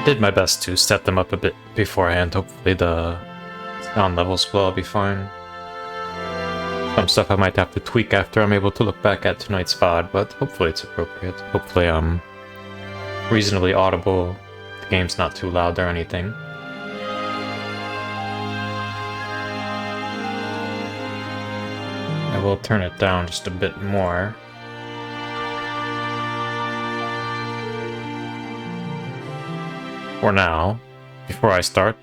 Did my best to set them up a bit beforehand. Hopefully the sound levels will all be fine. Some stuff I might have to tweak after I'm able to look back at tonight's VOD, but hopefully it's appropriate. Hopefully I'm reasonably audible. The game's not too loud or anything. I will turn it down just a bit more. For now, before I start.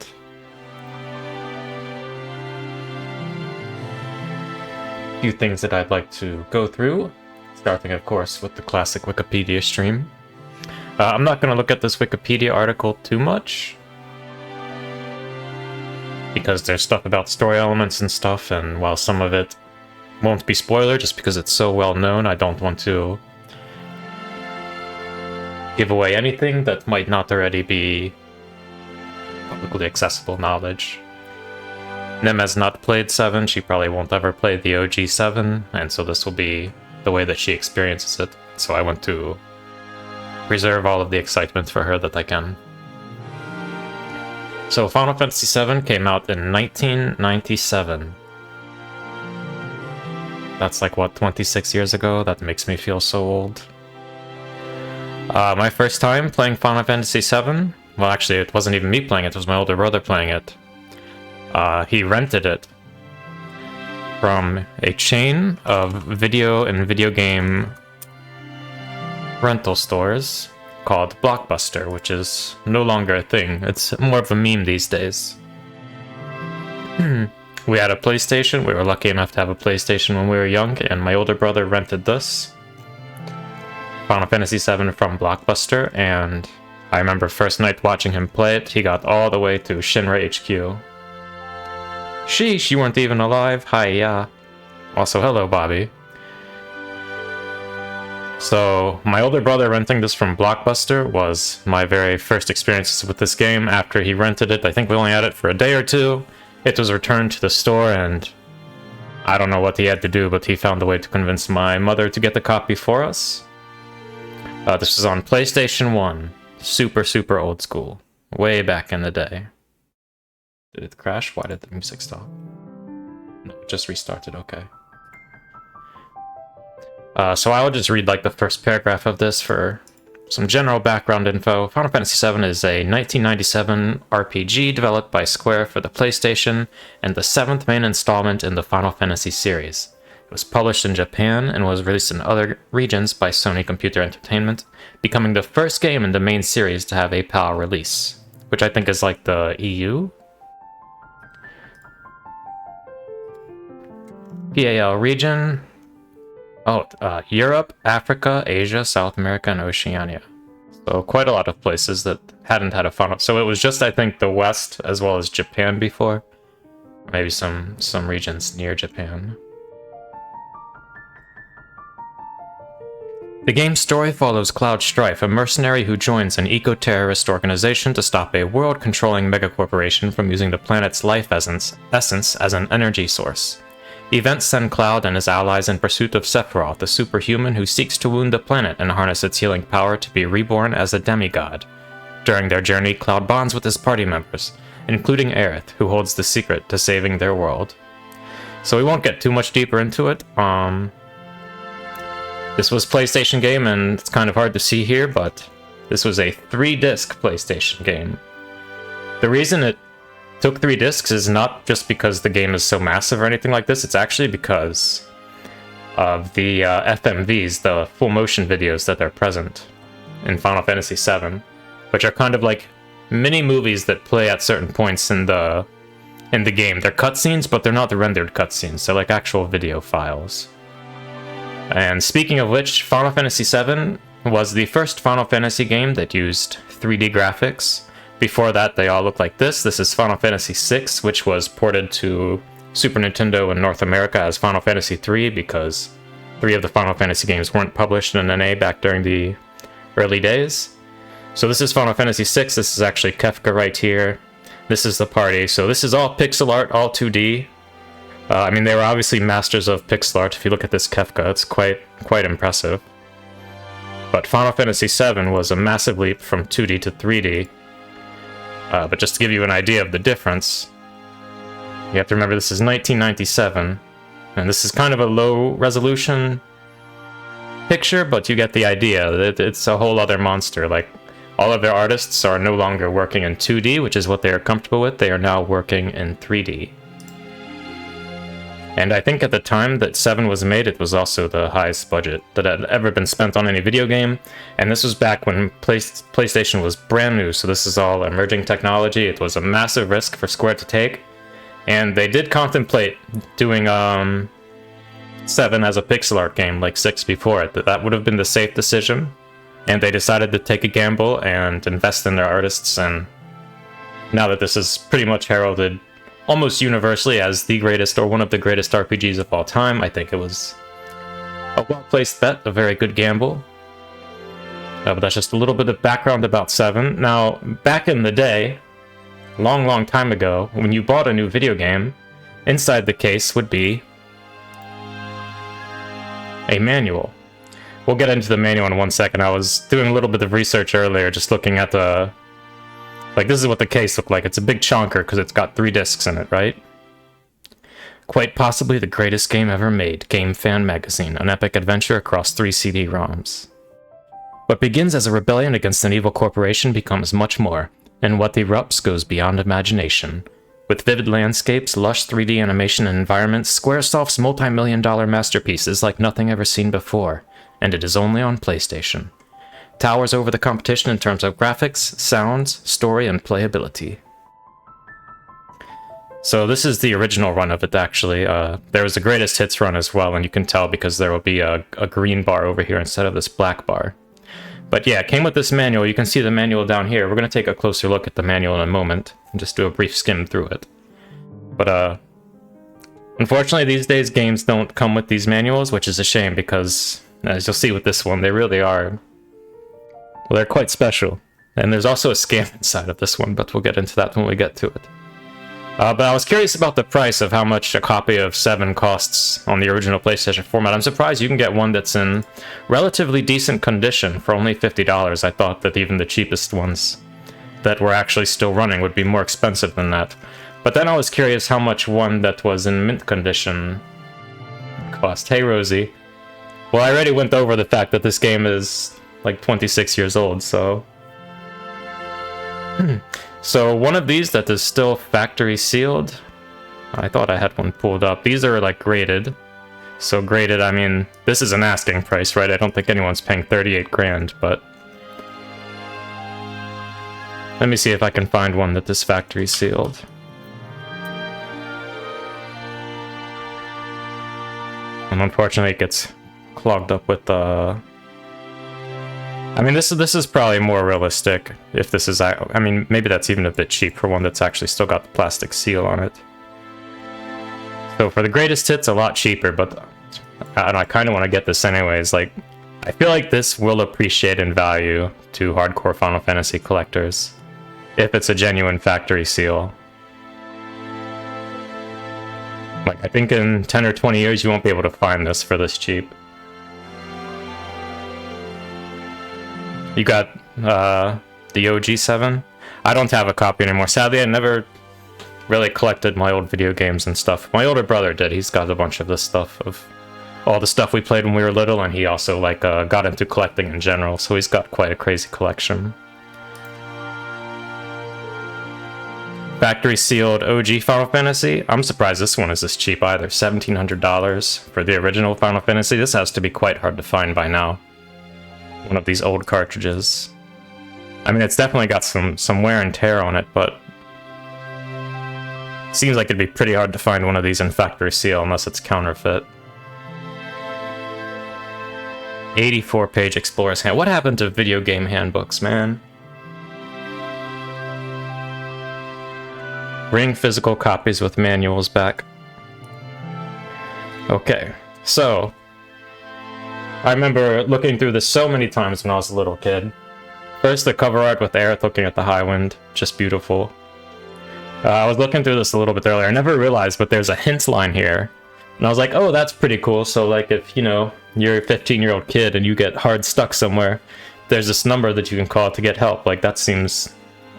A few things that I'd like to go through, starting of course with the classic Wikipedia stream. I'm not going to look at this Wikipedia article too much, because there's stuff about story elements and stuff, and while some of it won't be spoiler just because it's so well known, I don't want to give away anything that might not already be publicly accessible knowledge. Nim has not played 7, she probably won't ever play the OG 7, and so this will be the way that she experiences it, so I want to reserve all of the excitement for her that I can. So Final Fantasy VII came out in 1997. That's like, what, 26 years ago? That makes me feel so old. My first time playing Final Fantasy VII, well actually it wasn't even me playing it was my older brother playing it. He rented it from a chain of video and video game rental stores called Blockbuster, which is no longer a thing. It's more of a meme these days. We had a PlayStation. We were lucky enough to have a PlayStation when we were young, and my older brother rented this Final Fantasy VII from Blockbuster, and I remember first night watching him play it, he got all the way to Shinra HQ. Sheesh, you weren't even alive? Hi-ya. Also, hello, Bobby. So, my older brother renting this from Blockbuster was my very first experiences with this game. After he rented it, I think we only had it for a day or two. It was returned to the store, and I don't know what he had to do, but he found a way to convince my mother to get the copy for us. This was on PlayStation 1. Super, super old school. Way back in the day. Did it crash? Why did the music stop? No, it just restarted, okay. So I'll just read like the first paragraph of this for some general background info. Final Fantasy VII is a 1997 RPG developed by Square for the PlayStation and the 7th main installment in the Final Fantasy series. It was published in Japan and was released in other regions by Sony Computer Entertainment, becoming the first game in the main series to have a PAL release, which I think is like the EU? PAL region. Oh, Europe, Africa, Asia, South America, and Oceania. So quite a lot of places that hadn't had a Final... So it was just, I think, the West as well as Japan before. Maybe some regions near Japan. The game's story follows Cloud Strife, a mercenary who joins an eco-terrorist organization to stop a world-controlling megacorporation from using the planet's life essence as an energy source. Events send Cloud and his allies in pursuit of Sephiroth, a superhuman who seeks to wound the planet and harness its healing power to be reborn as a demigod. During their journey, Cloud bonds with his party members, including Aerith, who holds the secret to saving their world. So we won't get too much deeper into it. This was a PlayStation game, and it's kind of hard to see here, but this was a 3-disc PlayStation game. The reason it took 3 discs is not just because the game is so massive or anything like this, it's actually because of the FMVs, the full motion videos that are present in Final Fantasy VII, which are kind of like mini movies that play at certain points in the game. They're cutscenes, but they're not the rendered cutscenes, they're like actual video files. And speaking of which, Final Fantasy VII was the first Final Fantasy game that used 3D graphics. Before that, they all look like this. This is Final Fantasy VI, which was ported to Super Nintendo in North America as Final Fantasy III, because 3 of the Final Fantasy games weren't published in NA back during the early days. So this is Final Fantasy VI. This is actually Kefka right here. This is the party. So this is all pixel art, all 2D. I mean, they were obviously masters of pixel art. If you look at this Kefka, it's quite impressive. But Final Fantasy VII was a massive leap from 2D to 3D. But just to give you an idea of the difference, you have to remember this is 1997, and this is kind of a low resolution picture, but you get the idea. It's a whole other monster. Like, all of their artists are no longer working in 2D, which is what they are comfortable with. They are now working in 3D. And I think at the time that 7 was made, it was also the highest budget that had ever been spent on any video game. And this was back when PlayStation was brand new, so this is all emerging technology. It was a massive risk for Square to take. And they did contemplate doing 7 as a pixel art game like 6 before it. That would have been the safe decision. And they decided to take a gamble and invest in their artists. And now that this is pretty much heralded almost universally as the greatest or one of the greatest RPGs of all time, I think it was a well-placed bet, a very good gamble. But that's just a little bit of background about 7. Now, back in the day, long time ago, when you bought a new video game, inside the case would be a manual. We'll get into the manual in 1 second. I was doing a little bit of research earlier, just looking at the... Like, this is what the case looked like. It's a big chonker because it's got 3 discs in it, right? Quite possibly the greatest game ever made, Game Fan Magazine, an epic adventure across 3 CD-ROMs. What begins as a rebellion against an evil corporation becomes much more, and what erupts goes beyond imagination. With vivid landscapes, lush 3D animation and environments, Squaresoft's multi-million-dollar masterpiece is like nothing ever seen before, and it is only on PlayStation. Towers over the competition in terms of graphics, sounds, story, and playability. So this is the original run of it, actually. There was a greatest hits run as well, and you can tell because there will be a green bar over here instead of this black bar. But yeah, it came with this manual. You can see the manual down here. We're going to take a closer look at the manual in a moment and just do a brief skim through it. But unfortunately, these days games don't come with these manuals, which is a shame because, as you'll see with this one, they really are... Well, they're quite special. And there's also a scam inside of this one, but we'll get into that when we get to it. But I was curious about the price of how much a copy of 7 costs on the original PlayStation format. I'm surprised you can get one that's in relatively decent condition for only $50. I thought that even the cheapest ones that were actually still running would be more expensive than that. But then I was curious how much one that was in mint condition cost. Hey, Rosie. Well, I already went over the fact that this game is like 26 years old, so... So one of these that is still factory sealed, I thought I had one pulled up. These are like graded. So graded, I mean, this is an asking price, right? I don't think anyone's paying 38 grand, but... Let me see if I can find one that is factory sealed. And unfortunately it gets clogged up with I mean, this is probably more realistic if this is... I mean, maybe that's even a bit cheap for one that's actually still got the plastic seal on it. So for the greatest hits, a lot cheaper, but I kind of want to get this anyways. Like, I feel like this will appreciate in value to hardcore Final Fantasy collectors if it's a genuine factory seal. Like, I think in 10 or 20 years you won't be able to find this for this cheap. You got the OG 7. I don't have a copy anymore. Sadly, I never really collected my old video games and stuff. My older brother did. He's got a bunch of this stuff, of all the stuff we played when we were little, and he also like got into collecting in general, so he's got quite a crazy collection. Factory sealed OG Final Fantasy. I'm surprised this one is this cheap either. $1,700 for the original Final Fantasy. This has to be quite hard to find by now. One of these old cartridges. I mean, it's definitely got some wear and tear on it, but it seems like it'd be pretty hard to find one of these in factory seal unless it's counterfeit. 84-page Explorer's Hand. What happened to video game handbooks, man? Bring physical copies with manuals back. Okay, so... I remember looking through this so many times when I was a little kid. First, the cover art with Aerith looking at the Highwind, just beautiful. I was looking through this a little bit earlier. I never realized, but there's a hint line here. And I was like, oh, that's pretty cool. So, like, if, you know, you're a 15-year-old kid and you get hard stuck somewhere, there's this number that you can call to get help. Like, that seems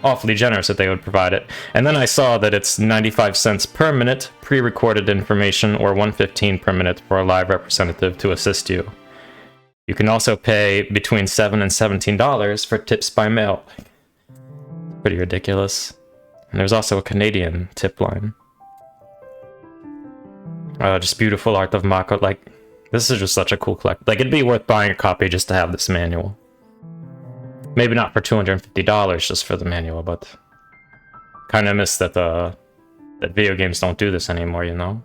awfully generous that they would provide it. And then I saw that it's 95 cents per minute, pre-recorded information, or 115 per minute for a live representative to assist you. You can also pay between $7 and $17 for tips by mail. Pretty ridiculous. And there's also a Canadian tip line. Just beautiful art of Mako. Like, this is just such a cool collect. Like, it'd be worth buying a copy just to have this manual. Maybe not for $250 just for the manual, but kind of miss that that video games don't do this anymore, you know?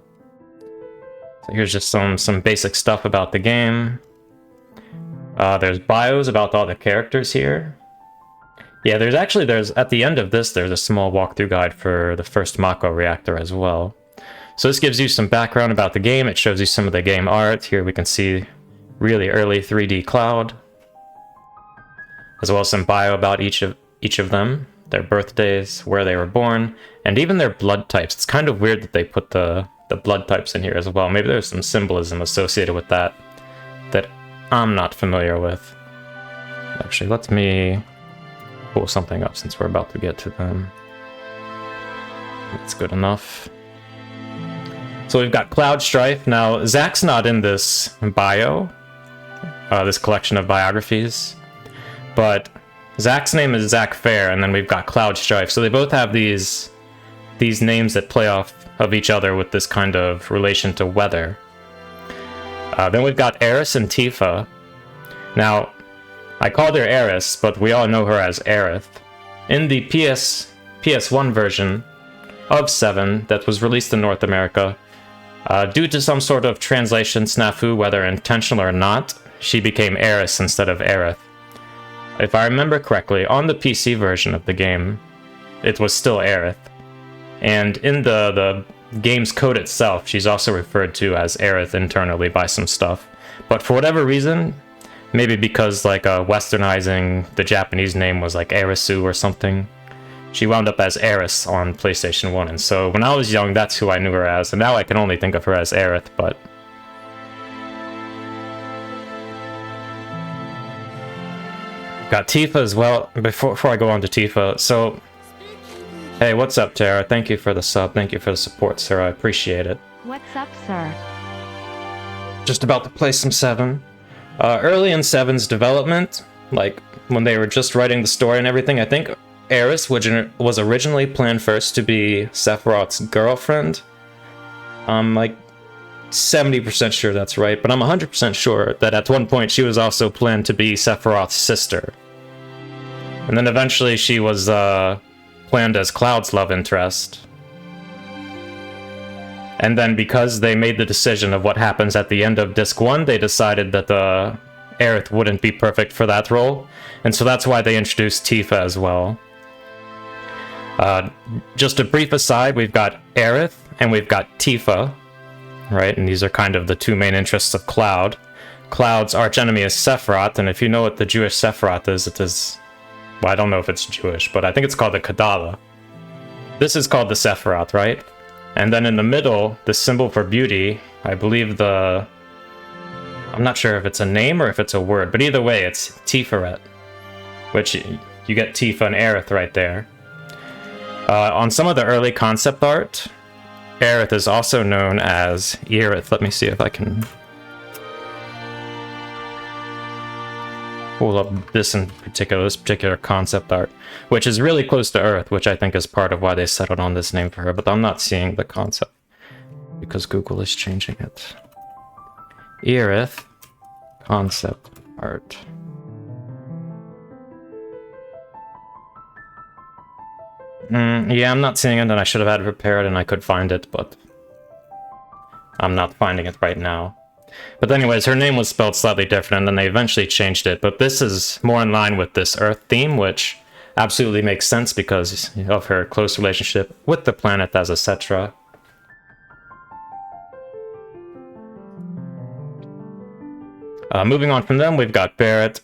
So here's just some basic stuff about the game. There's bios about all the characters here. Yeah, there's at the end of this, there's a small walkthrough guide for the first Mako reactor as well. So this gives you some background about the game. It shows you some of the game art. Here we can see really early 3D Cloud, as well as some bio about each of them, their birthdays, where they were born, and even their blood types. It's kind of weird that they put the blood types in here as well. Maybe there's some symbolism associated with that I'm not familiar with. Actually, let me pull something up since we're about to get to them. That's good enough. So we've got Cloud Strife. Now, Zach's not in this bio, this collection of biographies, but Zach's name is Zach Fair, and then we've got Cloud Strife. So they both have these names that play off of each other with this kind of relation to weather. Then we've got Eris and Tifa. Now, I called her Eris, but we all know her as Aerith. In the PS1 version of 7 that was released in North America, due to some sort of translation snafu, whether intentional or not, she became Eris instead of Aerith. If I remember correctly, on the PC version of the game, it was still Aerith. And in the game's code itself, she's also referred to as Aerith internally by some stuff. But for whatever reason, maybe because like westernizing the Japanese name was like Arisu or something, she wound up as Eris on PlayStation 1. And so when I was young, that's who I knew her as. And now I can only think of her as Aerith, but got Tifa as well. Before I go on to Tifa, so hey, what's up, Tara? Thank you for the sub. Thank you for the support, sir. I appreciate it. What's up, sir? Just about to play some 7. Early in 7's development, like when they were just writing the story and everything, I think Eris was originally planned first to be Sephiroth's girlfriend. I'm like 70% sure that's right, but I'm 100% sure that at one point she was also planned to be Sephiroth's sister. And then eventually she was planned as Cloud's love interest. And then because they made the decision of what happens at the end of Disc 1, they decided that Aerith wouldn't be perfect for that role. And so that's why they introduced Tifa as well. Just a brief aside, we've got Aerith and we've got Tifa, right? And these are kind of the two main interests of Cloud. Cloud's archenemy is Sephiroth, and if you know what the Jewish Sephiroth is, it is... well, I don't know if it's Jewish, but I think it's called the Kadala. This is called the Sephiroth, right? And then in the middle, the symbol for beauty, I believe I'm not sure if it's a name or if it's a word, but either way, it's Tiferet, which you get Tifa and Aerith right there. On some of the early concept art, Aerith is also known as Aerith. Let me see if I can pull up this particular concept art, which is really close to Earth, which I think is part of why they settled on this name for her, but I'm not seeing the concept because Google is changing it. Aerith concept art. Yeah, I'm not seeing it, and I should have had it prepared, and I could find it, but I'm not finding it right now. But anyways, her name was spelled slightly different, and then they eventually changed it. But this is more in line with this Earth theme, which absolutely makes sense because of her close relationship with the planet as a Cetra. Moving on from them, we've got Barrett.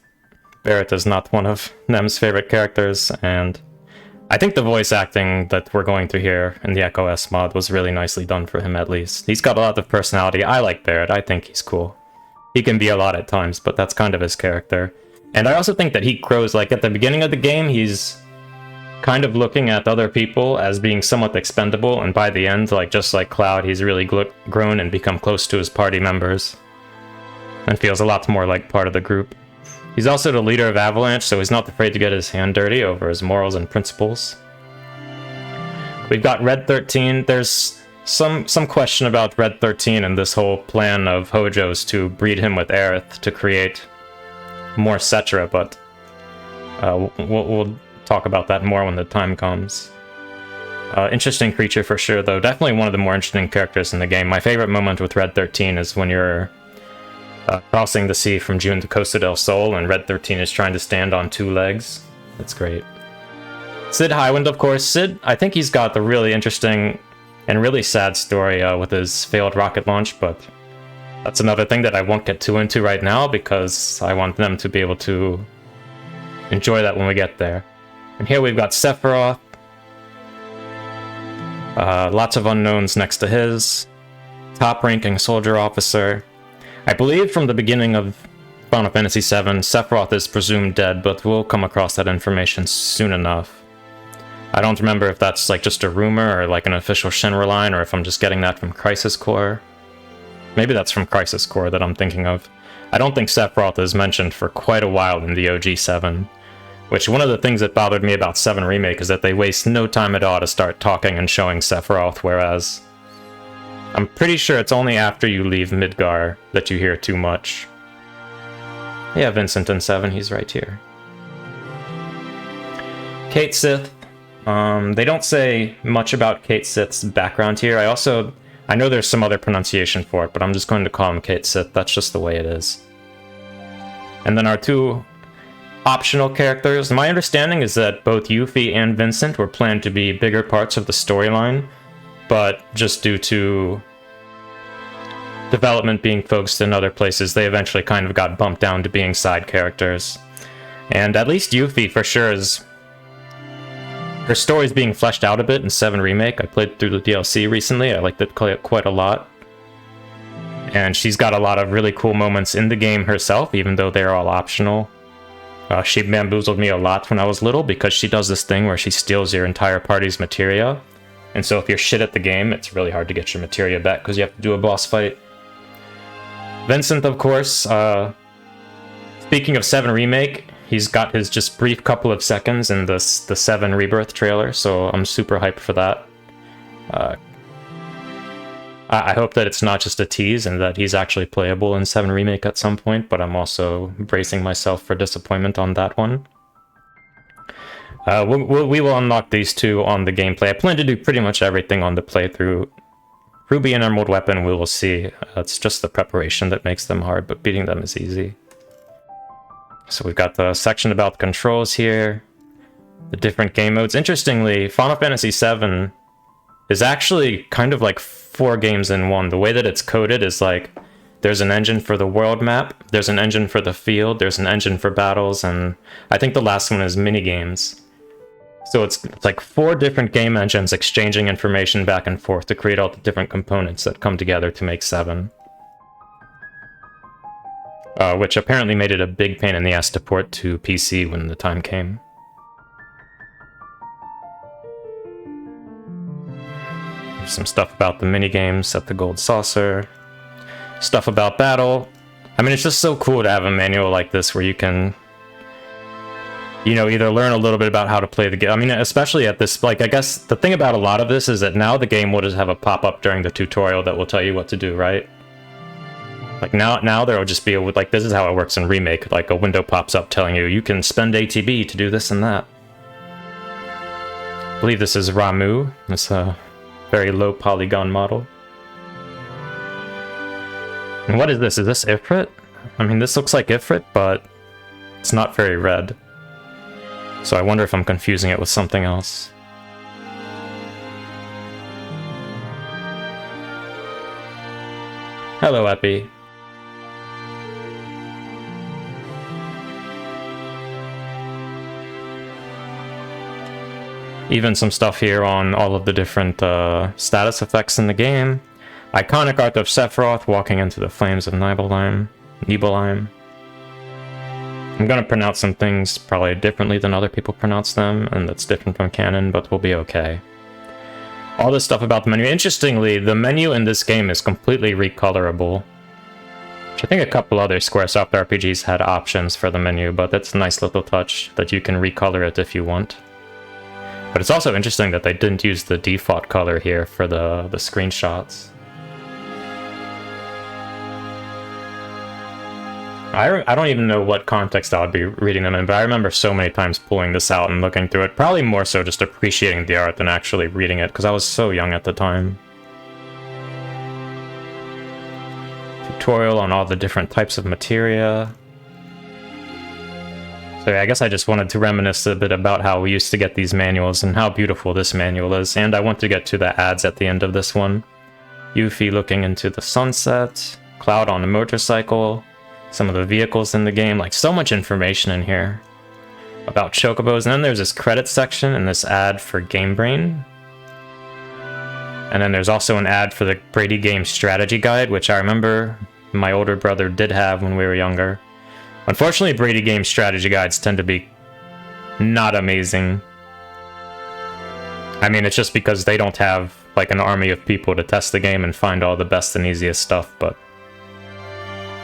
Barrett is not one of Nem's favorite characters, and I think the voice acting that we're going through here in the Echo S mod was really nicely done for him, at least. He's got a lot of personality. I like Barrett. I think he's cool. He can be a lot at times, but that's kind of his character. And I also think that he grows, like, at the beginning of the game, he's kind of looking at other people as being somewhat expendable, and by the end, like just like Cloud, he's really grown and become close to his party members, and feels a lot more like part of the group. He's also the leader of Avalanche, so he's not afraid to get his hand dirty over his morals and principles. We've got Red 13. There's some question about Red 13 and this whole plan of Hojo's to breed him with Aerith to create more Cetra, but we'll talk about that more when the time comes. Interesting creature for sure, though. Definitely one of the more interesting characters in the game. My favorite moment with Red 13 is when you're crossing the sea from June to Costa del Sol, and Red 13 is trying to stand on 2 legs. That's great. Sid Highwind, of course. Sid, I think he's got the really interesting and really sad story with his failed rocket launch, but that's another thing that I won't get too into right now because I want them to be able to enjoy that when we get there. And here we've got Sephiroth. Lots of unknowns next to his. Top-ranking soldier officer. I believe from the beginning of Final Fantasy VII, Sephiroth is presumed dead, but we'll come across that information soon enough. I don't remember if that's like just a rumor or like an official Shinra line, or if I'm just getting that from Crisis Core. Maybe that's from Crisis Core that I'm thinking of. I don't think Sephiroth is mentioned for quite a while in the OG 7. Which, one of the things that bothered me about 7 Remake is that they waste no time at all to start talking and showing Sephiroth, whereas I'm pretty sure it's only after you leave Midgar that you hear too much. Yeah, Vincent in 7, he's right here. Cait Sith. They don't say much about Cait Sith's background here. I know there's some other pronunciation for it, but I'm just going to call him Cait Sith. That's just the way it is. And then our 2 optional characters. My understanding is that both Yuffie and Vincent were planned to be bigger parts of the storyline, but just due to development being focused in other places, they eventually kind of got bumped down to being side characters. And at least Yuffie, for sure, her story's being fleshed out a bit in 7 Remake. I played through the DLC recently. I liked it quite a lot. And she's got a lot of really cool moments in the game herself, even though they're all optional. She bamboozled me a lot when I was little because she does this thing where she steals your entire party's materia. And so if you're shit at the game, it's really hard to get your materia back because you have to do a boss fight. Vincent, of course, speaking of 7 Remake, he's got his just brief couple of seconds in the 7 Rebirth trailer, so I'm super hyped for that. I hope that it's not just a tease and that he's actually playable in 7 Remake at some point, but I'm also bracing myself for disappointment on that one. We will unlock these 2 on the gameplay. I plan to do pretty much everything on the playthrough. Ruby and Emerald Weapon, we will see. It's just the preparation that makes them hard, but beating them is easy. So we've got the section about the controls here, the different game modes. Interestingly, Final Fantasy VII is actually kind of like 4 games in one. The way that it's coded is like, there's an engine for the world map, there's an engine for the field, there's an engine for battles, and I think the last one is minigames. So it's like 4 different game engines exchanging information back and forth to create all the different components that come together to make 7. Which apparently made it a big pain in the ass to port to PC when the time came. There's some stuff about the minigames at the Gold Saucer. Stuff about battle. I mean, it's just so cool to have a manual like this where you can, you know, either learn a little bit about how to play the game. I mean, especially at this, like, I guess the thing about a lot of this is that now the game will just have a pop-up during the tutorial that will tell you what to do, right? Like, now there will just be like, this is how it works in Remake. Like, a window pops up telling you, you can spend ATB to do this and that. I believe this is Ramu. It's a very low polygon model. And what is this? Is this Ifrit? I mean, this looks like Ifrit, but it's not very red. So I wonder if I'm confusing it with something else. Hello, Epi. Even some stuff here on all of the different status effects in the game. Iconic art of Sephiroth walking into the flames of Nibelheim. I'm gonna pronounce some things probably differently than other people pronounce them, and that's different from canon, but we'll be okay. All this stuff about the menu. Interestingly, the menu in this game is completely recolorable. Which I think a couple other Squaresoft RPGs had options for the menu, but that's a nice little touch that you can recolor it if you want. But it's also interesting that they didn't use the default color here for the screenshots. I don't even know what context I would be reading them in, but I remember so many times pulling this out and looking through it. Probably more so just appreciating the art than actually reading it, because I was so young at the time. Tutorial on all the different types of materia. So yeah, I guess I just wanted to reminisce a bit about how we used to get these manuals and how beautiful this manual is. And I want to get to the ads at the end of this one. Yuffie looking into the sunset, Cloud on a motorcycle, some of the vehicles in the game, like so much information in here about chocobos. And then there's this credits section and this ad for Game Brain. And then there's also an ad for the Brady Game Strategy Guide, which I remember my older brother did have when we were younger. Unfortunately, Brady Game Strategy Guides tend to be not amazing. I mean, it's just because they don't have like an army of people to test the game and find all the best and easiest stuff, but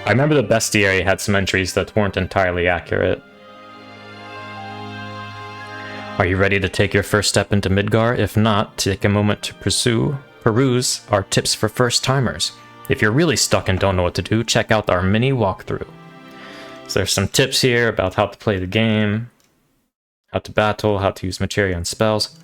I remember the bestiary had some entries that weren't entirely accurate. Are you ready to take your first step into Midgar? If not, take a moment to peruse our tips for first-timers. If you're really stuck and don't know what to do, check out our mini walkthrough. So there's some tips here about how to play the game, how to battle, how to use materia and spells.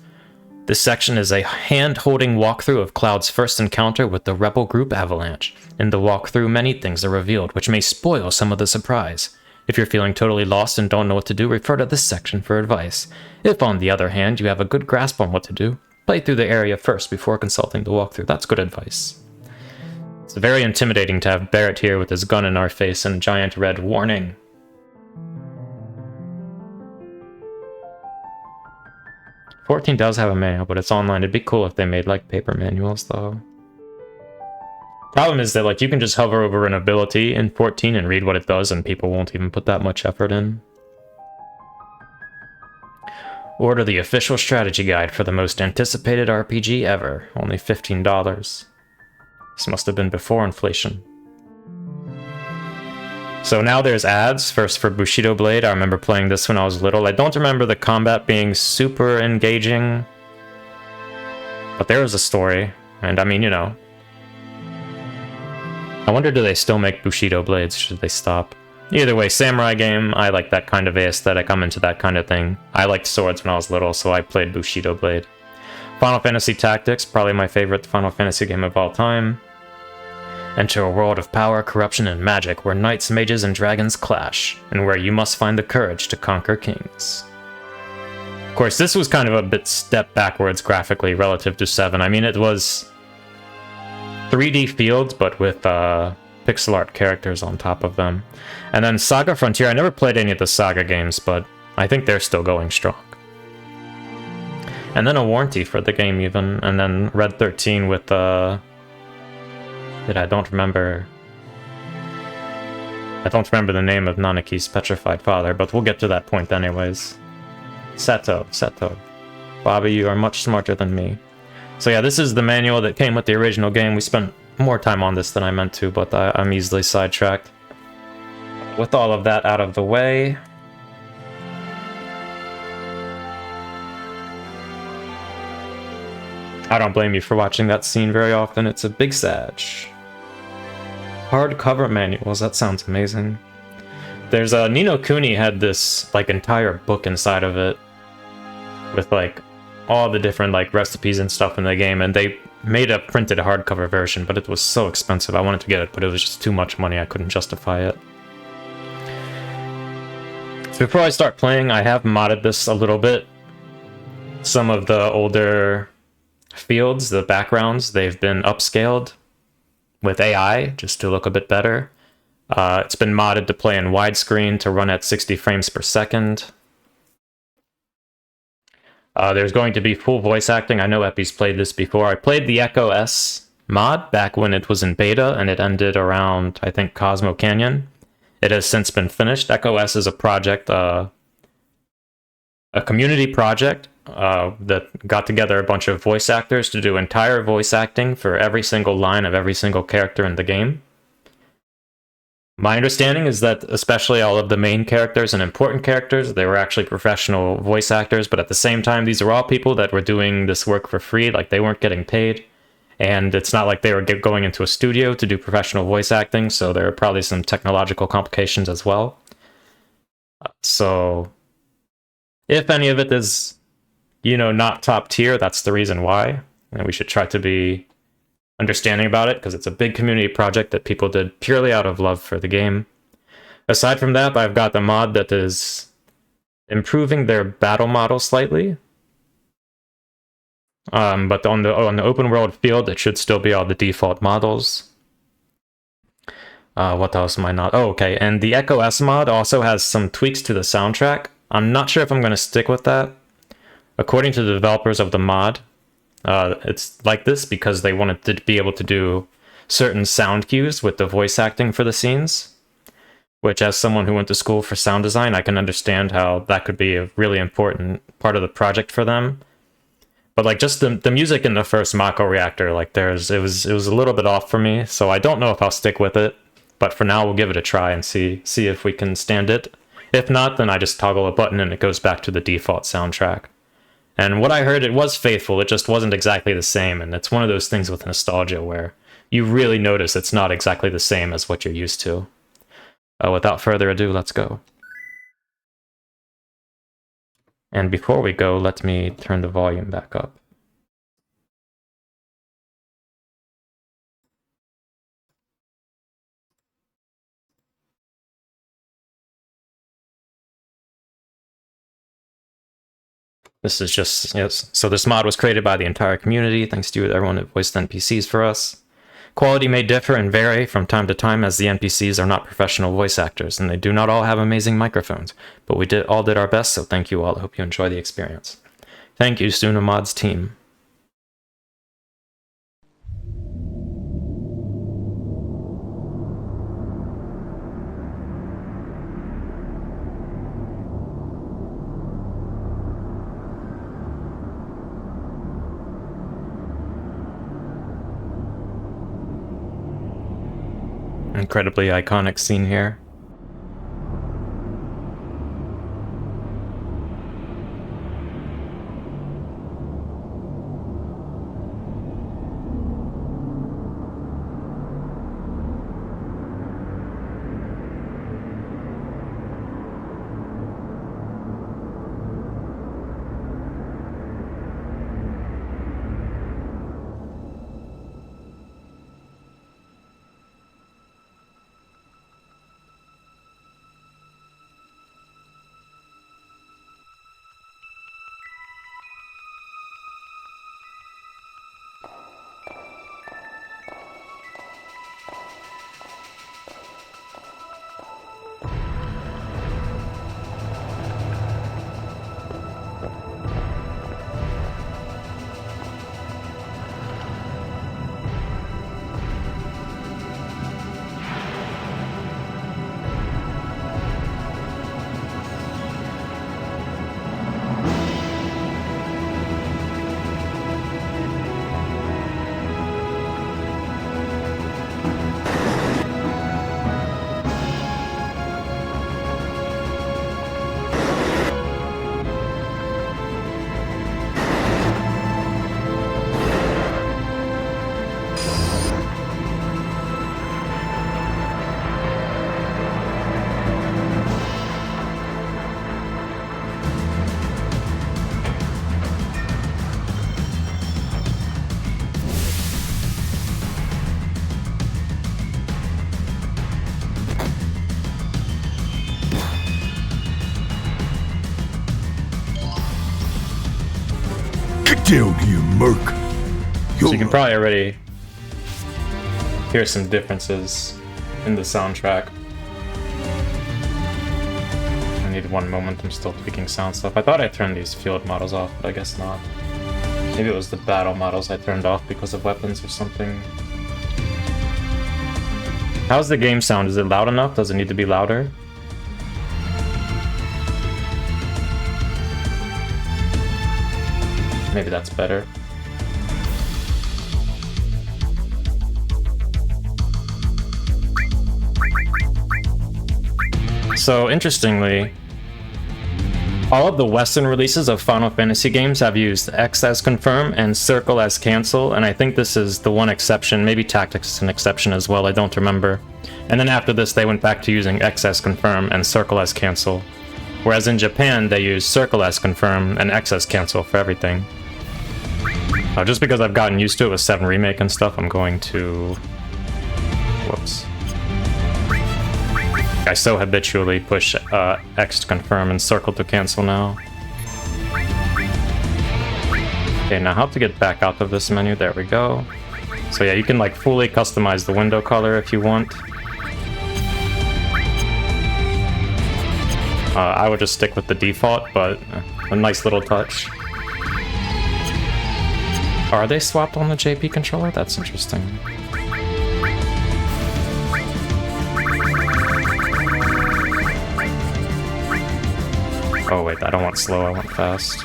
This section is a hand-holding walkthrough of Cloud's first encounter with the rebel group Avalanche. In the walkthrough, many things are revealed, which may spoil some of the surprise. If you're feeling totally lost and don't know what to do, refer to this section for advice. If, on the other hand, you have a good grasp on what to do, play through the area first before consulting the walkthrough. That's good advice. It's very intimidating to have Barrett here with his gun in our face and giant red warning. "14 does have a manual, but it's online. It'd be cool if they made, like, paper manuals, though. Problem is that, like, you can just hover over an ability in 14 and read what it does, and people won't even put that much effort in. Order the official strategy guide for the most anticipated RPG ever. Only $15. This must have been before inflation. So now there's ads. First for Bushido Blade. I remember playing this when I was little. I don't remember the combat being super engaging, but there was a story, and I mean, you know. I wonder, do they still make Bushido Blades? Should they stop? Either way, samurai game. I like that kind of aesthetic. I'm into that kind of thing. I liked swords when I was little, so I played Bushido Blade. Final Fantasy Tactics, probably my favorite Final Fantasy game of all time. Enter a world of power, corruption, and magic where knights, mages, and dragons clash, and where you must find the courage to conquer kings. Of course, this was kind of a bit step backwards graphically relative to 7. I mean, it was 3D fields, but with pixel art characters on top of them. And then Saga Frontier, I never played any of the Saga games, but I think they're still going strong. And then a warranty for the game even, and then Red 13 with I don't remember the name of Nanaki's petrified father, but we'll get to that point anyways. Seto. Bobby, you are much smarter than me. So yeah, this is the manual that came with the original game. We spent more time on this than I meant to, but I'm easily sidetracked. With all of that out of the way, I don't blame you for watching that scene very often. It's a big sag. Hardcover manuals, that sounds amazing. There's Ni no Kuni had this like entire book inside of it with like all the different like recipes and stuff in the game, and they made a printed hardcover version, but it was so expensive. I wanted to get it, but it was just too much money. I couldn't justify it. So before I start playing, I have modded this a little bit. Some of the older fields, the backgrounds, they've been upscaled with AI just to look a bit better. It's been modded to play in widescreen to run at 60 frames per second. There's going to be full voice acting. I know Epi's played this before. I played the Echo S mod back when it was in beta, and it ended around, I think, Cosmo Canyon. It has since been finished. EchoS is a project, a community project that got together a bunch of voice actors to do entire voice acting for every single line of every single character in the game. My understanding is that especially all of the main characters and important characters, they were actually professional voice actors, but at the same time, these are all people that were doing this work for free, like they weren't getting paid. And it's not like they were going into a studio to do professional voice acting, so there are probably some technological complications as well. So if any of it is, not top tier, that's the reason why. And we should try to be understanding about it, because it's a big community project that people did purely out of love for the game. Aside from that, I've got the mod that is improving their battle model slightly. But on the open world field, it should still be all the default models. What else am I not? Oh, okay. And the EchoS mod also has some tweaks to the soundtrack. I'm not sure if I'm going to stick with that. According to the developers of the mod, it's like this because they wanted to be able to do certain sound cues with the voice acting for the scenes, which as someone who went to school for sound design, I can understand how that could be a really important part of the project for them. But like just the music in the first Mako reactor, like it was a little bit off for me, so I don't know if I'll stick with it. But for now, we'll give it a try and see if we can stand it. If not, then I just toggle a button and it goes back to the default soundtrack. And what I heard, it was faithful, it just wasn't exactly the same, and it's one of those things with nostalgia where you really notice it's not exactly the same as what you're used to. Without further ado, let's go. And before we go, let me turn the volume back up. This is just, yes. So this mod was created by the entire community, thanks to everyone that voiced NPCs for us. Quality may differ and vary from time to time as the NPCs are not professional voice actors, and they do not all have amazing microphones, but we all did our best, so thank you all. I hope you enjoy the experience. Thank you, Suna Mod's team. Incredibly iconic scene here. Down here, Merc. So you can probably already hear some differences in the soundtrack. I need one moment, I'm still tweaking sound stuff. I thought I turned these field models off, but I guess not. Maybe it was the battle models I turned off because of weapons or something. How's the game sound? Is it loud enough? Does it need to be louder? Maybe that's better. So, interestingly, all of the Western releases of Final Fantasy games have used X as confirm and circle as cancel, and I think this is the one exception. Maybe Tactics is an exception as well, I don't remember. And then after this, they went back to using X as confirm and circle as cancel. Whereas in Japan, they use circle as confirm and X as cancel for everything. Just because I've gotten used to it with 7 Remake and stuff, I'm going to... Whoops. I so habitually push X to confirm and circle to cancel now. Okay, now how to get back out of this menu, there we go. So yeah, you can like fully customize the window color if you want. I would just stick with the default, but a nice little touch. Are they swapped on the JP controller? That's interesting. Oh wait, I don't want slow, I want fast.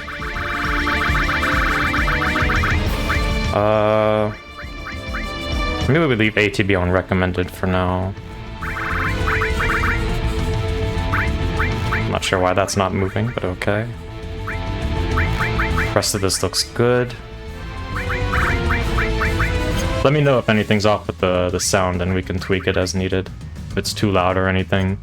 Maybe we leave ATB on recommended for now. I'm not sure why that's not moving, but okay. The rest of this looks good. Let me know if anything's off with the sound and we can tweak it as needed. If it's too loud or anything.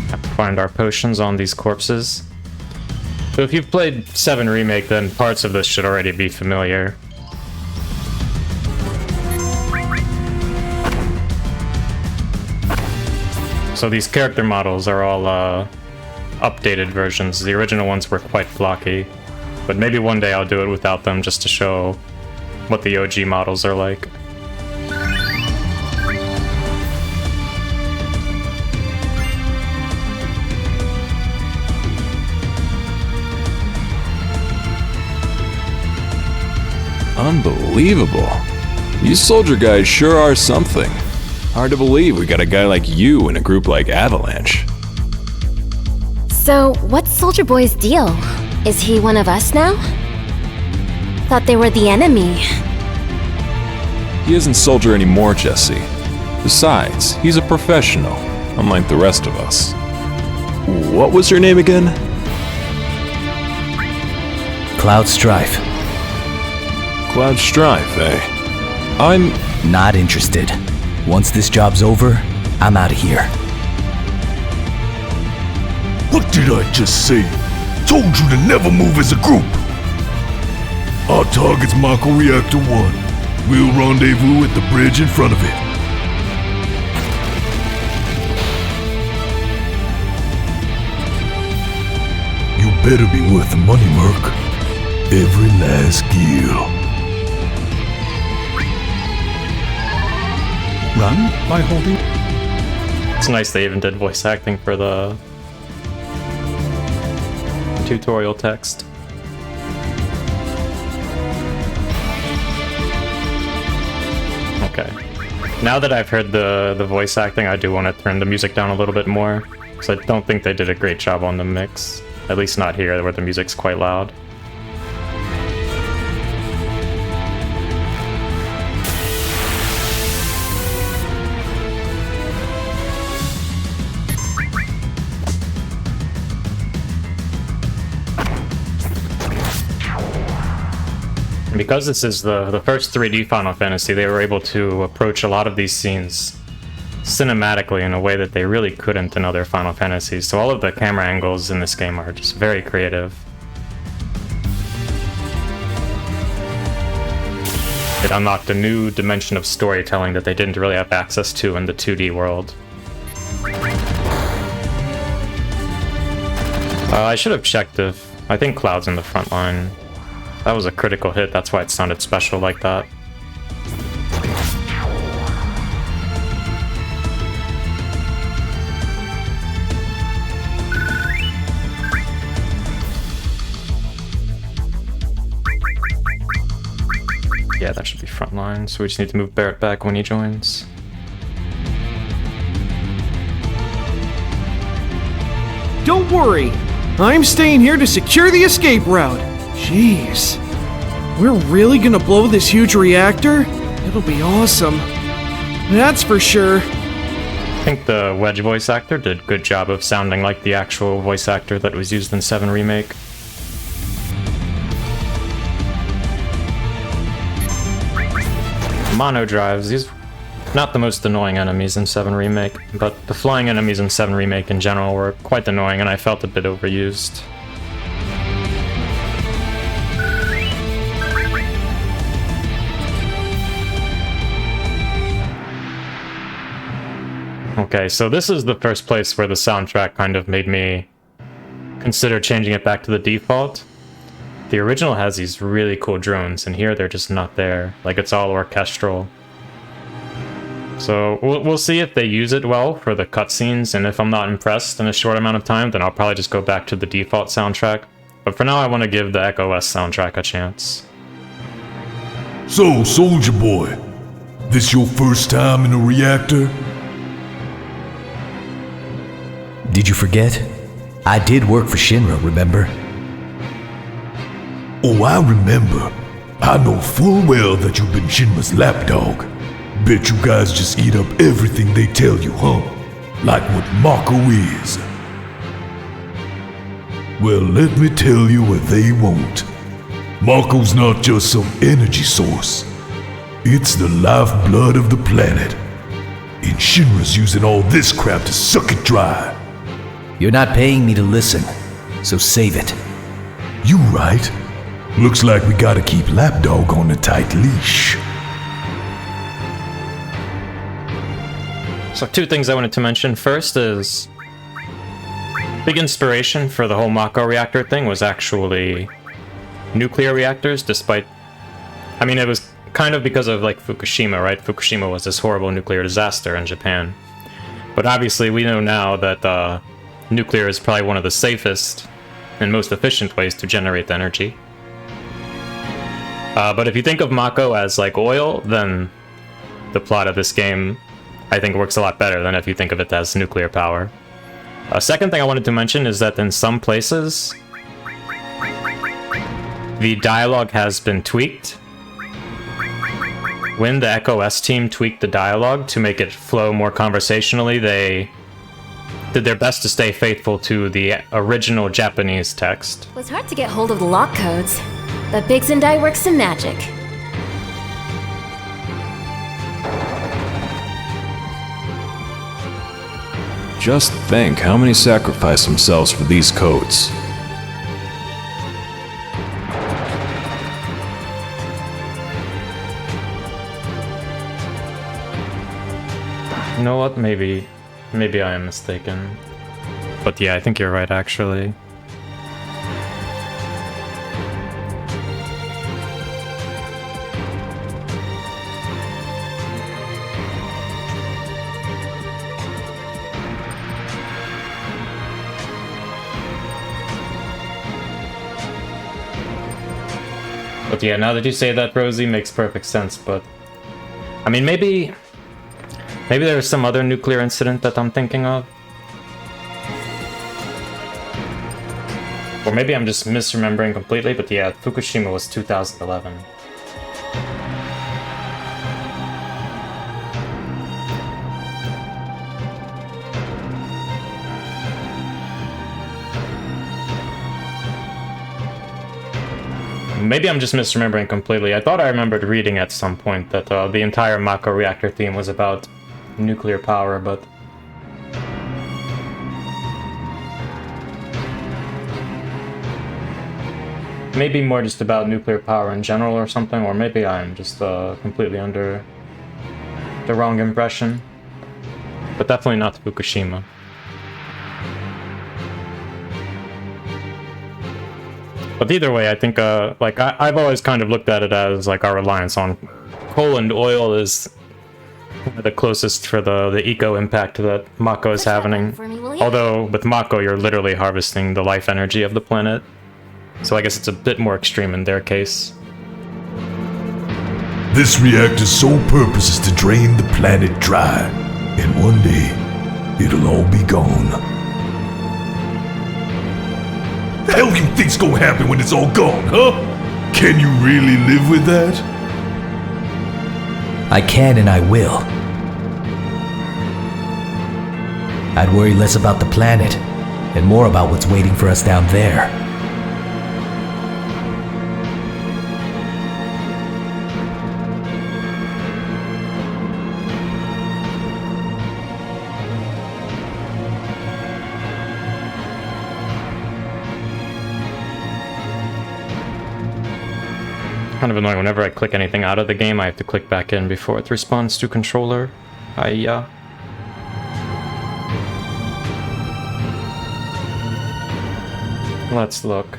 Have to find our potions on these corpses. So if you've played 7 Remake, then parts of this should already be familiar. So these character models are all updated versions. The original ones were quite blocky. But maybe one day I'll do it without them just to show what the OG models are like. Unbelievable. You soldier guys sure are something. Hard to believe we got a guy like you in a group like Avalanche. So, what's Soldier Boy's deal? Is he one of us now? Thought they were the enemy. He isn't soldier anymore, Jesse. Besides, he's a professional, unlike the rest of us. What was your name again? Cloud Strife. Cloud Strife, eh? I'm not interested. Once this job's over, I'm out of here. What did I just say? Told you to never move as a group. Our target's Mako Reactor 1. We'll rendezvous at the bridge in front of it. You better be worth the money, Merc. Every last gil. Run by holding. It's nice they even did voice acting for the tutorial text. Okay. Now that I've heard the voice acting, I do want to turn the music down a little bit more, because I don't think they did a great job on the mix. At least not here, where the music's quite loud. Because this is the first 3D Final Fantasy, they were able to approach a lot of these scenes cinematically in a way that they really couldn't in other Final Fantasies. So all of the camera angles in this game are just very creative. It unlocked a new dimension of storytelling that they didn't really have access to in the 2D world. I should have checked if... I think Cloud's in the front line. That was a critical hit, that's why it sounded special like that. Yeah, that should be front line. line, so we just need to move Barrett back when he joins. Don't worry, I'm staying here to secure the escape route. Jeez, we're really gonna blow this huge reactor? It'll be awesome. That's for sure. I think the Wedge voice actor did a good job of sounding like the actual voice actor that was used in 7 Remake. Mono drives, these not the most annoying enemies in 7 Remake, but the flying enemies in 7 Remake in general were quite annoying and I felt a bit overused. Okay, so this is the first place where the soundtrack kind of made me consider changing it back to the default. The original has these really cool drones, and here they're just not there. Like, it's all orchestral. So we'll see if they use it well for the cutscenes, and if I'm not impressed in a short amount of time, then I'll probably just go back to the default soundtrack. But for now, I want to give the Echo S soundtrack a chance. So, Soldier Boy, this your first time in a reactor? Did you forget? I did work for Shinra, remember? Oh, I remember. I know full well that you've been Shinra's lapdog. Bet you guys just eat up everything they tell you, huh? Like what Mako is. Well, let me tell you what they won't. Mako's not just some energy source. It's the lifeblood of the planet. And Shinra's using all this crap to suck it dry. You're not paying me to listen, so save it. You right. Looks like we gotta keep Lapdog on a tight leash. So 2 things I wanted to mention. First is, big inspiration for the whole Mako reactor thing was actually nuclear reactors, despite... I mean, it was kind of because of, like, Fukushima, right? Fukushima was this horrible nuclear disaster in Japan. But obviously, we know now that nuclear is probably one of the safest and most efficient ways to generate the energy. But if you think of Mako as, like, oil, then the plot of this game, I think, works a lot better than if you think of it as nuclear power. A second thing I wanted to mention is that in some places, the dialogue has been tweaked. When the Echo S team tweaked the dialogue to make it flow more conversationally, they did their best to stay faithful to the original Japanese text. It was hard to get hold of the lock codes, but Biggs and I worked some magic. Just think how many sacrifice themselves for these codes. You know what? Maybe I am mistaken. But yeah, I think you're right, actually. But yeah, now that you say that, Rosie, makes perfect sense, but... I mean, maybe there's some other nuclear incident that I'm thinking of. Or maybe I'm just misremembering completely, but yeah, Fukushima was 2011. Maybe I'm just misremembering completely. I thought I remembered reading at some point that the entire Mako reactor theme was about nuclear power, but... maybe more just about nuclear power in general or something, or maybe I'm just completely under the wrong impression. But definitely not Fukushima. But either way, I think, like, I've always kind of looked at it as, like, our reliance on coal and oil is the closest for the eco-impact that Mako is having. Although, with Mako, you're literally harvesting the life energy of the planet. So I guess it's a bit more extreme in their case. This reactor's sole purpose is to drain the planet dry, and one day, it'll all be gone. The hell you think's gonna happen when it's all gone, huh? Can you really live with that? I can and I will. I'd worry less about the planet and more about what's waiting for us down there. Kind of annoying. Whenever I click anything out of the game, I have to click back in before it responds to controller. Let's look.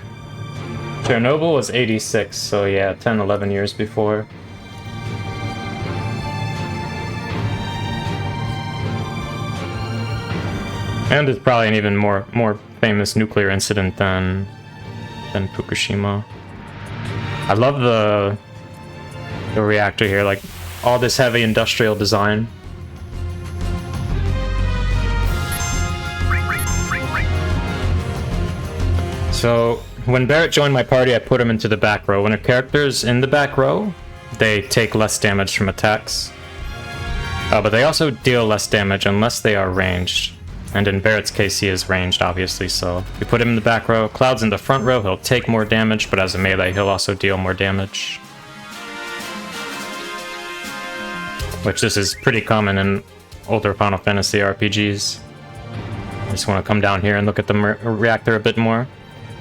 Chernobyl was 86, so yeah, 10, 11 years before. And it's probably an even more famous nuclear incident than Fukushima. I love the reactor here, like all this heavy industrial design. So when Barrett joined my party, I put him into the back row. When a character's in the back row, they take less damage from attacks. But they also deal less damage unless they are ranged. And in Barrett's case, he is ranged, obviously, so you put him in the back row. Cloud's in the front row, he'll take more damage, but as a melee, he'll also deal more damage. Which this is pretty common in older Final Fantasy RPGs. I just want to come down here and look at the reactor a bit more.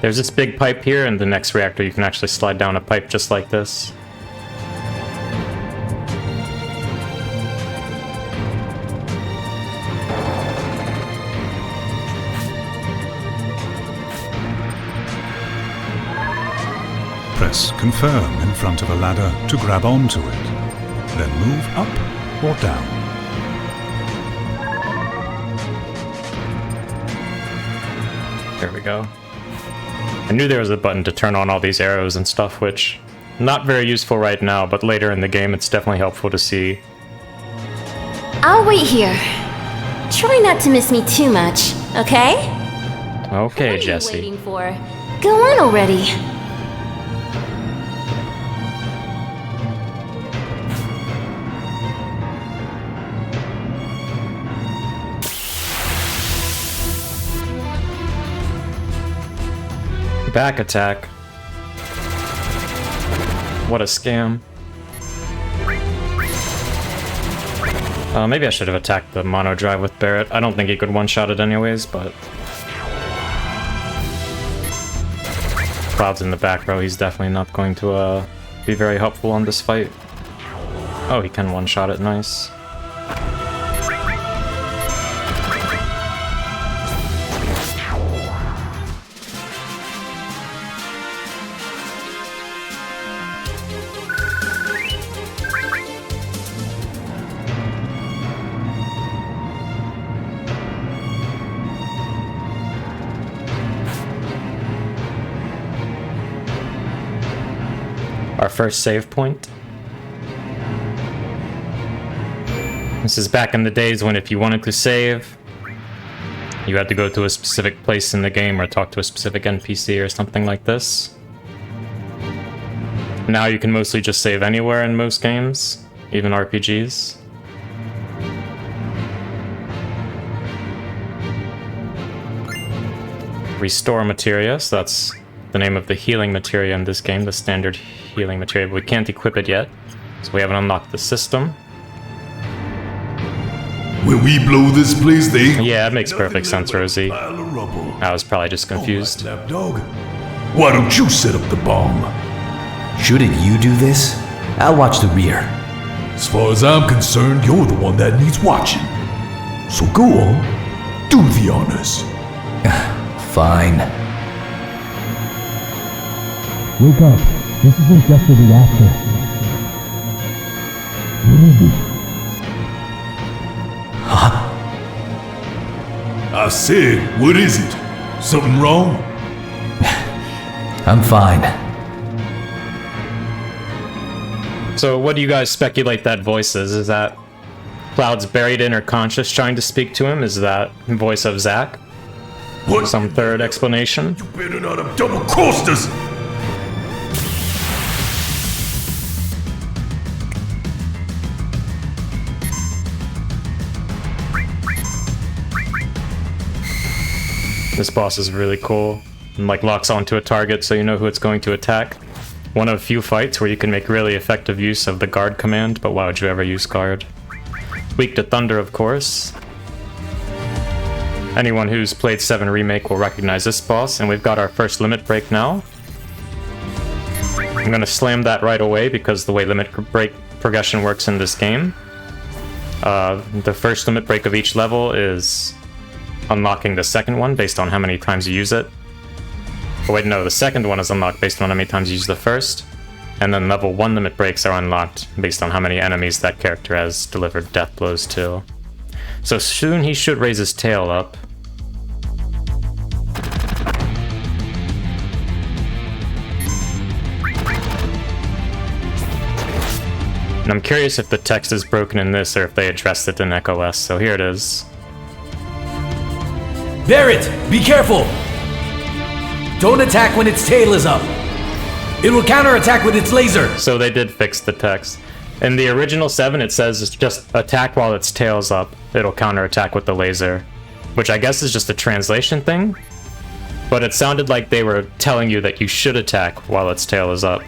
There's this big pipe here, and the next reactor you can actually slide down a pipe just like this. Press confirm in front of a ladder to grab onto it. Then move up or down. There we go. I knew there was a button to turn on all these arrows and stuff, which not very useful right now, but later in the game it's definitely helpful to see. I'll wait here. Try not to miss me too much, okay? Okay, What are you Jesse. waiting for? Go on already. Back attack. What a scam. Maybe I should have attacked the mono drive with Barrett. I don't think he could one-shot it anyways, but... Cloud's in the back row, he's definitely not going to be very helpful on this fight. Oh, he can one-shot it, nice. Our first save point. This is back in the days when if you wanted to save, you had to go to a specific place in the game or talk to a specific NPC or something like this. Now you can mostly just save anywhere in most games, even RPGs. Restore materia, so that's the name of the healing materia in this game, the standard healing materia, but we can't equip it yet, so we haven't unlocked the system. When we blow this place, they... Yeah, it makes perfect sense, Rosie. Pile of rubble. I was probably just confused. All right, lapdog. Why don't you set up the bomb? Shouldn't you do this? I'll watch the rear. As far as I'm concerned, you're the one that needs watching. So go on, do the honors. Fine. Wake up. This isn't just a reactor. What is it? I said, what is it? Something wrong? I'm fine. So what do you guys speculate that voice is? Is that Cloud's buried inner conscious trying to speak to him? Is that voice of Zack? What? Some third explanation? You better not have double-crossed us! This boss is really cool. And like locks onto a target so you know who it's going to attack. One of a few fights where you can make really effective use of the guard command, but why would you ever use guard? Weak to thunder, of course. Anyone who's played 7 Remake will recognize this boss, and we've got our first limit break now. I'm gonna slam that right away because the way limit break progression works in this game. The first limit break of each level is unlocking the second one based on how many times you use it. Oh wait, no, the second one is unlocked based on how many times you use the first. And then level 1 limit breaks are unlocked based on how many enemies that character has delivered death blows to. So soon he should raise his tail up. And I'm curious if the text is broken in this or if they addressed it in EchoS, so here it is. Barret, be careful! Don't attack when its tail is up. It will counterattack with its laser. So they did fix the text. In the original 7, it says it's just attack while its tail's up. It'll counterattack with the laser. Which I guess is just a translation thing. But it sounded like they were telling you that you should attack while its tail is up.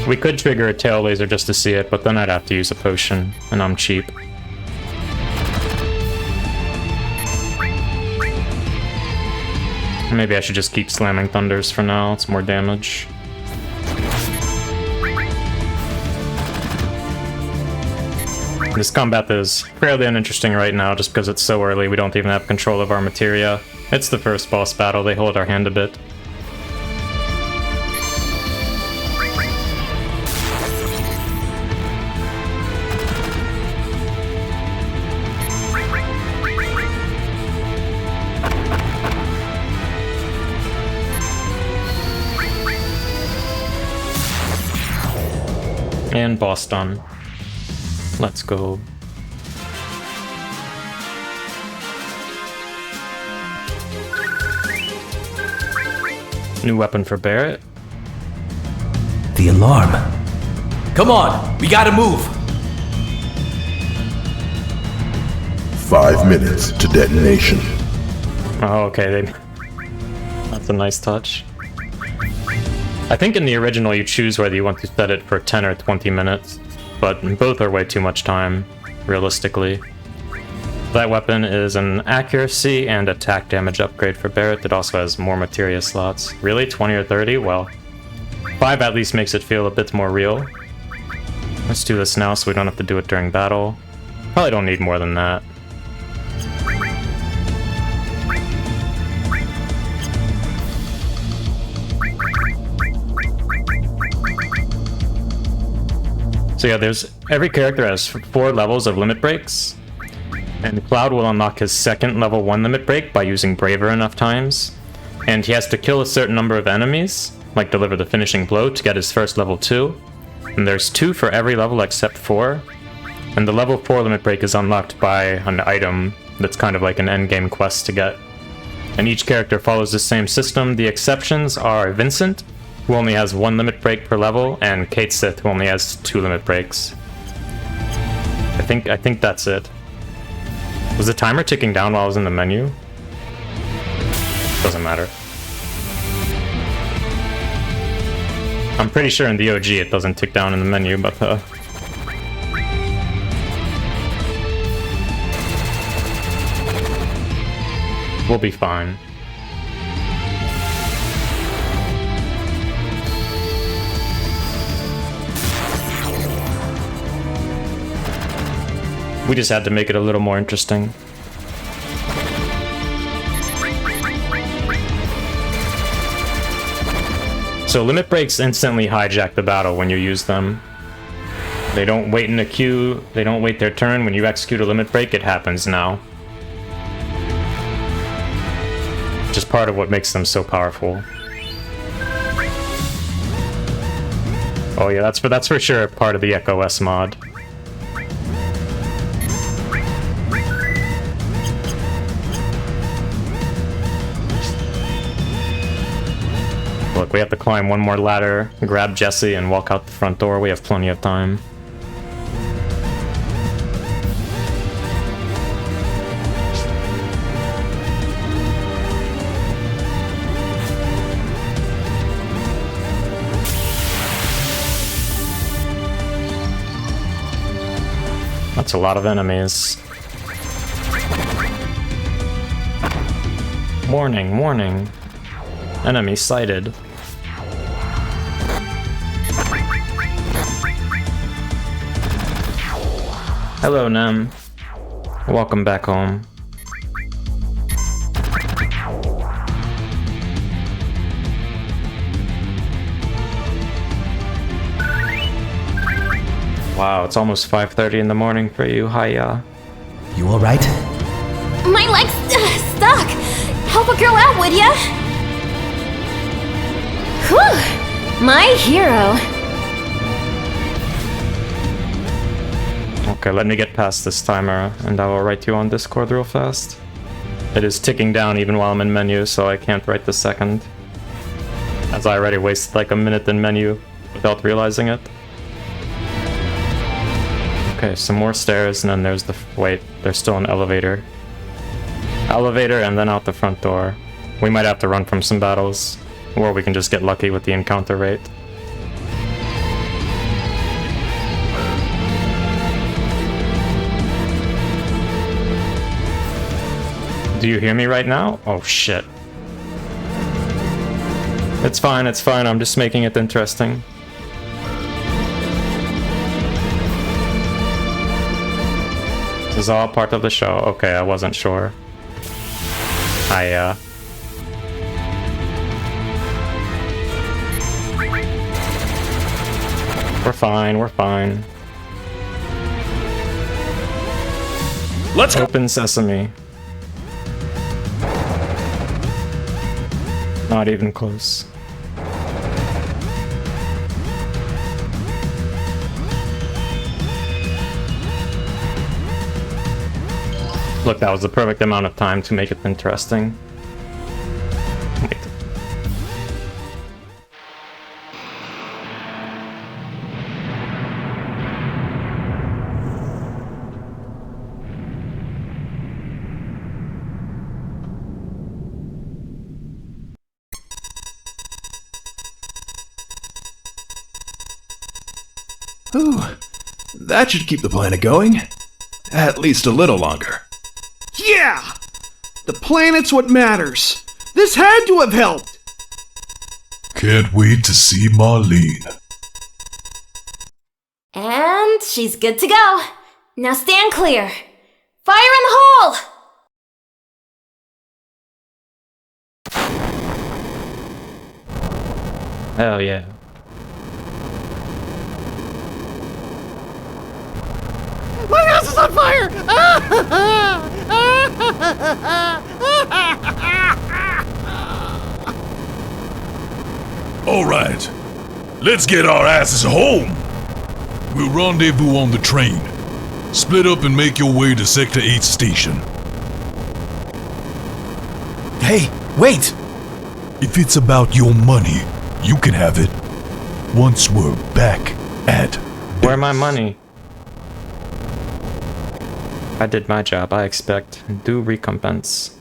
We could trigger a tail laser just to see it, but then I'd have to use a potion, and I'm cheap. Maybe I should just keep slamming thunders for now, it's more damage. This combat is fairly uninteresting right now just because it's so early, we don't even have control of our materia. It's the first boss battle, they hold our hand a bit. And boss done. Let's go. New weapon for Barret. The alarm. Come on, we gotta move. 5 minutes to detonation. Oh, okay. That's a nice touch. I think in the original you choose whether you want to set it for 10 or 20 minutes, but both are way too much time, realistically. That weapon is an accuracy and attack damage upgrade for Barret that also has more materia slots. Really? 20 or 30? Well, 5 at least makes it feel a bit more real. Let's do this now so we don't have to do it during battle. Probably don't need more than that. So yeah, every character has 4 levels of limit breaks, and Cloud will unlock his second level 1 limit break by using Braver enough times, and he has to kill a certain number of enemies, like deliver the finishing blow to get his first level 2, and there's 2 for every level except 4, and the level 4 limit break is unlocked by an item that's kind of like an endgame quest to get. And each character follows the same system. The exceptions are Vincent, who only has 1 limit break per level, and Kate Sith, who only has 2 limit breaks. I think that's it. Was the timer ticking down while I was in the menu? Doesn't matter. I'm pretty sure in the OG it doesn't tick down in the menu, but we'll be fine. We just had to make it a little more interesting. So limit breaks instantly hijack the battle when you use them. They don't wait in a queue, they don't wait their turn. When you execute a limit break, it happens now. Just part of what makes them so powerful. Oh yeah, that's for sure part of the Echo S mod. Look, we have to climb one more ladder, grab Jesse, and walk out the front door. We have plenty of time. That's a lot of enemies. Warning, warning. Enemy sighted. Hello, Nem. Welcome back home. Wow, it's almost 5:30 in the morning for you. Hiya. You alright? My leg's stuck! Help a girl out, would ya? Whew! My hero. Okay, let me get past this timer, and I will write you on Discord real fast. It is ticking down even while I'm in menu, so I can't write the second. As I already wasted like a minute in menu without realizing it. Okay, some more stairs, and then there's the... wait, there's still an elevator. Elevator, and then out the front door. We might have to run from some battles, or we can just get lucky with the encounter rate. Do you hear me right now? Oh shit. It's fine, I'm just making it interesting. This is all part of the show. Okay, I wasn't sure. We're fine, we're fine. Let's go! Open sesame. Not even close. Look, that was the perfect amount of time to make it interesting. Wait. Ooh, that should keep the planet going. At least a little longer. Yeah! The planet's what matters. This had to have helped. Can't wait to see Marlene. And she's good to go. Now stand clear. Fire in the hole! Hell yeah. My house is on fire! All right, let's get our asses home. We'll rendezvous on the train. Split up and make your way to Sector 8 station. Hey, wait! If it's about your money, you can have it. Once we're back at... Where my money? I did my job. I expect due recompense.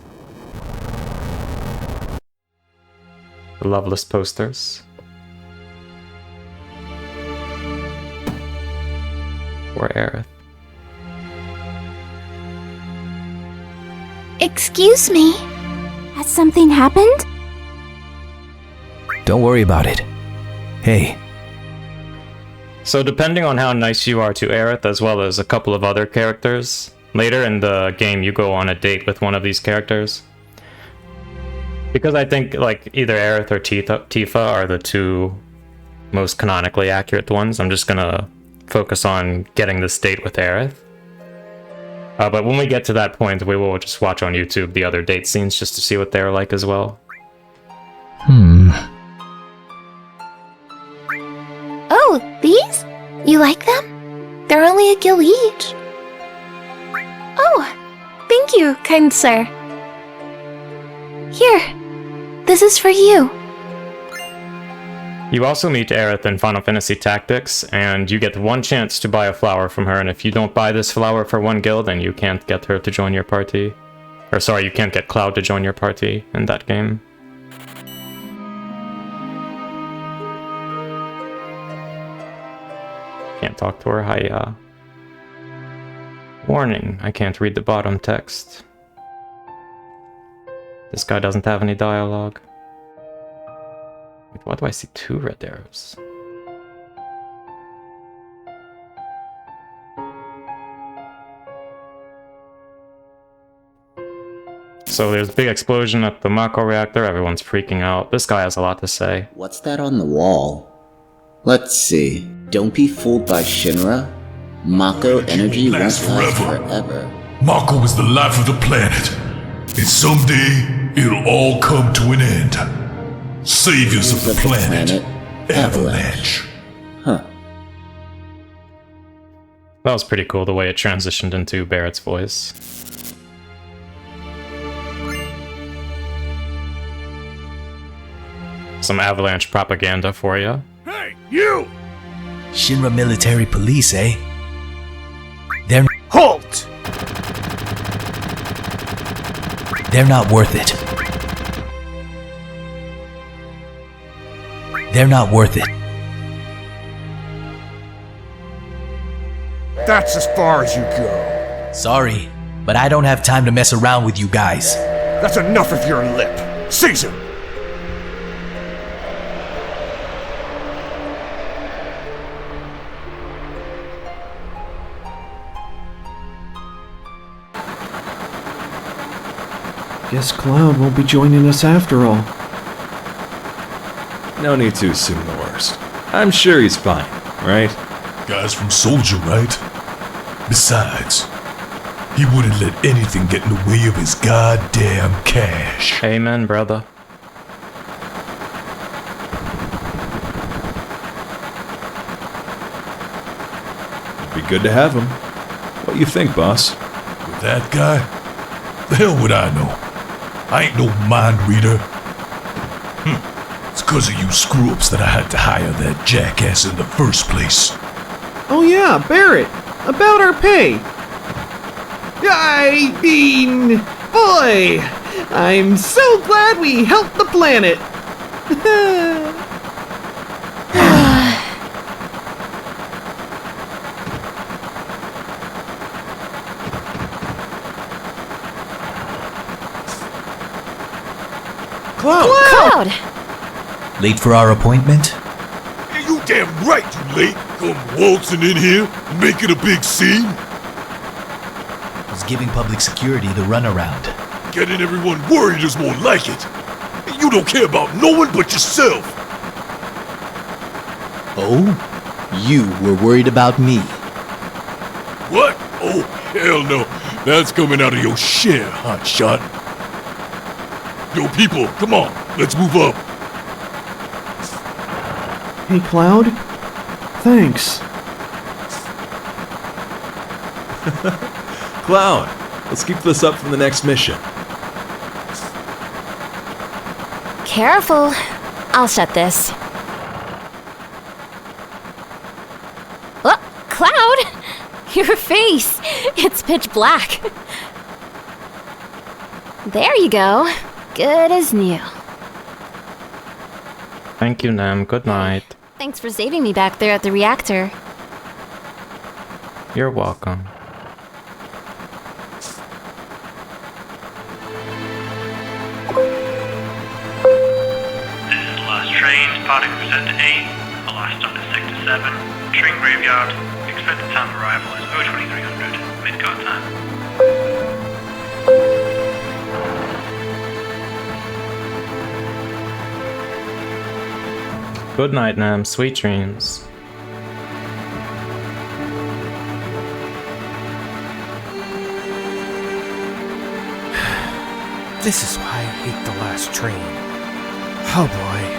The Loveless posters. Or Aerith. Excuse me? Has something happened? Don't worry about it. Hey. So depending on how nice you are to Aerith as well as a couple of other characters, later in the game you go on a date with one of these characters. Because I think like either Aerith or Tifa are the two most canonically accurate ones, I'm just gonna focus on getting this date with Aerith. But when we get to that point, we will just watch on YouTube the other date scenes just to see what they're like as well. Oh, these? You like them? They're only a gil each. Oh, thank you, kind sir. Here, this is for you. You also meet Aerith in Final Fantasy Tactics, and you get one chance to buy a flower from her, and if you don't buy this flower for 1 gil, then you can't get her to join your party. Or sorry, you can't get Cloud to join your party in that game. Can't talk to her, hiya. Warning, I can't read the bottom text. This guy doesn't have any dialogue. Wait, why do I see 2 red arrows? So there's a big explosion at the Mako reactor, everyone's freaking out. This guy has a lot to say. What's that on the wall? Let's see. Don't be fooled by Shinra. Mako energy won't last forever. Mako is the life of the planet. And someday, it'll all come to an end. Saviors of the planet. Avalanche. Huh. That was pretty cool, the way it transitioned into Barrett's voice. Some Avalanche propaganda for you. Hey, you! Shinra military police, eh? They're... Halt! They're not worth it. They're not worth it. That's as far as you go. Sorry, but I don't have time to mess around with you guys. That's enough of your lip. Seize him! Guess Cloud won't be joining us after all. No need to assume the worst. I'm sure he's fine, right? Guys from Soldier, right? Besides, he wouldn't let anything get in the way of his goddamn cash. Amen, brother. Be good to have him. What you think, boss? With that guy? The hell would I know? I ain't no mind reader. It's cause of you screw-ups that I had to hire that jackass in the first place. Oh yeah, Barrett! About our pay! I mean... Boy! I'm so glad we helped the planet! Cloud! Late for our appointment? Yeah, you damn right you late. Come waltzing in here, making a big scene. Was giving public security the runaround. Getting everyone worried is more like it. You don't care about no one but yourself. Oh? You were worried about me. What? Oh, hell no. That's coming out of your share, hotshot. Yo, people, come on. Let's move up. Hey, Cloud? Thanks. Cloud, let's keep this up for the next mission. Careful. I'll shut this. Oh, Cloud! Your face! It's pitch black. There you go. Good as new. Thank you, Nem. Good night. Thanks for saving me back there at the reactor. You're welcome. This is the last train, departing from Sector 8. The last stop is Sector 7, train graveyard. Expected time of arrival is 02300, Midgar time. Good night, Nem. Sweet dreams. This is why I hate the last train. Oh boy.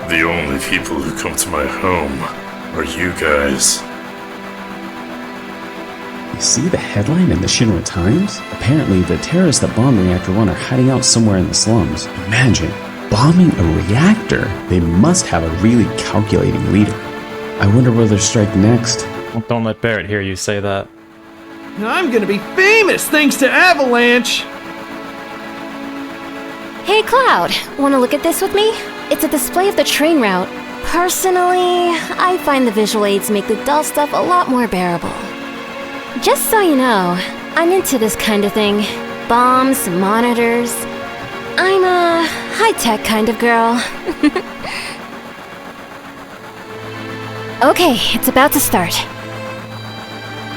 The only people who come to my home are you guys. You see the headline in the Shinra Times? Apparently, the terrorists that bombed Reactor 1 are hiding out somewhere in the slums. Imagine, bombing a reactor! They must have a really calculating leader. I wonder where they'll strike next. Well, don't let Barrett hear you say that. I'm gonna be famous thanks to Avalanche! Hey Cloud, wanna look at this with me? It's a display of the train route. Personally, I find the visual aids make the dull stuff a lot more bearable. Just so you know, I'm into this kind of thing. Bombs, monitors. I'm a high-tech kind of girl. Okay, it's about to start.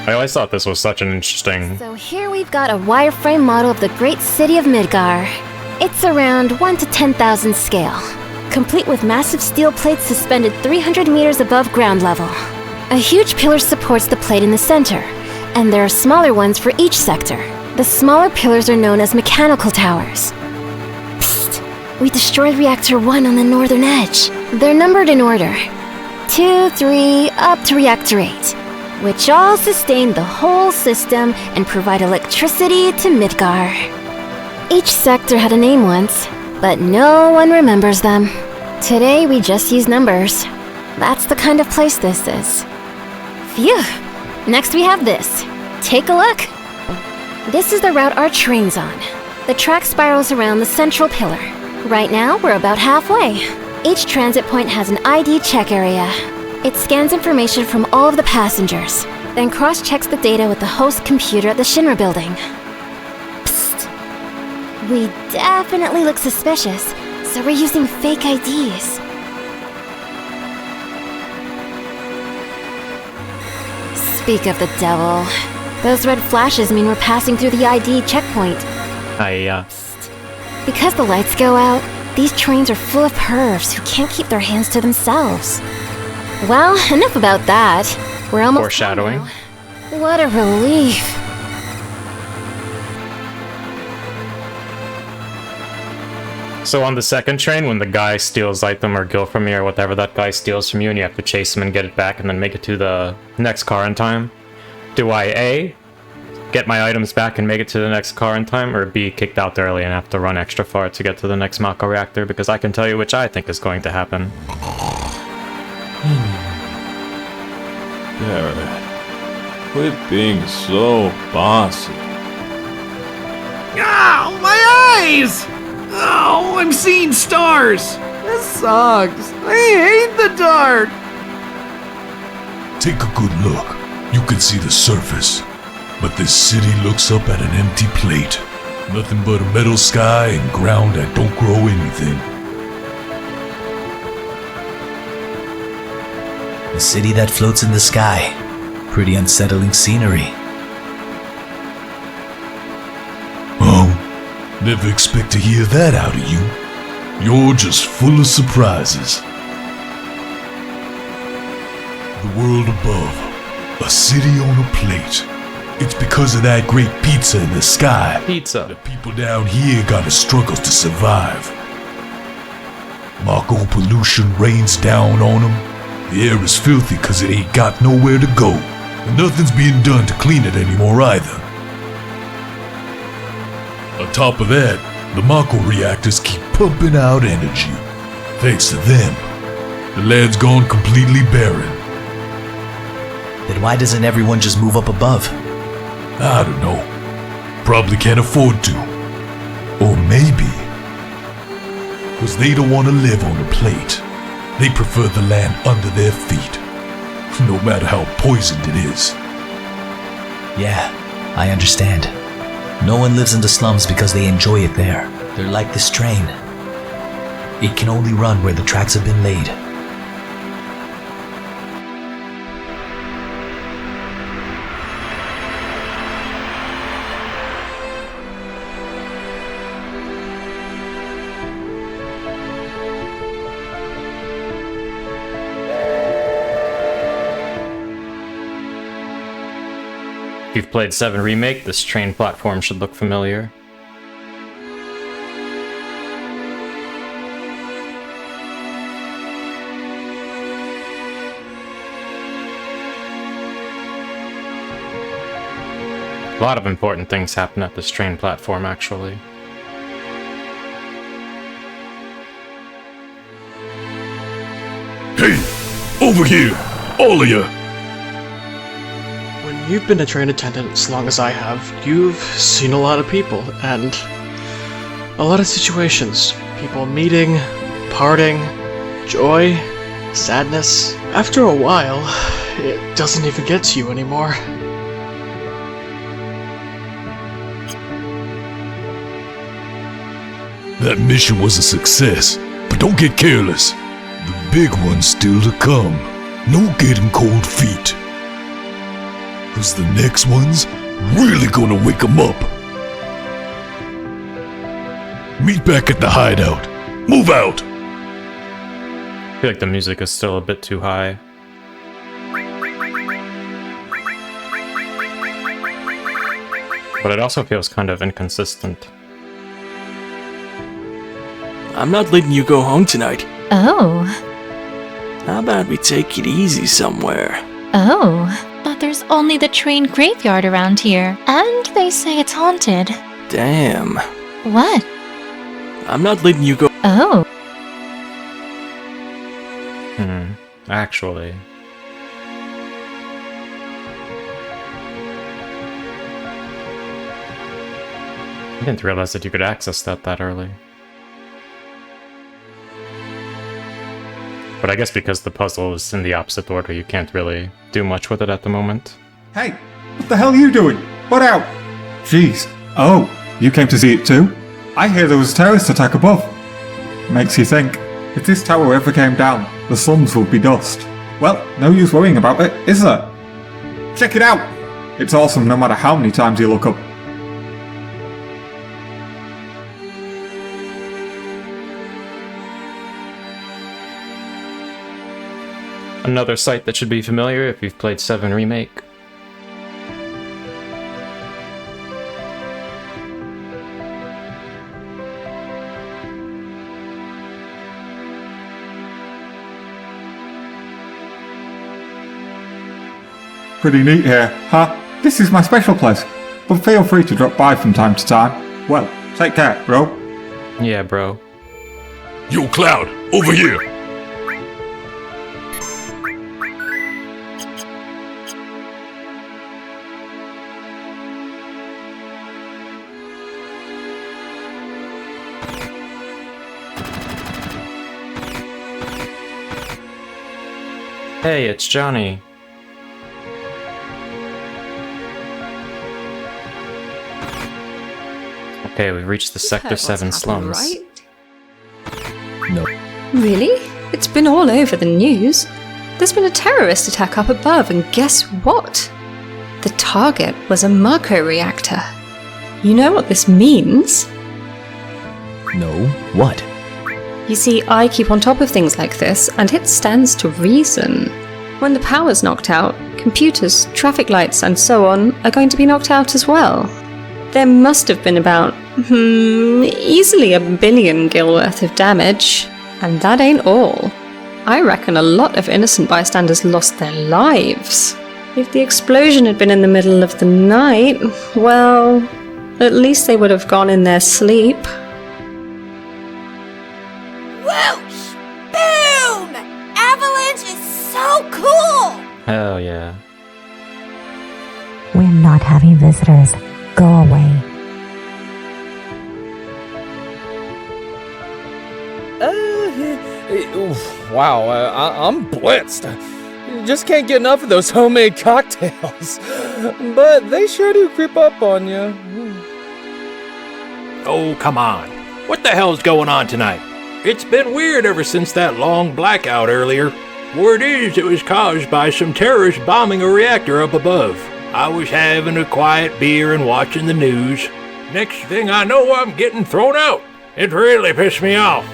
I always thought this was such an interesting... So here we've got a wireframe model of the great city of Midgar. It's around 1 to 10,000 scale, complete with massive steel plates suspended 300 meters above ground level. A huge pillar supports the plate in the center, and there are smaller ones for each sector. The smaller pillars are known as mechanical towers. Psst! We destroyed Reactor 1 on the northern edge. They're numbered in order. 2, 3, up to Reactor 8, which all sustain the whole system and provide electricity to Midgar. Each sector had a name once, but no one remembers them. Today we just use numbers. That's the kind of place this is. Phew! Next we have this. Take a look. This is the route our train's on. The track spirals around the central pillar. Right now, we're about halfway. Each transit point has an ID check area. It scans information from all of the passengers, then cross-checks the data with the host computer at the Shinra building. Psst. We definitely look suspicious, so we're using fake IDs. Speak of the devil. Those red flashes mean we're passing through the ID checkpoint. Because the lights go out, these trains are full of pervs who can't keep their hands to themselves. Well, enough about that. We're almost foreshadowing. What a relief. So on the second train, when the guy steals item or gil from you or whatever that guy steals from you and you have to chase him and get it back and then make it to the next car in time, do I A, get my items back and make it to the next car in time, or B, kicked out early and have to run extra far to get to the next Mako reactor? Because I can tell you which I think is going to happen. Barrett, quit being so bossy. Ow, my eyes! Oh, I'm seeing stars! This sucks. I hate the dark! Take a good look. You can see the surface. But this city looks up at an empty plate. Nothing but a metal sky and ground that don't grow anything. A city that floats in the sky. Pretty unsettling scenery. Oh, never expect to hear that out of you. You're just full of surprises. The world above. A city on a plate. It's because of that great pizza in the sky. Pizza. The people down here gotta struggle to survive. Mako pollution rains down on them. The air is filthy cause it ain't got nowhere to go. And nothing's being done to clean it anymore either. On top of that, the Mako reactors keep pumping out energy. Thanks to them, the land's gone completely barren. Then why doesn't everyone just move up above? I don't know. Probably can't afford to. Or maybe, because they don't want to live on a plate. They prefer the land under their feet, no matter how poisoned it is. Yeah, I understand. No one lives in the slums because they enjoy it there. They're like this train. It can only run where the tracks have been laid. you've played 7 Remake, this train platform should look familiar. A lot of important things happen at this train platform, actually. Hey! Over here! All of you! When you've been a train attendant as long as I have, you've seen a lot of people, and a lot of situations. People meeting, parting, joy, sadness. After a while, it doesn't even get to you anymore. That mission was a success, but don't get careless. The big one's still to come. No getting cold feet. Cause the next one's really gonna wake 'em up. Meet back at the hideout. Move out! I feel like the music is still a bit too high. But it also feels kind of inconsistent. I'm not letting you go home tonight. Oh. How about we take it easy somewhere? Oh. But there's only the train graveyard around here, and they say it's haunted. Damn. What? I'm not letting you go. Oh. Actually. I didn't realize that you could access that early. But I guess because the puzzle is in the opposite order, you can't really do much with it at the moment. Hey, what the hell are you doing? What out? Jeez. Oh, you came to see it too? I hear there was a terrorist attack above. Makes you think, if this tower ever came down, the slums would be dust. Well, no use worrying about it, is there? Check it out! It's awesome no matter how many times you look up. Another site that should be familiar if you've played 7 Remake. Pretty neat here, huh? This is my special place, but feel free to drop by from time to time. Well, take care, bro. Yeah, bro. Yo, Cloud, over here! Hey, it's Johnny. Okay, we've reached the Sector 7 slums. Right? No. Really? It's been all over the news. There's been a terrorist attack up above, and guess what? The target was a Mako reactor. You know what this means? No. What? You see, I keep on top of things like this, and it stands to reason. When the power's knocked out, computers, traffic lights, and so on are going to be knocked out as well. There must have been about, easily 1 billion gil worth of damage. And that ain't all. I reckon a lot of innocent bystanders lost their lives. If the explosion had been in the middle of the night, well, at least they would have gone in their sleep. Whoosh! Boom! Avalanche is so cool! Hell yeah. We're not having visitors. Go away. Wow, I'm blitzed. Just can't get enough of those homemade cocktails. But they sure do creep up on you. Oh, come on. What the hell's going on tonight? It's been weird ever since that long blackout earlier. Word is it was caused by some terrorists bombing a reactor up above. I was having a quiet beer and watching the news. Next thing I know, I'm getting thrown out. It really pissed me off.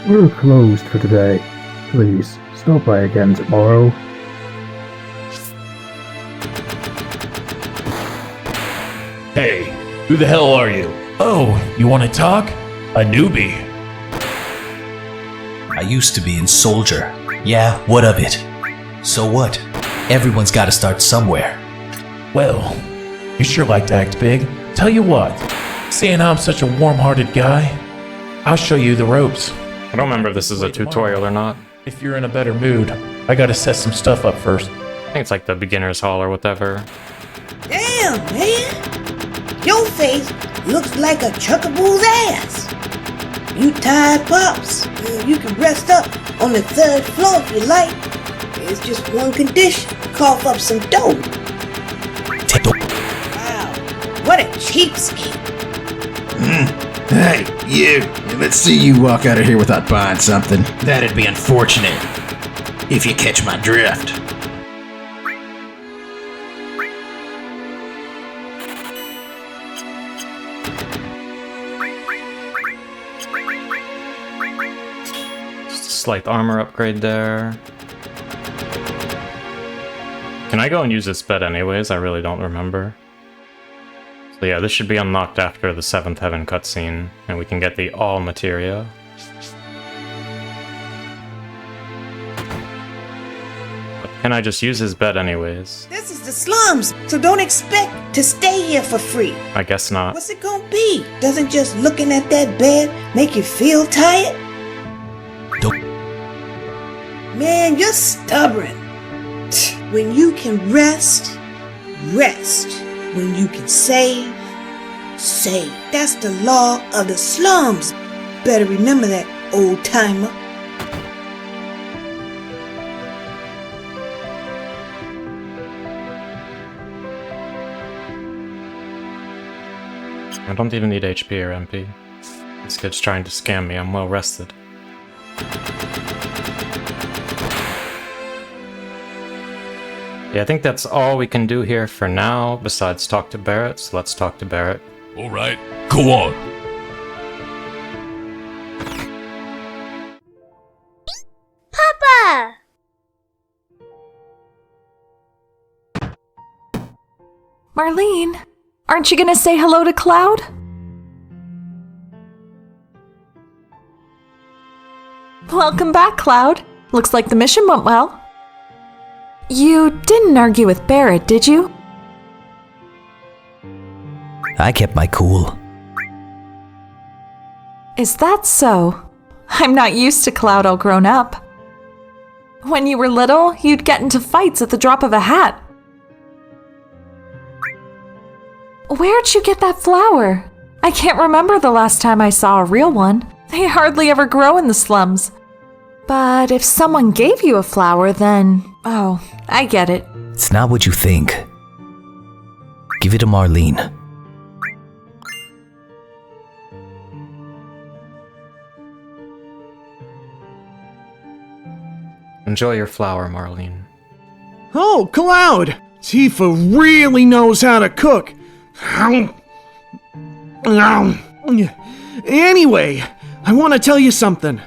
We're closed for today. Please, stop by again tomorrow. Hey, who the hell are you? Oh, you want to talk? A newbie. I used to be in Soldier. Yeah, what of it? So what? Everyone's gotta start somewhere. Well, you sure like to act big. Tell you what, seeing I'm such a warm-hearted guy, I'll show you the ropes. I don't remember if this is a tutorial or not. If you're in a better mood, I gotta set some stuff up first. I think it's like the beginner's hall or whatever. Damn, man! Your face looks like a chuckaboo's ass. You tired, Pops? You can rest up on the 3rd floor if you like. It's just one condition. Cough up some dough. Wow, what a cheapskate. Hey, you. Let's see you walk out of here without buying something. That'd be unfortunate. If you catch my drift. Just a slight armor upgrade there. Can I go and use this bed anyways? I really don't remember. So yeah, this should be unlocked after the 7th Heaven cutscene, and we can get the all materia. But can I just use his bed anyways? This is the slums, so don't expect to stay here for free. I guess not. What's it gonna be? Doesn't just looking at that bed make you feel tired? Man, you're stubborn. When you can rest, rest. When you can save, save. That's the law of the slums. Better remember that, old timer. I don't even need HP or MP. This kid's trying to scam me, I'm well rested. Yeah, I think that's all we can do here for now, besides talk to Barrett, so let's talk to Barrett. Alright, go on. Papa! Marlene, aren't you gonna say hello to Cloud? Welcome back, Cloud. Looks like the mission went well. You didn't argue with Barrett, did you? I kept my cool. Is that so? I'm not used to Cloud all grown up. When you were little, you'd get into fights at the drop of a hat. Where'd you get that flower? I can't remember the last time I saw a real one. They hardly ever grow in the slums. But if someone gave you a flower, then... Oh, I get it. It's not what you think. Give it to Marlene. Enjoy your flower, Marlene. Oh, Cloud! Tifa really knows how to cook. Anyway, I want to tell you something.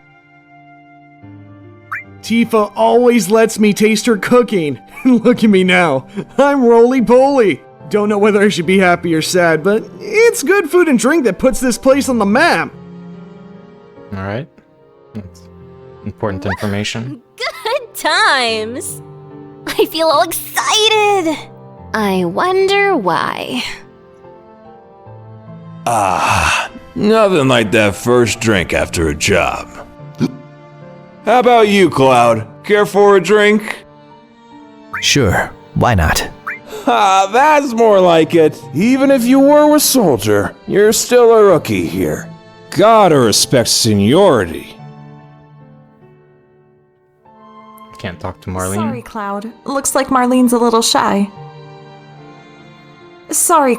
Tifa always lets me taste her cooking. Look at me now. I'm roly-poly. Don't know whether I should be happy or sad, but it's good food and drink that puts this place on the map. Alright. That's important information. Good times! I feel all excited! I wonder why. Ah, nothing like that first drink after a job. How about you, Cloud? Care for a drink? Sure, why not? Ah, that's more like it. Even if you were a soldier, you're still a rookie here. Gotta respect seniority. Can't talk to Marlene. Sorry, Cloud. Looks like Marlene's a little shy. Sorry,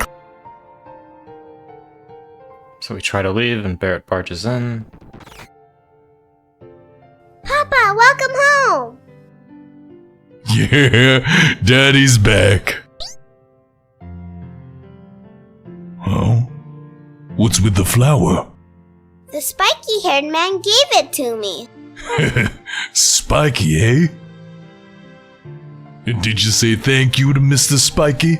So we try to leave and Barrett barges in. Papa, welcome home! Yeah, Daddy's back. Oh? What's with the flower? The spiky-haired man gave it to me. Spiky, eh? And did you say thank you to Mr. Spiky?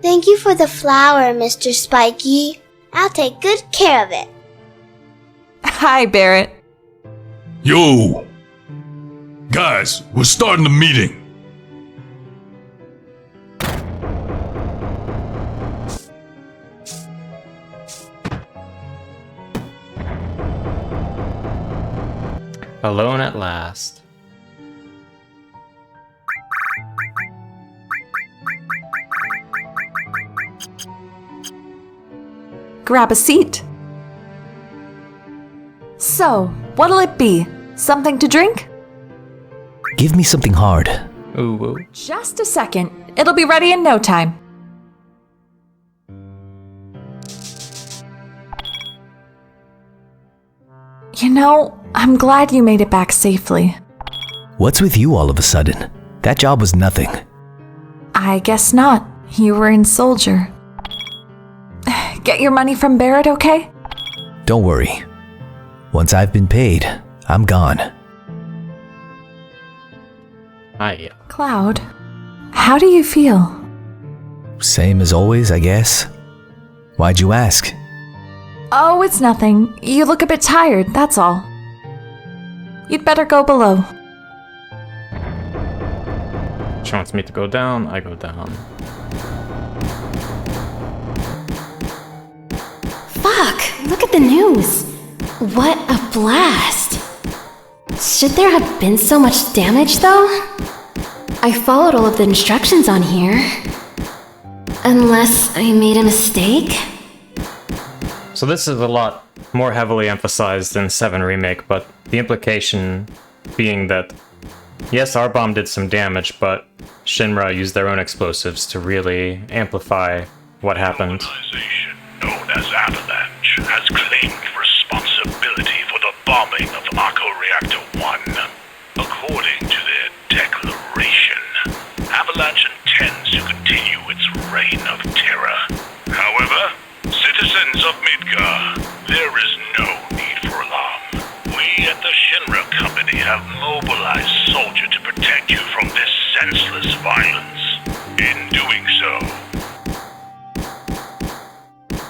Thank you for the flower, Mr. Spiky. I'll take good care of it. Hi, Barrett. Yo! Guys, we're starting the meeting. Alone at last. Grab a seat. So, what'll it be? Something to drink? Give me something hard. Ooh. Just a second. It'll be ready in no time. You know, I'm glad you made it back safely. What's with you all of a sudden? That job was nothing. I guess not. You were in Soldier. Get your money from Barrett, okay? Don't worry. Once I've been paid, I'm gone. Hi. Cloud, how do you feel? Same as always, I guess. Why'd you ask? Oh, it's nothing. You look a bit tired, that's all. You'd better go below. She wants me to go down, I go down. Fuck! Look at the news! What a blast! Should there have been so much damage, though? I followed all of the instructions on here. Unless I made a mistake? So this is a lot more heavily emphasized in 7 Remake, but the implication being that, yes, our bomb did some damage, but Shinra used their own explosives to really amplify what happened. Known as Avalanche has claimed responsibility for the bombing of Mako Reactor 1. According to their declaration, Avalanche intends to continue its reign of terror. However, citizens of Midgar, there is no need for alarm. We at the Shinra Company have mobilized Soldier to protect you from this senseless violence. In doing so,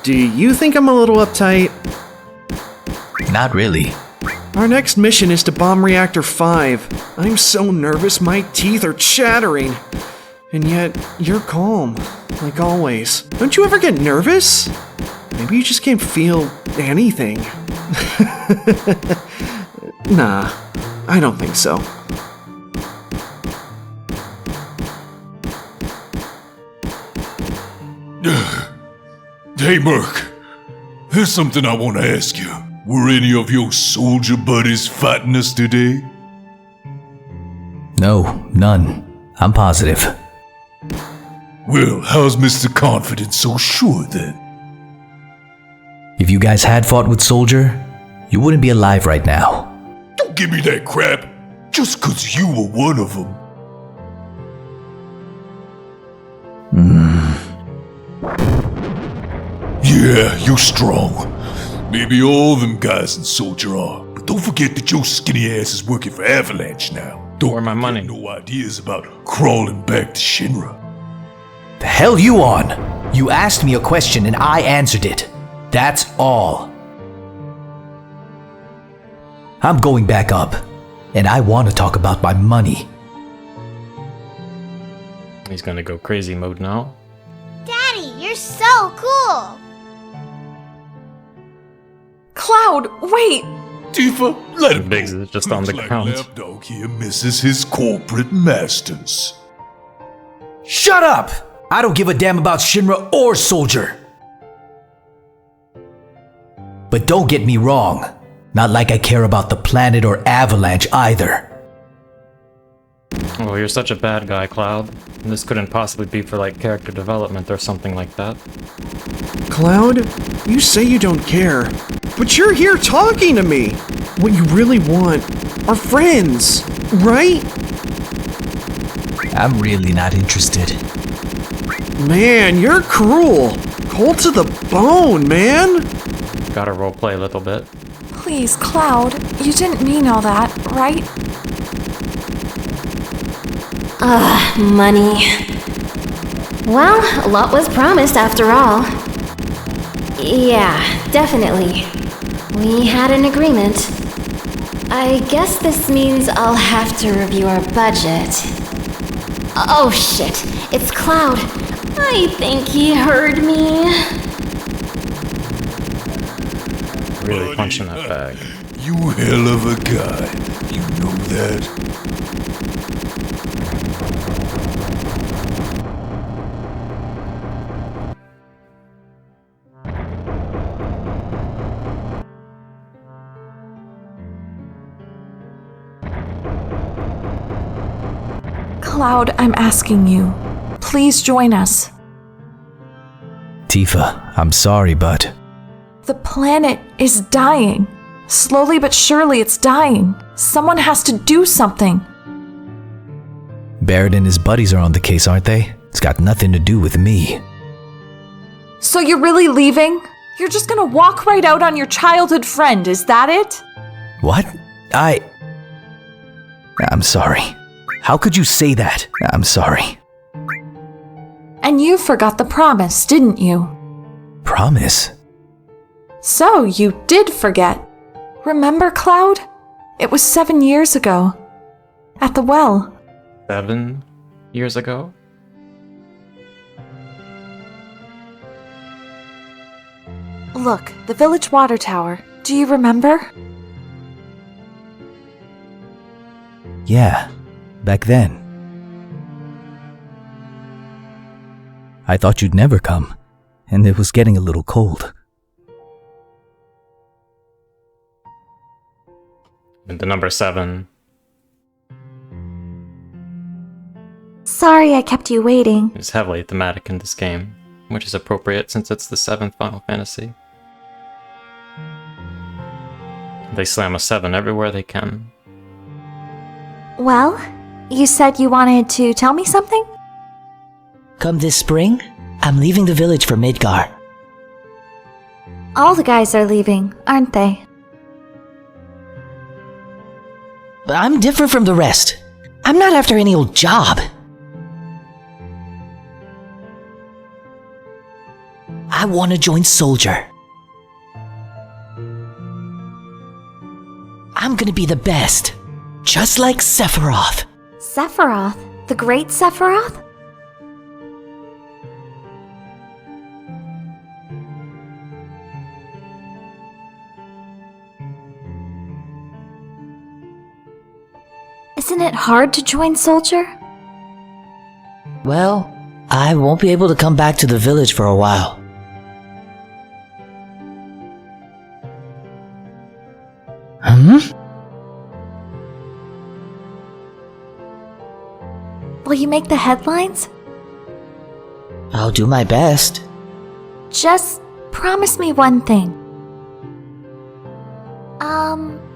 Do you think I'm a little uptight? Not really. Our next mission is to bomb Reactor 5. I'm so nervous my teeth are chattering. And yet, you're calm, like always. Don't you ever get nervous? Maybe you just can't feel anything. Nah, I don't think so. Hey, Merc. There's something I want to ask you. Were any of your soldier buddies fighting us today? No, none. I'm positive. Well, how's Mr. Confident so sure then? If you guys had fought with Soldier, you wouldn't be alive right now. Don't give me that crap. Just 'cause you were one of them. Yeah, you're strong. Maybe all them guys in Soldier are. But don't forget that your skinny ass is working for Avalanche now. Don't Where my money? No ideas about crawling back to Shinra. The hell you on? You asked me a question and I answered it. That's all. I'm going back up, and I want to talk about my money. He's gonna go crazy mode now. Daddy, you're so cool! Cloud, wait! Tifa, let him Biggs is just on the ground. Lapdog here misses his corporate masters. Shut up! I don't give a damn about Shinra or Soldier. But don't get me wrong. Not like I care about the planet or Avalanche either. Oh, you're such a bad guy, Cloud. This couldn't possibly be for, like, character development or something like that. Cloud, you say you don't care, but you're here talking to me. What you really want are friends, right? I'm really not interested. Man, you're cruel. Cold to the bone, man. Gotta roleplay a little bit. Please, Cloud, you didn't mean all that, right? Money. Well, a lot was promised after all. Yeah, definitely. We had an agreement. I guess this means I'll have to review our budget. Oh shit, it's Cloud. I think he heard me. Really punching that bag. You hell of a guy. You know that? Cloud, I'm asking you. Please join us. Tifa, I'm sorry, but... The planet is dying. Slowly but surely it's dying. Someone has to do something. Barrett and his buddies are on the case, aren't they? It's got nothing to do with me. So you're really leaving? You're just gonna walk right out on your childhood friend, is that it? What? I'm sorry. How could you say that? I'm sorry. And you forgot the promise, didn't you? Promise? So you did forget. Remember, Cloud? It was 7 years ago. At the well. 7 years ago? Look, the village water tower. Do you remember? Yeah, back then. I thought you'd never come, and it was getting a little cold. And the number 7. Sorry I kept you waiting. Is heavily thematic in this game, which is appropriate since it's the 7th Final Fantasy. They slam a 7 everywhere they can. Well, you said you wanted to tell me something? Come this spring, I'm leaving the village for Midgar. All the guys are leaving, aren't they? But I'm different from the rest. I'm not after any old job. I want to join Soldier. I'm gonna be the best. Just like Sephiroth. Sephiroth? The great Sephiroth? Isn't it hard to join Soldier? Well, I won't be able to come back to the village for a while. Will you make the headlines? I'll do my best. Just promise me one thing.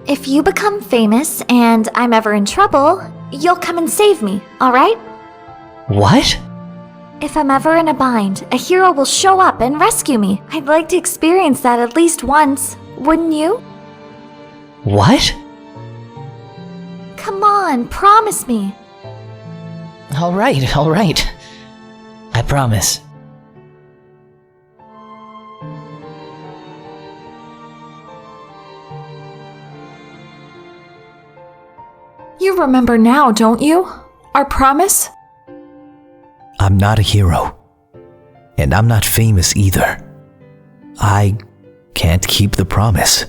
If you become famous and I'm ever in trouble, you'll come and save me, alright? What? If I'm ever in a bind, a hero will show up and rescue me. I'd like to experience that at least once, wouldn't you? What? Come on, promise me. Alright. I promise. You remember now, don't you? Our promise? I'm not a hero. And I'm not famous either. I can't keep the promise.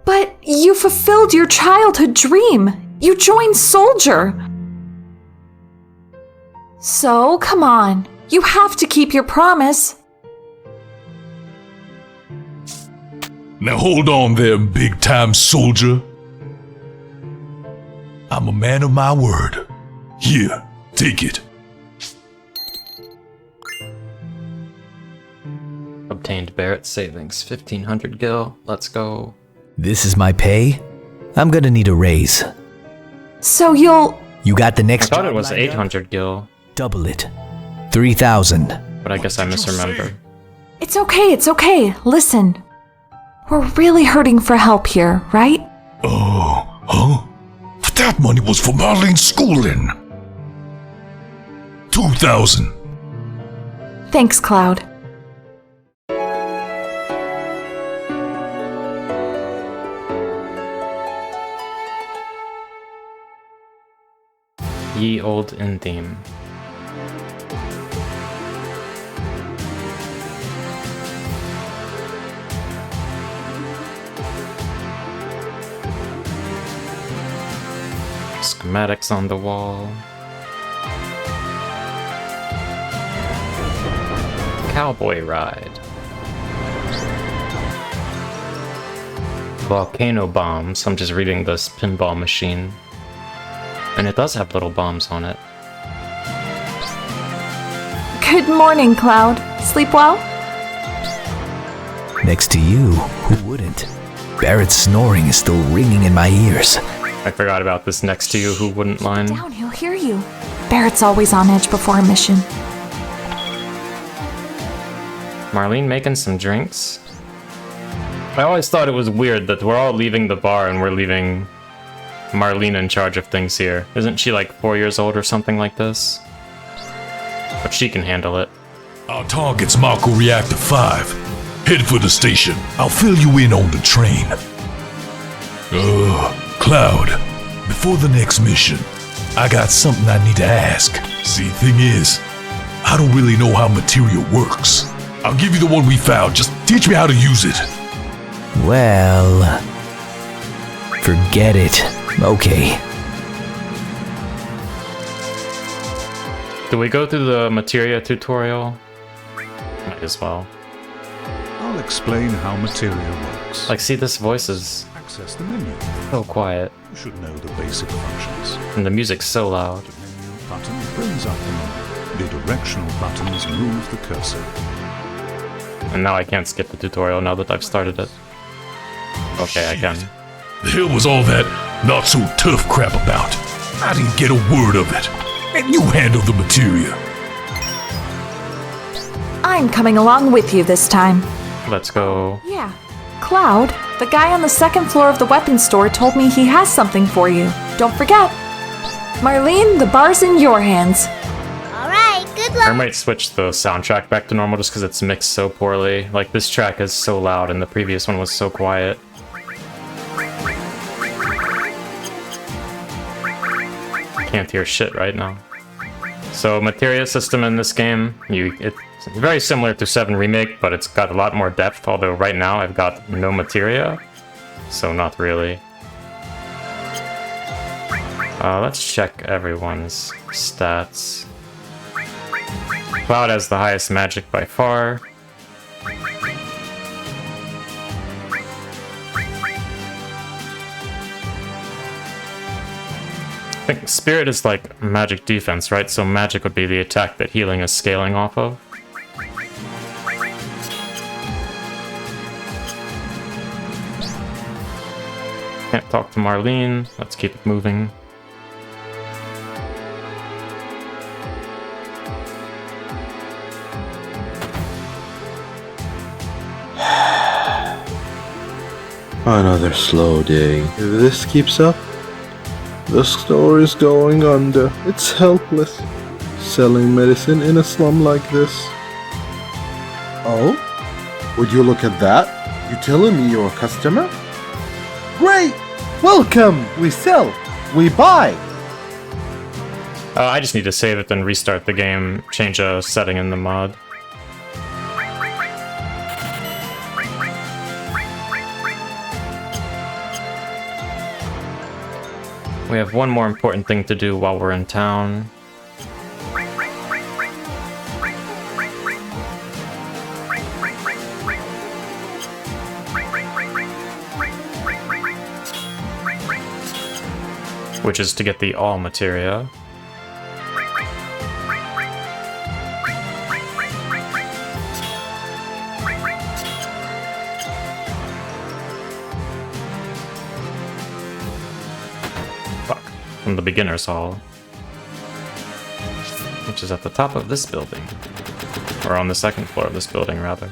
But you fulfilled your childhood dream. You joined Soldier. So, come on. You have to keep your promise. Now hold on there, big-time soldier. I'm a man of my word. Here, take it. Obtained Barrett savings, 1500 gil. Let's go. This is my pay? I'm gonna need a raise. So you'll... You got the next I thought it was 800 gil. Double it. 3,000. But I guess I misremember. It's okay. Listen. We're really hurting for help here, right? Oh, huh? But that money was for Marlene's schooling. 2,000. Thanks, Cloud. Ye old in theme. Schematics on the wall. Cowboy ride. Volcano bombs. I'm just reading this pinball machine. And it does have little bombs on it. Good morning, Cloud. Sleep well? Next to you, who wouldn't? Barrett's snoring is still ringing in my ears. I forgot about this next to you who wouldn't line. Down, he'll hear you. Barrett's always on edge before a mission. Marlene making some drinks? I always thought it was weird that we're all leaving the bar and we're leaving Marlene in charge of things here. Isn't she like 4 years old or something like this? But she can handle it. Our target's Mako Reactor 5. Head for the station. I'll fill you in on the train. Cloud, before the next mission, I got something I need to ask. See, thing is, I don't really know how material works. I'll give you the one we found, just teach me how to use it. Well, forget it. Okay. Do we go through the materia tutorial? Might as well. I'll explain how materia works. Like, see, this voice is Access the menu. so quiet. You should know the basic functions. And the music's so loud. The menu button brings up the menu. The directional buttons move the cursor. And now I can't skip the tutorial now that I've started it. Okay, I can. The hell was all that not so tough crap about? I didn't get a word of it. And you handle the materia. I'm coming along with you this time. Let's go. Yeah. Cloud, the guy on the second floor of the weapons store told me he has something for you. Don't forget. Marlene, the bar's in your hands. Alright, good luck. I might switch the soundtrack back to normal just because it's mixed so poorly. Like, this track is so loud and the previous one was so quiet. Can't hear shit right now. So, materia system in this game, it's very similar to 7 Remake, but it's got a lot more depth, although right now I've got no materia, so not really. Let's check everyone's stats. Cloud has the highest magic by far. I think Spirit is like magic defense, right? So magic would be the attack that healing is scaling off of. Can't talk to Marlene. Let's keep it moving. Another slow day. If this keeps up, the store is going under. It's helpless. Selling medicine in a slum like this. Oh? Would you look at that? You telling me you're a customer? Great! Welcome! We sell. We buy. I just need to save it, then restart the game, change a setting in the mod. We have one more important thing to do while we're in town. Which is to get the all materia. From the beginner's hall, which is at the top of this building, or on the second floor of this building, rather.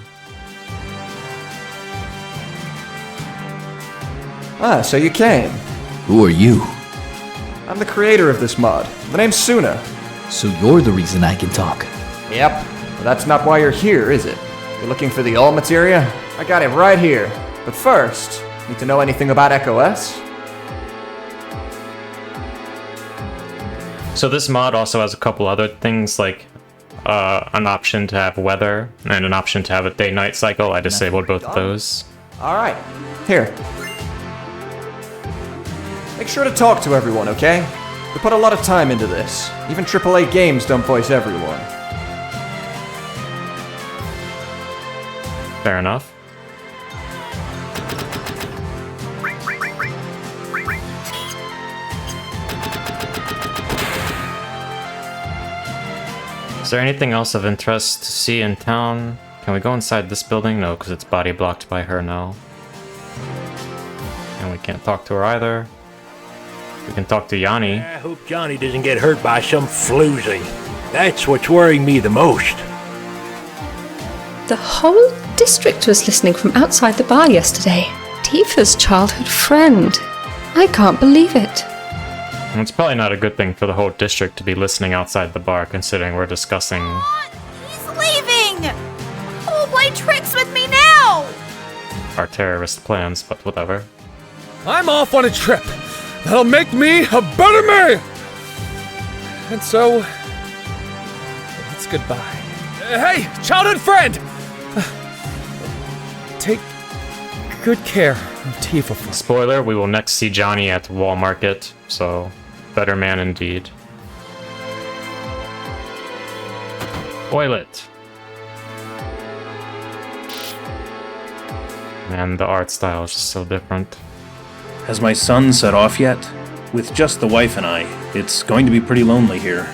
Ah, so you came. Who are you? I'm the creator of this mod. The name's Suna. So you're the reason I can talk. Yep, but that's not why you're here, is it? You're looking for the all materia? I got it right here. But first, need to know anything about Echo S? So this mod also has a couple other things like an option to have weather and an option to have a day-night cycle. I disabled both of those. Alright, here. Make sure to talk to everyone, okay? We put a lot of time into this. Even AAA games don't voice everyone. Fair enough. Is there anything else of interest to see in town? Can we go inside this building? No, because it's body blocked by her now. And we can't talk to her either. We can talk to Yanni. I hope Johnny doesn't get hurt by some floozy. That's what's worrying me the most. The whole district was listening from outside the bar yesterday. Tifa's childhood friend. I can't believe it. It's probably not a good thing for the whole district to be listening outside the bar, considering we're discussing... He's leaving! Who will play tricks with me now? our terrorist plans, but whatever. I'm off on a trip that'll make me a better me! And so... it's goodbye. Hey, childhood friend! Take good care of Tifa. Spoiler, we will next see Johnny at Walmart, so better man indeed. Toilet. Man, the art style is just so different. Has my sun set off yet? With just the wife and I, it's going to be pretty lonely here.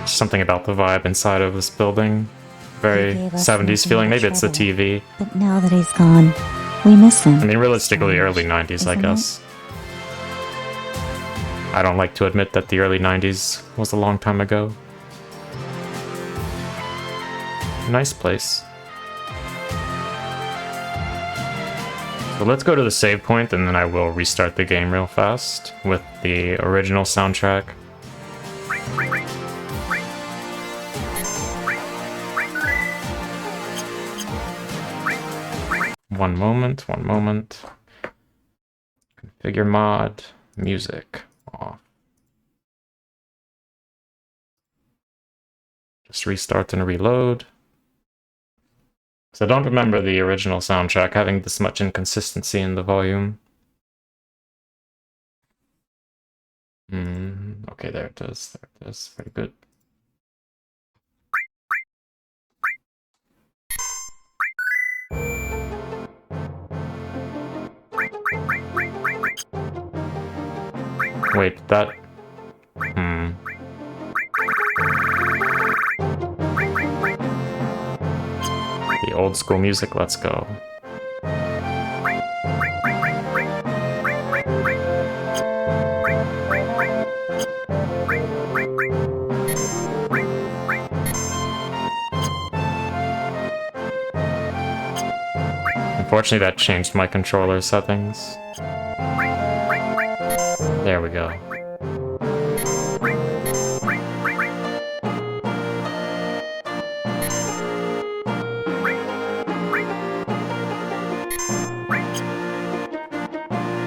Something about the vibe inside of this building. Very 70s feeling. Maybe it's the TV. But now that he's gone, we miss him. I mean, realistically, early 90s, I guess. I don't like to admit that the early 90s was a long time ago. Nice place. So let's go to the save point, and then I will restart the game real fast with the original soundtrack. One moment. Configure mod, music, off. Just restart and reload. So I don't remember the original soundtrack having this much inconsistency in the volume. Okay, there it is. Very good. Wait, that... The old school music, let's go. Unfortunately, that changed my controller settings. There we go.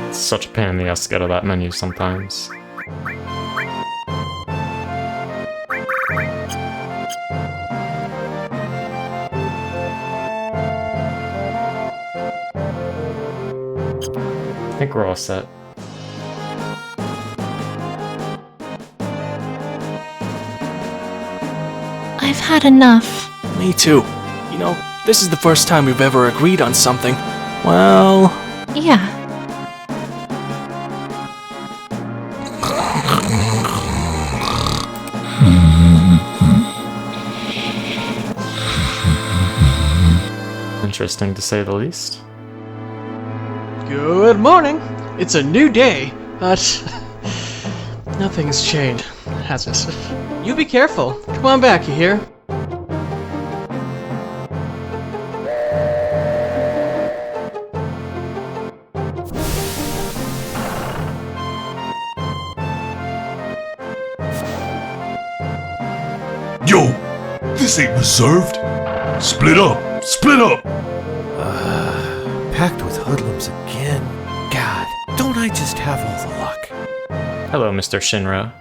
It's such a pain in the ass to get out of that menu sometimes. I think we're all set. I've had enough. Me too. You know, this is the first time we've ever agreed on something. Well... Yeah. Interesting to say the least. Good morning. It's a new day, but nothing's changed, has it? You be careful. Come on back, you hear? Yo, this ain't reserved. Split up, split up. Packed with hoodlums again. God, don't I just have all the luck? Hello, Mr. Shinra.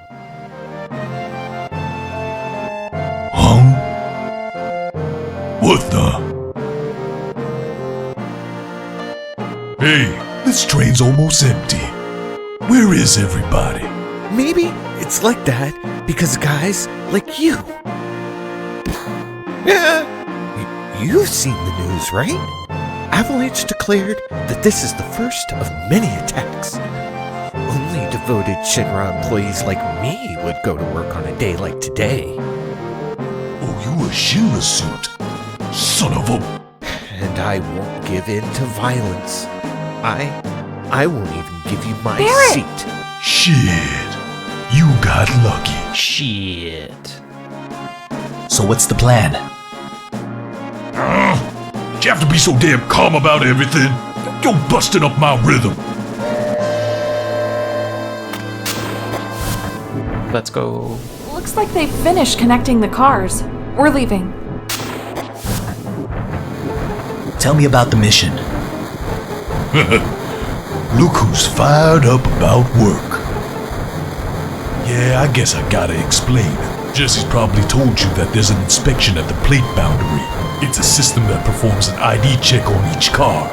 Huh? What the? Hey, this train's almost empty. Where is everybody? Maybe it's like that because guys like you. Yeah, you've seen the news, right? Avalanche declared that this is the first of many attacks. Only devoted Shinra employees like me would go to work on a day like today. Oh, you a Shinra suit? Son of a... And I won't give in to violence. I won't even give you my Barret! seat. Shit. You got lucky. Shit. So what's the plan? You have to be so damn calm about everything. You're busting up my rhythm. Let's go. Looks like they've finished connecting the cars. We're leaving. Tell me about the mission. Look who's fired up about work. Yeah, I guess I gotta explain. Jesse's probably told you that there's an inspection at the plate boundary. It's a system that performs an ID check on each car.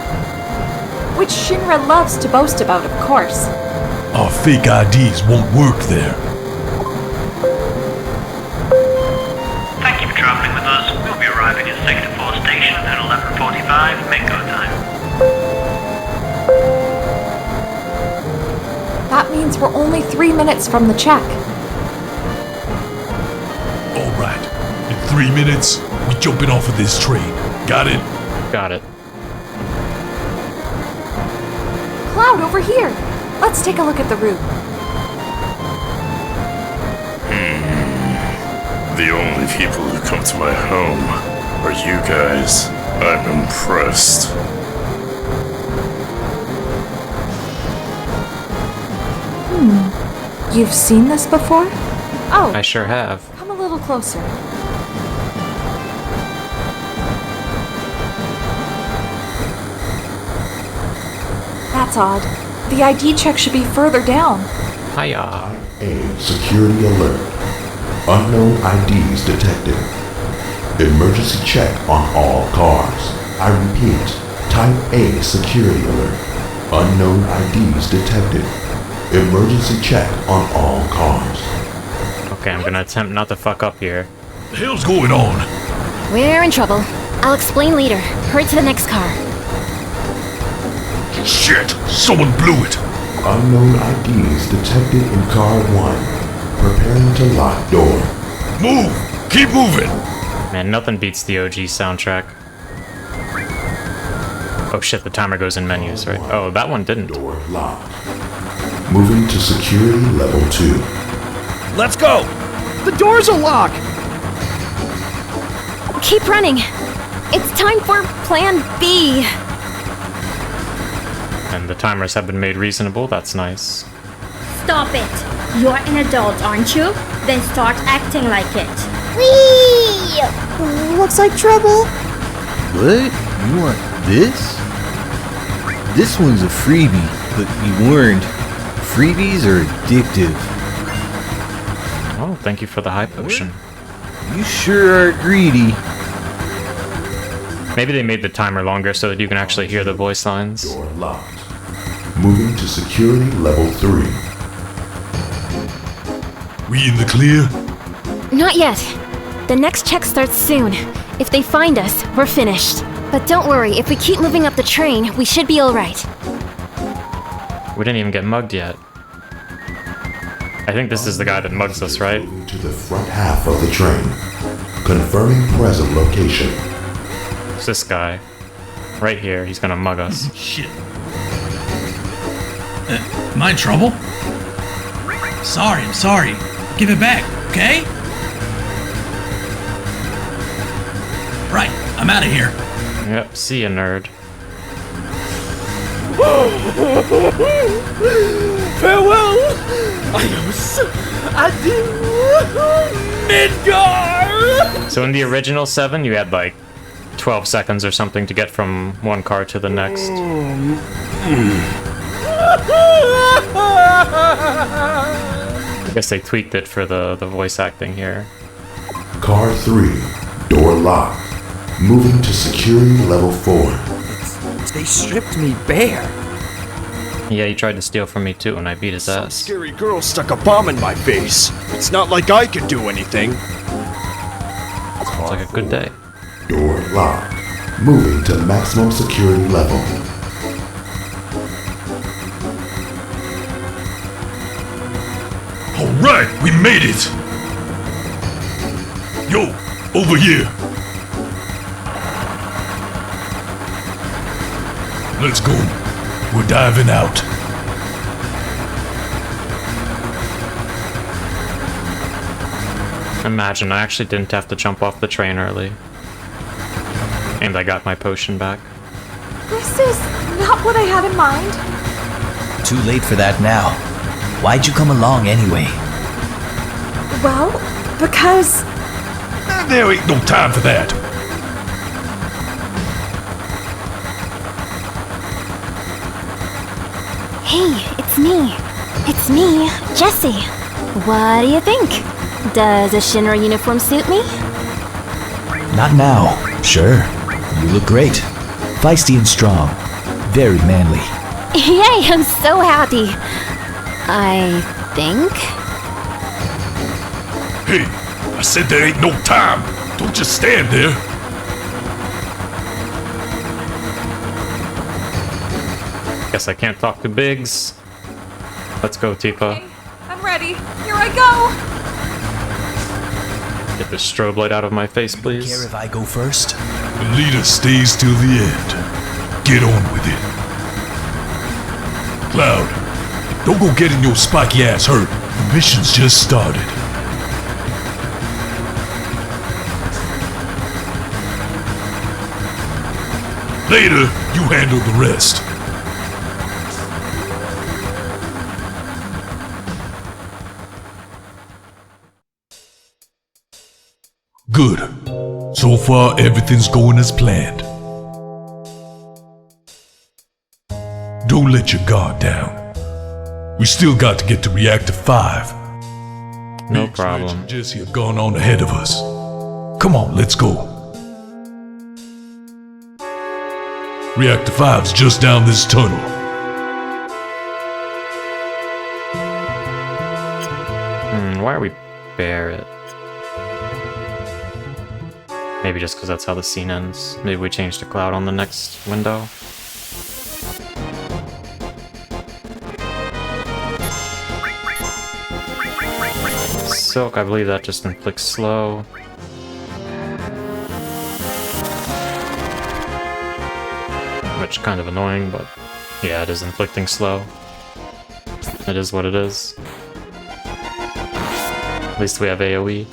Which Shinra loves to boast about, of course. Our fake IDs won't work there. Thank you for traveling with us. We'll be arriving at Sector 4 station at 11:45 Midgar time. That means we're only 3 minutes from the check. Alright, in 3 minutes, we jumping off of this train. Got it? Got it. Cloud, over here! Let's take a look at the route. The only people who come to my home are you guys. I'm impressed. You've seen this before? Oh, I sure have. come a little closer. That's odd. The ID check should be further down. Hiya. A security alert. Unknown IDs detected. Emergency check on all cars. I repeat, Type A security alert. Unknown IDs detected. Emergency check on all cars. Okay, I'm gonna attempt not to fuck up here. The hell's going on? We're in trouble. I'll explain later. Hurry to the next car. Shit! Someone blew it! Unknown IDs detected in car 1. Preparing to lock door. Move! Keep moving! Man, nothing beats the OG soundtrack. Oh shit, the timer goes in menus, right? Oh, that one didn't. Door locked. Moving to security level 2. Let's go! The doors are locked! Keep running. It's time for Plan B. And the timers have been made reasonable, that's nice. Stop it! You're an adult, aren't you? Then start acting like it. Whee! Looks like trouble. What? You want this? This one's a freebie, but be warned, freebies are addictive. Oh, thank you for the high potion. You sure are greedy. Maybe they made the timer longer so that you can actually hear the voice lines. Door locked. Moving to security level 3. We in the clear? Not yet. The next check starts soon. If they find us, we're finished. But don't worry, if we keep moving up the train, we should be alright. We didn't even get mugged yet. I think this is the guy that mugs us, right? To the front half of the train. Confirming present location. It's this guy. Right here, he's gonna mug us. Shit. Am I in trouble? I'm sorry. Give it back, okay? Right, I'm out of here. Yep, see ya, nerd. Farewell! Adios! Adieu! Midgar! So in the original 7, you had like 12 seconds or something to get from one car to the next. I guess they tweaked it for the voice acting here. Car 3, door locked. Moving to security level 4. They stripped me bare. Yeah, he tried to steal from me too, and I beat his ass. Scary girl stuck a bomb in my face. It's not like I can do anything. Sounds like a good day. Door locked. Moving to maximum security level. Alright, we made it! Yo, over here! Let's go. We're diving out. Imagine, I actually didn't have to jump off the train early. And I got my potion back. This is not what I had in mind. Too late for that now. Why'd you come along anyway? Well, because... There ain't no time for that. Hey, it's me. It's me, Jessie. What do you think? Does a Shinra uniform suit me? Not now. Sure. You look great. Feisty and strong. Very manly. Yay, I'm so happy. I think. Hey, I said there ain't no time. Don't just stand there. Guess I can't talk to Biggs. Let's go, Tifa. Okay, I'm ready. Here I go. Get the strobe light out of my face, please. Care if I go first? The leader stays till the end. Get on with it. Cloud, don't go getting your spiky ass hurt. The mission's just started. Later, you handle the rest. Good. So far, everything's going as planned. Don't let your guard down. We still got to get to Reactor 5. No problem. and Jesse have gone on ahead of us. Come on, let's go. Reactor 5's just down this tunnel. Why are we Barrett? Maybe just because that's how the scene ends. Maybe we change to Cloud on the next window. Silk, I believe that just inflicts slow. Which kind of annoying, but yeah, it is inflicting slow. It is what it is. At least we have AoE.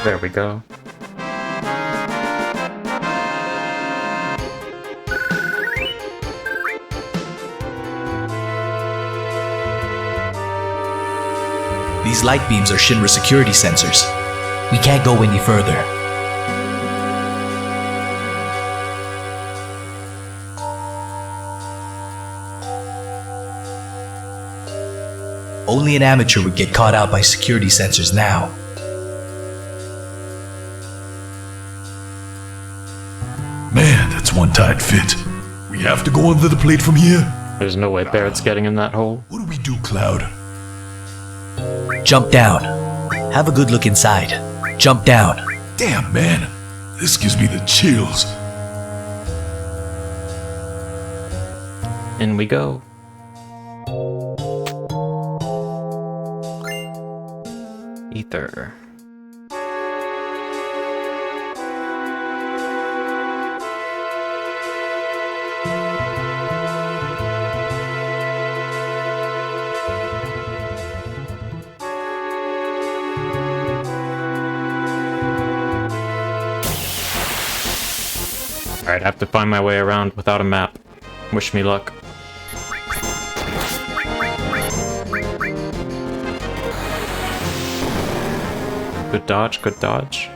There we go. These light beams are Shinra security sensors. We can't go any further. Only an amateur would get caught out by security sensors now. Man, that's one tight fit. We have to go under the plate from here? There's no way Barrett's getting in that hole. What do we do, Cloud? Jump down. Have a good look inside. Jump down. Damn, man. This gives me the chills. In we go. Ether. Alright, I have to find my way around without a map. Wish me luck. Good dodge, good dodge.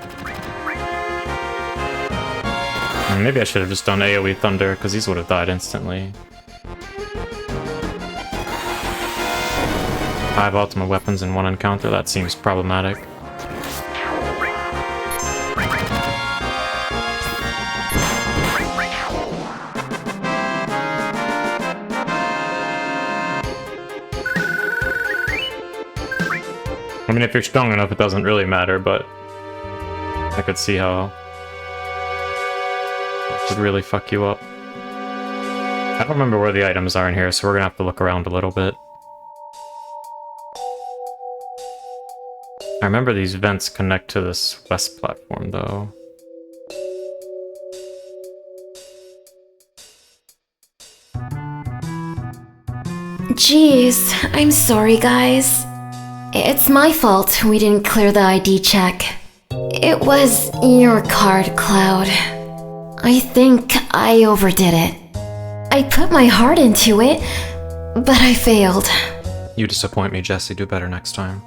Maybe I should have just done AoE Thunder, because these would have died instantly. 5 ultimate weapons in one encounter, that seems problematic. I mean, if you're strong enough, it doesn't really matter, but I could see how it would really fuck you up. I don't remember where the items are in here, so we're gonna have to look around a little bit. I remember these vents connect to this west platform, though. Jeez, I'm sorry, guys. It's my fault we didn't clear the ID check. It was your card, Cloud. I think I overdid it. I put my heart into it, but I failed. You disappoint me, Jesse. Do better next time.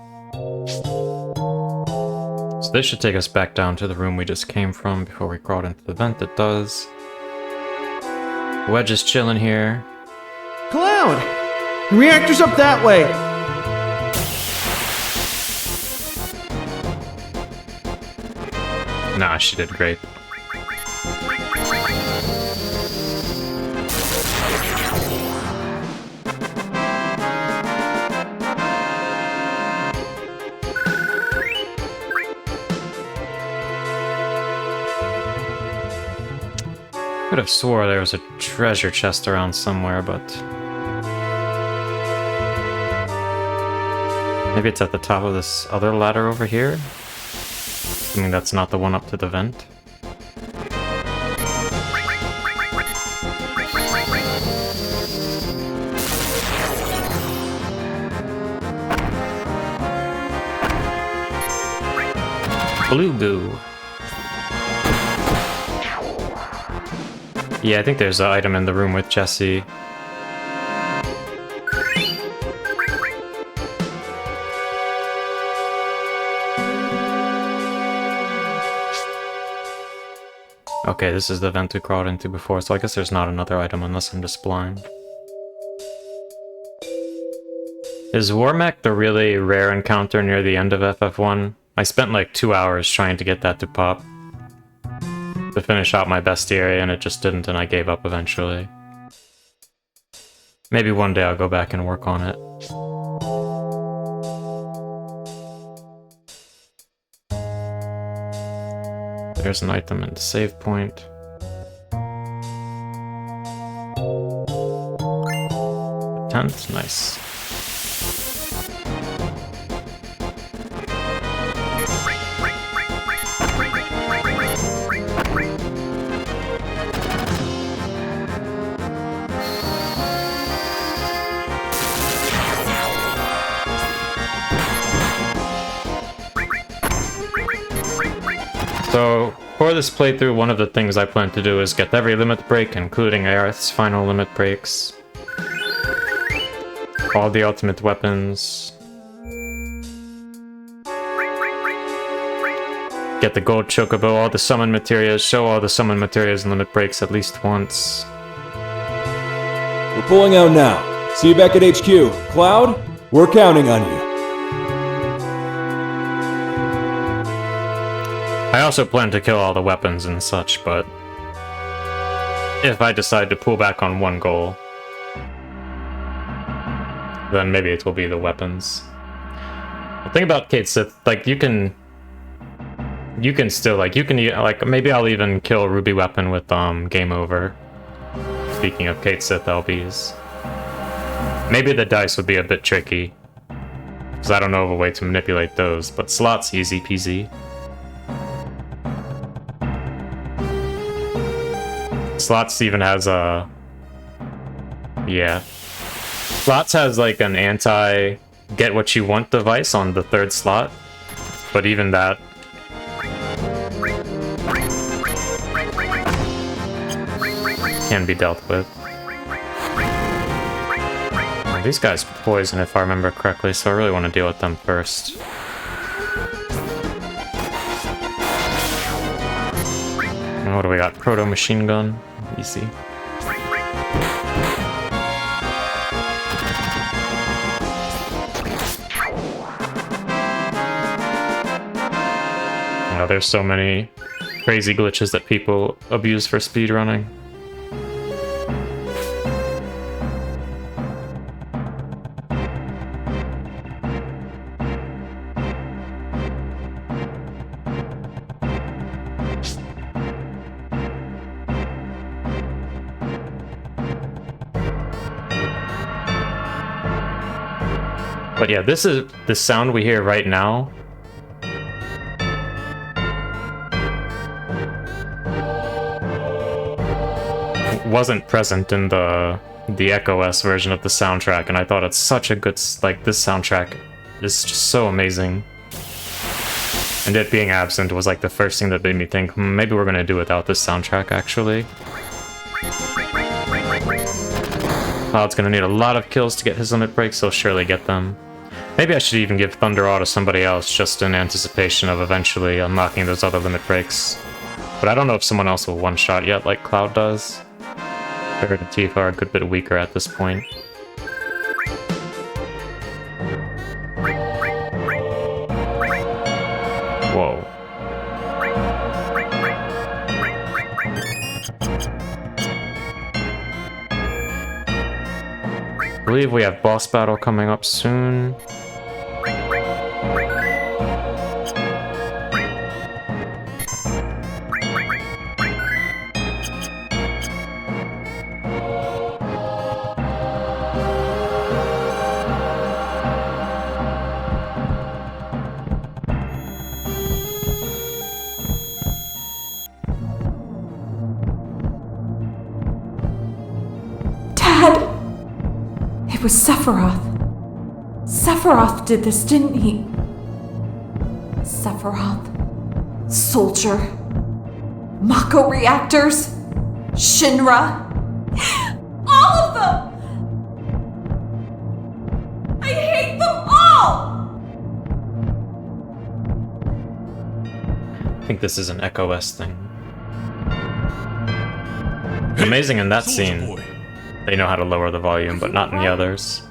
So this should take us back down to the room we just came from before we crawled into the vent. It does. Wedge is chilling here. Cloud! The reactor's up that way! Nah, she did great. Could have swore there was a treasure chest around somewhere, but maybe it's at the top of this other ladder over here? Assuming that's not the one up to the vent. Blue goo. Yeah, I think there's an item in the room with Jesse. Okay, this is the vent we crawled into before, so I guess there's not another item unless I'm just blind. Is Warmech the really rare encounter near the end of FF1? I spent like 2 hours trying to get that to pop. To finish out my bestiary, and it just didn't, and I gave up eventually. Maybe one day I'll go back and work on it. There's an item in the save point. A tent, nice. So, for this playthrough, one of the things I plan to do is get every limit break, including Aerith's final limit breaks. All the ultimate weapons. Get the gold chocobo, all the summon materials, show all the summon materials and limit breaks at least once. We're pulling out now. See you back at HQ. Cloud, we're counting on you. I also plan to kill all the weapons and such, but if I decide to pull back on one goal, then maybe it will be the weapons. The thing about Cait Sith, like, you can still, like, maybe I'll even kill Ruby Weapon with, Game Over. Speaking of Cait Sith LBs. Maybe the dice would be a bit tricky, because I don't know of a way to manipulate those, but slots easy peasy. Slots even has a... yeah. Slots has like an anti-get-what-you-want device on the 3rd slot, but even that... can be dealt with. Well, these guys poison if I remember correctly, so I really want to deal with them first. What do we got? Proto machine gun. Easy. Oh, there's so many crazy glitches that people abuse for speedrunning. But yeah, this is the sound we hear right now. Wasn't present in the EchoS version of the soundtrack, and I thought it's such a good, like, this soundtrack is just so amazing. And it being absent was like the first thing that made me think, maybe we're gonna do without this soundtrack actually. Cloud's gonna need a lot of kills to get his limit breaks, so he'll surely get them. Maybe I should even give Thunder Awe to somebody else, just in anticipation of eventually unlocking those other limit breaks. But I don't know if someone else will one-shot yet, like Cloud does. Barret and Tifa are a good bit weaker at this point. Whoa. I believe we have boss battle coming up soon. It was Sephiroth. Sephiroth did this, didn't he? Sephiroth. Soldier. Mako reactors. Shinra. All of them! I hate them all! I think this is an EchoS thing. Amazing in that scene. They know how to lower the volume, but not in the others.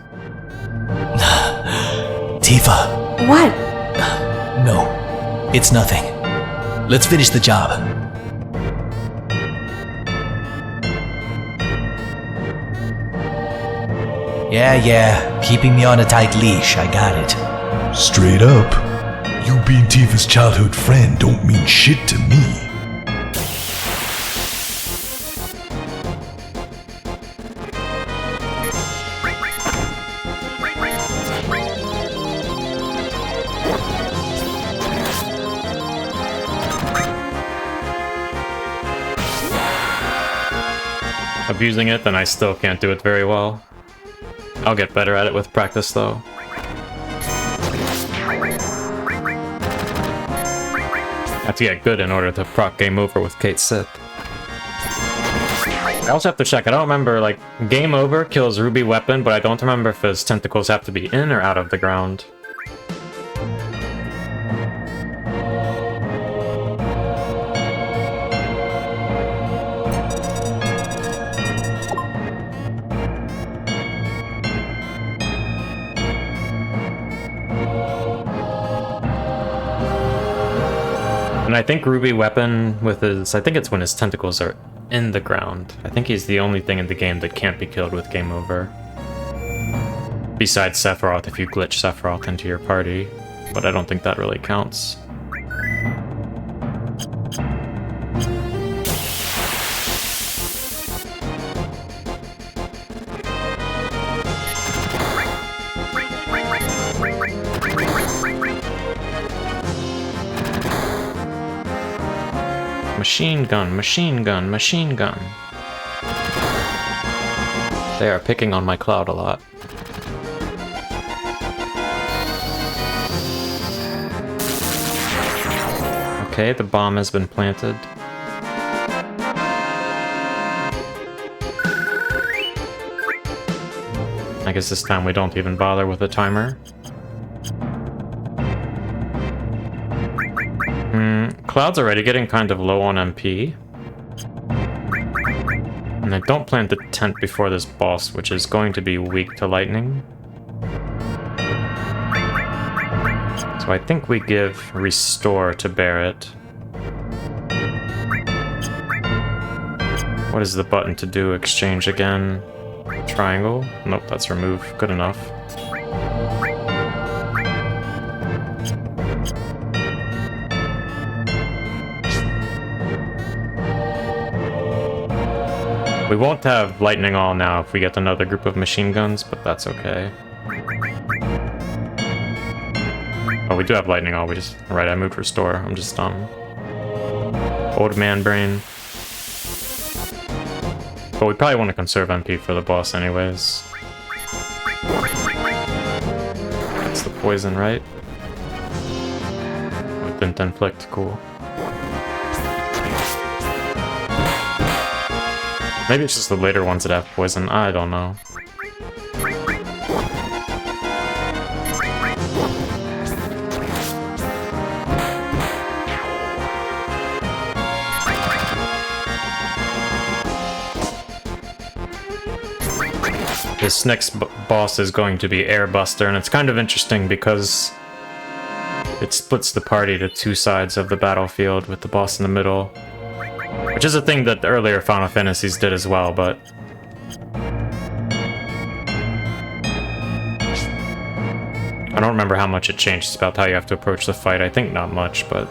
Tifa. What? No, it's nothing. Let's finish the job. Yeah, keeping me on a tight leash, I got it. Straight up, you being Tifa's childhood friend don't mean shit to me. Abusing it, then I still can't do it very well. I'll get better at it with practice, though. I have to get good in order to proc game over with Kate Sith. I also have to check, I don't remember, like, game over kills Ruby Weapon, but I don't remember if his tentacles have to be in or out of the ground. And I think Ruby Weapon with his... I think it's when his tentacles are in the ground. I think he's the only thing in the game that can't be killed with game over. Besides Sephiroth, if you glitch Sephiroth into your party. But I don't think that really counts. Machine gun, machine gun, machine gun. They are picking on my Cloud a lot. Okay, the bomb has been planted. I guess this time we don't even bother with the timer. Cloud's already getting kind of low on MP. And I don't plan to tent before this boss, which is going to be weak to lightning. So I think we give Restore to Barret. What is the button to do? Exchange again. Triangle? Nope, that's remove. Good enough. We won't have lightning all now if we get another group of machine guns, but that's okay. Oh, we do have lightning all. We just... Right, I moved Restore. I'm just dumb. Old man brain. But we probably want to conserve MP for the boss anyways. That's the poison, right? It didn't inflict. Cool. Maybe it's just the later ones that have poison. I don't know. This next boss is going to be Airbuster, and it's kind of interesting because it splits the party to two sides of the battlefield with the boss in the middle. Which is a thing that the earlier Final Fantasies did as well, but... I don't remember how much it changes about how you have to approach the fight. I think not much, but...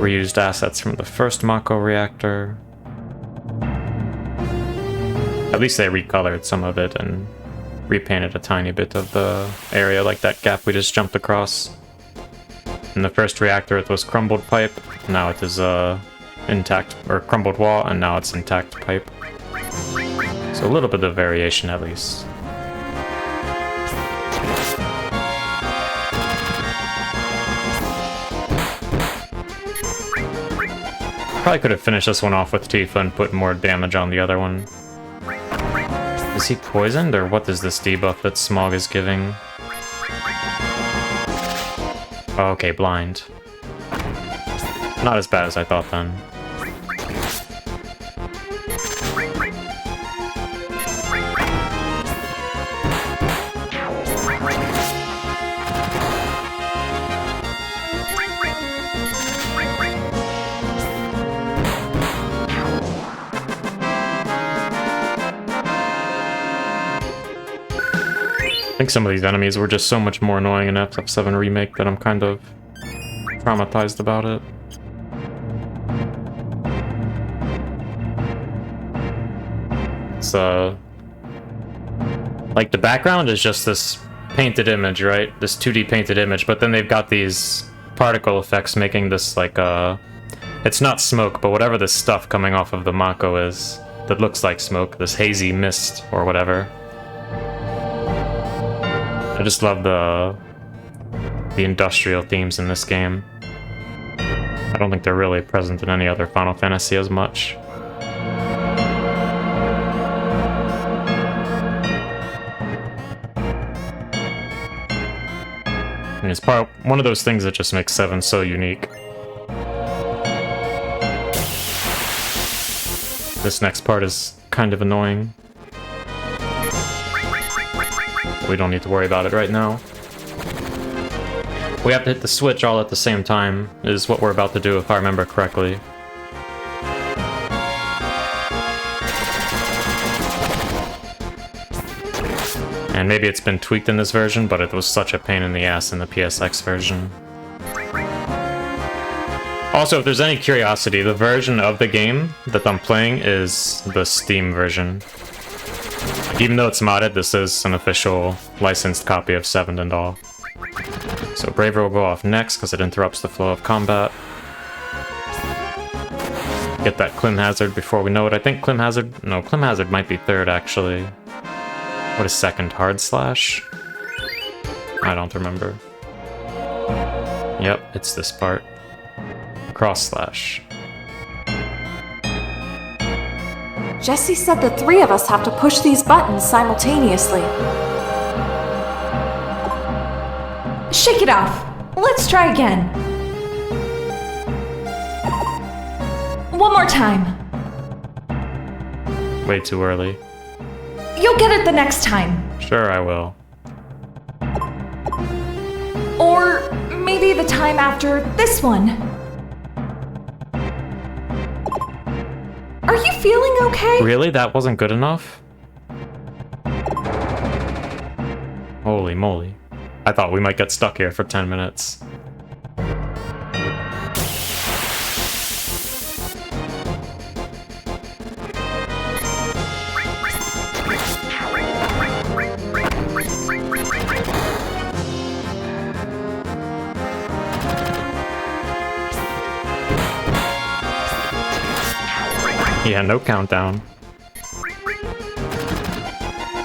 Reused assets from the first Mako reactor. At least they recolored some of it and repainted a tiny bit of the area, like that gap we just jumped across. In the first reactor it was crumbled pipe, now it is intact, or crumbled wall, and now it's intact pipe. So a little bit of variation at least. Probably could have finished this one off with Tifa and put more damage on the other one. Is he poisoned, or what is this debuff that Smog is giving? Oh, okay, blind. Not as bad as I thought then. I think some of these enemies were just so much more annoying in FF7 Remake that I'm kind of traumatized about it. It's, like, the background is just this painted image, right? This 2D painted image, but then they've got these particle effects making this, like, it's not smoke, but whatever this stuff coming off of the Mako is that looks like smoke, this hazy mist or whatever. I just love the industrial themes in this game. I don't think they're really present in any other Final Fantasy as much. And it's one of those things that just makes 7 so unique. This next part is kind of annoying. We don't need to worry about it right now. We have to hit the switch all at the same time, is what we're about to do if I remember correctly. And maybe it's been tweaked in this version, but it was such a pain in the ass in the PSX version. Also, if there's any curiosity, the version of the game that I'm playing is the Steam version. Even though it's modded, this is an official licensed copy of 7 and all. So Braver will go off next because it interrupts the flow of combat. Get that Clim Hazard before we know it. I think Clim Hazard... No, Clim Hazard might be third, actually. What is second? Hard Slash? I don't remember. Yep, it's this part. Cross Slash. Jesse said the three of us have to push these buttons simultaneously. Shake it off. Let's try again. One more time. Way too early. You'll get it the next time. Sure, I will. Or maybe the time after this one. Are you feeling okay? Really? That wasn't good enough? Holy moly. I thought we might get stuck here for 10 minutes. Yeah, no countdown.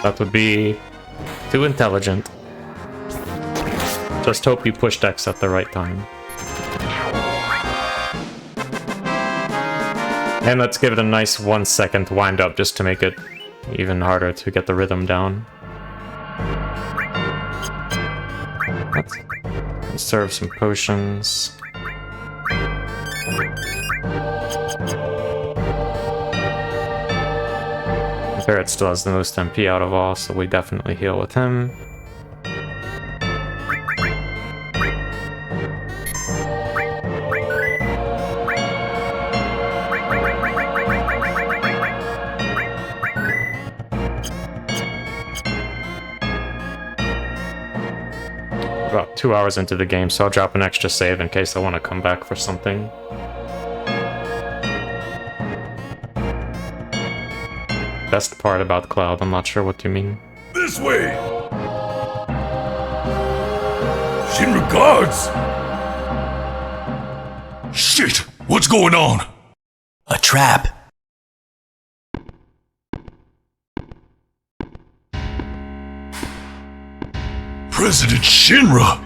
That would be too intelligent. Just hope you pushed X at the right time. And let's give it a nice 1 second wind up just to make it even harder to get the rhythm down. Let's serve some potions. Barrett still has the most MP out of all, so we definitely heal with him. About 2 hours into the game, so I'll drop an extra save in case I want to come back for something. Best part about Cloud, I'm not sure what you mean. This way! Shinra guards! Shit! What's going on? A trap. President Shinra!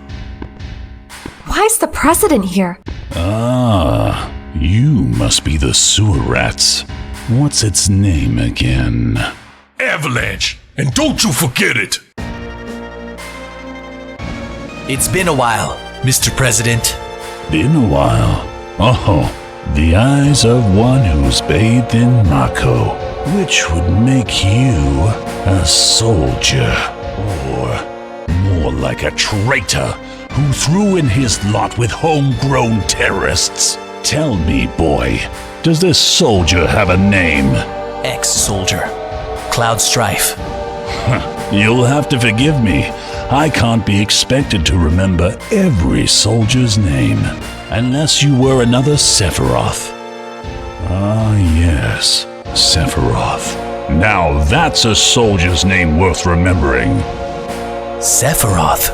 Why's the president here? Ah, you must be the sewer rats. What's its name again? Avalanche! And don't you forget it! It's been a while, Mr. President. Been a while. Oh, the eyes of one who's bathed in Mako, which would make you a soldier, or more like a traitor who threw in his lot with homegrown terrorists. Tell me, boy, does this soldier have a name? Ex-soldier. Cloud Strife. You'll have to forgive me. I can't be expected to remember every soldier's name, unless you were another Sephiroth. Ah, yes, Sephiroth. Now that's a soldier's name worth remembering. Sephiroth?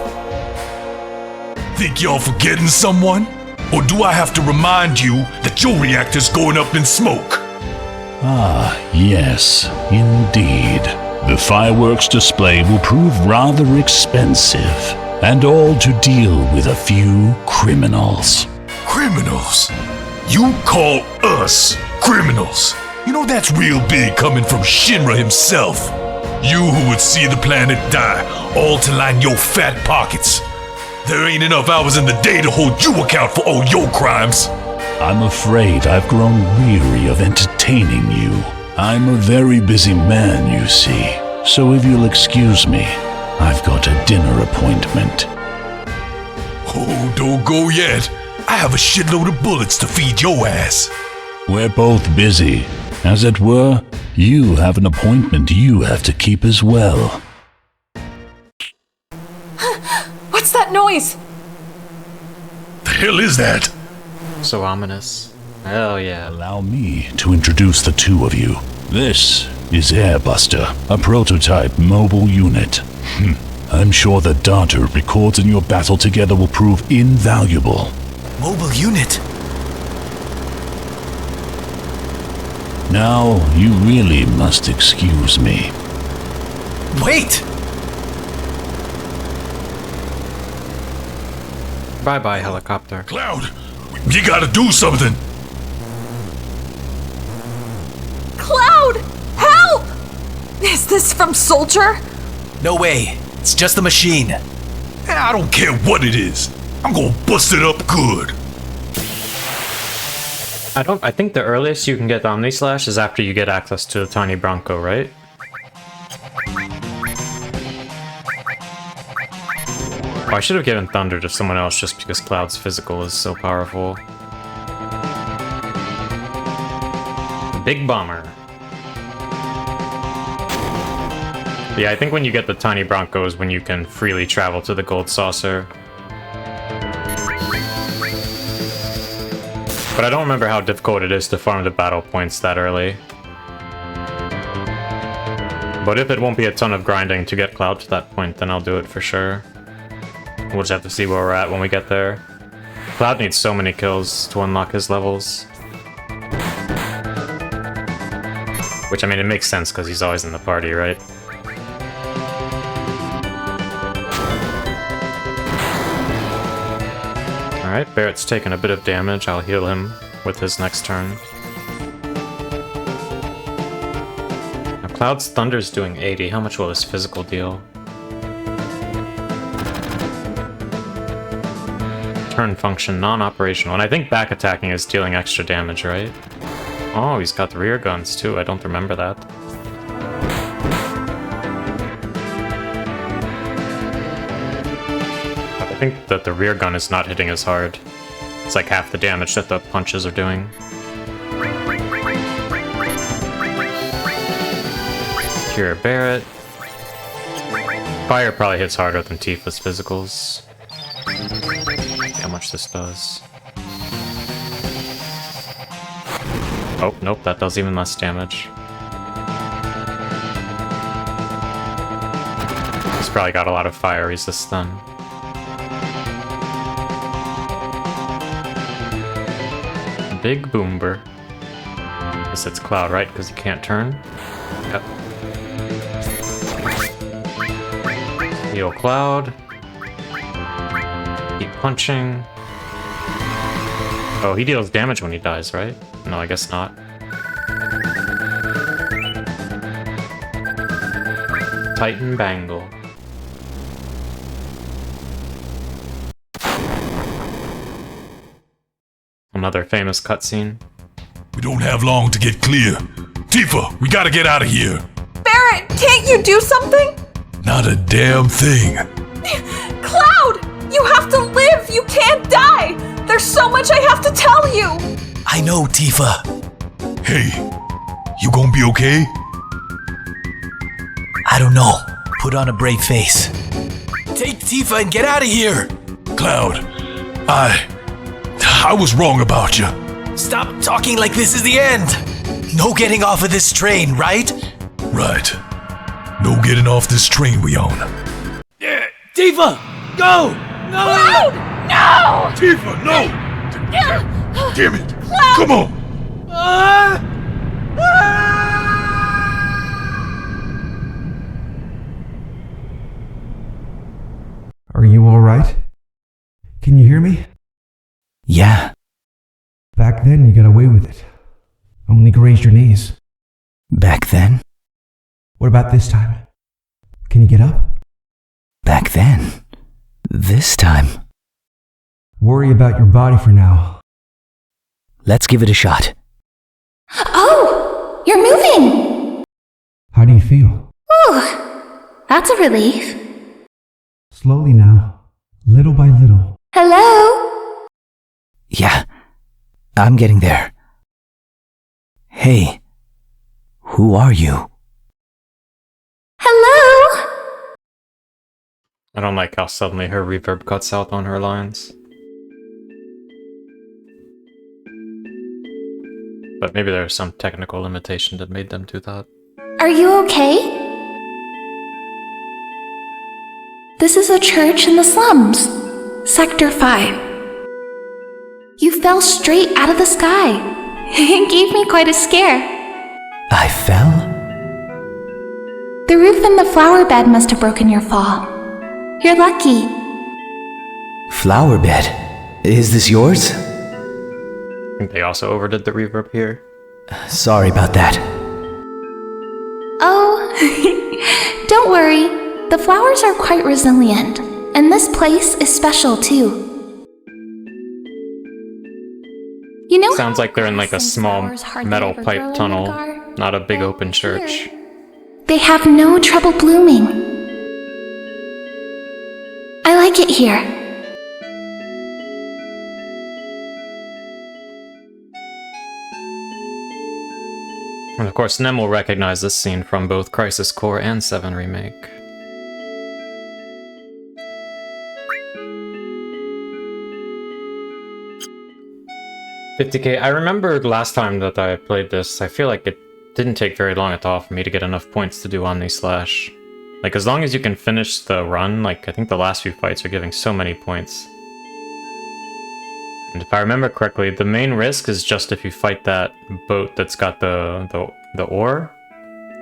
Think y'all forgetting someone? Or do I have to remind you that your reactor's going up in smoke? Ah, yes, indeed. The fireworks display will prove rather expensive, and all to deal with a few criminals. Criminals? You call us criminals? You know that's real big coming from Shinra himself. You who would see the planet die, all to line your fat pockets. There ain't enough hours in the day to hold you account for all your crimes. I'm afraid I've grown weary of entertaining you. I'm a very busy man, you see. So if you'll excuse me, I've got a dinner appointment. Oh, don't go yet. I have a shitload of bullets to feed your ass. We're both busy. As it were, you have an appointment you have to keep as well. What's that noise? The hell is that? So ominous. Hell yeah. Allow me to introduce the two of you. This is Airbuster, a prototype mobile unit. I'm sure the data it records in your battle together will prove invaluable. Mobile unit? Now, you really must excuse me. Wait! Bye-bye, helicopter. Cloud, you gotta do something. Cloud! Is this from Soldier? No way. It's just a machine. I don't care what it is. I'm gonna bust it up good. I think the earliest you can get Omni Slash is after you get access to the Tiny Bronco, right? Oh, I should have given Thunder to someone else just because Cloud's physical is so powerful. Big Bomber. Yeah, I think when you get the Tiny Bronco is when you can freely travel to the Gold Saucer. But I don't remember how difficult it is to farm the battle points that early. But if it won't be a ton of grinding to get Cloud to that point, then I'll do it for sure. We'll just have to see where we're at when we get there. Cloud needs so many kills to unlock his levels. Which, I mean, it makes sense because he's always in the party, right? Alright, Barrett's taking a bit of damage. I'll heal him with his next turn. Now, Cloud's Thunder's doing 80. How much will his physical deal? Turn function, non-operational. And I think back attacking is dealing extra damage, right? Oh, he's got the rear guns too. I don't remember that. I think that the rear gun is not hitting as hard. It's like half the damage that the punches are doing. Cure Barrett. Fire probably hits harder than Tifa's physicals. See how much this does. Oh, nope, that does even less damage. He's probably got a lot of fire resist then. Big Boomber. Guess it's Cloud, right? Because he can't turn? Yep. Heal Cloud. Keep punching. Oh, he deals damage when he dies, right? No, I guess not. Titan Bangle. Another famous cutscene. We don't have long to get clear. Tifa, we gotta get out of here. Barrett, can't you do something? Not a damn thing. Cloud! You have to live! You can't die! There's so much I have to tell you! I know, Tifa. Hey, you gonna be okay? I don't know. Put on a brave face. Take Tifa and get out of here! Cloud, I was wrong about you. Stop talking like this is the end! No getting off of this train, right? Right. No getting off this train we own. Yeah, Tifa! Go! No! Cloud! No! Tifa, no! Damn it! Cloud! Come on! Are you alright? Can you hear me? Yeah. Back then you got away with it. Only grazed your knees. Back then? What about this time? Can you get up? Back then? This time? Worry about your body for now. Let's give it a shot. Oh! You're moving! How do you feel? Ooh, that's a relief. Slowly now, little by little. Hello? Yeah, I'm getting there. Hey, who are you? Hello? I don't like how suddenly her reverb cuts out on her lines. But maybe there's some technical limitation that made them do that. Are you okay? This is a church in the slums. Sector 5. You fell straight out of the sky. It gave me quite a scare. I fell? The roof and the flower bed must have broken your fall. You're lucky. Flower bed? Is this yours? I think they also overdid the reverb here. Sorry about that. Oh, the flowers are quite resilient, and this place is special too. You know, Sounds like they're in like a small metal pipe tunnel, not a big open church. they have no trouble blooming. I like it here. And of course, Nem will recognize this scene from both Crisis Core and 7 Remake. $50K. I remember last time that I played this, I feel like it didn't take very long at all for me to get enough points to do Omni Slash. Like, as long as you can finish the run, like, I think the last few fights are giving so many points. And if I remember correctly, the main risk is just if you fight that boat that's got the ore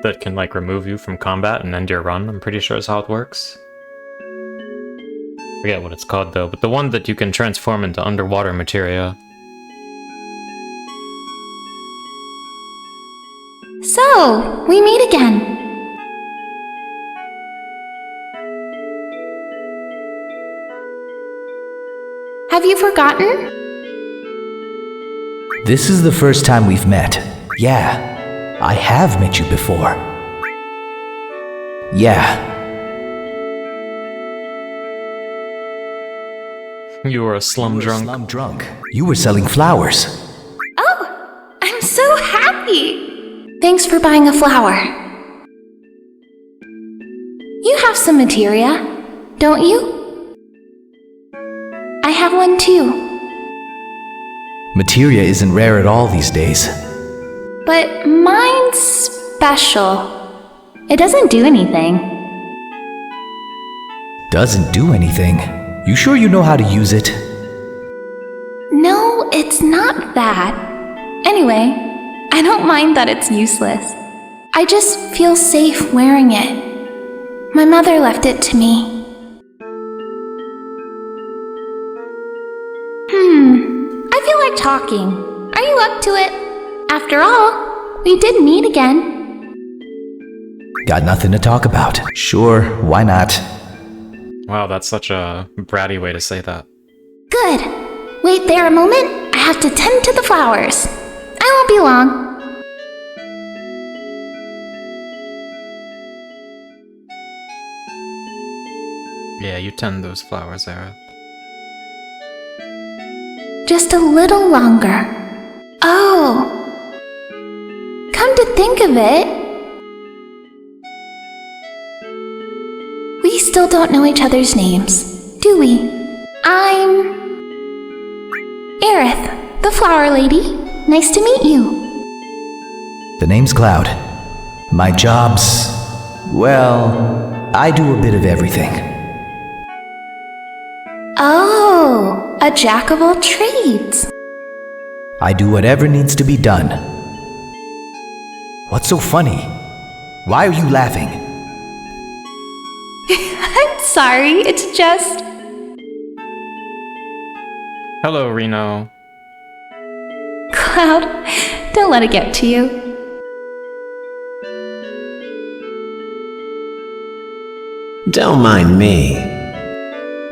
that can, like, remove you from combat and end your run, I'm pretty sure is how it works. Forget what it's called, though, but the one that you can transform into underwater materia. So, we meet again. Have you forgotten? This is the first time we've met. Yeah, I have met you before. Yeah. You were a slum drunk. You were selling flowers. Oh, I'm so happy! Thanks for buying a flower. You have some materia, don't you? I have one too. Materia isn't rare at all these days. But mine's special. It doesn't do anything. Doesn't do anything? You sure you know how to use it? No, it's not that. Anyway, I don't mind that it's useless. I just feel safe wearing it. My mother left it to me. I feel like talking. Are you up to it? After all, we did meet again. Got nothing to talk about. Sure, why not? Wow, that's such a bratty way to say that. Good. Wait there a moment. I have to tend to the flowers. I won't be long. Yeah, you tend those flowers, Aerith. Just a little longer. Oh. Come to think of it, we still don't know each other's names, do we? I'm Aerith, the flower lady. Nice to meet you. The name's Cloud. My job's... well, I do a bit of everything. Oh, a jack of all trades. I do whatever needs to be done. What's so funny? Why are you laughing? I'm sorry, it's just... Hello, Reno. Cloud, don't let it get to you. Don't mind me.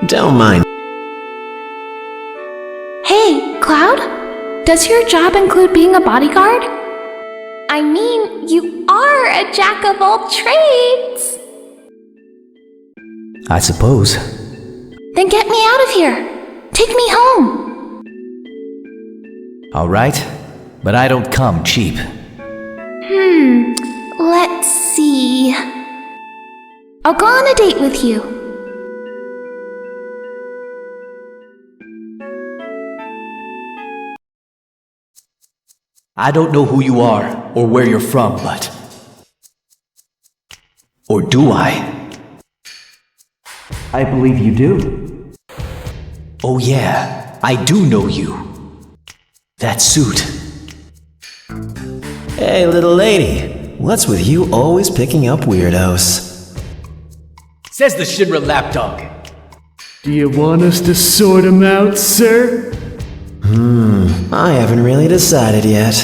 Don't mind. Hey, Cloud? Does your job include being a bodyguard? I mean, you are a jack of all trades. I suppose. Then get me out of here. Take me home. All right, but I don't come cheap. Let's see. I'll go on a date with you. I don't know who you are or where you're from, but... or do I? I believe you do. Oh yeah, I do know you. That suit. Hey, little lady. What's with you always picking up weirdos? Says the Shinra lapdog. Do you want us to sort him out, sir? I haven't really decided yet.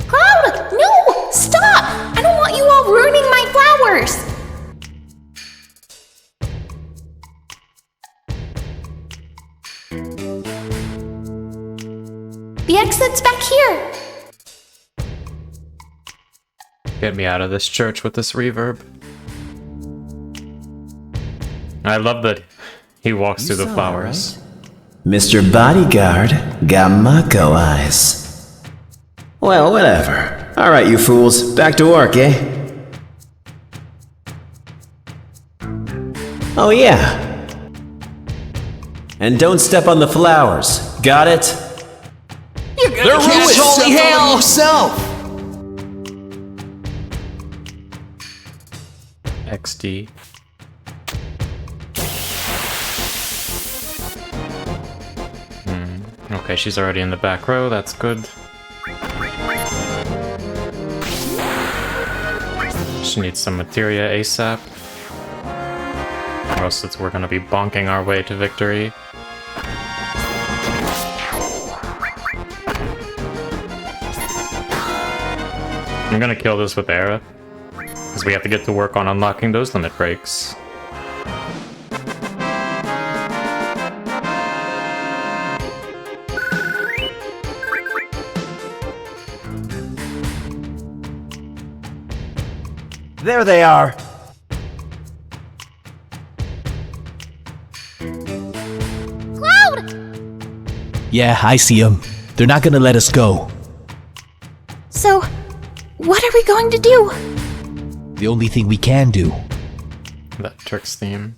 Cloud, no! Stop! I don't want you all ruining my flowers! The exit's back here. Get me out of this church with this reverb. I love that he walks through the flowers. Mr. Bodyguard got Mako eyes. Well, whatever. Alright, you fools, back to work, eh? Oh, yeah. And don't step on the flowers, got it? You're gonna catch holy hell yourself! XD. Okay, she's already in the back row, that's good. She needs some materia ASAP. Or else we're gonna be bonking our way to victory. I'm gonna kill this with Aerith, because we have to get to work on unlocking those limit breaks. There they are! Cloud! Yeah, I see them. They're not gonna let us go. So, what are we going to do? The only thing we can do. That Trix theme.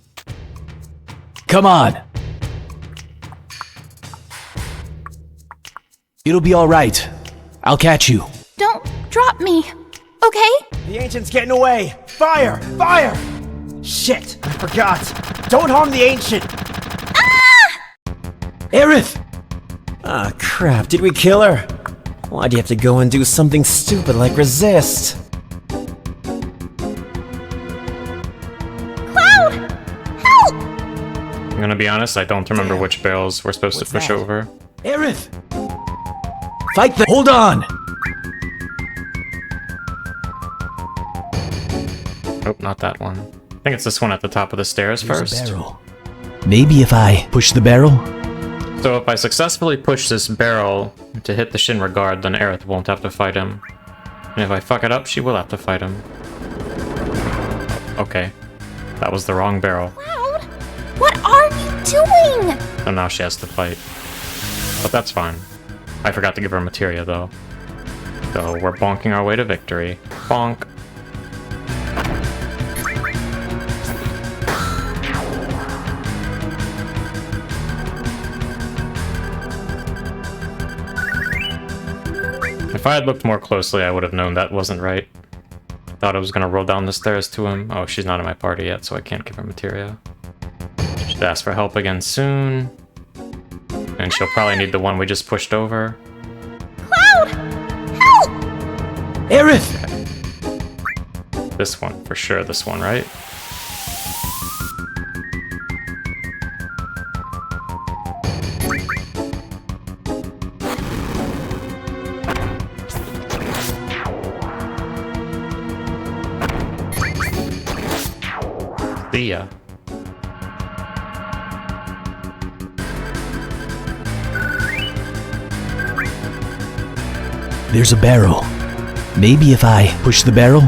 Come on! It'll be alright. I'll catch you. Don't drop me, okay? The Ancient's getting away! Fire! Fire! Shit, I forgot! Don't harm the Ancient! Aerith! Ah, crap, did we kill her? Why'd you have to go and do something stupid like resist? Cloud! Help! I'm gonna be honest, I don't remember which barrels we're supposed to push over. Aerith! Fight the— Hold on! Oh, not that one. I think it's this one at the top of the stairs first. Barrel. Maybe if I push the barrel? So if I successfully push this barrel to hit the Shinra guard, then Aerith won't have to fight him. And if I fuck it up, she will have to fight him. Okay. That was the wrong barrel. Cloud! What are you doing? So now she has to fight. But that's fine. I forgot to give her materia, though. So we're bonking our way to victory. Bonk. If I had looked more closely, I would have known that wasn't right. Thought I was gonna roll down the stairs to him. Oh, she's not in my party yet, so I can't give her materia. Should ask for help again soon. And she'll probably need the one we just pushed over. Cloud! Help! Aerith! This one, for sure, this one, right? See ya. There's a barrel. Maybe if I push the barrel?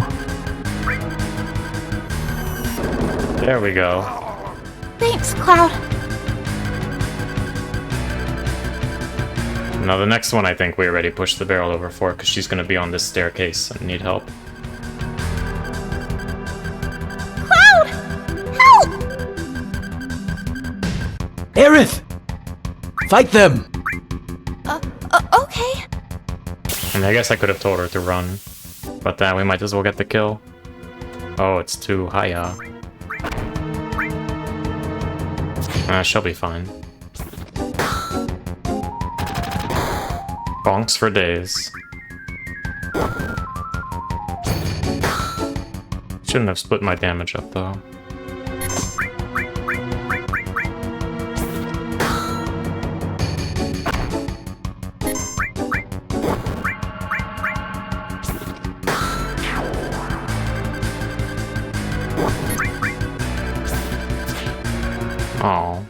There we go. Thanks, Cloud. Now the next one I think we already pushed the barrel over for, because she's going to be on this staircase and need help. Cloud! Help! Aerith! Fight them! Okay. I mean, I guess I could have told her to run, but then we might as well get the kill. Oh, it's too high. She'll be fine. Bonks for days. Shouldn't have split my damage up, though. Oh.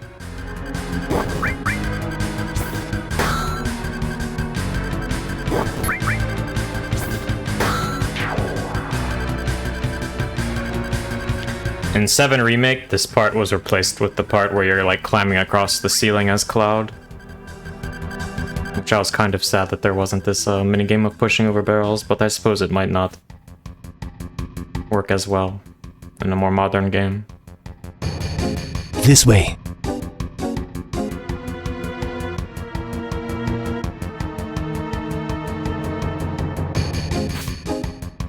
In 7 Remake, this part was replaced with the part where you're like climbing across the ceiling as Cloud. Which I was kind of sad that there wasn't this minigame of pushing over barrels, but I suppose it might not work as well in a more modern game. This way.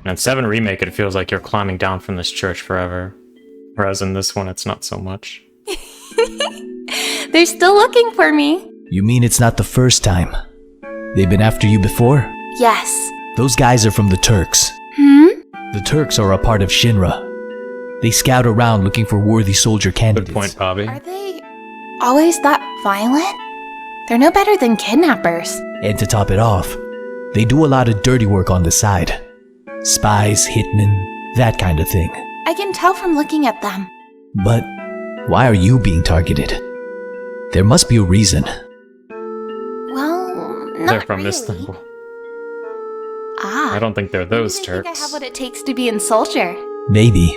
And in 7 Remake, it feels like you're climbing down from this church forever. Whereas in this one, it's not so much. They're still looking for me. You mean it's not the first time? They've been after you before? Yes. Those guys are from the Turks. The Turks are a part of Shinra. They scout around looking for worthy soldier candidates. Good point, Bobby. Are they always that violent? They're no better than kidnappers. And to top it off, they do a lot of dirty work on the side. Spies, hitmen, that kind of thing. I can tell from looking at them. But why are you being targeted? There must be a reason. Well, not They're from really. Istanbul. Ah. I don't think they're those I think I Turks. have what it takes to be in Soldier. Maybe.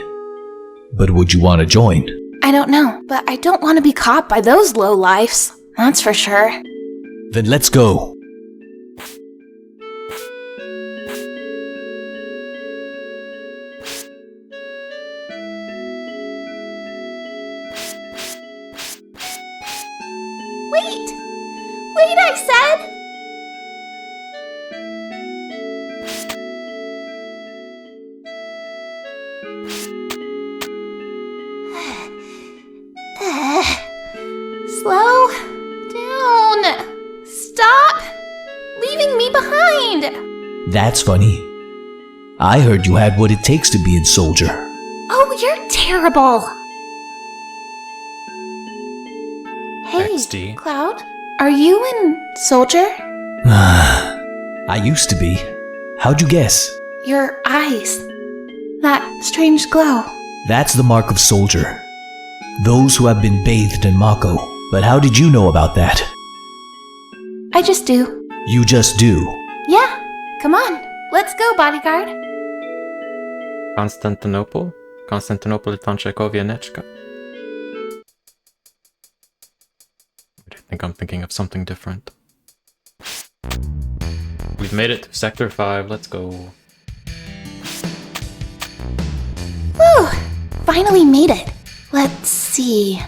But would you want to join? I don't know, but I don't want to be caught by those lowlifes. That's for sure. Then let's go. Wait! Wait, I said! Slow down! Stop leaving me behind! That's funny. I heard you had what it takes to be in Soldier. Oh, you're terrible! Hey, XD. Cloud, are you in Soldier? I used to be. How'd you guess? Your eyes. That strange glow. That's the mark of Soldier. Those who have been bathed in Mako. But how did you know about that? I just do. You just do. Yeah, come on. Let's go, bodyguard. Constantinople? Konstantinopol-Tanchakovianechka. I think I'm thinking of something different. We've made it to Sector 5, let's go. Whew! Finally made it. Let's see.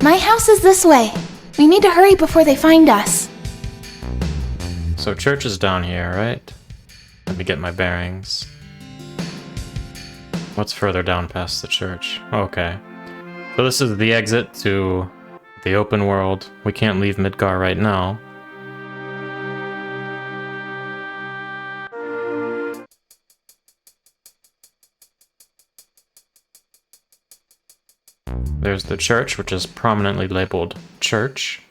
My house is this way. We need to hurry before they find us. So church is down here, right? Let me get my bearings. What's further down past the church? Okay. So this is the exit to the open world. We can't leave Midgar right now. There's the church, which is prominently labeled church.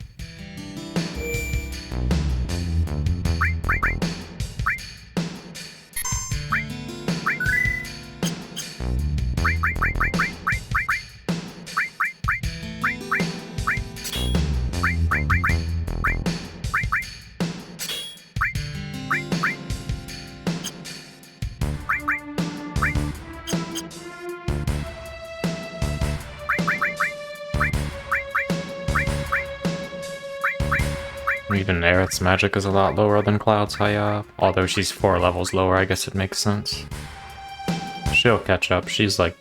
Even Aerith's magic is a lot lower than Cloud's high up. Although she's 4 levels lower, I guess it makes sense. She'll catch up. She's like...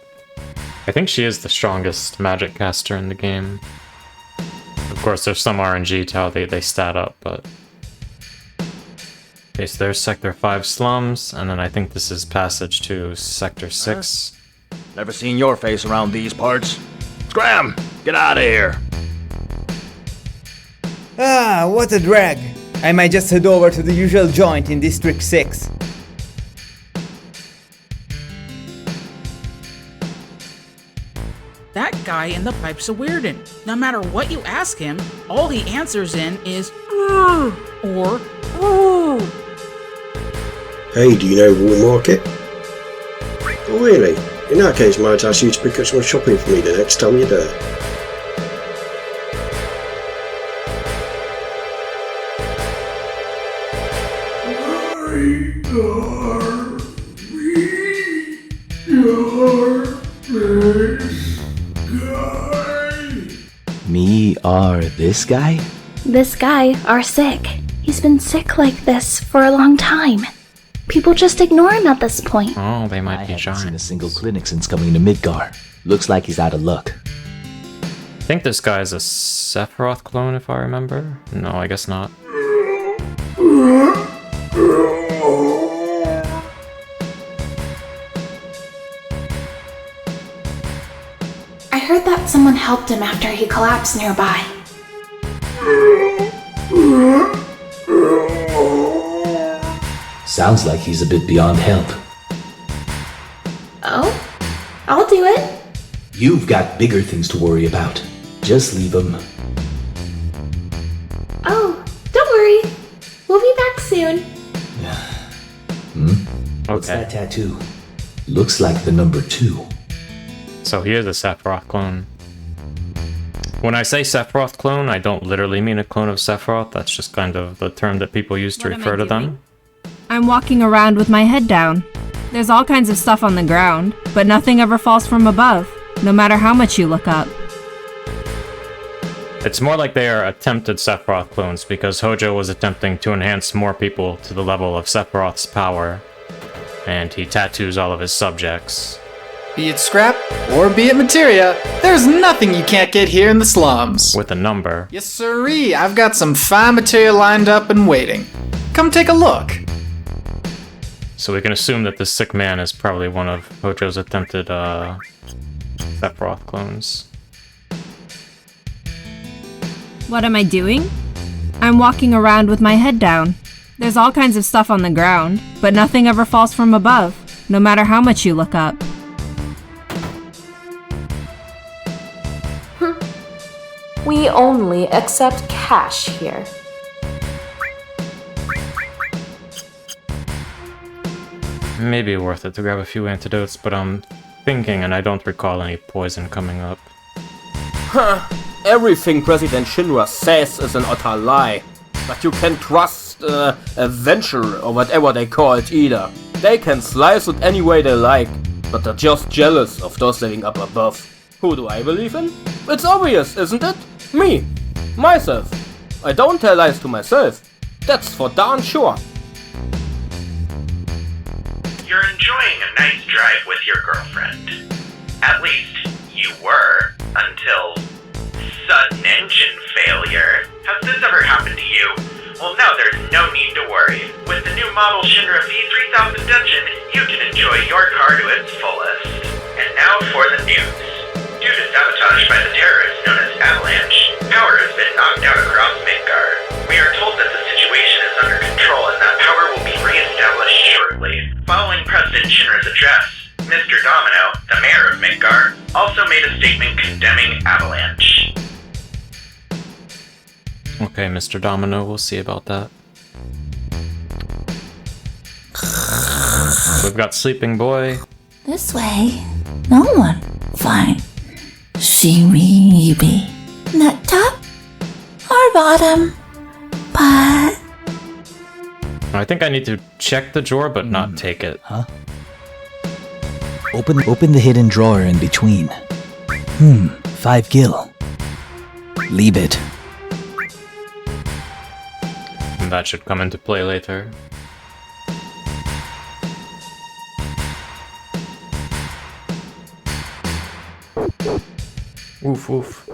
I think she is the strongest magic caster in the game. Of course, there's some RNG to how they stat up, but... Okay, so there's Sector 5 slums, and then I think this is passage to Sector 6. Never seen your face around these parts. Scram! Get out of here! Ah, what a drag. I might just head over to the usual joint in District 6. That guy in the pipe's a weirdin'. No matter what you ask him, all he answers in is "Grr" or "Ooh." Hey, do you know Wall Market? Oh really? In that case, I might ask you to pick up some shopping for me the next time you're there. Me or this guy? This guy are sick. He's been sick like this for a long time. People just ignore him at this point. Oh, they might I be haven't giant. seen a single clinic since coming to Midgar. Looks like he's out of luck. I think this guy's a Sephiroth clone, if I remember. No, I guess not. I heard that someone helped him after he collapsed nearby. Sounds like he's a bit beyond help. Oh? I'll do it. You've got bigger things to worry about. Just leave him. Oh, don't worry. We'll be back soon. What's that tattoo? Looks like the number 2. So he is a Sephiroth clone. When I say Sephiroth clone, I don't literally mean a clone of Sephiroth. That's just kind of the term that people use to refer to them. I'm walking around with my head down. There's all kinds of stuff on the ground, but nothing ever falls from above, no matter how much you look up. It's more like they are attempted Sephiroth clones, because Hojo was attempting to enhance more people to the level of Sephiroth's power, and he tattoos all of his subjects. Be it scrap, or be it materia, there's nothing you can't get here in the slums. With a number. Yes sirree, I've got some fine material lined up and waiting. Come take a look. So we can assume that this sick man is probably one of Hojo's attempted Sephiroth clones. What am I doing? I'm walking around with my head down. There's all kinds of stuff on the ground, but nothing ever falls from above, no matter how much you look up. We only accept cash here. Maybe worth it to grab a few antidotes, but I'm thinking and I don't recall any poison coming up. Huh. Everything President Shinra says is an utter lie. But you can trust Adventure or whatever they call it either. They can slice it any way they like, but they're just jealous of those living up above. Who do I believe in? It's obvious, isn't it? Me. Myself. I don't tell lies to myself. That's for darn sure. You're enjoying a nice drive with your girlfriend. At least, you were, until sudden engine failure. Has this ever happened to you? Well, now there's no need to worry. With the new model Shinra V3000 engine, you can enjoy your car to its fullest. And now for the news. Due to sabotage by the terrorists known as Avalanche, power has been knocked out across Midgar. We are told that the situation is under control and that power will be re-established shortly. Following President Shinra's address, Mr. Domino, the mayor of Midgar, also made a statement condemning Avalanche. Okay, Mr. Domino, we'll see about that. We've got Sleeping Boy. This way. No one. Fine. Shiribi. Not top or bottom, but... I think I need to check the drawer, but not take it. Huh? Open the hidden drawer in between. 5 gil. Leave it. And that should come into play later. Oof, oof.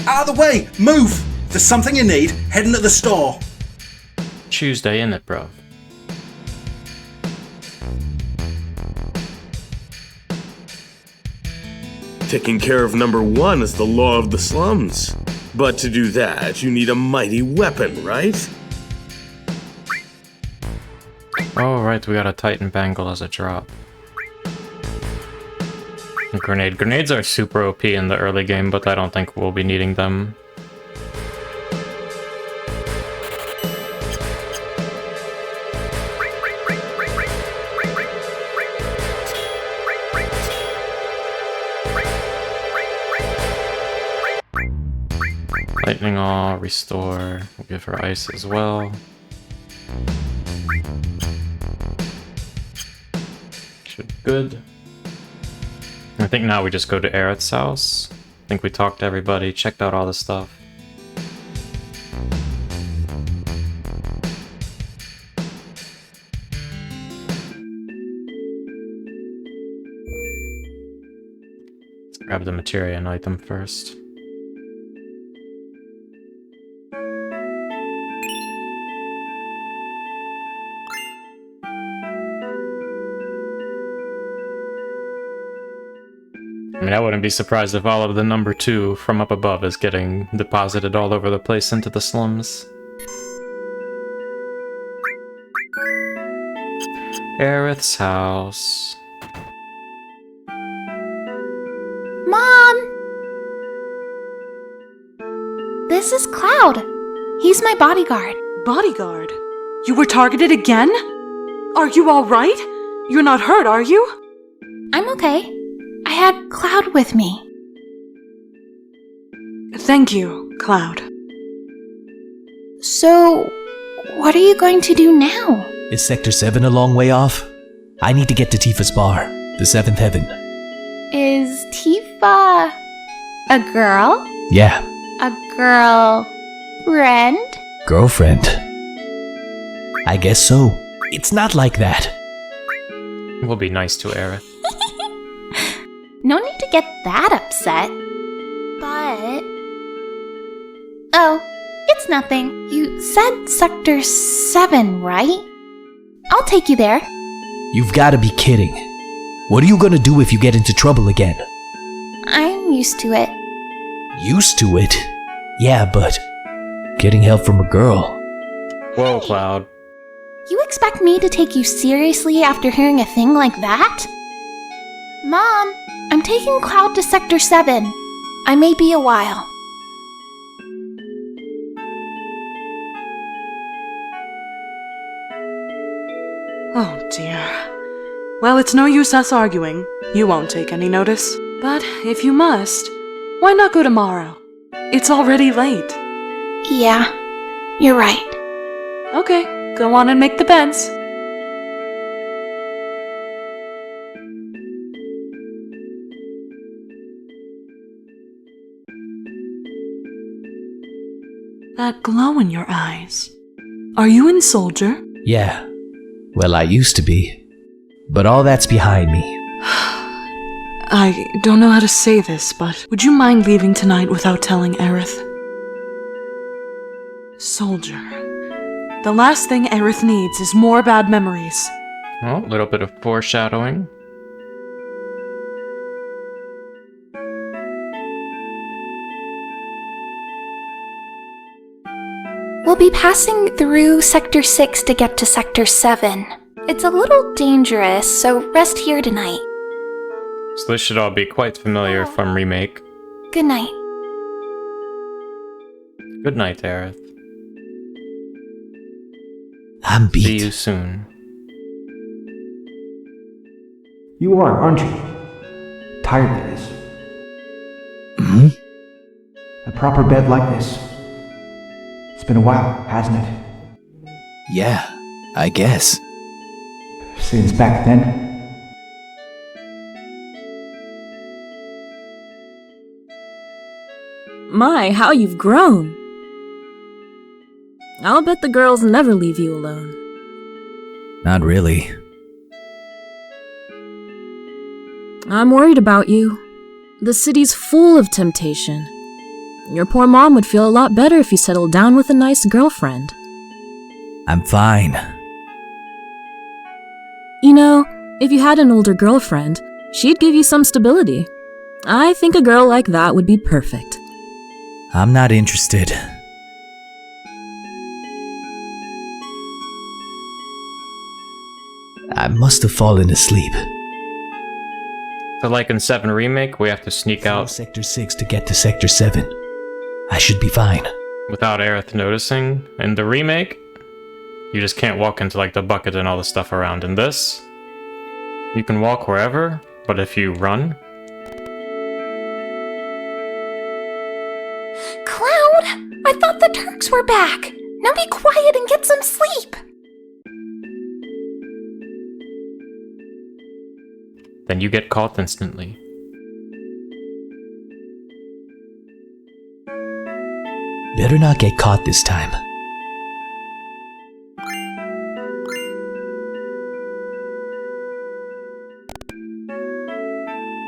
Out of the way! Move! If there's something you need, head into the store. Tuesday, innit, bro? Taking care of number 1 is the law of the slums. But to do that, you need a mighty weapon, right? Oh, right, we got a Titan Bangle as a drop. Grenade. Grenades are super OP in the early game, but I don't think we'll be needing them. Lightning Awe, restore. We'll give her ice as well. Should be good. I think now we just go to Aerith's house. I think we talked to everybody, checked out all the stuff. Let's grab the materia and item first. I mean, I wouldn't be surprised if all of the number 2 from up above is getting deposited all over the place into the slums. Aerith's house. Mom! This is Cloud. He's my bodyguard. Bodyguard? You were targeted again? Are you alright? You're not hurt, are you? I'm okay. I had Cloud with me. Thank you, Cloud. So, what are you going to do now? Is Sector 7 a long way off? I need to get to Tifa's bar, the 7th heaven. Is Tifa a girl? Yeah, A girl friend? girlfriend. I guess so. It's not like that. We'll be nice to Aerith. No need to get that upset. But... Oh, it's nothing. You said Sector 7, right? I'll take you there. You've gotta be kidding. What are you gonna do if you get into trouble again? I'm used to it. Used to it? Yeah, but getting help from a girl. Whoa, Cloud. You expect me to take you seriously after hearing a thing like that? Mom, I'm taking Cloud to Sector 7. I may be a while. Oh dear. Well, it's no use us arguing. You won't take any notice. But if you must, why not go tomorrow? It's already late. Yeah, you're right. Okay, go on and make the beds. That glow in your eyes. Are you in Soldier? Yeah. Well, I used to be. But all that's behind me. I don't know how to say this, but would you mind leaving tonight without telling Aerith? Soldier. The last thing Aerith needs is more bad memories. Well, a little bit of foreshadowing. We'll be passing through Sector 6 to get to Sector 7. It's a little dangerous, so rest here tonight. So this should all be quite familiar from Remake. Good night. Good night, Aerith. I'm beat. See you soon. You are, aren't you? Tired of this. Hmm? A proper bed like this. It's been a while, hasn't it? Yeah, I guess. Since back then. My, how you've grown. I'll bet the girls never leave you alone. Not really. I'm worried about you. The city's full of temptation. Your poor mom would feel a lot better if you settled down with a nice girlfriend. I'm fine. You know, if you had an older girlfriend, she'd give you some stability. I think a girl like that would be perfect. I'm not interested. I must have fallen asleep. So like in 7 Remake, we have to sneak out Sector 6 to get to Sector 7. I should be fine. without Aerith noticing. In the Remake, you just can't walk into like the bucket and all the stuff around. In this, you can walk wherever, but if you run... Cloud! I thought the Turks were back! Now be quiet and get some sleep! then you get caught instantly. Better not get caught this time.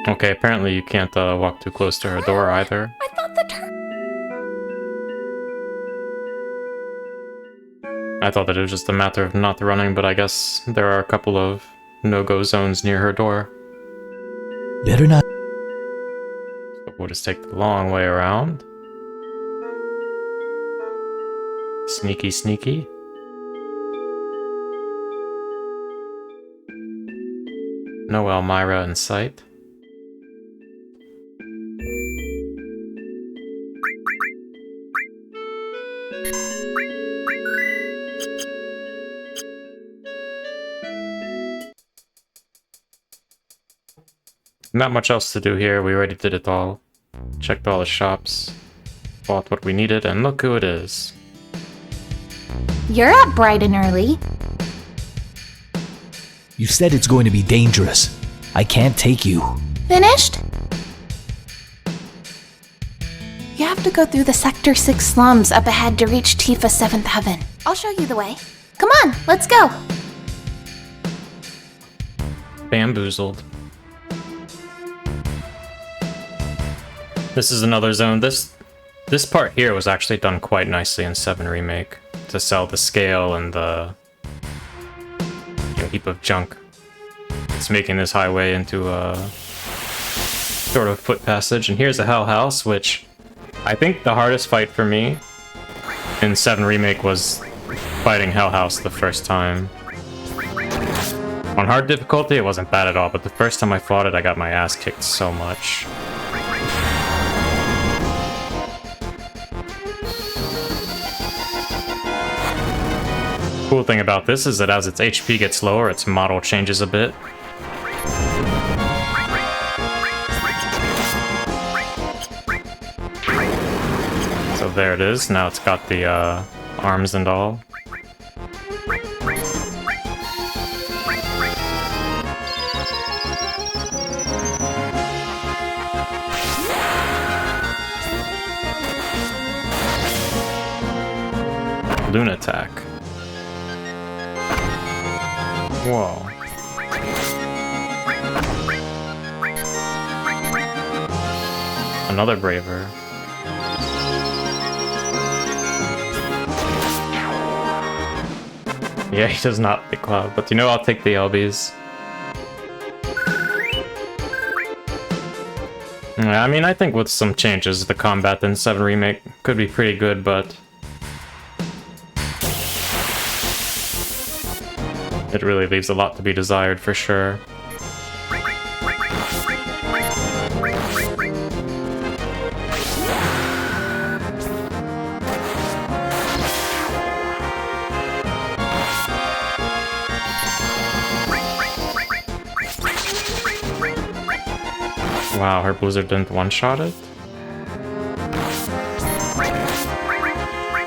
Okay, apparently you can't walk too close to her door either. I thought the I thought that it was just a matter of not running, but I guess there are a couple of no-go zones near her door. Better not. So we'll just take the long way around. Sneaky, sneaky. No Elmira in sight. Not much else to do here, we already did it all. Checked all the shops, bought what we needed, and look who it is. You're up bright and early. You said it's going to be dangerous. I can't take you. Finished? You have to go through the Sector 6 slums up ahead to reach Tifa's 7th heaven. I'll show you the way. Come on, let's go. Bamboozled. This is another zone. This part here was actually done quite nicely in 7 Remake to sell the scale and the heap of junk. It's making this highway into a sort of foot passage. And here's a Hell House, which I think the hardest fight for me in 7 Remake was fighting Hell House the first time. On hard difficulty, it wasn't bad at all, but the first time I fought it, I got my ass kicked so much. Cool thing about this is that as its HP gets lower, its model changes a bit. So there it is. Now it's got the arms and all. Lunatic. Whoa. Another Braver. Yeah, he does not like Cloud, but you know, I'll take the LBs. Yeah, I mean, I think with some changes, the combat in 7 Remake could be pretty good, but it really leaves a lot to be desired for sure. Wow, her Blizzard didn't one-shot it?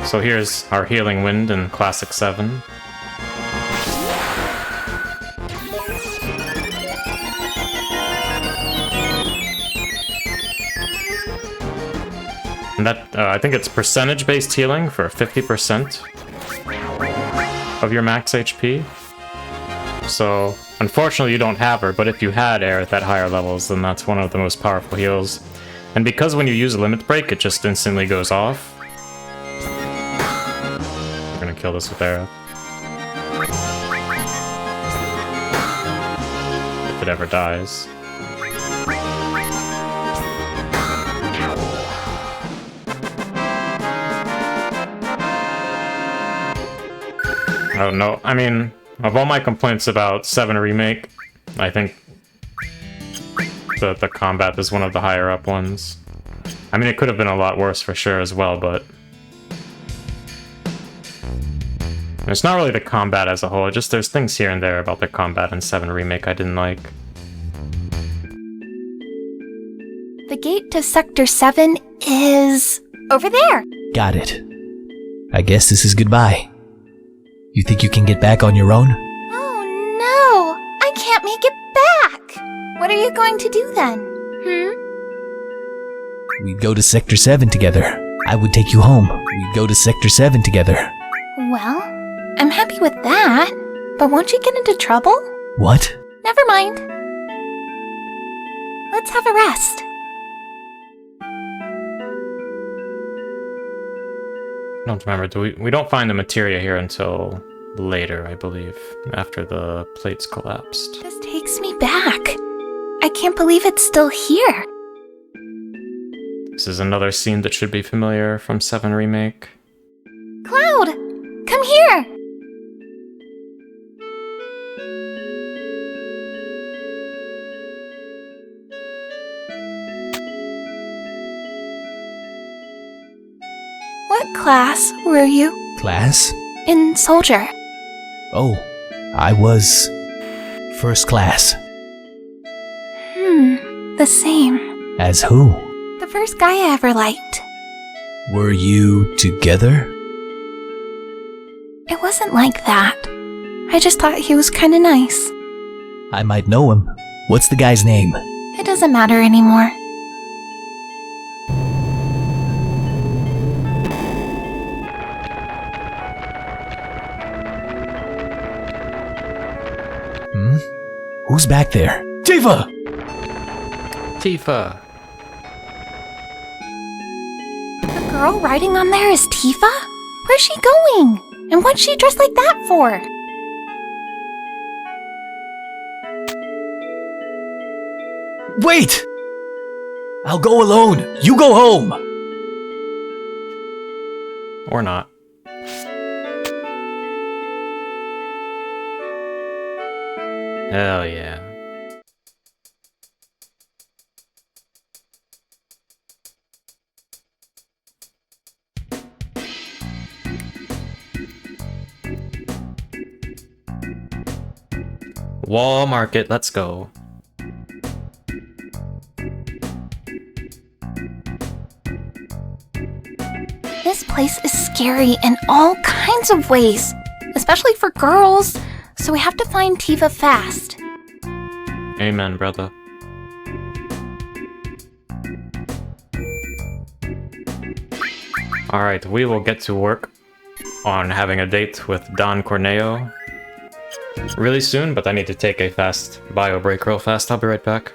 So here's our Healing Wind in Classic 7. And that, I think it's percentage-based healing for 50% of your max HP. So, unfortunately you don't have her, but if you had Aerith at higher levels, then that's one of the most powerful heals. And because when you use a Limit Break, it just instantly goes off. We're gonna kill this with Aerith. If it ever dies. I don't know. I mean, of all my complaints about 7 Remake, I think the combat is one of the higher up ones. I mean, it could have been a lot worse for sure as well, but it's not really the combat as a whole, just there's things here and there about the combat in 7 Remake I didn't like. The gate to Sector 7 is over there. Got it. I guess this is goodbye. You think you can get back on your own? Oh no! I can't make it back! What are you going to do then? We'd go to Sector 7 together. I would take you home. We go to Sector 7 together. Well, I'm happy with that, but won't you get into trouble? What? Never mind. Let's have a rest. I don't remember. We don't find the materia here until later, I believe, after the plates collapsed. This takes me back. I can't believe it's still here. This is another scene that should be familiar from 7 Remake. Cloud! Come here! What class were you? Class? In Soldier. Oh, I was... first class. The same. As who? The first guy I ever liked. Were you together? It wasn't like that. I just thought he was kinda nice. I might know him. What's the guy's name? It doesn't matter anymore. Who's back there? Tifa! Tifa! The girl riding on there is Tifa? Where's she going? And what's she dressed like that for? Wait! I'll go alone. You go home. Or not. Hell yeah. Wall market, let's go. This place is scary in all kinds of ways, especially for girls, so we have to find Tifa fast. Amen, brother. Alright, we will get to work on having a date with Don Corneo really soon, but I need to take a fast bio break real fast. I'll be right back.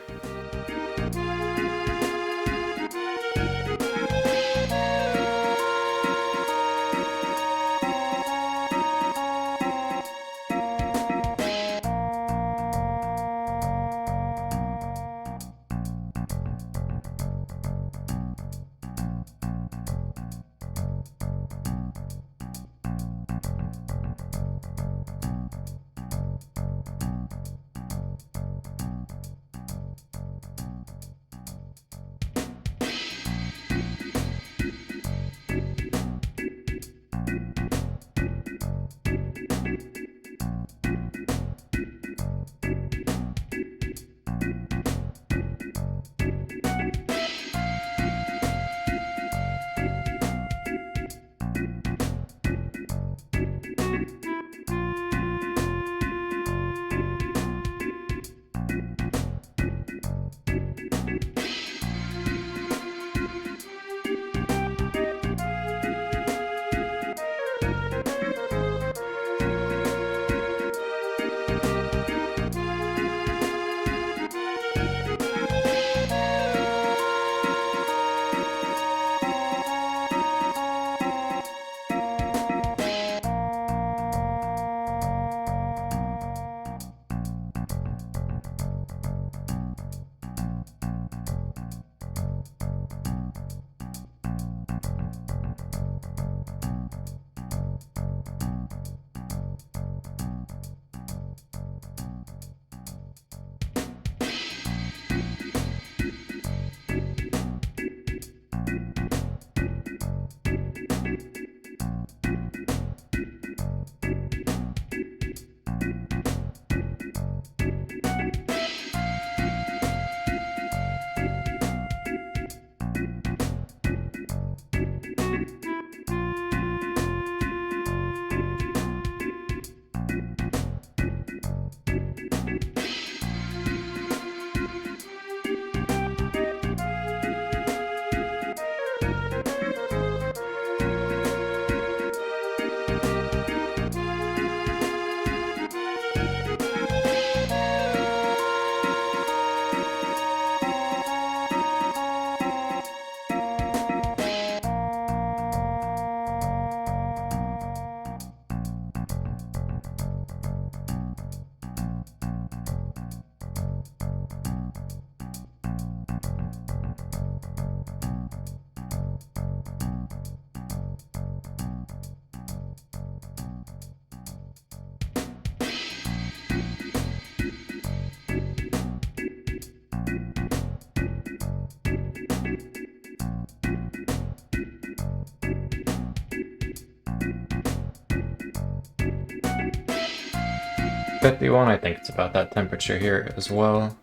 51. I think it's about that temperature here as well.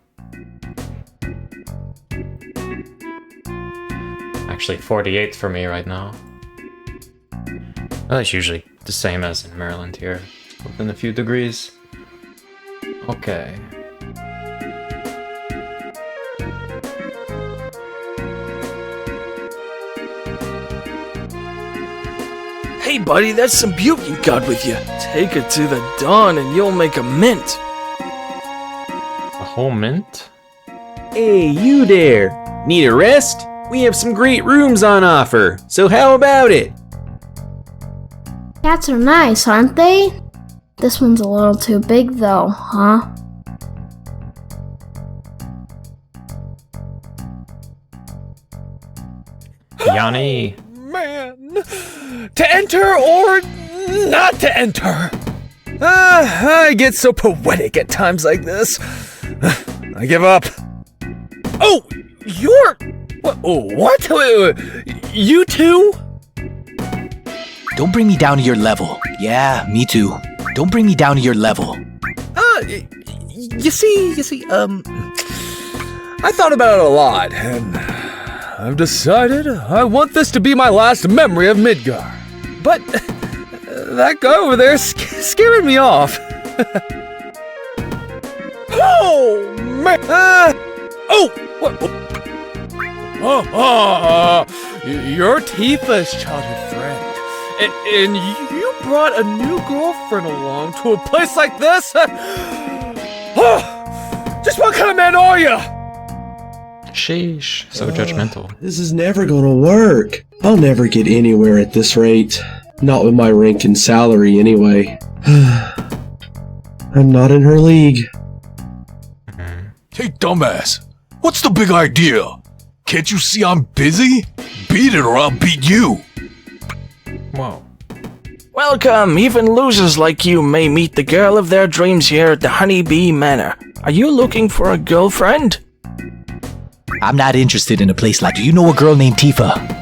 Actually 48 for me right now. Well, that's usually the same as in Maryland here, within a few degrees. Okay. Hey buddy, that's some butte you got with you. Take it to the dawn and you'll make a mint. A whole mint? Hey, you there! Need a rest? We have some great rooms on offer, so how about it? Cats are nice, aren't they? This one's a little too big though, huh? Yanni! Man! To enter or not to enter? I get so poetic at times like this. I give up. Oh! You're... What? You too? Don't bring me down to your level. Yeah, me too. Don't bring me down to your level. You see, I thought about it a lot, and I've decided I want this to be my last memory of Midgar. But that guy over there scaring me off. Oh, man! You're Tifa's childhood friend. And you brought a new girlfriend along to a place like this? Just what kind of man are you? Sheesh, so judgmental. This is never gonna work. I'll never get anywhere at this rate. Not with my rank and salary, anyway. I'm not in her league. Hey, dumbass. What's the big idea? Can't you see I'm busy? Beat it or I'll beat you. Whoa. Welcome! Even losers like you may meet the girl of their dreams here at the Honeybee Manor. Are you looking for a girlfriend? I'm not interested in a place like... Do you know a girl named Tifa?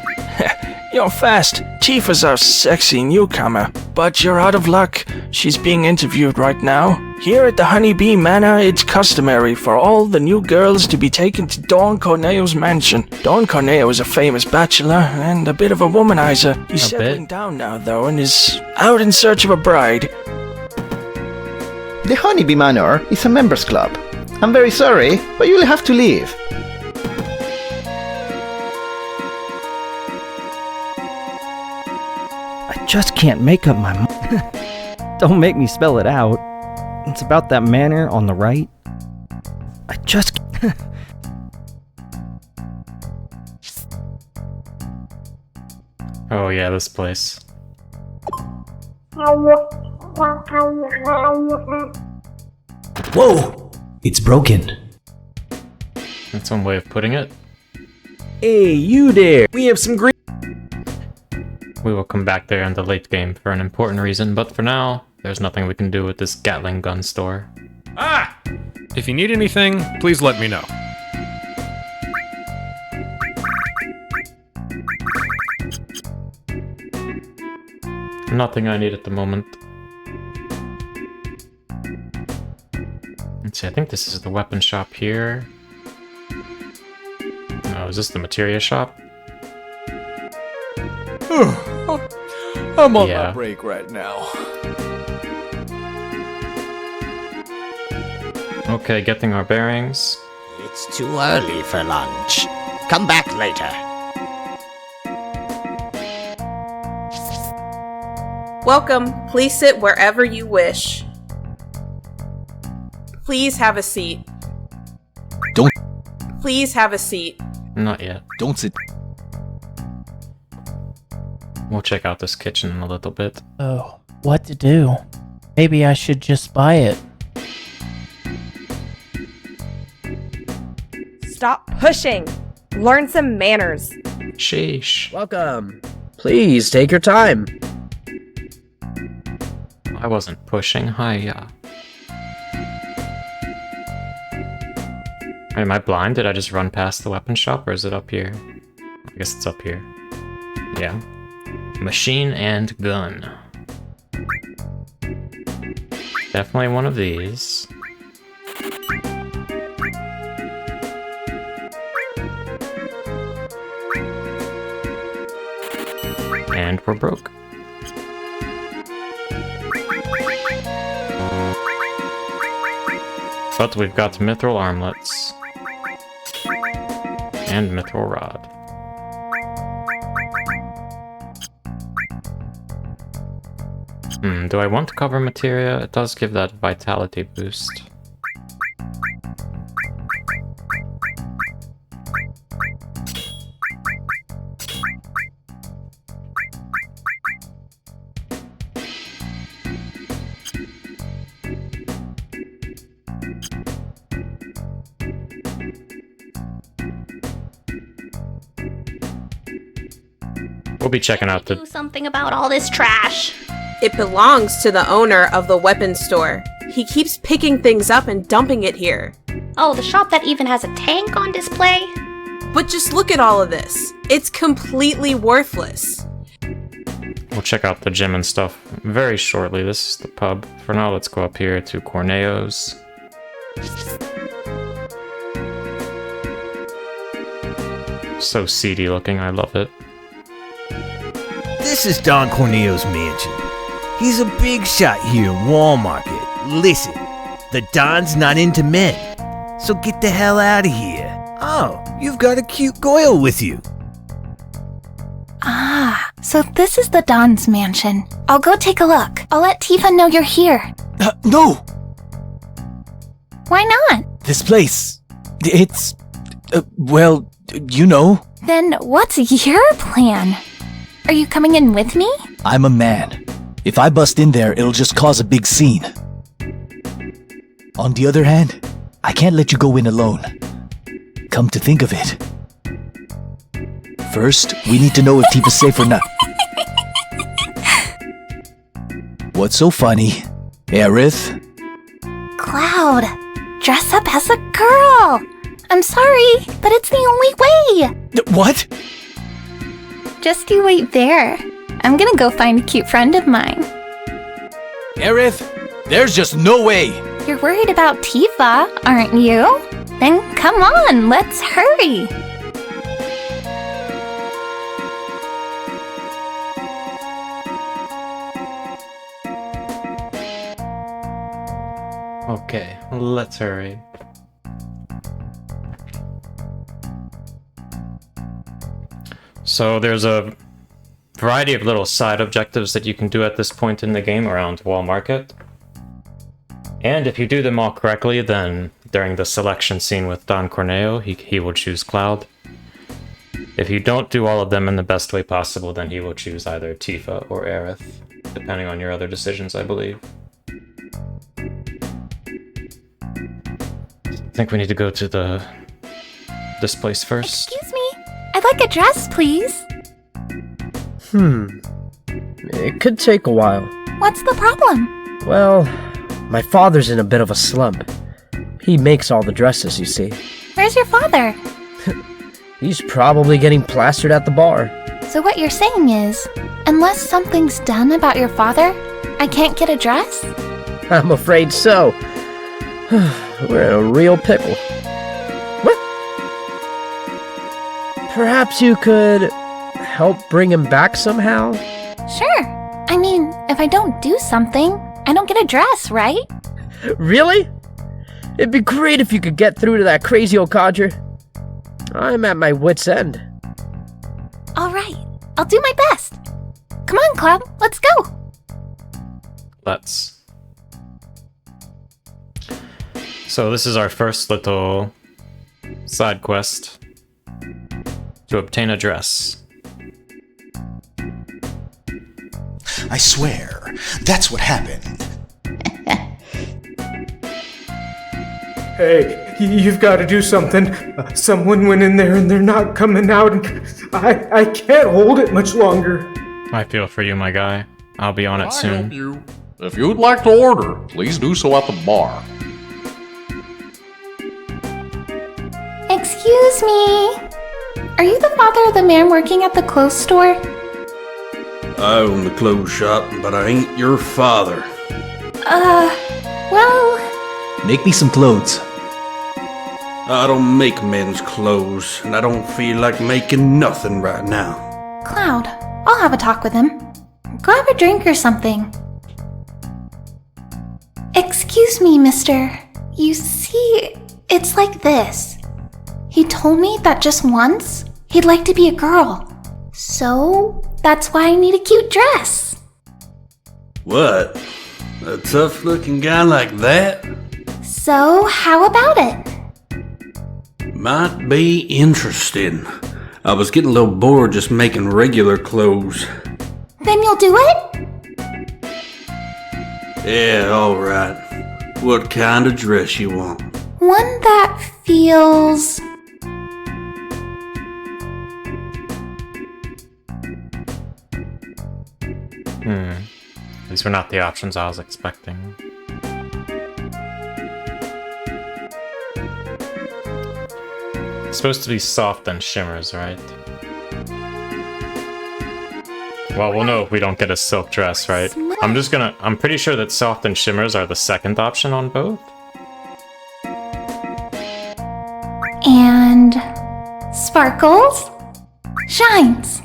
You're fast. Tifa's our sexy newcomer, but you're out of luck. She's being interviewed right now. Here at the Honeybee Manor, it's customary for all the new girls to be taken to Don Corneo's mansion. Don Corneo is a famous bachelor and a bit of a womanizer. He's settling down now, though, and is out in search of a bride. The Honeybee Manor is a members club. I'm very sorry, but you'll have to leave. I just can't make up my mind. Don't make me spell it out. It's about that manor on the right. I just... Oh yeah, this place. Whoa! It's broken. That's one way of putting it. Hey, you there! We have some great... We will come back there in the late game for an important reason, but for now, there's nothing we can do with this Gatling gun store. Ah! If you need anything, please let me know. Nothing I need at the moment. Let's see, I think this is the weapon shop here. No, is this the materia shop? I'm on Yeah. my break right now. Okay, getting our bearings. It's too early for lunch. Come back later. Welcome. Please sit wherever you wish. Please have a seat. Don't... Please have a seat. Not yet. Don't sit... We'll check out this kitchen in a little bit. Oh, what to do? Maybe I should just buy it. Stop pushing! Learn some manners. Sheesh. Welcome. Please take your time. I wasn't pushing. Hiya. Am I blind? Did I just run past the weapon shop, or is it up here? I guess it's up here. Yeah. Machine and gun. Definitely one of these. And we're broke. But we've got mithril armlets. And mithril rod. Do I want to cover materia? It does give that vitality boost. We'll be checking out the... Do something about all this trash. It belongs to the owner of the weapons store. He keeps picking things up and dumping it here. Oh, the shop that even has a tank on display? But just look at all of this. It's completely worthless. We'll check out the gym and stuff very shortly. This is the pub. For now, let's go up here to Corneo's. So seedy looking, I love it. This is Don Corneo's mansion. He's a big shot here in Wall Market. Listen, the Don's not into men, so get the hell out of here. Oh, you've got a cute Goyle with you. Ah, so this is the Don's mansion. I'll go take a look. I'll let Tifa know you're here. No! Why not? This place, it's... well, you know. Then what's your plan? Are you coming in with me? I'm a man. If I bust in there, it'll just cause a big scene. On the other hand, I can't let you go in alone. Come to think of it. First, we need to know if Tifa's safe or not. What's so funny? Aerith? Cloud, dress up as a girl. I'm sorry, but it's the only way. What? Just you wait there. I'm gonna go find a cute friend of mine. Aerith, there's just no way. You're worried about Tifa, aren't you? Then come on, let's hurry. Okay, let's hurry. So there's a variety of little side objectives that you can do at this point in the game around Wall Market. And if you do them all correctly, then during the selection scene with Don Corneo, he will choose Cloud. If you don't do all of them in the best way possible, then he will choose either Tifa or Aerith, depending on your other decisions, I believe. I think we need to go to this place first. Excuse me, I'd like a dress, please. It could take a while. What's the problem? Well, my father's in a bit of a slump. He makes all the dresses, you see. Where's your father? He's probably getting plastered at the bar. So what you're saying is, unless something's done about your father, I can't get a dress? I'm afraid so. We're in a real pickle. What? Perhaps you could help bring him back somehow? Sure. I mean, if I don't do something, I don't get a dress, right? Really? It'd be great if you could get through to that crazy old codger. I'm at my wit's end. All right, I'll do my best. Come on, Cloud, let's go. Let's. So this is our first little side quest to obtain a dress. I swear, that's what happened. Hey, you've got to do something. Someone went in there and they're not coming out, and I can't hold it much longer. I feel for you, my guy. I'll be on it soon. Help you. If you'd like to order, please do so at the bar. Excuse me. Are you the father of the man working at the clothes store? I own the clothes shop, but I ain't your father. Well, Make me some clothes. I don't make men's clothes, and I don't feel like making nothing right now. Cloud, I'll have a talk with him. Grab a drink or something. Excuse me, mister. You see, it's like this. He told me that just once, he'd like to be a girl. So, that's why I need a cute dress. What? A tough-looking guy like that? So, how about it? Might be interesting. I was getting a little bored just making regular clothes. Then you'll do it? Yeah, alright. What kind of dress you want? One that feels... These were not the options I was expecting. It's supposed to be soft and shimmers, right? Well, we'll know if we don't get a silk dress, right? I'm pretty sure that soft and shimmers are the second option on both. And... sparkles? Shines.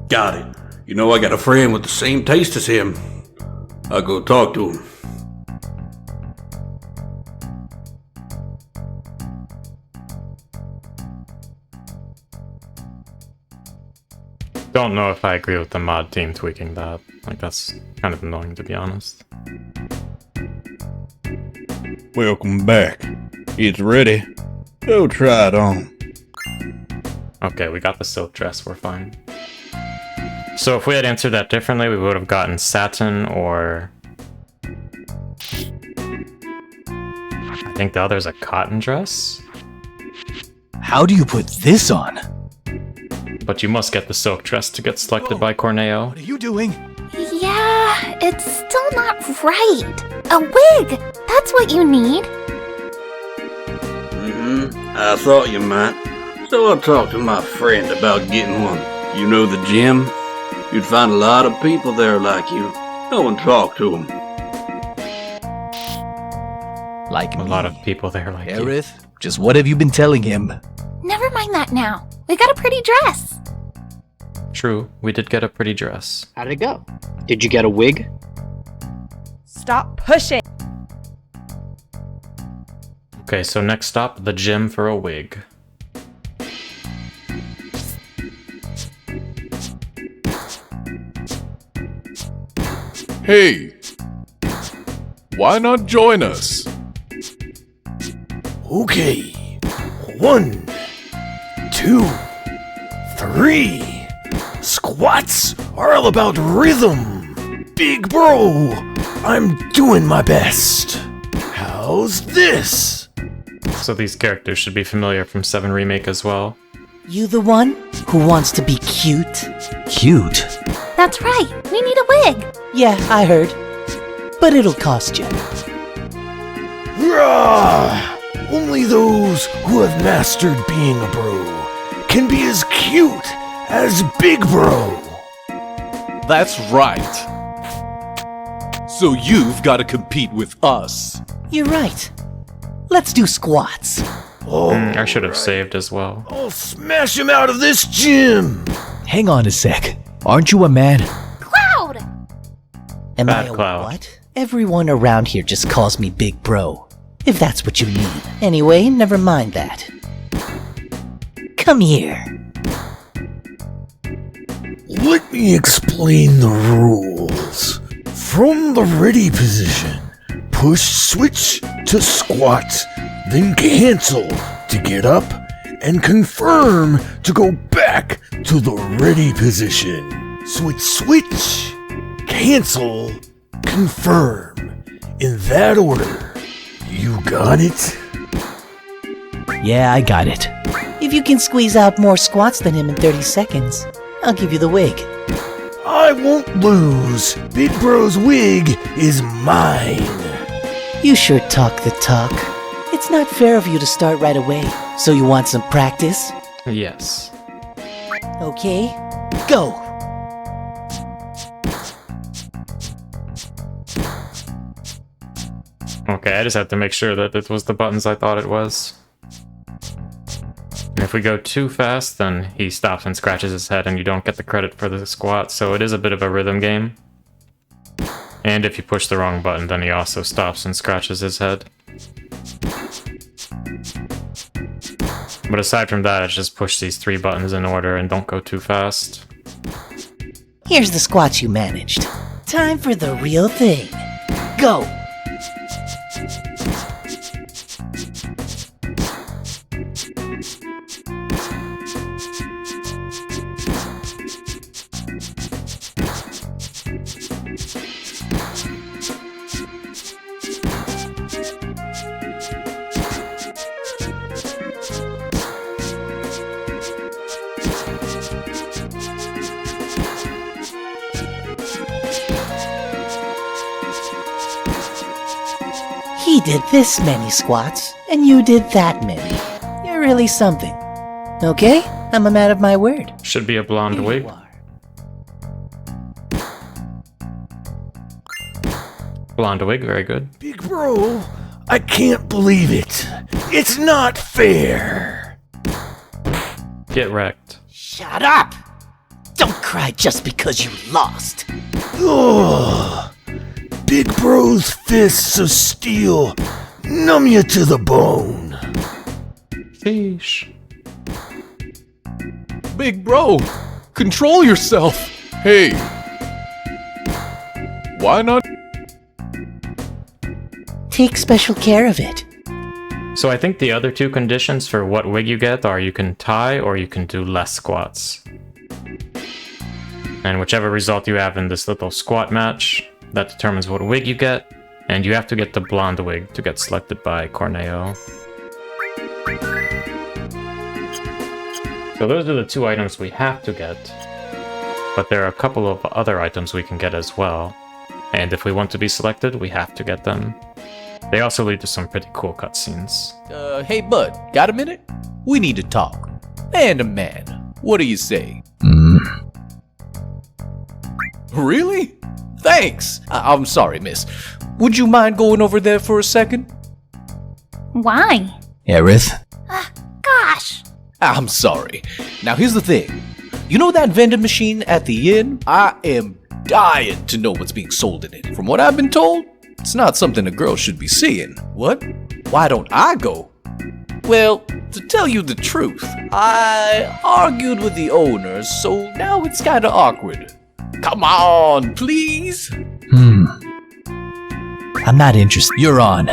Got it. You know I got a friend with the same taste as him. I'll go talk to him. Don't know if I agree with the mod team tweaking that. Like, that's kind of annoying, to be honest. Welcome back. It's ready. Go try it on. Okay, we got the silk dress, we're fine. So if we had answered that differently, we would have gotten satin or... I think the other's a cotton dress? How do you put this on? But you must get the silk dress to get selected by Corneo. What are you doing? Yeah, it's still not right. A wig! That's what you need. I thought you might. So I'll talk to my friend about getting one. You know the gym? You'd find a lot of people there like you. Go and talk to them. Like a lot of people there like you. Aerith, just what have you been telling him? Never mind that now. We got a pretty dress. True, we did get a pretty dress. How'd it go? Did you get a wig? Stop pushing! Okay, so next stop, the gym for a wig. Hey! Why not join us? Okay. 1, 2, 3. Squats are all about rhythm. Big bro, I'm doing my best. How's this? So these characters should be familiar from 7 Remake as well. You the one who wants to be cute? Cute? That's right. We need a wig. Yeah, I heard. But it'll cost you. Rah! Only those who have mastered being a bro can be as cute as Big Bro. That's right. So you've got to compete with us. You're right. Let's do squats. I should have saved as well. I'll smash him out of this gym. Hang on a sec. Aren't you a man? Cloud! Am Bad I a Cloud. what? Everyone around here just calls me Big Bro. If that's what you mean. Anyway, never mind that. Come here. Let me explain the rules. From the ready position, push switch to squat, then cancel to get up, and confirm to go back to the ready position. Switch, cancel, confirm. In that order. You got it? Yeah, I got it. If you can squeeze out more squats than him in 30 seconds, I'll give you the wig. I won't lose. Big Bro's wig is mine. You sure talk the talk. It's not fair of you to start right away. So you want some practice? Yes. Okay, go. Okay, I just have to make sure that it was the buttons I thought it was. And if we go too fast, then he stops and scratches his head and you don't get the credit for the squat, so it is a bit of a rhythm game. And if you push the wrong button, then he also stops and scratches his head. But aside from that, it's just push these 3 buttons in order and don't go too fast. Here's the squats you managed. Time for the real thing. Go! He did this many squats, and you did that many. You're really something. Okay, I'm a man of my word. Should be a blonde wig. Blonde wig, very good. Big bro, I can't believe it. It's not fair. Get wrecked. Shut up! Don't cry just because you lost. Ugh. Big bro's fists of steel numb you to the bone. Sheesh. Big bro, control yourself. Hey. Why not? Take special care of it. So I think the other 2 conditions for what wig you get are you can tie or you can do less squats. And whichever result you have in this little squat match, that determines what wig you get, and you have to get the blonde wig to get selected by Corneo. So those are the 2 items we have to get, but there are a couple of other items we can get as well, and if we want to be selected, we have to get them. They also lead to some pretty cool cutscenes. Hey bud, got a minute? We need to talk. Man to man, what do you say? Really? Thanks! I'm sorry, miss. Would you mind going over there for a second? Why? Aerith? Gosh! I'm sorry. Now here's the thing. You know that vending machine at the inn? I am dying to know what's being sold in it. From what I've been told, it's not something a girl should be seeing. What? Why don't I go? Well, to tell you the truth, I argued with the owners, so now it's kinda awkward. Come on, please! I'm not interested. You're on.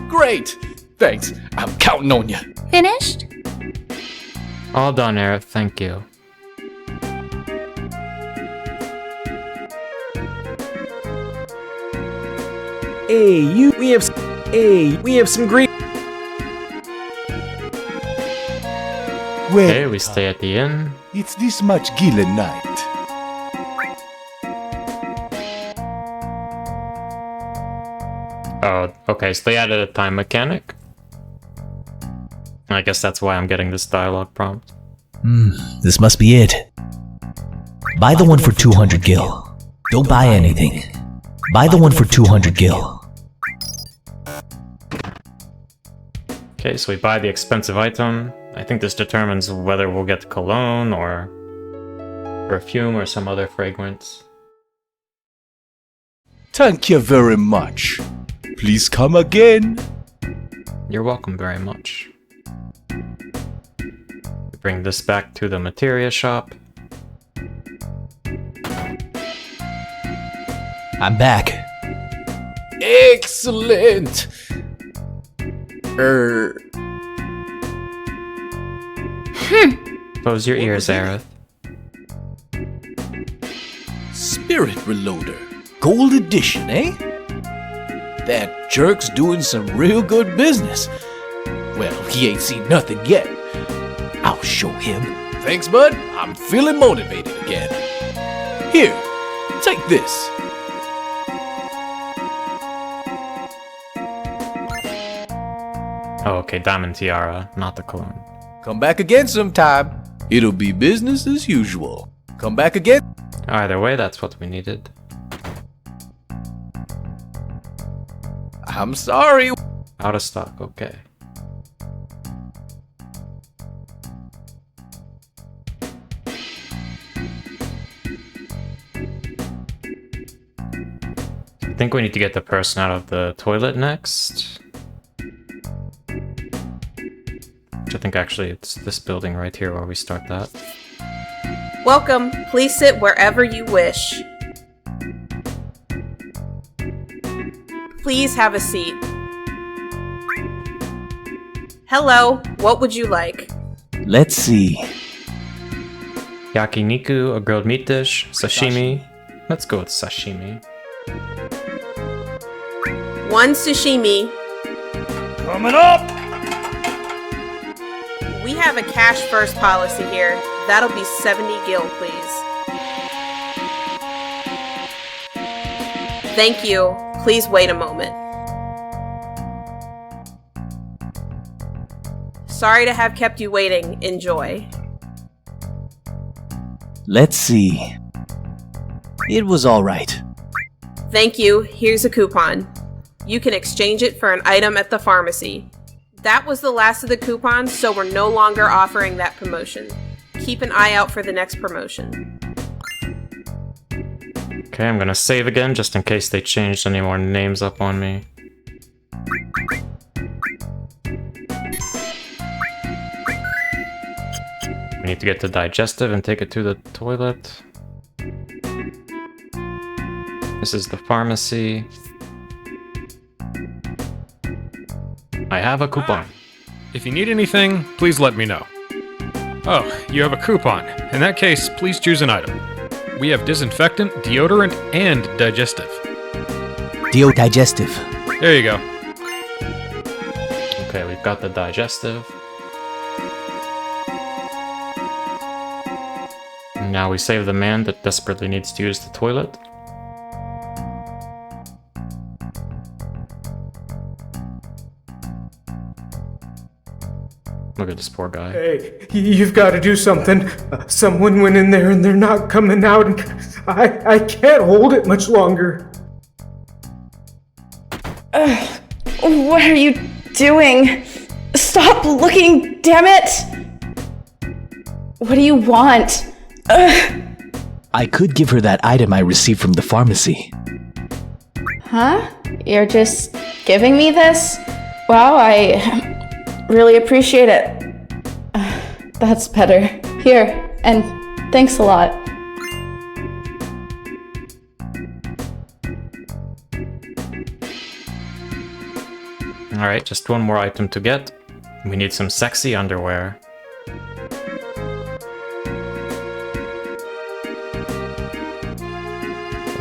Great! Thanks. I'm counting on you. Finished? All done, Aerith. Thank you. Hey, we have some great. Okay, we stay at the inn. It's this much gila night. Oh, okay, so they added a time mechanic. I guess that's why I'm getting this dialogue prompt. This must be it. Buy the one for 200 gil. Don't buy anything. Buy the one for 200 gil. Okay, so we buy the expensive item. I think this determines whether we'll get cologne or perfume or some other fragrance. Thank you very much. Please come again. You're welcome very much. We bring this back to the materia shop. I'm back. Excellent. Close your ears, Aerith. Spirit Reloader. Gold edition, eh? That jerk's doing some real good business. Well, he ain't seen nothing yet. I'll show him. Thanks, bud. I'm feeling motivated again. Here, take this. Oh, okay, Diamond Tiara, not the cologne. Come back again sometime. It'll be business as usual. Come back again. Either way, that's what we needed. I'm sorry. Out of stock, okay. I think we need to get the person out of the toilet next. Which I think actually it's this building right here where we start that. Welcome. Please sit wherever you wish. Please have a seat. Hello, what would you like? Let's see. Yakiniku, a grilled meat dish, sashimi. Let's go with sashimi. 1 sashimi. Coming up! We have a cash first policy here. That'll be 70 gil, please. Thank you. Please wait a moment. Sorry to have kept you waiting. Enjoy. Let's see. It was alright. Thank you. Here's a coupon. You can exchange it for an item at the pharmacy. That was the last of the coupons, so we're no longer offering that promotion. Keep an eye out for the next promotion. Okay, I'm gonna save again just in case they changed any more names up on me. We need to get the digestive and take it to the toilet. This is the pharmacy. I have a coupon. If you need anything, please let me know. Oh, you have a coupon. In that case, please choose an item. We have disinfectant, deodorant, and digestive. Digestive. There you go. Okay, we've got the digestive. And now we save the man that desperately needs to use the toilet. Look at this poor guy. Hey, you've got to do something. Someone went in there and they're not coming out, and I can't hold it much longer. What are you doing? Stop looking, damn it! What do you want? I could give her that item I received from the pharmacy. Huh? You're just giving me this? Wow, I really appreciate it. That's better. Here, and thanks a lot. Alright, just one more item to get. We need some sexy underwear.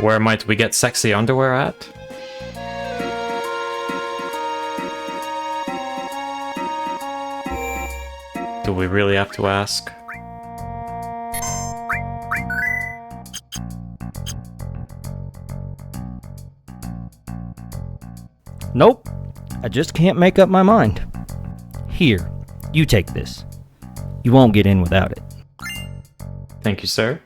Where might we get sexy underwear at? Do we really have to ask? Nope. I just can't make up my mind. Here, you take this. You won't get in without it. Thank you, sir.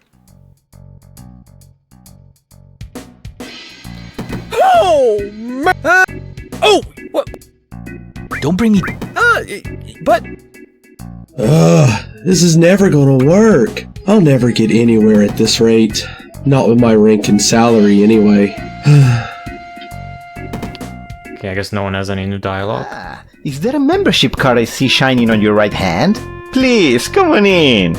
Oh, man! Oh! What? Don't bring me... But... This is never gonna work. I'll never get anywhere at this rate. Not with my rank and salary, anyway. Okay, I guess no one has any new dialogue. Is there a membership card I see shining on your right hand? Please, come on in.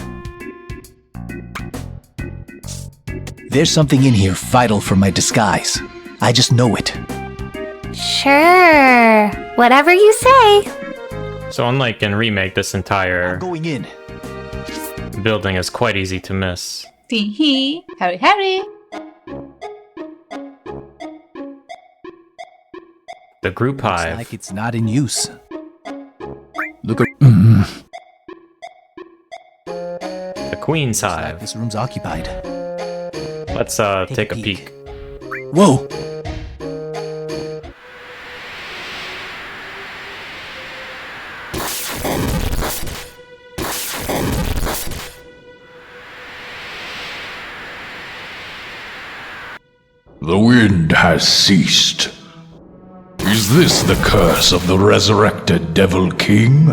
There's something in here vital for my disguise. I just know it. Sure. Whatever you say. So unlike in Remake, this entire going in. Building is quite easy to miss. Hurry, hurry. The group hive. Looks like it's not in use. Look at... The queen's hive. This room's occupied. Let's take a peek. Whoa! The wind has ceased. Is this the curse of the resurrected Devil King?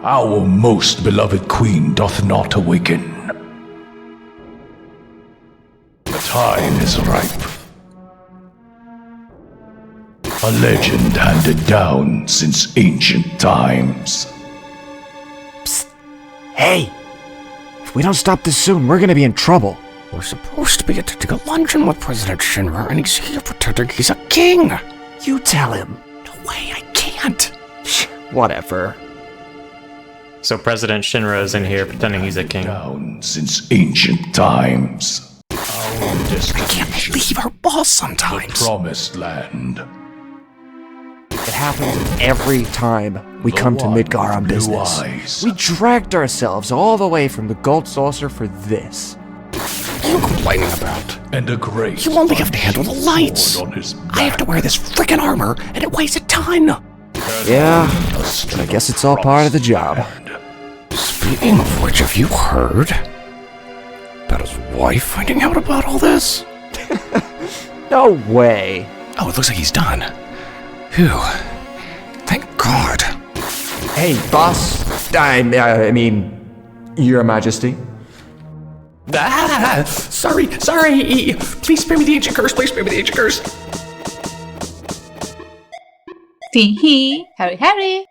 Our most beloved queen doth not awaken. The time is ripe. A legend handed down since ancient times. Hey! If we don't stop this soon, we're gonna be in trouble. We're supposed to be attending a luncheon with President Shinra, and he's here pretending he's a king! You tell him. No way, I can't. Whatever. So President Shinra is in here pretending he's a king. Down since ancient times. Our I can't believe our boss sometimes. The promised land. It happens every time we come to Midgar on business. We dragged ourselves all the way from the Gold Saucer for this. What are you complaining about? And a great. You only have to handle the lights. I have to wear this frickin' armor, and it weighs a ton. Yeah, I guess it's all part of the job. Speaking of which, have you heard about his wife finding out about all this? No way. Oh, it looks like he's done. Phew. Thank God. Hey, boss. I mean, Your Majesty. Sorry. Please spare me the ancient curse. Tee-hee. Harry.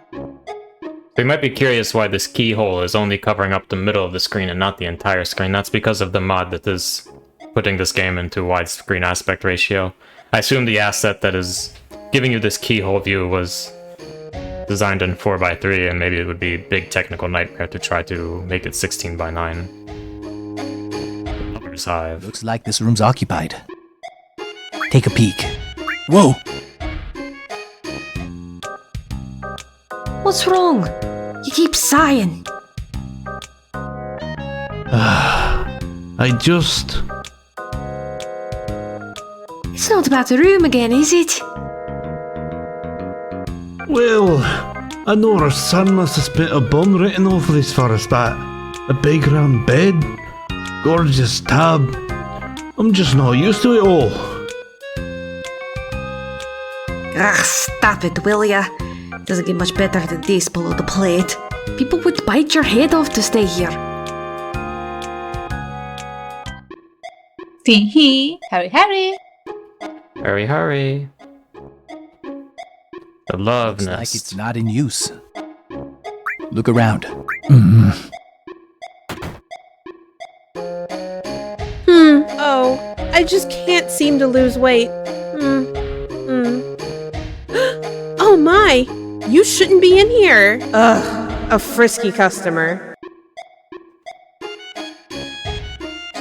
So you might be curious why this keyhole is only covering up the middle of the screen and not the entire screen. That's because of the mod that is putting this game into widescreen aspect ratio. I assume the asset that is giving you this keyhole view was designed in 4x3, and maybe it would be a big technical nightmare to try to make it 16x9. Hive. Looks like this room's occupied. Take a peek. Whoa! What's wrong? You keep sighing. I just... It's not about the room again, is it? Well, I know our son must have spent a bomb written over this for us, but a big round bed, gorgeous tub. I'm just not used to it all. Stop it, will ya? Doesn't get much better than this below the plate. People would bite your head off to stay here. Tee-hee. Harry. Hurry. The love Looks nest. like it's not in use. Look around. Oh, I just can't seem to lose weight. Oh my! You shouldn't be in here! Ugh, a frisky customer.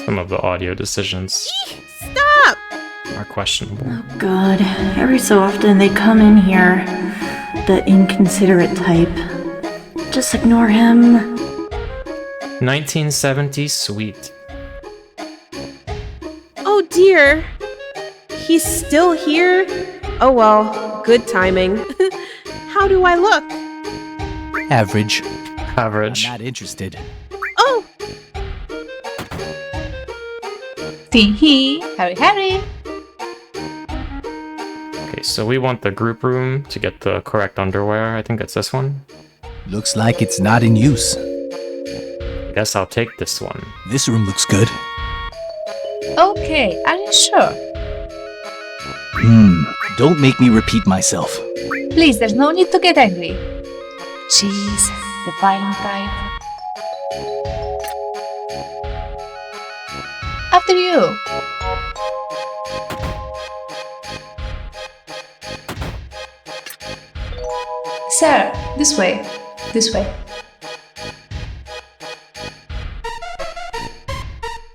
Some of the audio decisions Stop! are questionable. Oh God, every so often they come in here. The inconsiderate type. Just ignore him. 1970 sweet. Oh dear. He's still here? Oh well, good timing. How do I look? Average. I'm not interested. Oh! Tee-hee. Harry. Okay, so we want the group room to get the correct underwear. I think it's this one. Looks like it's not in use. Guess I'll take this one. This room looks good. Okay, are you sure? Don't make me repeat myself. Please, there's no need to get angry. Jeez, the violent type. After you. Sir, this way.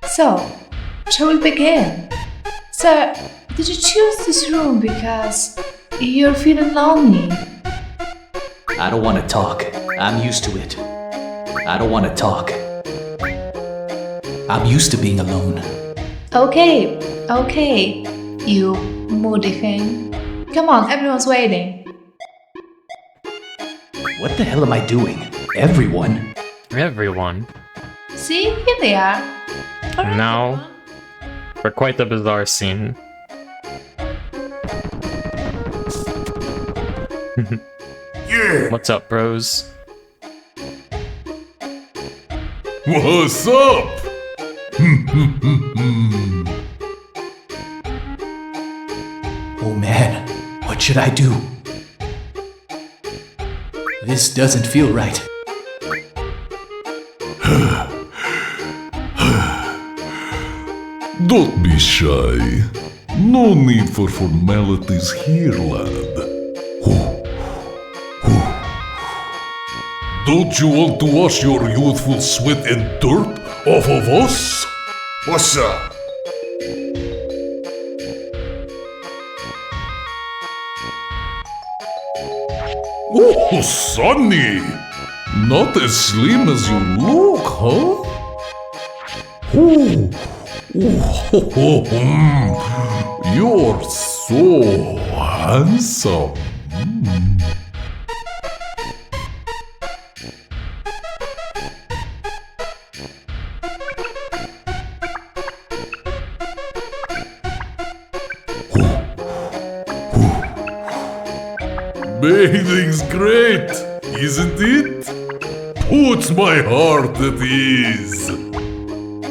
So, shall we begin? Sir, did you choose this room because you're feeling lonely? I don't want to talk. I'm used to it. I don't want to talk. I'm used to being alone. Okay, you moody thing. Come on, everyone's waiting. What the hell am I doing? Everyone? See, here they are. Now, for quite the bizarre scene. Yeah. What's up, bros? What's up? Oh man, what should I do? This doesn't feel right. Don't be shy. No need for formalities here, lad. Don't you want to wash your youthful sweat and dirt off of us? What's up? Oh, Sonny! Not as slim as you look, huh? You're so handsome. Bathing's great, isn't it? Puts my heart at ease.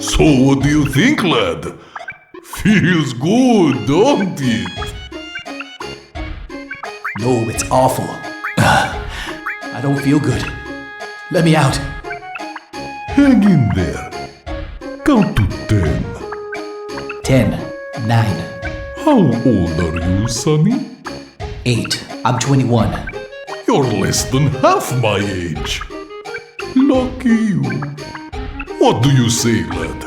So what do you think, lad? Feels good, don't it? No, it's awful. I don't feel good. Let me out. Hang in there. Count to 10. 10, 9. How old are you, Sonny? 8. I'm 21. You're less than half my age. Lucky you. What do you say, lad?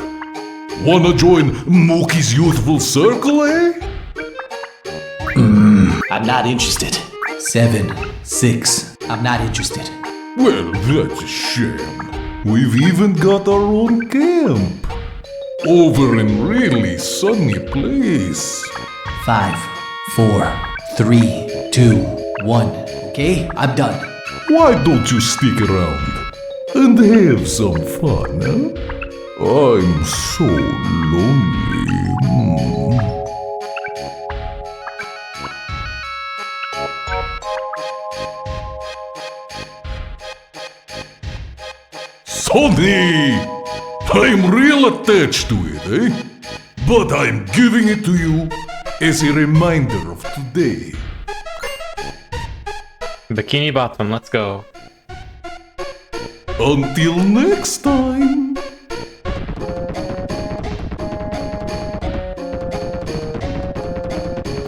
Wanna join Mookie's youthful circle, eh? I'm not interested. 7, 6. I'm not interested. Well, that's a shame. We've even got our own camp. Over in really sunny place. 5, 4, 3, 2, 1. Okay, I'm done. Why don't you stick around and have some fun, huh? I'm so lonely. Sonny! I'm real attached to it, eh? But I'm giving it to you as a reminder of today. Bikini Bottom, let's go. Until next time.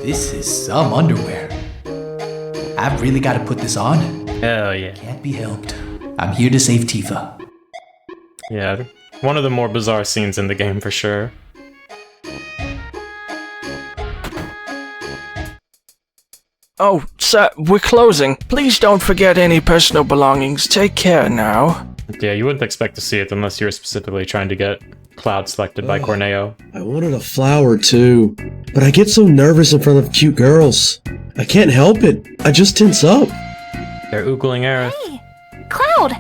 This is some underwear. I've really got to put this on? Hell yeah. Can't be helped. I'm here to save Tifa. Yeah, one of the more bizarre scenes in the game for sure. Oh, sir, we're closing. Please don't forget any personal belongings. Take care now. Yeah, you wouldn't expect to see it unless you were specifically trying to get Cloud selected by Corneo. I wanted a flower too, but I get so nervous in front of cute girls. I can't help it. I just tense up. They're oogling Aerith. Hey, Cloud!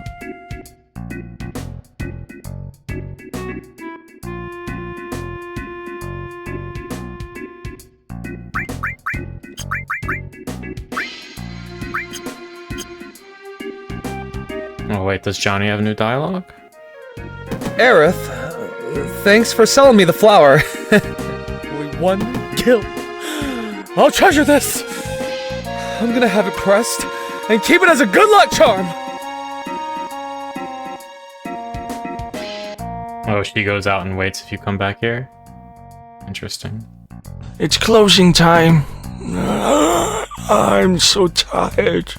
Oh wait, does Johnny have new dialogue? Aerith, thanks for selling me the flower. We won kill. I'll treasure this. I'm gonna have it pressed and keep it as a good luck charm. Oh, she goes out and waits if you come back here? Interesting. It's closing time. I'm so tired.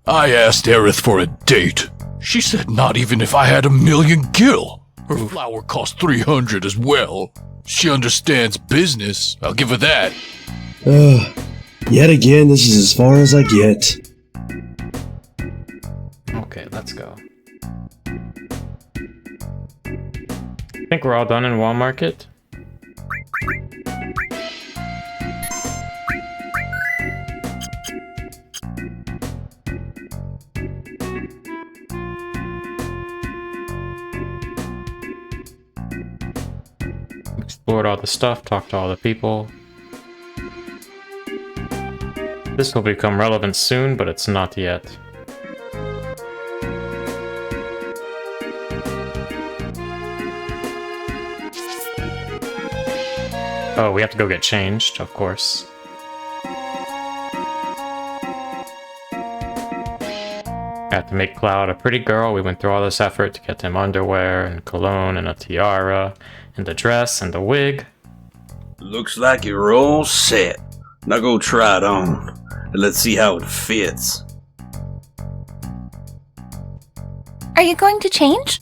I asked Aerith for a date. She said not even if I had 1,000,000 gil. Her flower cost 300 as well. She understands business, I'll give her that. Yet again, this is as far as I get. Okay, let's go. I think we're all done in Wall Market. Explored all the stuff, talked to all the people. This will become relevant soon, but it's not yet. Oh, we have to go get changed, of course. Have to make Cloud a pretty girl. We went through all this effort to get him underwear and cologne and a tiara and a dress and a wig. Looks like you're all set. Now go try it on, and let's see how it fits. Are you going to change?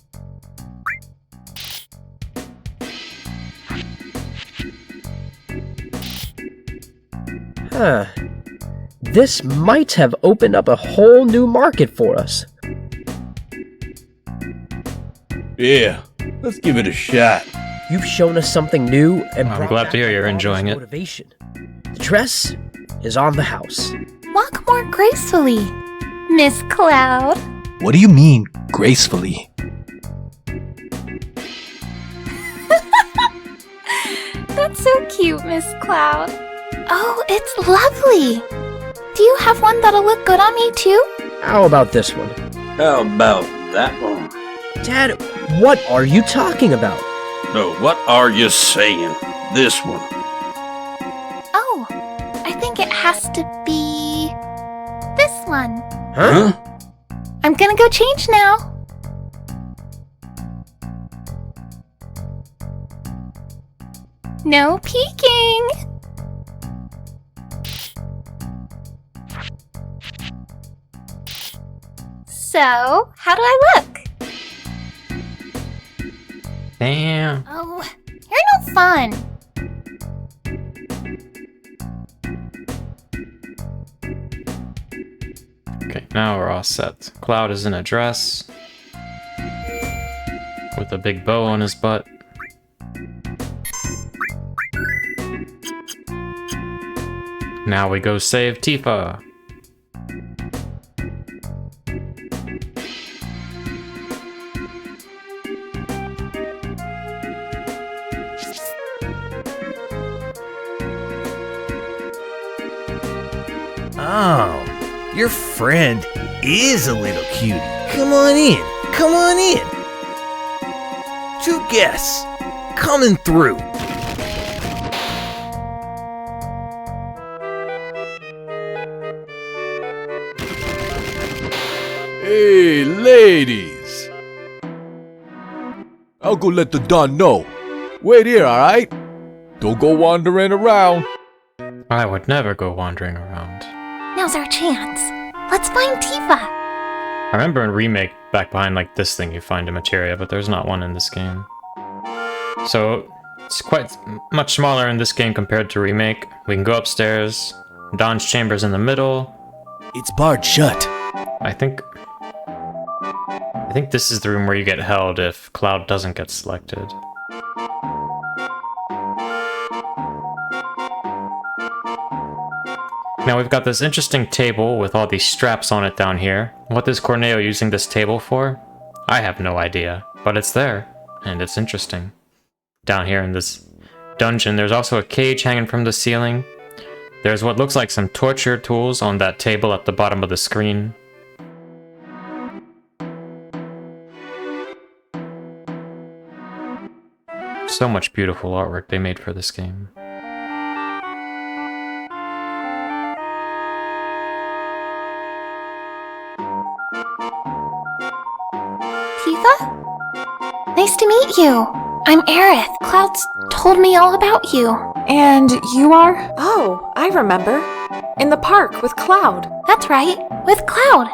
Huh. This might have opened up a whole new market for us. Yeah, let's give it a shot. You've shown us something new and I'm glad to hear you're enjoying it. motivation. The dress is on the house. Walk more gracefully, Miss Cloud. What do you mean, gracefully? That's so cute, Miss Cloud. Oh, it's lovely. Do you have one that'll look good on me too? How about this one? How about that one? Dad, what are you talking about? No, what are you saying? This one. Oh, I think it has to be this one. Huh? I'm gonna go change now. No peeking. So, how do I look? Damn. Oh, you're no fun. Okay, now we're all set. Cloud is in a dress with a big bow on his butt. Now we go save Tifa. Oh, your friend is a little cutie. Come on in. Come on in. Two guests coming through. Hey, ladies! I'll go let the Don know. Wait here, alright? Don't go wandering around. I would never go wandering around. Now's our chance. Let's find Tifa. I remember in Remake, back behind like this thing, you find a materia, but there's not one in this game. So, it's quite much smaller in this game compared to Remake. We can go upstairs. Don's chamber's in the middle. It's barred shut. I think this is the room where you get held if Cloud doesn't get selected. Now we've got this interesting table with all these straps on it down here. What is Corneo using this table for? I have no idea, but it's there, and it's interesting. Down here in this dungeon, there's also a cage hanging from the ceiling. There's what looks like some torture tools on that table at the bottom of the screen. So much beautiful artwork they made for this game. Tifa? Nice to meet you. I'm Aerith. Cloud's told me all about you. And you are? Oh, I remember. In the park with Cloud. That's right, with Cloud.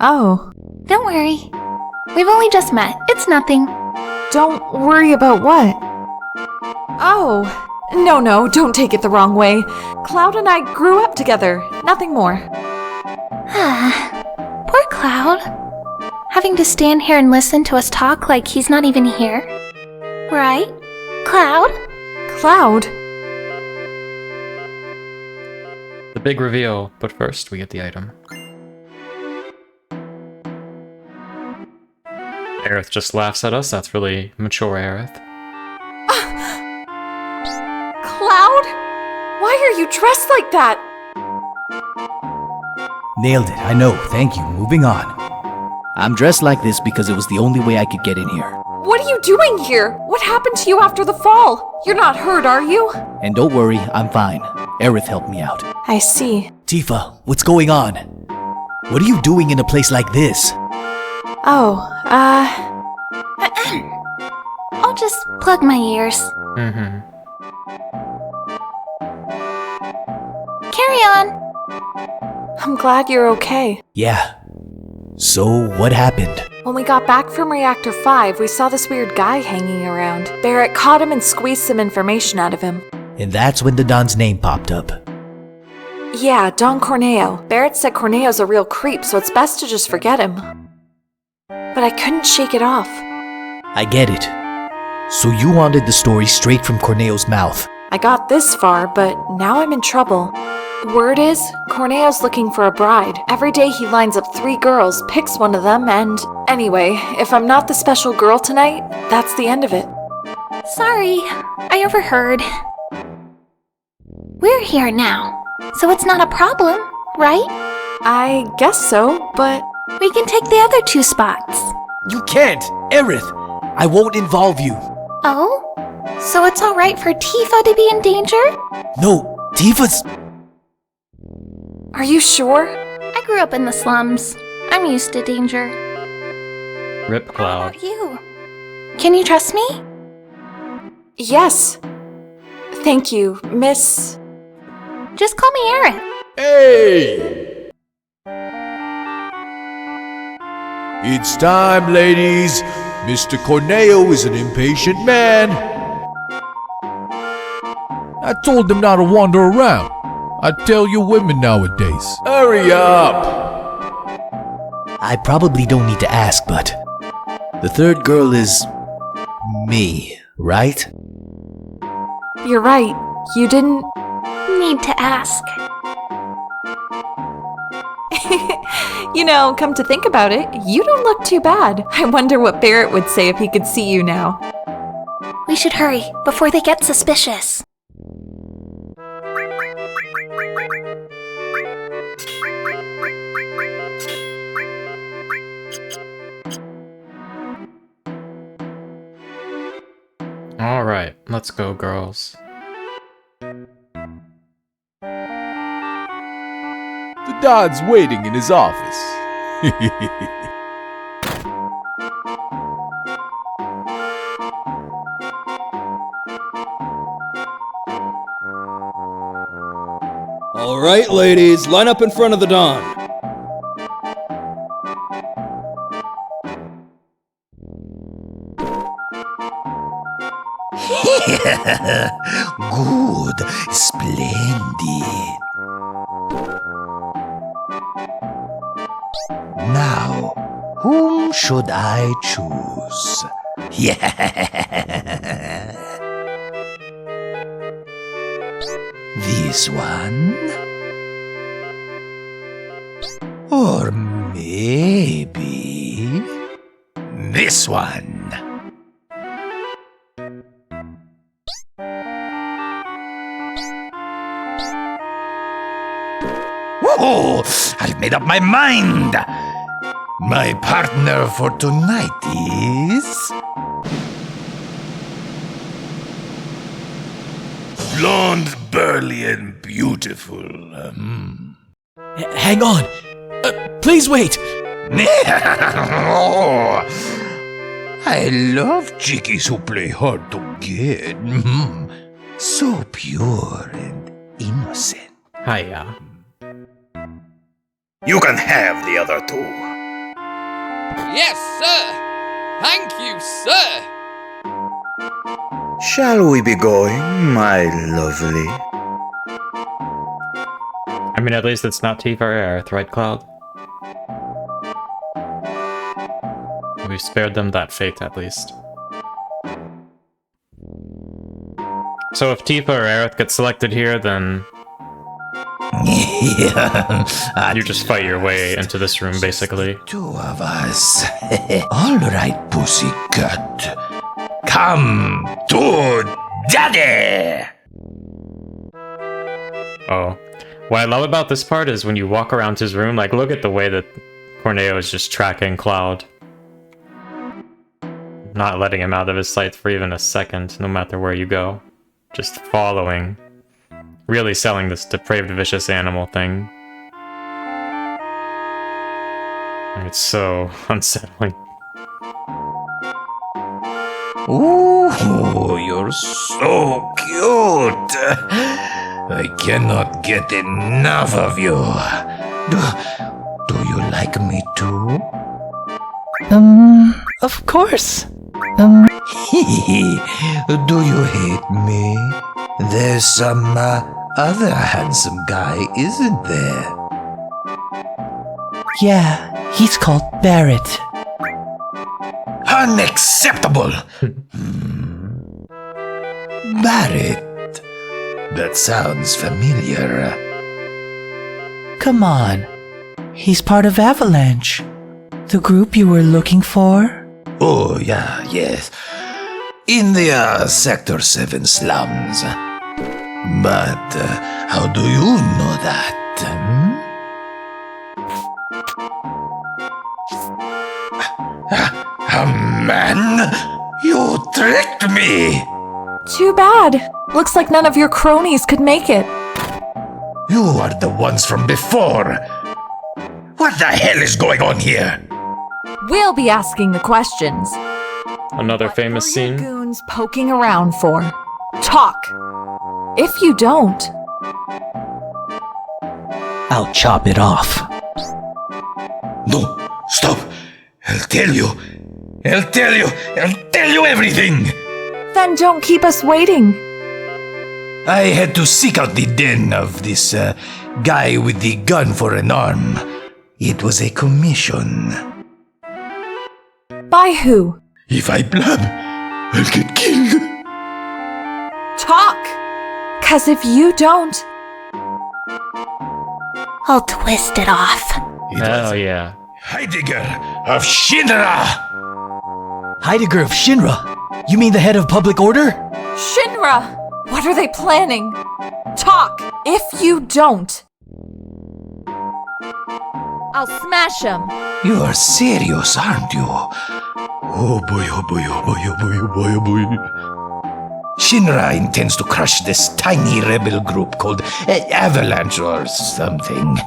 Oh. Don't worry. We've only just met. It's nothing. Don't worry about what? Oh. No, don't take it the wrong way. Cloud and I grew up together. Nothing more. Poor Cloud. Having to stand here and listen to us talk like he's not even here. Right? Cloud? Cloud? The big reveal, but first we get the item. Aerith just laughs at us. That's really mature, Aerith. Cloud? Why are you dressed like that? Nailed it, I know, thank you. Moving on. I'm dressed like this because it was the only way I could get in here. What are you doing here? What happened to you after the fall? You're not hurt, are you? And don't worry, I'm fine. Aerith helped me out. I see. Tifa, what's going on? What are you doing in a place like this? Oh, I'll just plug my ears. Mm-hmm. Carry on. I'm glad you're okay. Yeah. So, what happened? When we got back from Reactor 5, we saw this weird guy hanging around. Barrett caught him and squeezed some information out of him. And that's when the Don's name popped up. Yeah, Don Corneo. Barrett said Corneo's a real creep, so it's best to just forget him. But I couldn't shake it off. I get it. So you wanted the story straight from Corneo's mouth. I got this far, but now I'm in trouble. Word is, Corneo's looking for a bride. Every day he lines up 3 girls, picks one of them, and anyway, if I'm not the special girl tonight, that's the end of it. Sorry, I overheard. We're here now, so it's not a problem, right? I guess so, but we can take the other 2 spots. You can't! Aerith! I won't involve you. Oh? So it's alright for Tifa to be in danger? No, Tifa's... Are you sure? I grew up in the slums. I'm used to danger. Rip Cloud. What about you? Can you trust me? Yes. Thank you, Miss... Just call me Aerith. Hey! It's time, ladies. Mr. Corneo is an impatient man. I told him not to wander around. I tell you women nowadays. Hurry up! I probably don't need to ask, but... the third girl is... me, right? You're right. You didn't... need to ask. You know, come to think about it, you don't look too bad. I wonder what Barrett would say if he could see you now. We should hurry before they get suspicious. Alright, let's go, girls. The Don's waiting in his office. All right, ladies, line up in front of the Don. Good, splendid. Now, whom should I choose? Yeah. This one? Or maybe this one? Oh, I've made up my mind. My partner for tonight is... blonde, burly, and beautiful. Hang on! Please wait! Oh, I love chickies who play hard to get. So pure and innocent. Hiya. You can have the other 2. Yes, sir! Thank you, sir! Shall we be going, my lovely? I mean, at least it's not Tifa or Aerith, right, Cloud? We spared them that fate, at least. So if Tifa or Aerith get selected here, then... Yeah, you just fight your way into this room, basically. 2 of us. All right, pussycat. Come to daddy! Oh. What I love about this part is when you walk around his room, like, look at the way that Corneo is just tracking Cloud. Not letting him out of his sight for even a second, no matter where you go. Just following. Really selling this depraved, vicious animal thing. And it's so unsettling. Ooh, you're so cute. I cannot get enough of you. Do you like me too? Of course. Do you hate me? There's some other handsome guy, isn't there? Yeah, he's called Barrett. Unacceptable! Barrett. That sounds familiar. Come on. He's part of Avalanche. The group you were looking for? Oh, yeah, yes. In the Sector 7 slums. But how do you know that? Man, you tricked me! Too bad. Looks like none of your cronies could make it. You are the ones from before. What the hell is going on here? We'll be asking the questions. Another famous scene. Goons poking around for. Talk. If you don't, I'll chop it off. No, stop. I'll tell you everything. then don't keep us waiting. I had to seek out the den of this guy with the gun for an arm. It was a commission. By who? If I blab, I'll get killed. Talk! 'Cause if you don't, I'll twist it off. Hell yeah. Heidegger of Shinra! Heidegger of Shinra? You mean the head of public order? Shinra! What are they planning? Talk! If you don't, I'll smash him. You are serious, aren't you? Oh boy, oh boy, oh boy, oh boy, oh boy, oh boy. Shinra intends to crush this tiny rebel group called Avalanche or something.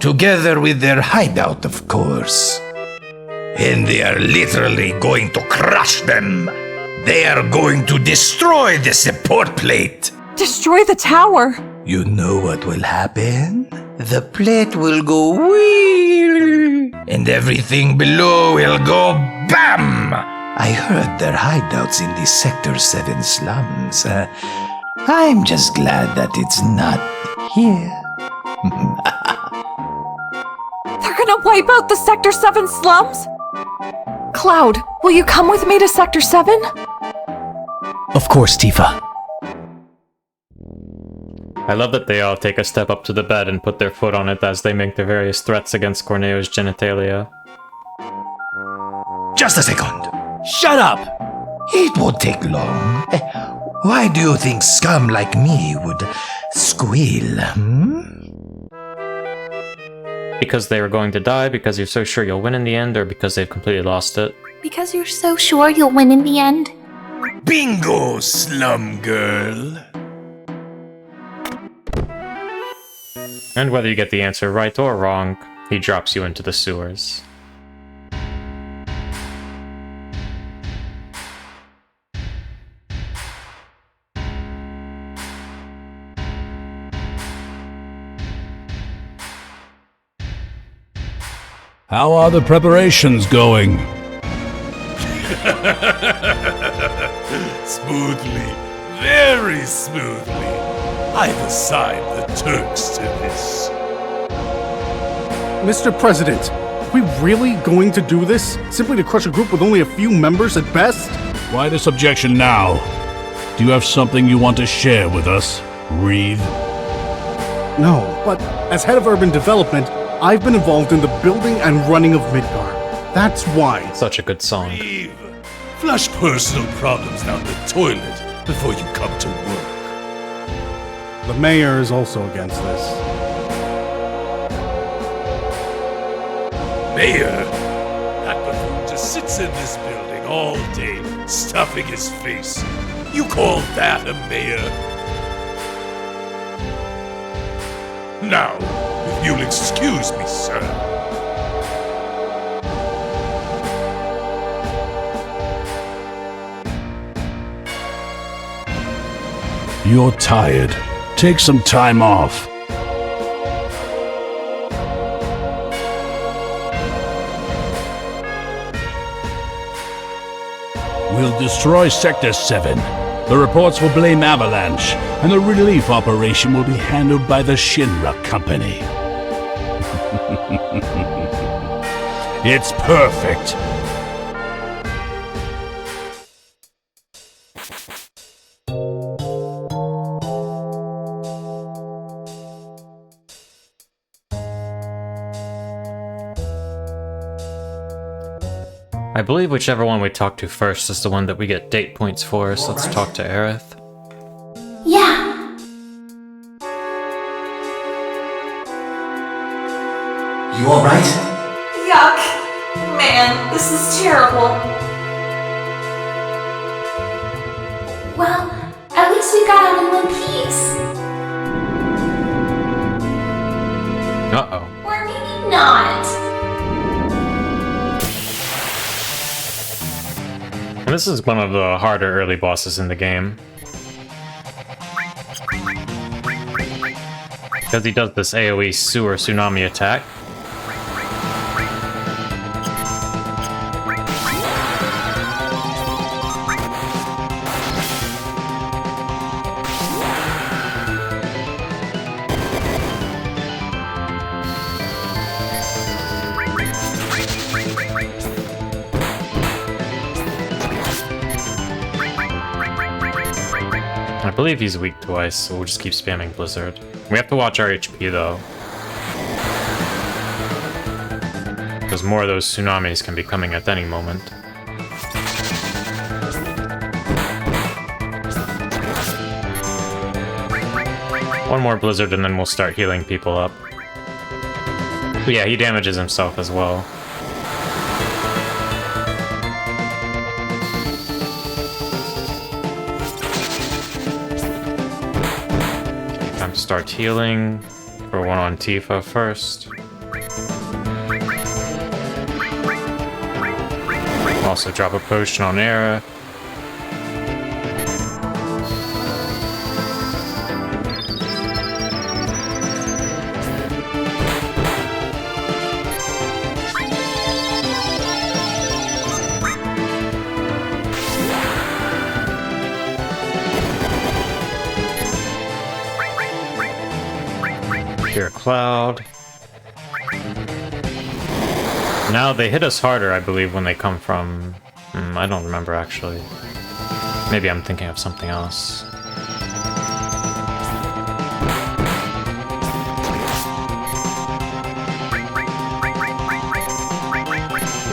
Together with their hideout, of course. And they are literally going to crush them. They are going to destroy the support plate. Destroy the tower. You know what will happen? The plate will go whee, and everything below will go BAM! I heard their hideouts in the Sector 7 slums. I'm just glad that it's not here. They're gonna wipe out the Sector 7 slums? Cloud, will you come with me to Sector 7? Of course, Tifa. I love that they all take a step up to the bed and put their foot on it as they make their various threats against Corneo's genitalia. Just a second. Shut up! It won't take long. Why do you think scum like me would squeal, Because they were going to die, because you're so sure you'll win in the end, or because they've completely lost it? Because you're so sure you'll win in the end. Bingo, slum girl! And whether you get the answer right or wrong, he drops you into the sewers. How are the preparations going? Smoothly, very smoothly. I've assigned the Turks to this. Mr. President, are we really going to do this? Simply to crush a group with only a few members at best? Why this objection now? Do you have something you want to share with us, Reeve? No, but as head of urban development, I've been involved in the building and running of Midgar. That's why. Such a good song. Reeve, flush personal problems down the toilet before you come to work. The mayor is also against this. Mayor? That buffoon just sits in this building all day, stuffing his face. You call that a mayor? Now, if you'll excuse me, sir. You're tired. Take some time off. We'll destroy Sector 7. The reports will blame Avalanche, and the relief operation will be handled by the Shinra Company. It's perfect. I believe whichever one we talk to first is the one that we get date points for, so let's talk to Aerith. Yeah. You alright? Yuck. Man, this is terrible. Well, at least we got out in one piece. Uh-oh. Or maybe not. And this is one of the harder early bosses in the game. Because he does this AoE sewer tsunami attack. I believe he's weak to ice, so we'll just keep spamming Blizzard. We have to watch our HP though. Because more of those tsunamis can be coming at any moment. One more Blizzard and then we'll start healing people up. But yeah, he damages himself as well. Start healing for one on Tifa first. Also drop a potion on Era. Here, Cloud. Now they hit us harder, I believe, when they come from... I don't remember, actually. Maybe I'm thinking of something else.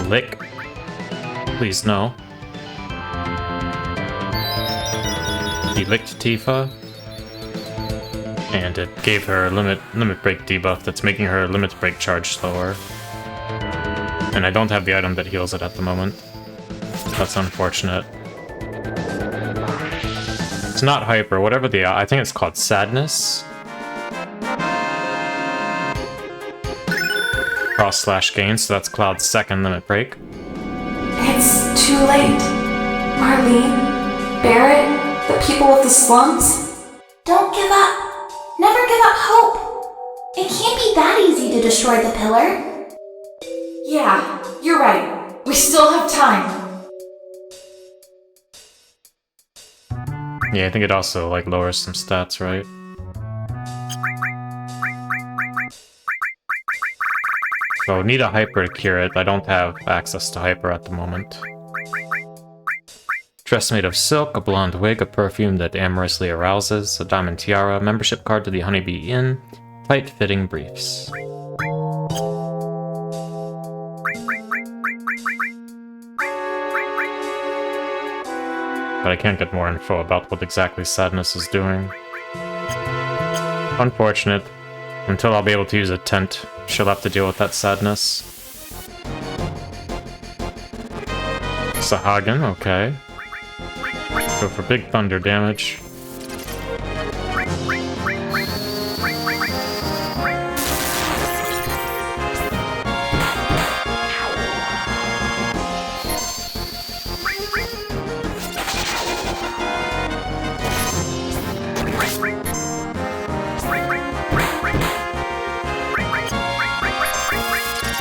Lick. Please, no. He licked Tifa. And it gave her a limit break debuff that's making her limit break charge slower. And I don't have the item that heals it at the moment. That's unfortunate. It's not hyper, whatever the I think it's called sadness. Cross/gain, so that's Cloud's second limit break. It's too late. Marlene, Barrett, the people of the slums. Don't give up. Never give up hope. It can't be that easy to destroy the pillar. Yeah, you're right. We still have time. Yeah, I think it also like lowers some stats, right? So need a hyper to cure it. I don't have access to hyper at the moment. Dress made of silk, a blonde wig, a perfume that amorously arouses, a diamond tiara, membership card to the Honeybee Inn, tight-fitting briefs. But I can't get more info about what exactly Sadness is doing. Unfortunate. Until I'll be able to use a tent, she'll have to deal with that sadness. Sahagin, okay. Go for big thunder damage.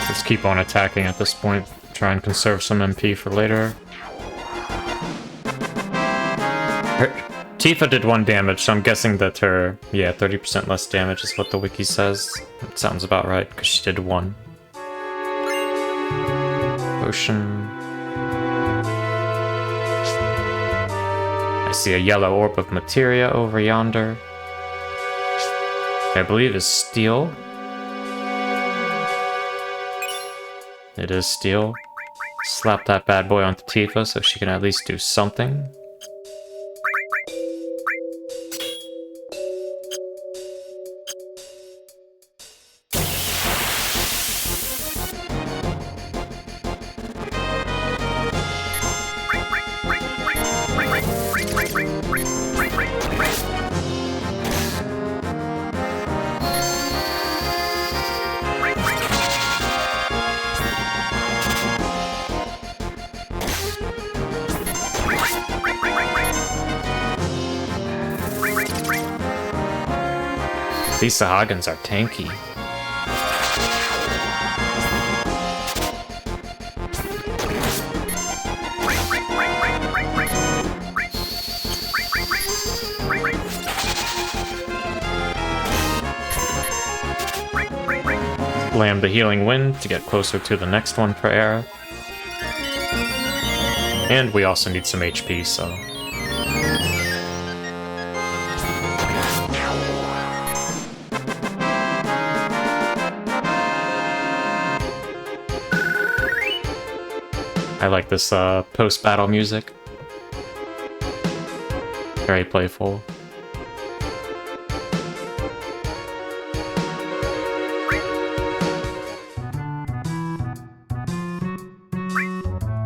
Just keep on attacking at this point. Try and conserve some MP for later. Tifa did 1 damage, so I'm guessing that her, 30% less damage is what the wiki says. It sounds about right, because she did 1. Potion. I see a yellow orb of materia over yonder. I believe is steel. It is steel. Slap that bad boy onto Tifa so she can at least do something. These Sahagins are tanky. Slam the Healing Wind to get closer to the next one for Era. And we also need some HP, so... I like this post-battle music. Very playful.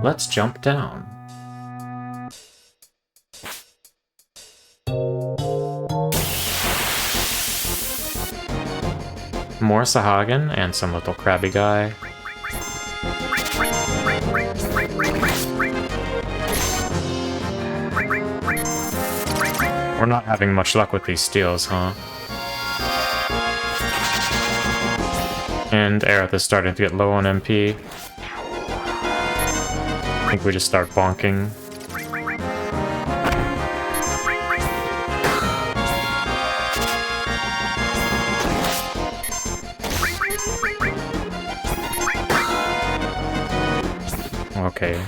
Let's jump down. More Sahagin and some little crabby guy. We're not having much luck with these steals, huh? And Aerith is starting to get low on MP. I think we just start bonking. Okay.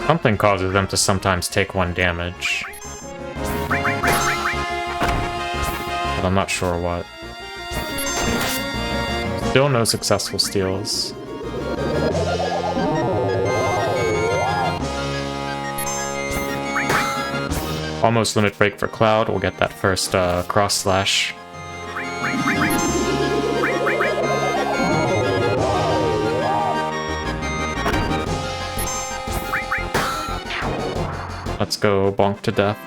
Something causes them to sometimes take 1 damage. But I'm not sure what. Still no successful steals. Almost limit break for Cloud. We'll get that first cross slash. Let's go bonk to death.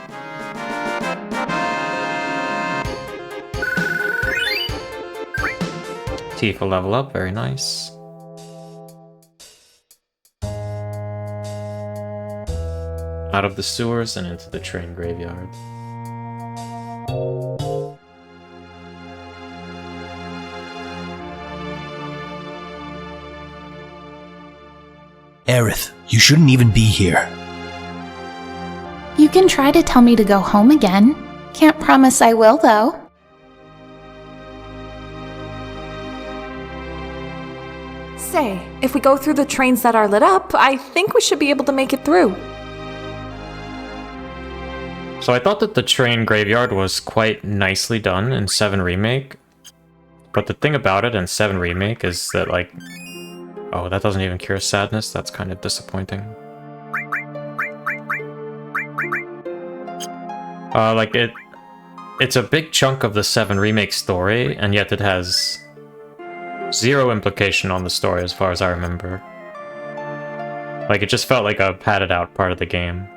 Tifa level up, very nice. Out of the sewers and into the train graveyard. Aerith, you shouldn't even be here. You can try to tell me to go home again. Can't promise I will, though. Say, if we go through the trains that are lit up, I think we should be able to make it through. So I thought that the train graveyard was quite nicely done in 7 Remake. But the thing about it in 7 Remake is that, like... Oh, that doesn't even cure sadness? That's kind of disappointing. It's a big chunk of the 7 Remake story, and yet it has 0 implication on the story as far as I remember. Like, it just felt like a padded out part of the game.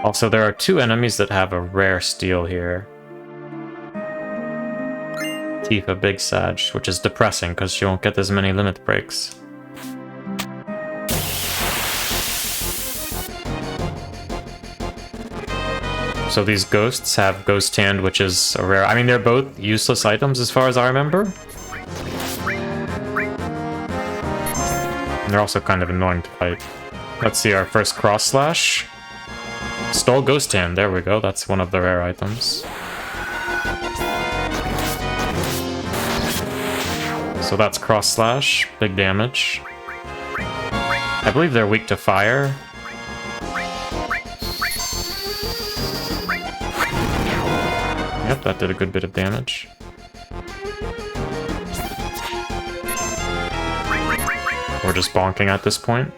Also, there are 2 enemies that have a rare steal here. Tifa Big Sag, which is depressing because she won't get as many limit breaks. So these ghosts have Ghost Hand, which is a rare... I mean, they're both useless items as far as I remember. And they're also kind of annoying to fight. Let's see, our first Cross Slash. Stole Ghost Hand, there we go, that's one of the rare items. So that's Cross Slash, big damage. I believe they're weak to fire. Yep, that did a good bit of damage. We're just bonking at this point.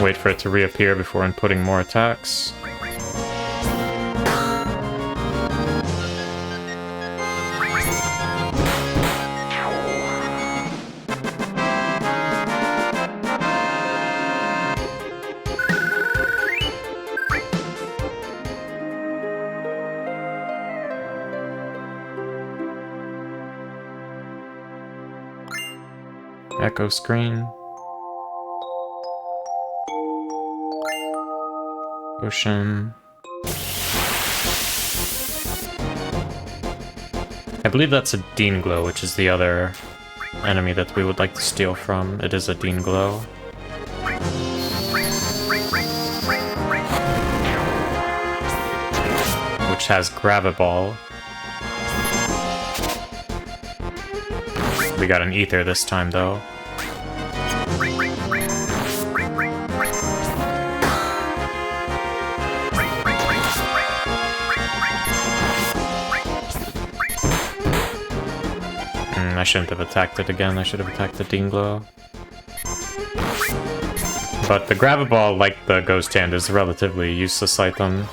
Wait for it to reappear before inputting more attacks. Echo screen. Ocean. I believe that's a Dean Glow, which is the other enemy that we would like to steal from. It is a Dean Glow. Which has Grab-a-Ball. We got an Ether this time, though. I shouldn't have attacked it again. I should have attacked the Dean Glow. But the Grab-a-Ball, like the Ghost Hand, is a relatively useless item.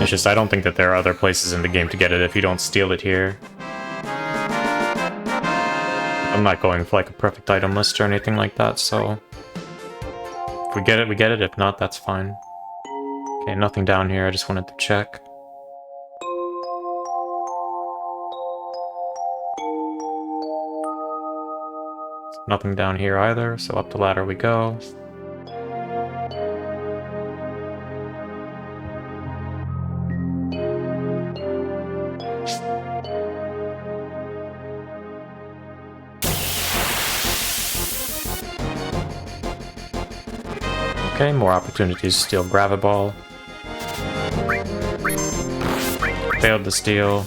It's just, I don't think that there are other places in the game to get it if you don't steal it here. I'm not going for like a perfect item list or anything like that, so... If we get it, we get it. If not, that's fine. Okay, nothing down here. I just wanted to check. Nothing down here either, so up the ladder we go. Okay, more opportunities to steal Grab-a-Ball. Failed to steal.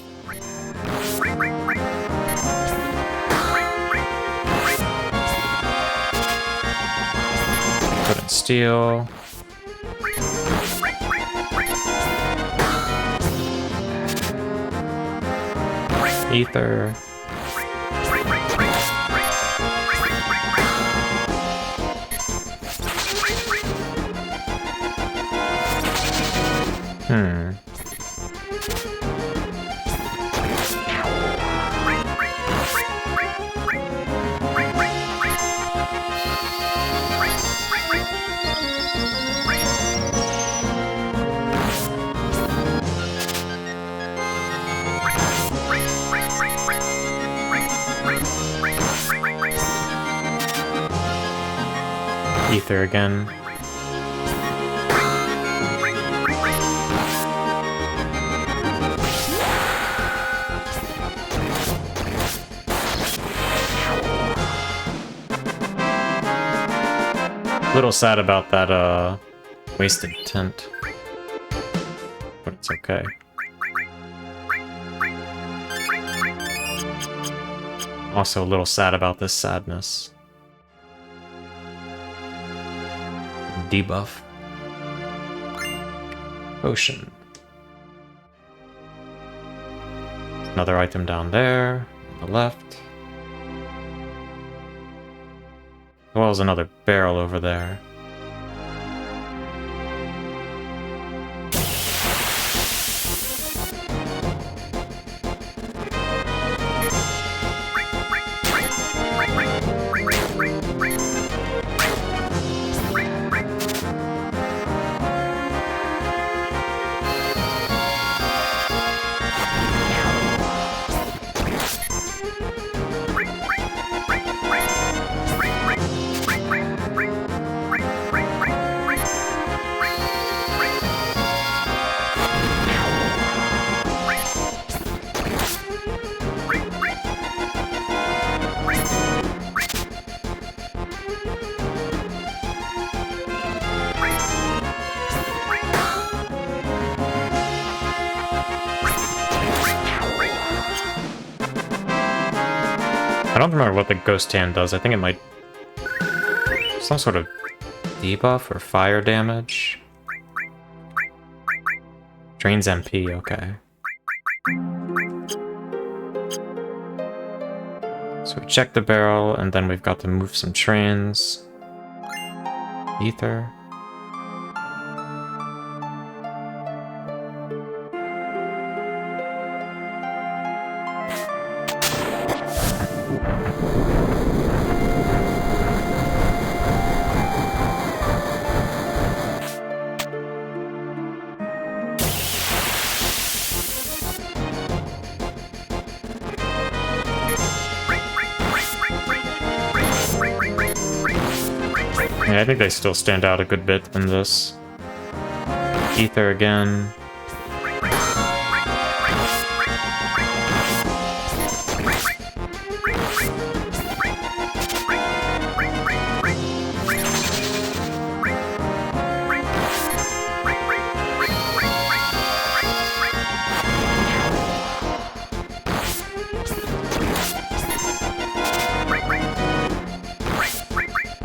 Couldn't steal. Ether. Ether again. Little sad about that wasted tent, but it's okay. Also a little sad about this sadness. Debuff. Ocean. Another item down there, on the left. As well as another barrel over there. I don't remember what the Ghost Hand does. I think it might... some sort of debuff or fire damage. Drains MP, okay. So we check the barrel, and then we've got to move some trains. Ether. Yeah, I think they still stand out a good bit in this. Ether again.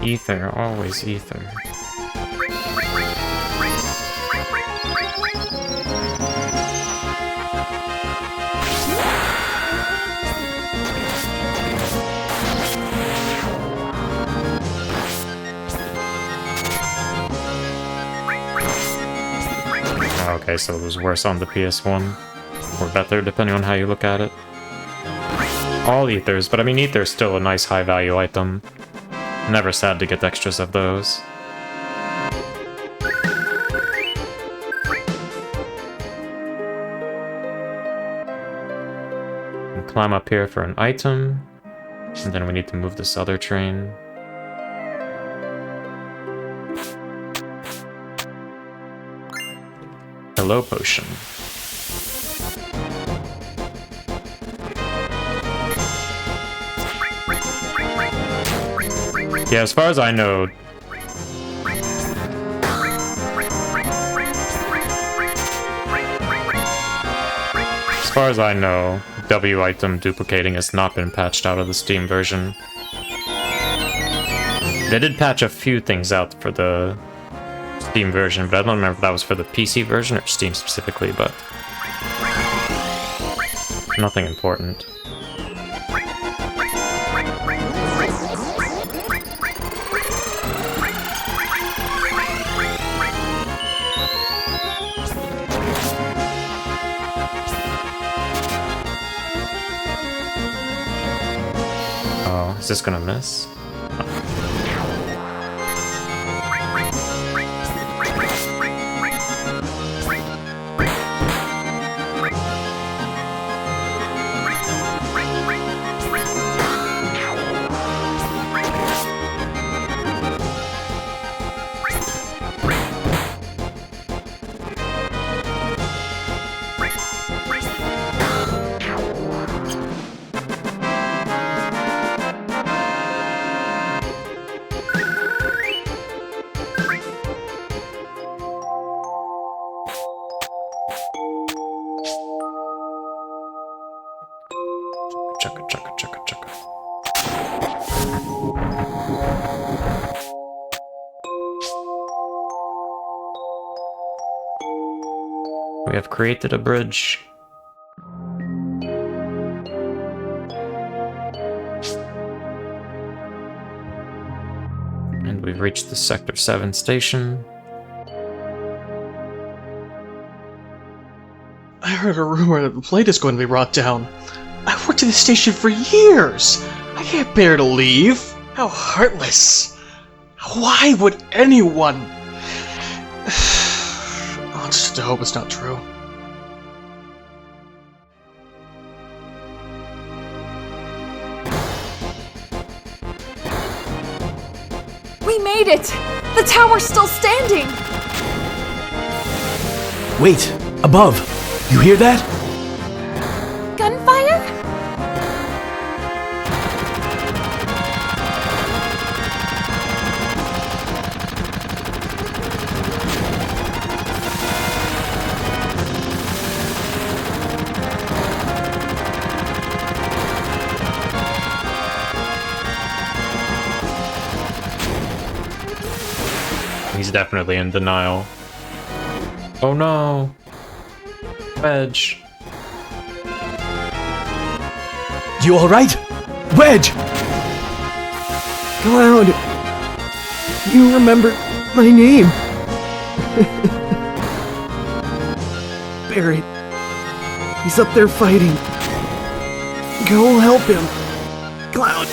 Ether, always ether. Okay, so it was worse on the PS1. Or better, depending on how you look at it. All ethers, but I mean ether's still a nice high value item. Never sad to get extras of those. And climb up here for an item. And then we need to move this other train. Hello potion. Yeah, as far as I know... As far as I know, W item duplicating has not been patched out of the Steam version. They did patch a few things out for the Steam version, but I don't remember if that was for the PC version or Steam specifically, but... nothing important. Is this gonna miss? We have created a bridge. And we've reached the Sector 7 station. I heard a rumor that the plate is going to be brought down. I worked at this station for years. I can't bear to leave. How heartless. Why would anyone... I'll just have to hope it's not true. We made it! The tower's still standing! Wait! Above! You hear that? Gunfire? He's definitely in denial. Oh no! Wedge. You alright? Wedge! Cloud! You remember my name! Barret. He's up there fighting. Go help him. Cloud.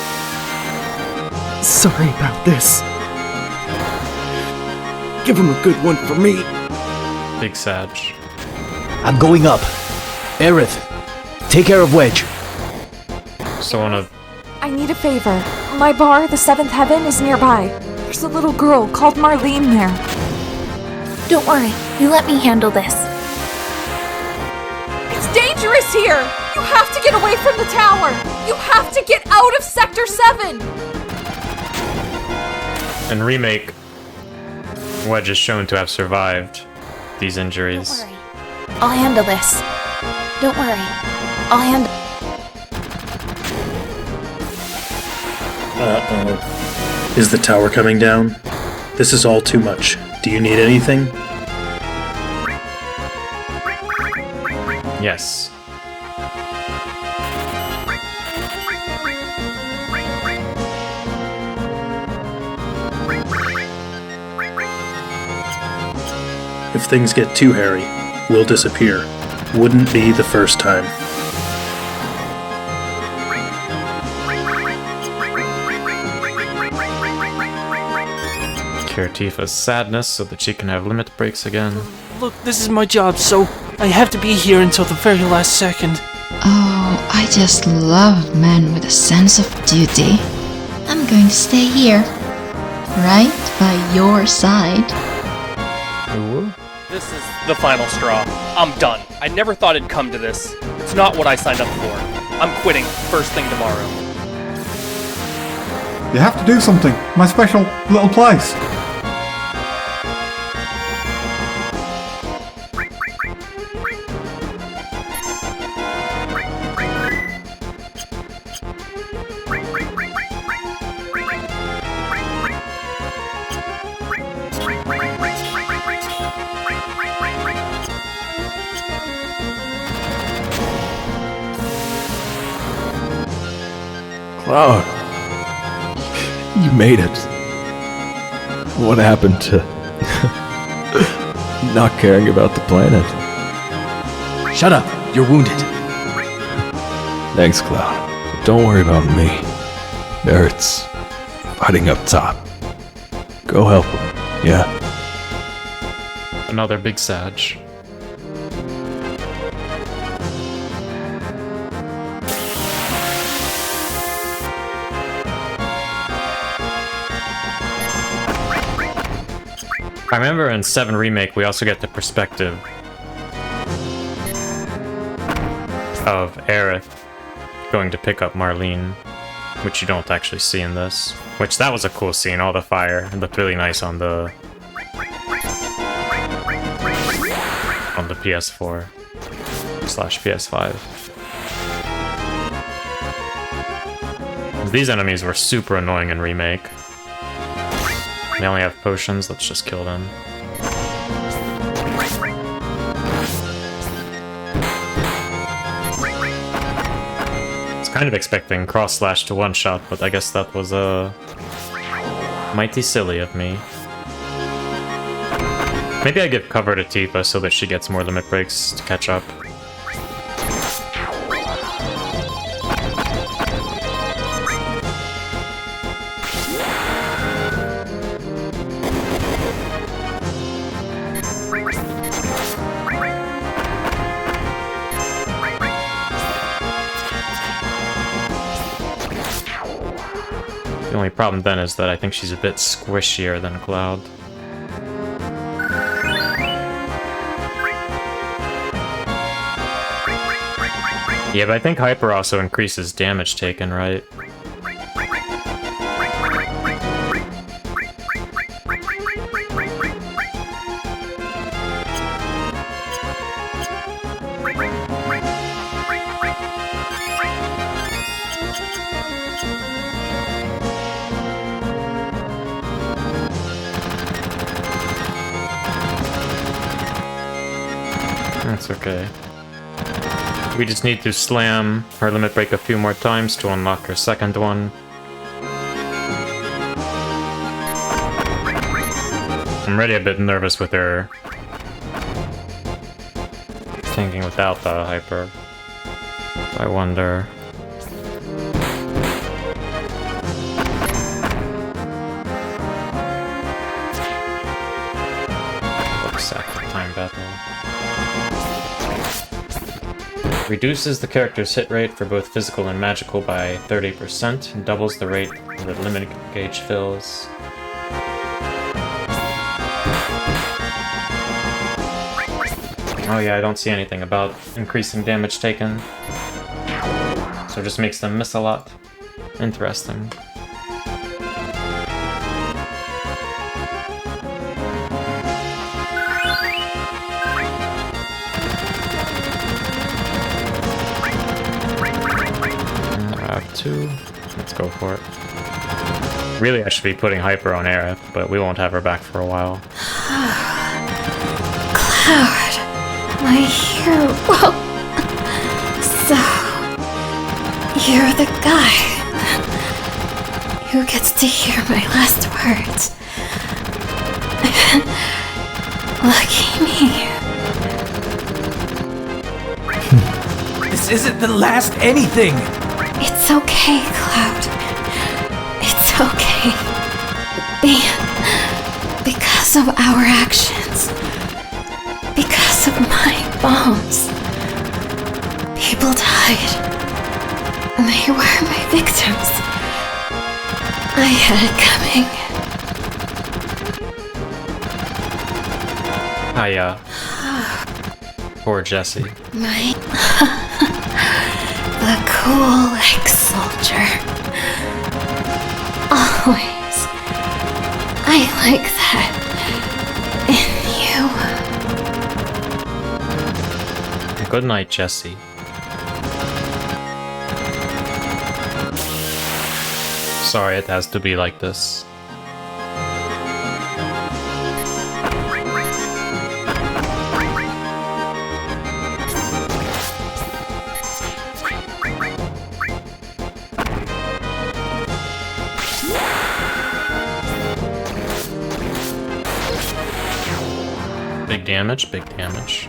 Sorry about this. Give him a good one for me. Big Sag. I'm going up. Aerith, take care of Wedge. So wanna... I need a favor. My bar, the Seventh Heaven, is nearby. There's a little girl called Marlene there. Don't worry, you let me handle this. It's dangerous here! You have to get away from the tower! You have to get out of Sector 7! In Remake, Wedge is shown to have survived these injuries. Don't worry. I'll handle this. Don't worry. I'll handle... Uh-oh. Is the tower coming down? This is all too much. Do you need anything? Yes. If things get too hairy, we'll disappear. Wouldn't be the first time. Cure Tifa's sadness so that she can have limit breaks again. Look, this is my job, so I have to be here until the very last second. Oh, I just love men with a sense of duty. I'm going to stay here, right by your side. This is the final straw. I'm done. I never thought it'd come to this. It's not what I signed up for. I'm quitting first thing tomorrow. You have to do something. My special little place. Cloud. You made it. What happened to not caring about the planet? Shut up. You're wounded. Thanks, Cloud. But don't worry about me. Barret's fighting up top. Go help him, yeah? Another Big Sag. I remember in 7 Remake we also get the perspective of Aerith going to pick up Marlene, which you don't actually see in this. Which, that was a cool scene, all the fire. It looked really nice on the PS4 / PS5. These enemies were super annoying in Remake. They only have potions, let's just kill them. I was kind of expecting cross slash to one shot, but I guess that was mighty silly of me. Maybe I give cover to Tifa so that she gets more limit breaks to catch up. The only problem then is that I think she's a bit squishier than Cloud. Yeah, but I think Hyper also increases damage taken, right? Okay. We just need to slam her limit break a few more times to unlock her second one. I'm already a bit nervous with her tanking without the hyper. I wonder. Time battle. Reduces the character's hit rate for both physical and magical by 30%, and doubles the rate the limit gauge fills. Oh yeah, I don't see anything about increasing damage taken. So it just makes them miss a lot. Interesting. Two. Let's go for it. Really, I should be putting hyper on Aerith, but we won't have her back for a while. Cloud, my hero. So, you're the guy who gets to hear my last words. Lucky me. This isn't the last anything! It's okay, Cloud. It's okay. Because of our actions. Because of my bombs. People died. And they were my victims. I had it coming. Hiya. Poor Jessie. The cool ex-soldier. Always. I like that. In you. Good night, Jessie. Sorry it has to be like this. Big damage, big damage.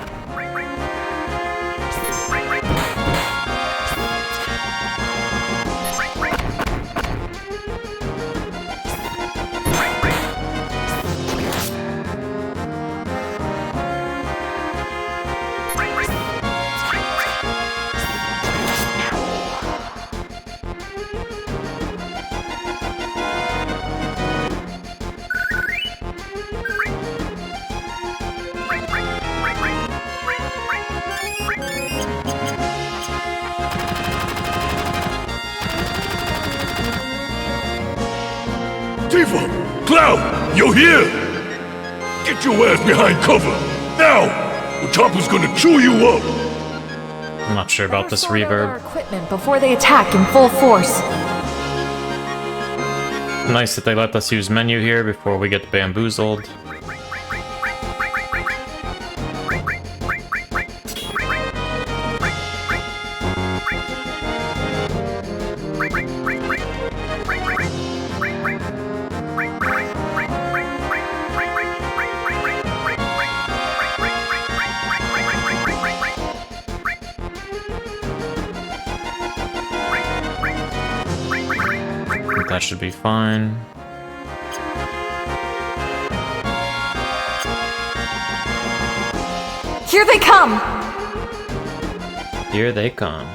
Tifa! Cloud! You're here! Get your ass behind cover! Now! Or Topper's gonna chew you up! I'm not sure about this reverb. Equipment before they attack in full force. Nice that they let us use menu here before we get bamboozled. That should be fine. Here they come! Here they come.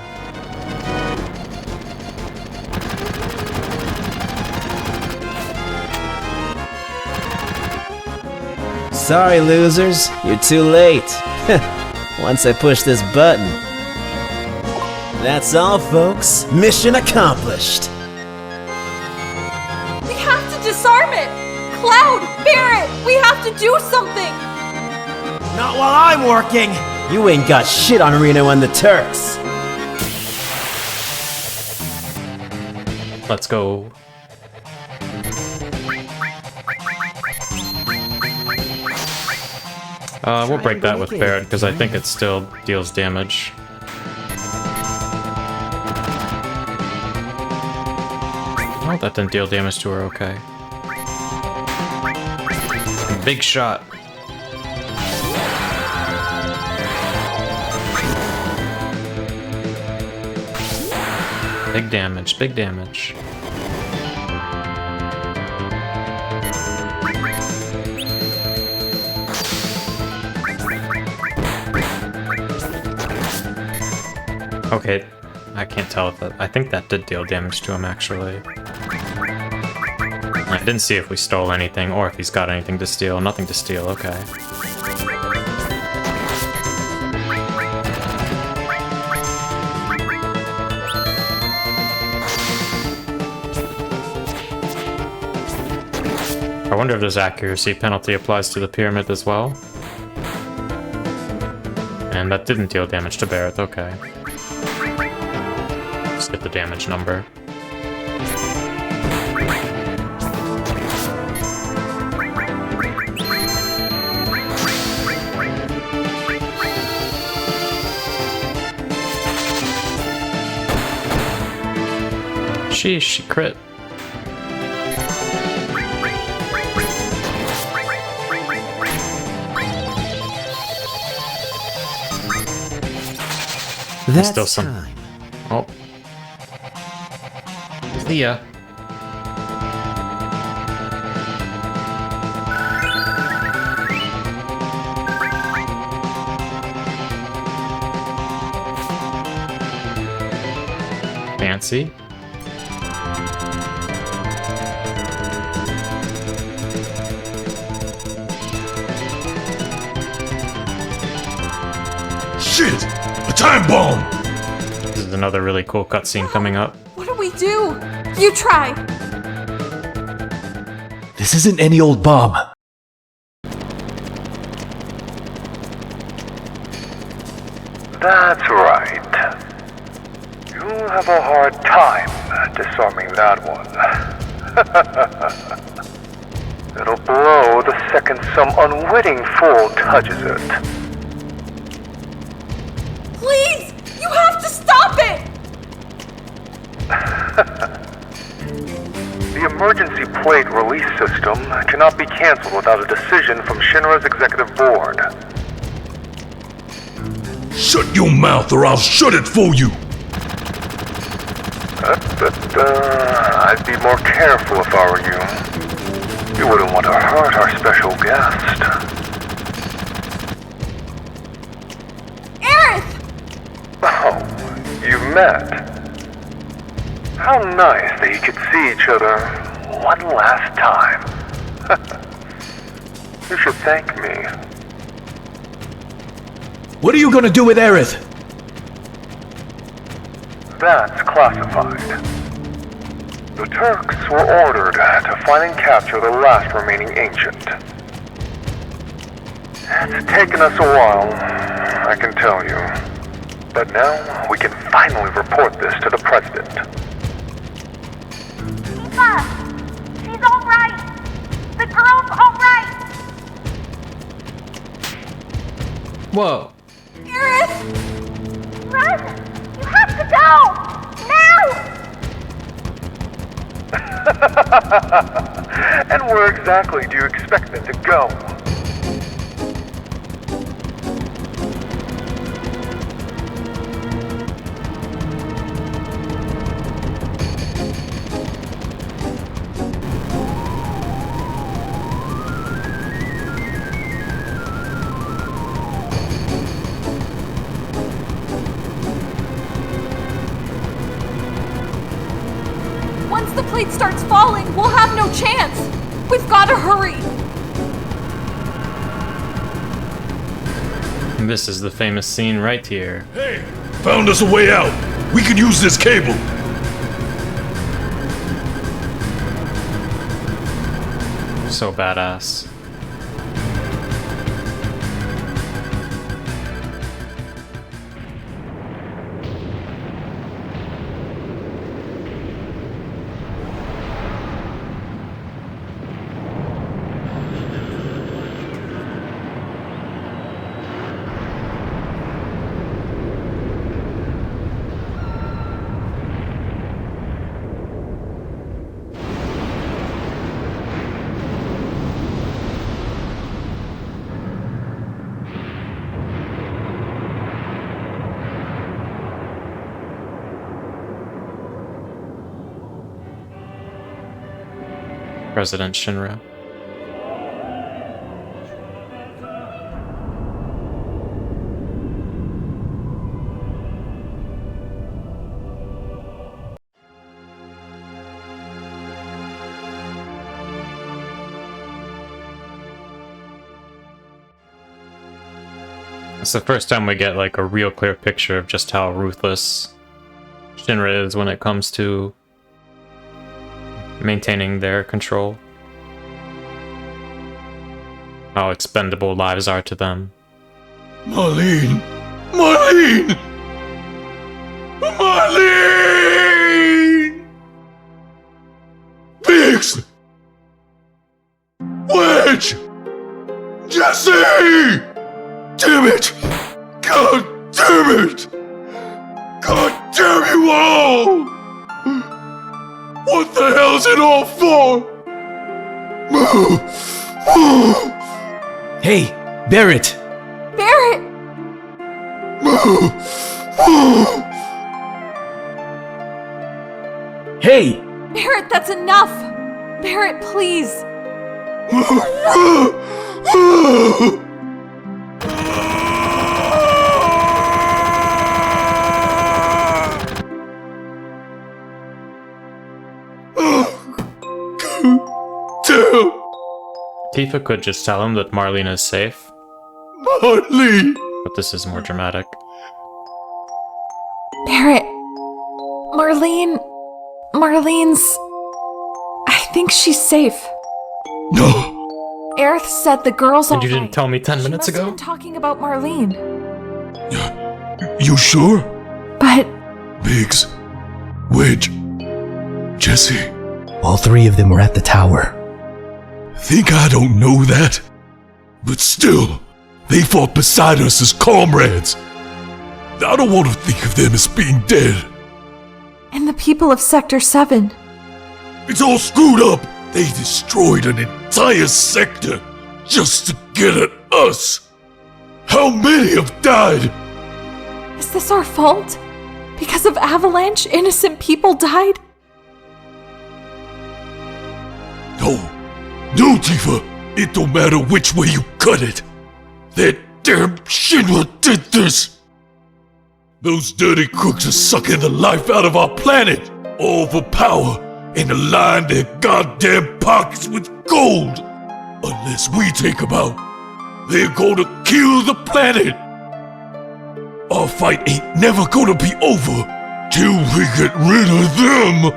Sorry, losers. You're too late. Once I push this button. That's all, folks. Mission accomplished. We have to disarm it! Cloud! Barret! We have to do something! Not while I'm working! You ain't got shit on Reno and the Turks! Let's go. We'll break that with Barret, because I think it still deals damage. Oh, that didn't deal damage to her, okay. Big shot. Big damage, big damage. Okay, I can't tell if that... I think that did deal damage to him, actually. I didn't see if we stole anything, or if he's got anything to steal. Nothing to steal, okay. I wonder if this accuracy penalty applies to the pyramid as well. And that didn't deal damage to Barret, okay. Just get the damage number. Sheesh, she crit. That's still some. time. Oh. Thea. Fancy. Shit! A time bomb! This is another really cool cutscene coming up. What do we do? You try. This isn't any old bomb. That's right. You'll have a hard time disarming that one. It'll blow the second some unwitting fool touches it. Please! You have to stop it! The emergency plate release system cannot be cancelled without a decision from Shinra's executive board. Shut your mouth or I'll shut it for you! I'd be more careful if I were you. You wouldn't want to hurt our special guest. Aerith! Oh, you met. How nice that you could see each other one last time. You should thank me. What are you gonna do with Aerith? That's classified. The Turks were ordered to find and capture the last remaining ancient. It's taken us a while, I can tell you. But now we can finally report this to the President. Tifa! She's alright! The girl's alright! Whoa. Aerith! Run! You have to go! Now! And where exactly do you expect them to go? Once the plate starts falling, we'll have no chance! We've gotta hurry! This is the famous scene right here. Hey! Found us a way out! We could use this cable! So badass. President Shinra. It's the first time we get like a real clear picture of just how ruthless Shinra is when it comes to maintaining their control. How expendable lives are to them. Marlene! Marlene! Marlene! Biggs! Wedge! Jesse! Damn it! God damn it! God damn you all! What the hell's it all for? Hey, Barrett! Barrett! Hey! Barrett, that's enough! Barrett, please! Tifa could just tell him that Marlene is safe. Marlene! But this is more dramatic. Barrett. Marlene's... I think she's safe. No. Aerith said the girl's And you didn't tell me 10 minutes She must have ago? been talking about Marlene. You sure? But... Biggs. Wedge. Jesse. All three of them were at the tower. Think I don't know that? But still, they fought beside us as comrades. I don't want to think of them as being dead. And the people of Sector 7. It's all screwed up. They destroyed an entire sector just to get at us. How many have died? Is this our fault? Because of Avalanche, innocent people died? No, Tifa. It don't matter which way you cut it. That damn Shinra did this. Those dirty crooks are sucking the life out of our planet. All for power and to line their goddamn pockets with gold. Unless we take them out, they're gonna kill the planet. Our fight ain't never gonna be over till we get rid of them.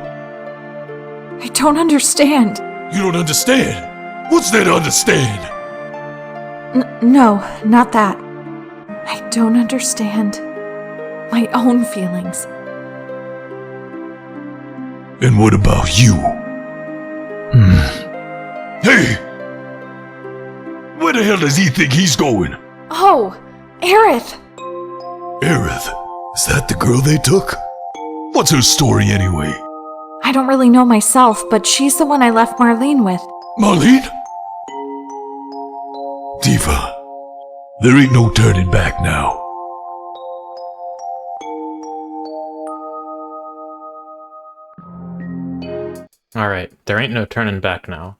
I don't understand. You don't understand? What's there to understand? No, not that. I don't understand my own feelings. And what about you? Hey! Where the hell does he think he's going? Oh, Aerith! Aerith? Is that the girl they took? What's her story anyway? I don't really know myself, but she's the one I left Marlene with. Marlene? Tifa, there ain't no turning back now. Alright, there ain't no turning back now.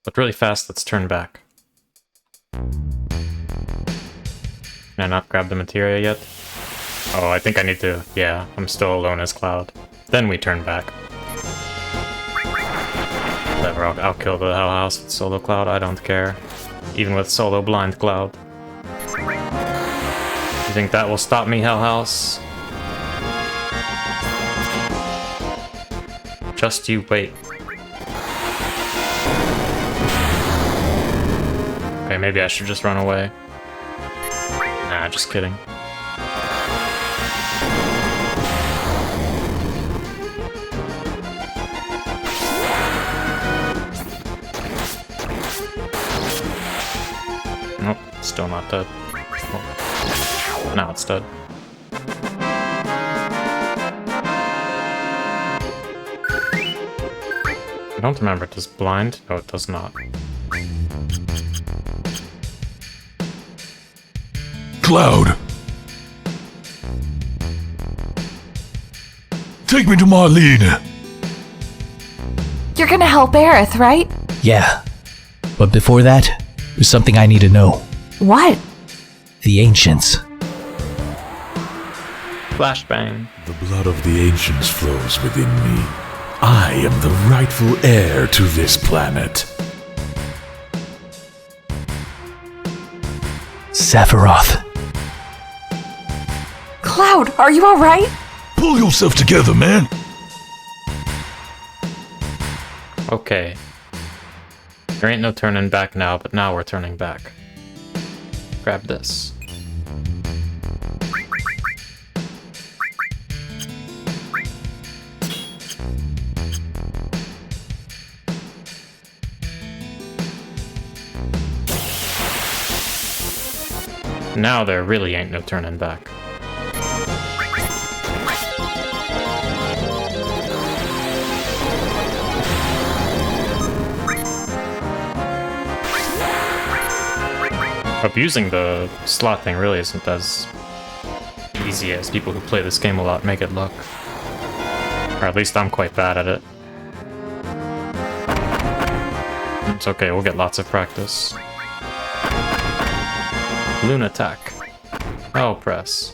But really fast, let's turn back. Can I not grab the materia yet? Oh, I think I need to... Yeah, I'm still alone as Cloud. Then we turn back. Whatever, I'll kill the Hell House with Solo Cloud, I don't care. Even with Solo Blind Cloud. You think that will stop me, Hell House? Just you wait. Okay, maybe I should just run away. Nah, just kidding. Nope, still not dead. Oh. Now it's dead. I don't remember, does blind? No, it does not. Cloud! Take me to Marlene! You're gonna help Aerith, right? Yeah. But before that, there's something I need to know. What? The Ancients. Flashbang. The blood of the ancients flows within me. I am the rightful heir to this planet. Sephiroth. Cloud, are you alright? Pull yourself together, man. Okay. There ain't no turning back now, but now we're turning back. Grab this. Now there really ain't no turning back. Abusing the slot thing really isn't as easy as people who play this game a lot make it look. Or at least I'm quite bad at it. It's okay, we'll get lots of practice. Balloon attack. Oh, press.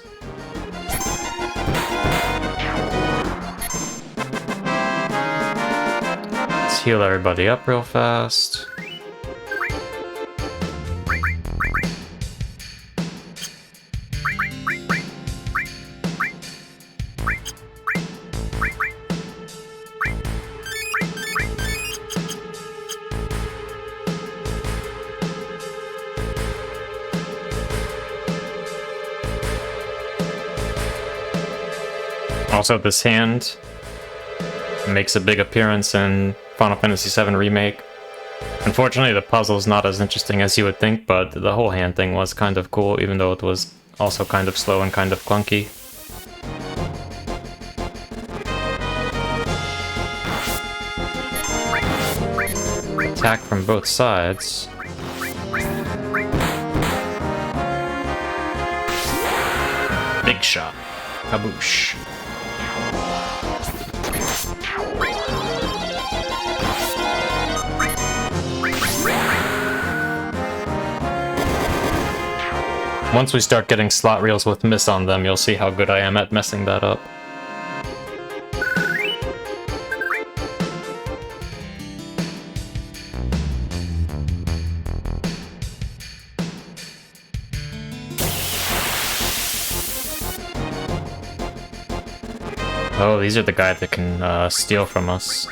Let's heal everybody up real fast. Also, this hand makes a big appearance in Final Fantasy VII Remake. Unfortunately, the puzzle's not as interesting as you would think, but the whole hand thing was kind of cool, even though it was also kind of slow and kind of clunky. Attack from both sides. Big shot. Kaboosh. Once we start getting slot reels with miss on them, you'll see how good I am at messing that up. Oh, these are the guys that can steal from us.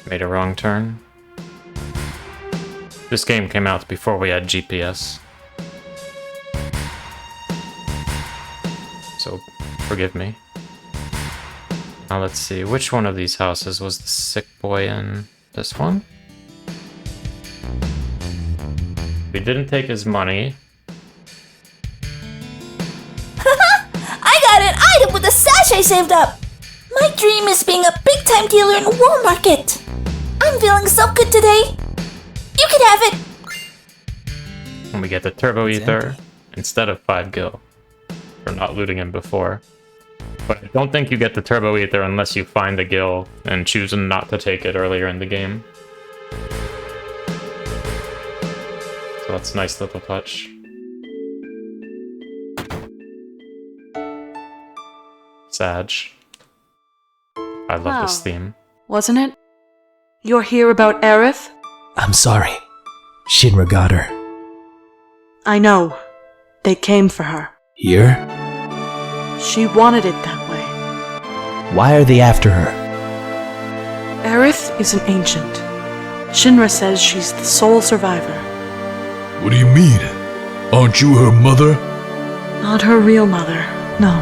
Made a wrong turn. This game came out before we had GPS. So, forgive me. Now let's see, which one of these houses was the sick boy in? This one? We didn't take his money. I got an item with a sash I saved up! My dream is being a big-time dealer in War Market! I'm feeling so good today! You can have it! And we get the Turbo Ether instead of 5 gil for not looting him before. But I don't think you get the Turbo Ether unless you find the gil and choose not to take it earlier in the game. So that's a nice little touch. Sag. I love this theme. Wasn't it? You're here about Aerith? I'm sorry. Shinra got her. I know. They came for her. Here? She wanted it that way. Why are they after her? Aerith is an ancient. Shinra says she's the sole survivor. What do you mean? Aren't you her mother? Not her real mother, no.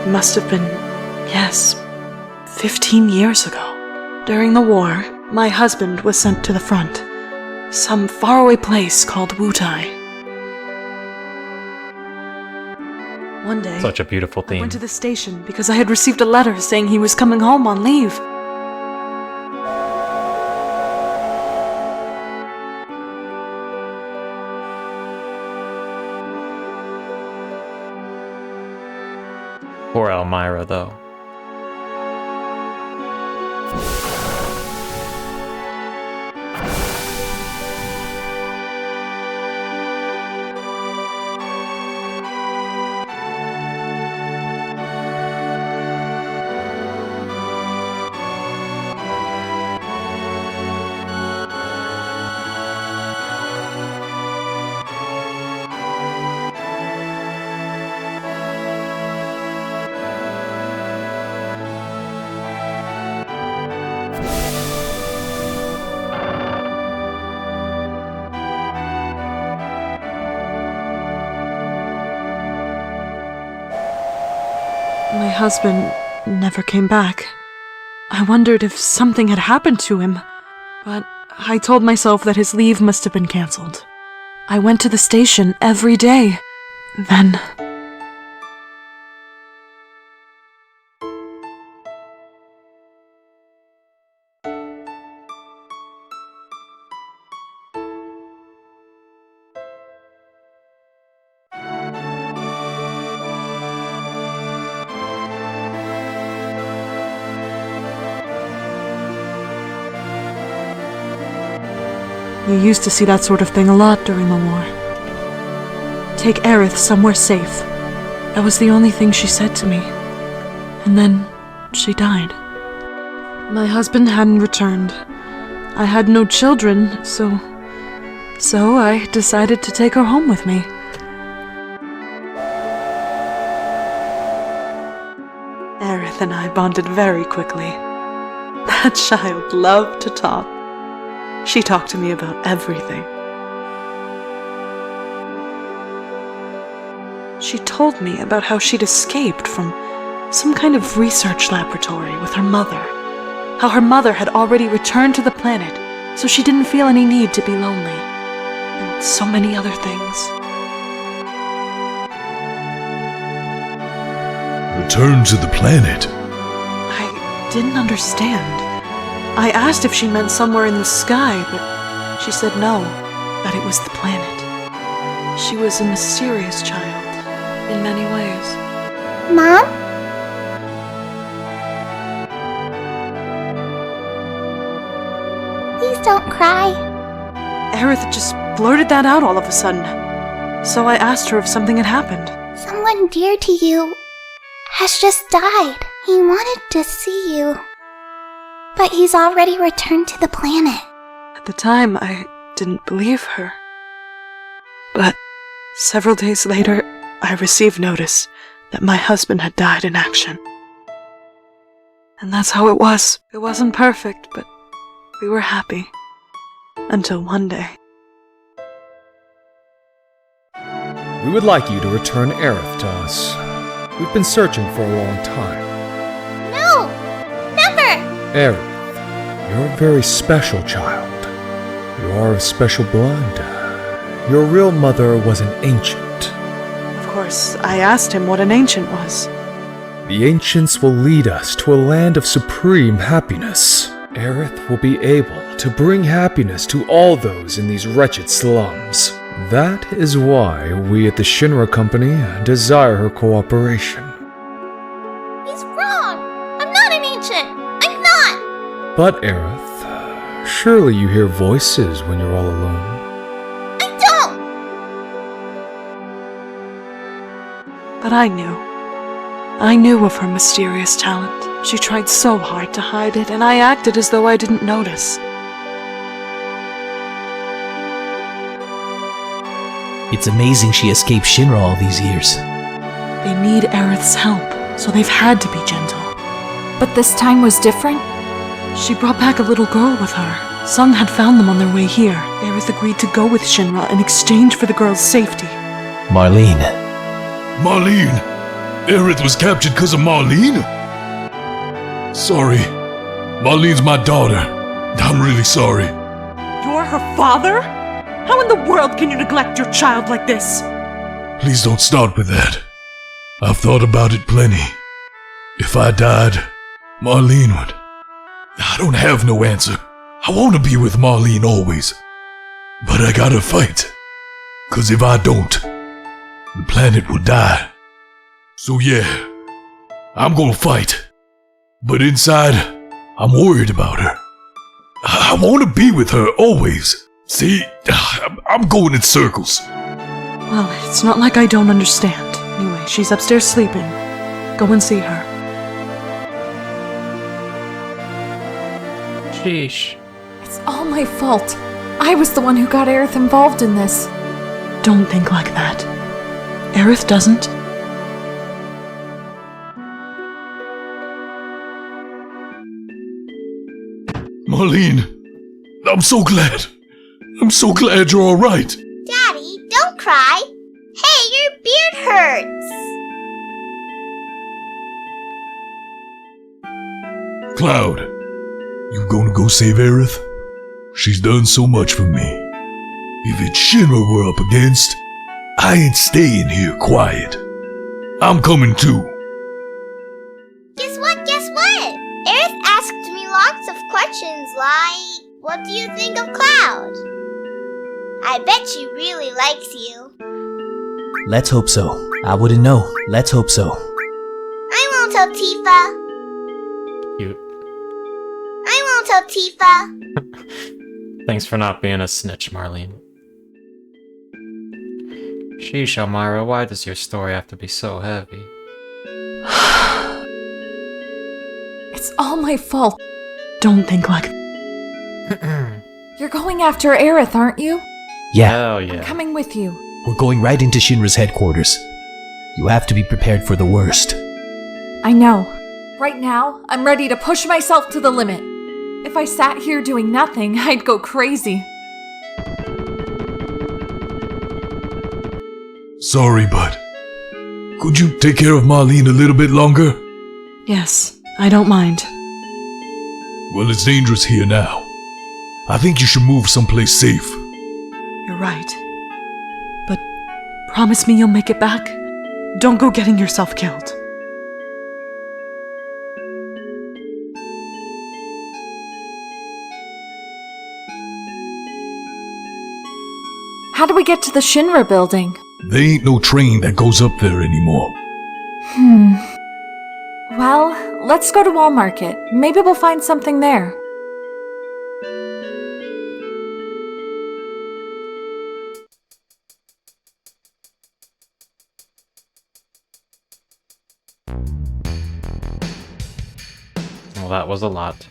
It must have been, yes, 15 years ago. During the war, my husband was sent to the front. Some faraway place called Wutai. One day, Such a beautiful I theme. went to the station because I had received a letter saying he was coming home on leave. Poor Elmira, though. My husband never came back. I wondered if something had happened to him, but I told myself that his leave must have been cancelled. I went to the station every day. Then... You used to see that sort of thing a lot during the war. Take Aerith somewhere safe. That was the only thing she said to me. And then she died. My husband hadn't returned. I had no children, so I decided to take her home with me. Aerith and I bonded very quickly. That child loved to talk. She talked to me about everything. She told me about how she'd escaped from some kind of research laboratory with her mother. How her mother had already returned to the planet, so she didn't feel any need to be lonely. And so many other things. Return to the planet. I didn't understand. I asked if she meant somewhere in the sky, but she said no, that it was the planet. She was a mysterious child, in many ways. Mom? Please don't cry. Aerith just blurted that out all of a sudden. So I asked her if something had happened. Someone dear to you has just died. He wanted to see you. But he's already returned to the planet. At the time, I didn't believe her. But several days later, I received notice that my husband had died in action. And that's how it was. It wasn't perfect, but we were happy. Until one day. We would like you to return Aerith to us. We've been searching for a long time. No! Never! Aerith, you're a very special child. You are of special blood. Your real mother was an ancient. Of course, I asked him what an ancient was. The ancients will lead us to a land of supreme happiness. Aerith will be able to bring happiness to all those in these wretched slums. That is why we at the Shinra Company desire her cooperation. He's wrong! I'm not an ancient! I'm not! But Aerith, surely you hear voices when you're all alone. I don't! But I knew. I knew of her mysterious talent. She tried so hard to hide it, and I acted as though I didn't notice. It's amazing she escaped Shinra all these years. They need Aerith's help, so they've had to be gentle. But this time was different? She brought back a little girl with her. Sung had found them on their way here. Aerith agreed to go with Shinra in exchange for the girl's safety. Marlene. Marlene! Aerith was captured because of Marlene? Sorry. Marlene's my daughter. I'm really sorry. You're her father? How in the world can you neglect your child like this? Please don't start with that. I've thought about it plenty. If I died, Marlene would. I don't have no answer. I want to be with Marlene always. But I gotta fight. 'Cause if I don't, the planet will die. So yeah, I'm gonna fight. But inside, I'm worried about her. I want to be with her always. See, I'm going in circles. Well, it's not like I don't understand. Anyway, she's upstairs sleeping. Go and see her. Sheesh. It's all my fault. I was the one who got Aerith involved in this. Don't think like that. Aerith doesn't. Marlene, I'm so glad. I'm so glad you're alright. Daddy, don't cry. Hey, your beard hurts. Cloud, you gonna go save Aerith? She's done so much for me. If it's Shinra we're up against, I ain't staying here quiet. I'm coming too. Guess what? Aerith asked me lots of questions like, what do you think of Cloud? I bet she really likes you. Let's hope so. I wouldn't know. Let's hope so. I won't tell Tifa. Cute. I won't tell Tifa. Thanks for not being a snitch, Marlene. Sheesh, Elmira, why does your story have to be so heavy? It's all my fault. Don't think like You're going after Aerith, aren't you? Yeah. Hell yeah. I'm coming with you. We're going right into Shinra's headquarters. You have to be prepared for the worst. I know. Right now, I'm ready to push myself to the limit. If I sat here doing nothing, I'd go crazy. Sorry, but could you take care of Marlene a little bit longer? Yes, I don't mind. Well, it's dangerous here now. I think you should move someplace safe. You're right. But promise me you'll make it back. Don't go getting yourself killed. How do we get to the Shinra building? There ain't no train that goes up there anymore. Well, let's go to Wall Market. Maybe we'll find something there. Well, that was a lot.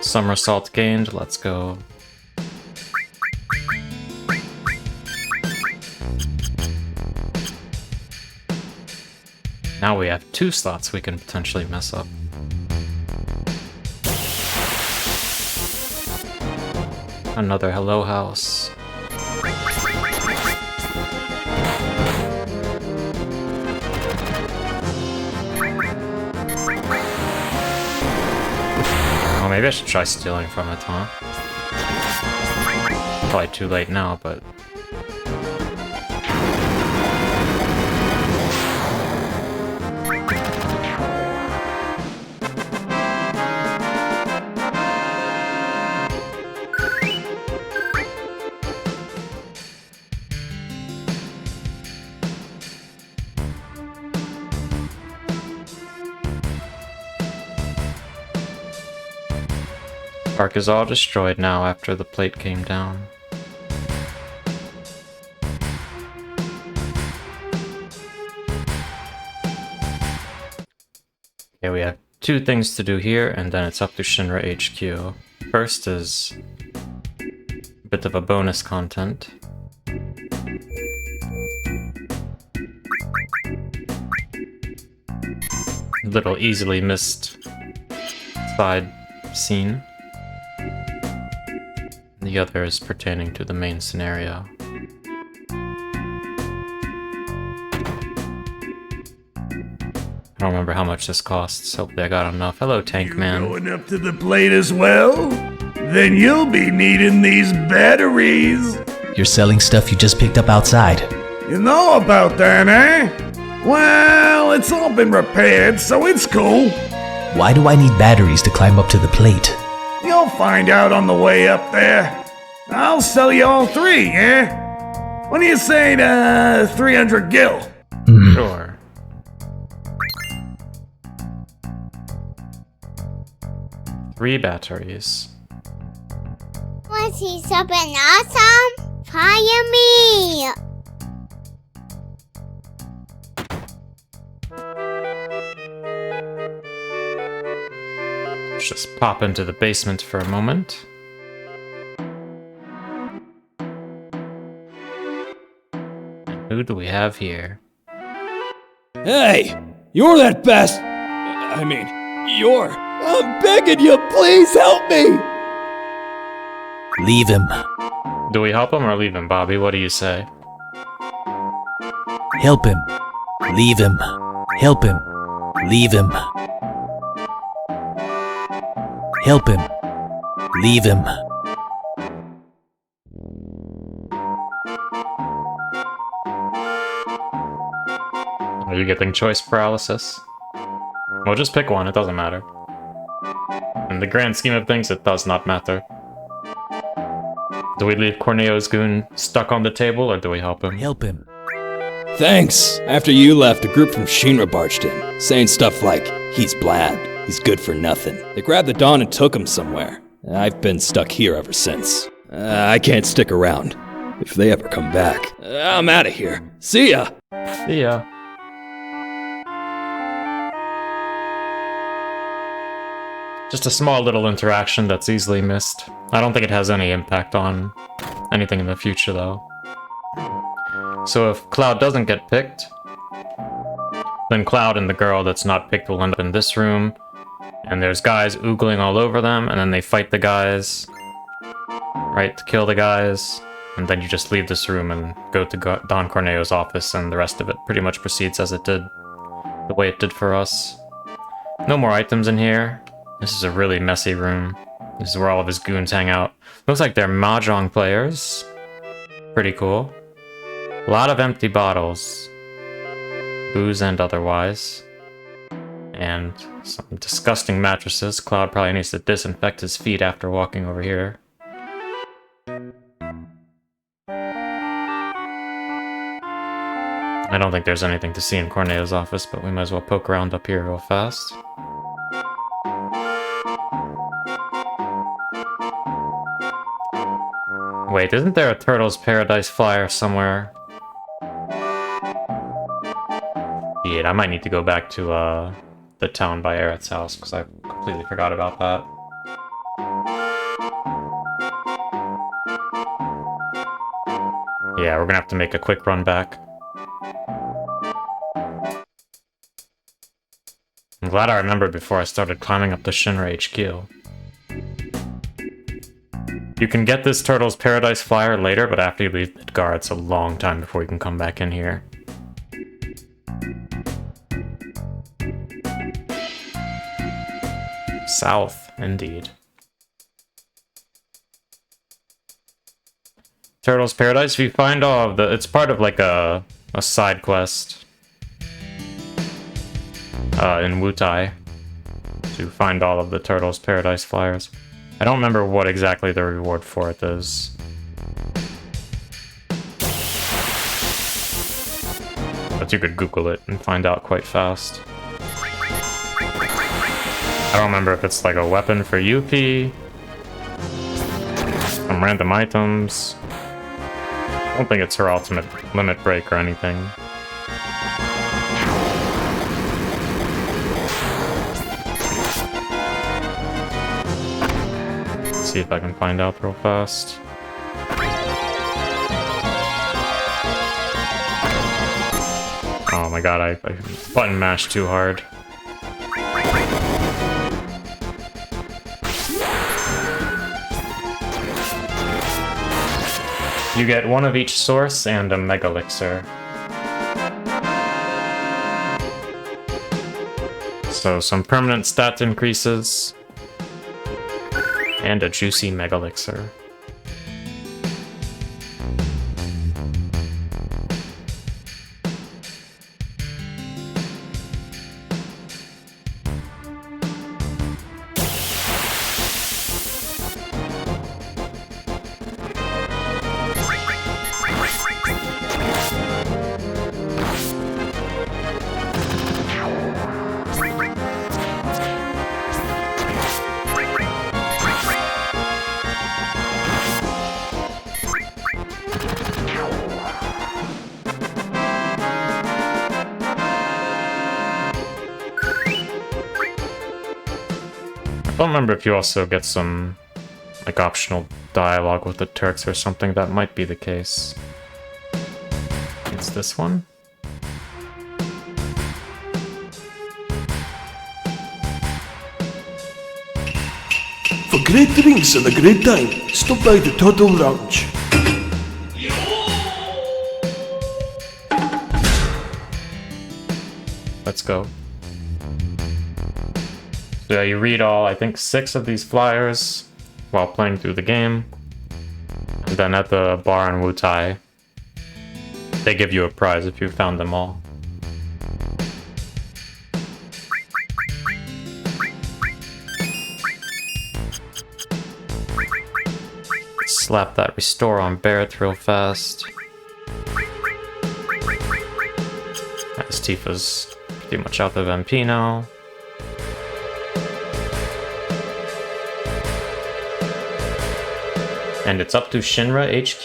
Somersault gained, let's go. Now we have 2 slots we can potentially mess up. Another hello house. Oh, maybe I should try stealing from it, huh? Probably too late now, but... Park is all destroyed now after the plate came down. Okay, we have 2 things to do here, and then it's up to Shinra HQ. First is a bit of a bonus content. Little easily missed side scene. The other is pertaining to the main scenario. I don't remember how much this costs. Hopefully I got enough. Hello, Tank Man. Going up to the plate as well? Then you'll be needing these batteries. You're selling stuff you just picked up outside. You know about that, eh? Well, it's all been repaired, so it's cool. Why do I need batteries to climb up to the plate? You'll find out on the way up there. I'll sell you all 3, eh? What do you say to 300 gil? Sure. Three batteries. Was he something awesome? Fire me! Let's just pop into the basement for a moment. And who do we have here? Hey! You're that best... I mean, you're... I'm begging you, please help me! Leave him. Do we help him or leave him, Bobby? What do you say? Help him. Leave him. Help him. Leave him. Help him. Leave him. Are you getting choice paralysis? Well, just pick one, it doesn't matter. In the grand scheme of things, it does not matter. Do we leave Corneo's goon stuck on the table, or do we help him? Help him. Thanks. After you left, a group from Shinra barged in, saying stuff like, he's bland, he's good for nothing. They grabbed the Dawn and took him somewhere. I've been stuck here ever since. I can't stick around. If they ever come back, I'm out of here. See ya! See ya. Just a small little interaction that's easily missed. I don't think it has any impact on anything in the future, though. So if Cloud doesn't get picked, then Cloud and the girl that's not picked will end up in this room, and there's guys oogling all over them, and then they fight the guys, right, to kill the guys, and then you just leave this room and go to Don Corneo's office, and the rest of it pretty much proceeds as it did, the way it did for us. No more items in here. This is a really messy room. This is where all of his goons hang out. Looks like they're mahjong players. Pretty cool. A lot of empty bottles. Booze and otherwise. And some disgusting mattresses. Cloud probably needs to disinfect his feet after walking over here. I don't think there's anything to see in Corneo's office, but we might as well poke around up here real fast. Wait, isn't there a Turtles Paradise flyer somewhere? Yeah, I might need to go back to the town by Aerith's house, because I completely forgot about that. Yeah, we're gonna have to make a quick run back. I'm glad I remembered before I started climbing up the Shinra HQ. You can get this Turtles Paradise flyer later, but after you leave Midgar, it's a long time before you can come back in here. South, indeed. Turtles Paradise, if you find all of the... It's part of like a side quest in Wutai to find all of the Turtles Paradise flyers. I don't remember what exactly the reward for it is. But you could Google it and find out quite fast. I don't remember if it's like a weapon for Yuppie, some random items. I don't think it's her ultimate limit break or anything. Let's see if I can find out real fast. Oh my god, I button mashed too hard. You get one of each source and a Mega Elixir. So some permanent stat increases. And a juicy Mega Elixir. I don't remember if you also get some, like, optional dialogue with the Turks or something. That might be the case. It's this one? For great drinks and a great time, stop by the Turtle Lounge. Let's go. So yeah, you read all, I think, 6 of these flyers while playing through the game. And then at the bar in Wutai, they give you a prize if you found them all. Slap that restore on Barrett real fast. As Tifa's pretty much out of MP now. And it's up to Shinra HQ.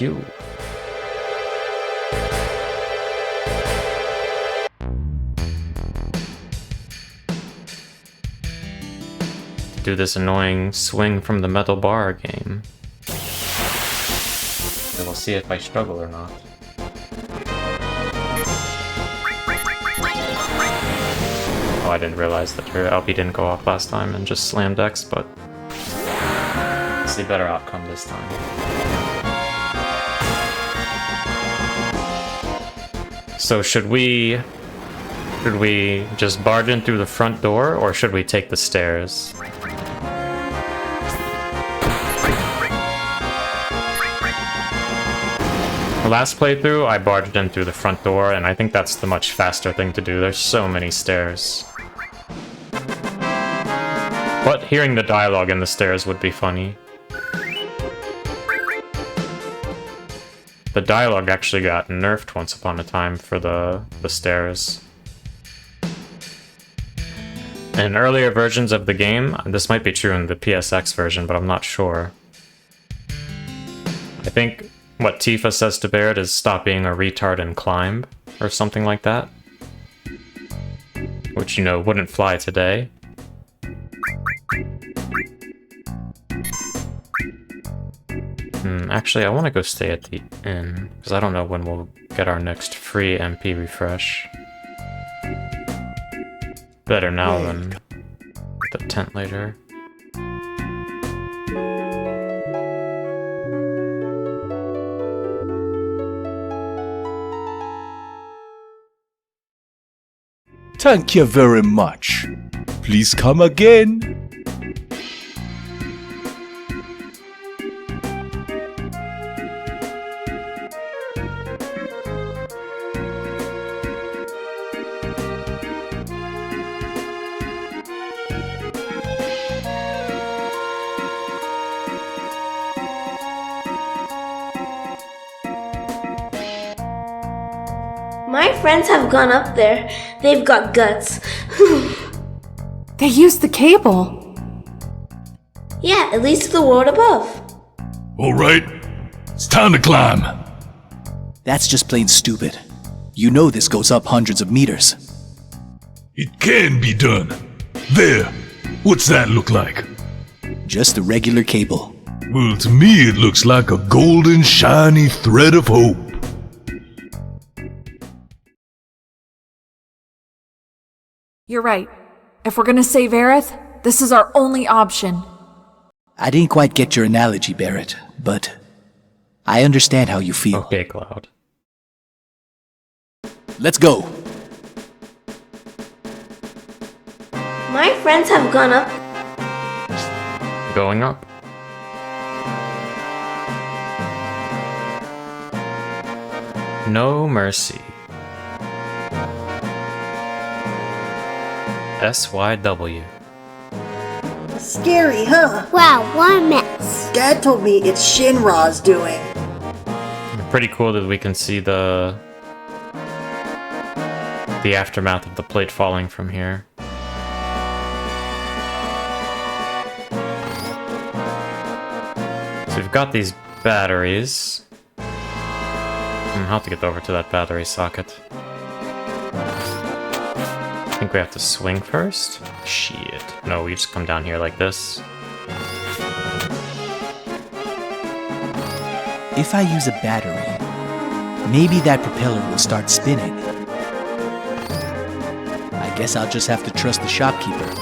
To do this annoying swing from the metal bar game. So we'll see if I struggle or not. Oh, I didn't realize that her LP didn't go off last time and just slammed X, but it's the better outcome this time. So should we just barge in through the front door, or should we take the stairs? The last playthrough, I barged in through the front door, and I think that's the much faster thing to do. There's so many stairs. But hearing the dialogue in the stairs would be funny. The dialogue actually got nerfed once upon a time for the stairs. In earlier versions of the game, this might be true in the PSX version, but I'm not sure. I think what Tifa says to Barrett is stop being a retard and climb, or something like that. Which, you know, wouldn't fly today. Actually, I want to go stay at the inn, because I don't know when we'll get our next free MP refresh. Better now than the tent later. Thank you very much. Please come again. My friends have gone up there. They've got guts. They used the cable. Yeah, at least to the world above. Alright, it's time to climb. That's just plain stupid. You know this goes up hundreds of meters. It can be done. There, what's that look like? Just a regular cable. Well, to me it looks like a golden, shiny thread of hope. You're right. If we're gonna save Aerith, this is our only option. I didn't quite get your analogy, Barrett, but I understand how you feel. Okay, Cloud. Let's go. My friends have gone up. Going up. No mercy. SYW. Scary, huh? Wow, what a mess. Dad told me it's Shinra's doing. Pretty cool that we can see the aftermath of the plate falling from here. So we've got these batteries. I'll have to get over to that battery socket. I think we have to swing first? Shit. No, we just come down here like this. If I use a battery, maybe that propeller will start spinning. I guess I'll just have to trust the shopkeeper.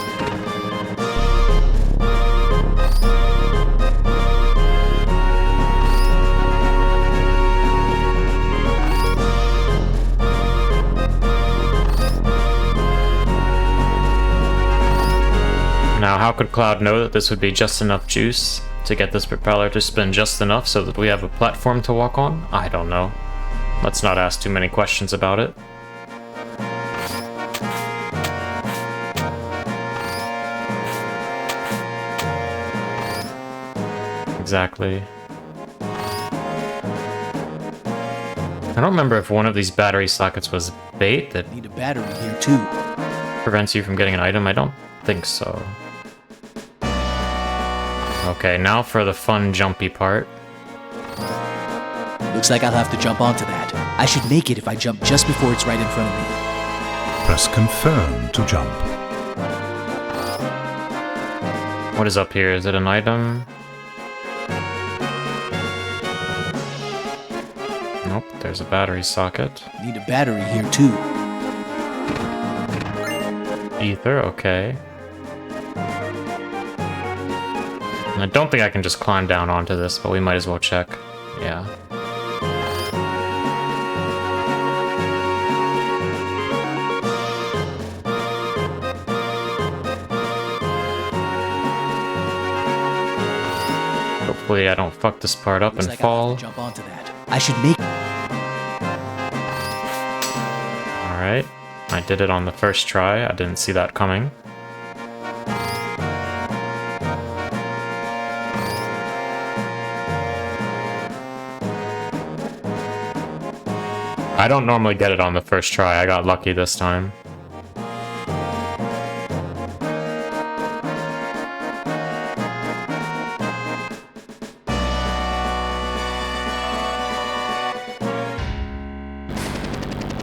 Now, how could Cloud know that this would be just enough juice to get this propeller to spin just enough so that we have a platform to walk on? I don't know. Let's not ask too many questions about it. Exactly. I don't remember if one of these battery sockets was bait that need a battery here too. Prevents you from getting an item. I don't think so. Okay, now for the fun jumpy part. Looks like I'll have to jump onto that. I should make it if I jump just before it's right in front of me. Press confirm to jump. What is up here? Is it an item? Nope, there's a battery socket. Need a battery here too. Ether, okay. And I don't think I can just climb down onto this, but we might as well check. Yeah. Hopefully I don't fuck this part up and fall. Jump onto that. I should make. Alright. I did it on the first try. I didn't see that coming. I don't normally get it on the first try. I got lucky this time.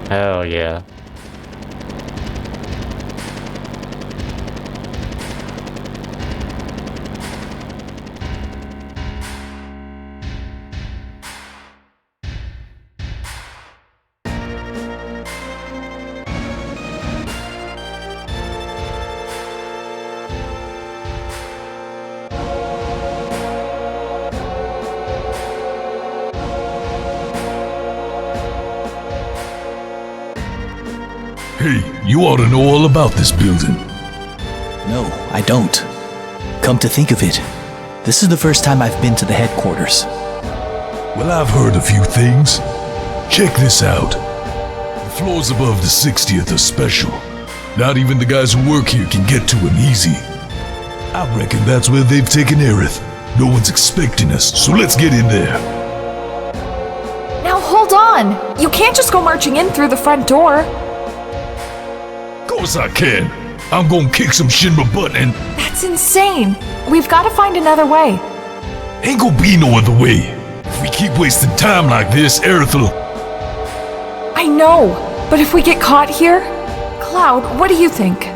Hell yeah. Hey, you ought to know all about this building. No, I don't. Come to think of it, this is the first time I've been to the headquarters. Well, I've heard a few things. Check this out. The floors above the 60th are special. Not even the guys who work here can get to them easy. I reckon that's where they've taken Aerith. No one's expecting us, so let's get in there. Now hold on! You can't just go marching in through the front door. Of course I can. I'm gonna kick some Shinra butt and... That's insane! We've got to find another way. Ain't gonna be no other way. If we keep wasting time like this, Aerith will... I know, but if we get caught here... Cloud, what do you think?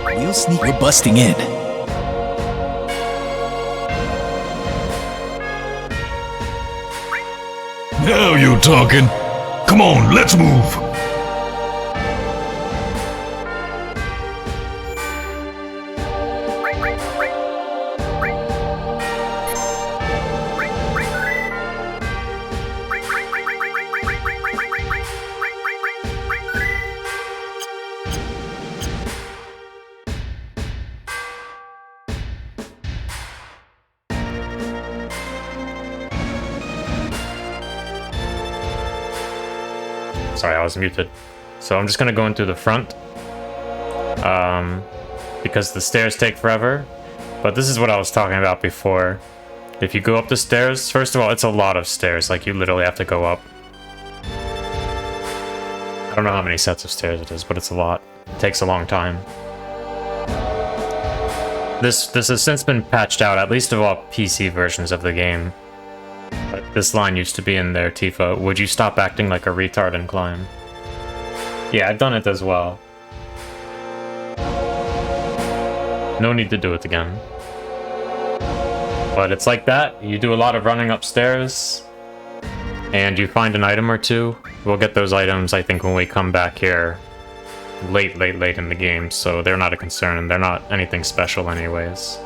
We'll sneak. We're busting in. Now you're talking. Come on, let's move. Sorry, I was muted. So I'm just gonna go in through the front. Because the stairs take forever. But this is what I was talking about before. If you go up the stairs, first of all, it's a lot of stairs. Like, you literally have to go up. I don't know how many sets of stairs it is, but it's a lot. It takes a long time. This has since been patched out, at least of all PC versions of the game. Like, this line used to be in there, Tifa. Would you stop acting like a retard and climb? Yeah, I've done it as well. No need to do it again. But it's like that. You do a lot of running upstairs, and you find an item or two. We'll get those items, I think, when we come back here late in the game, so they're not a concern. They're not anything special anyways.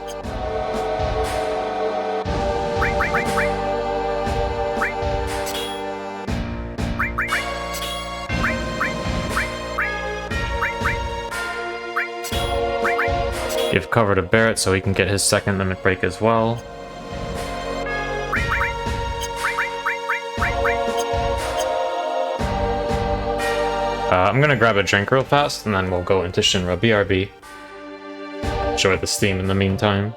Give cover to Barrett so he can get his second limit break as well. I'm gonna grab a drink real fast and then we'll go into Shinra BRB. Enjoy the steam in the meantime.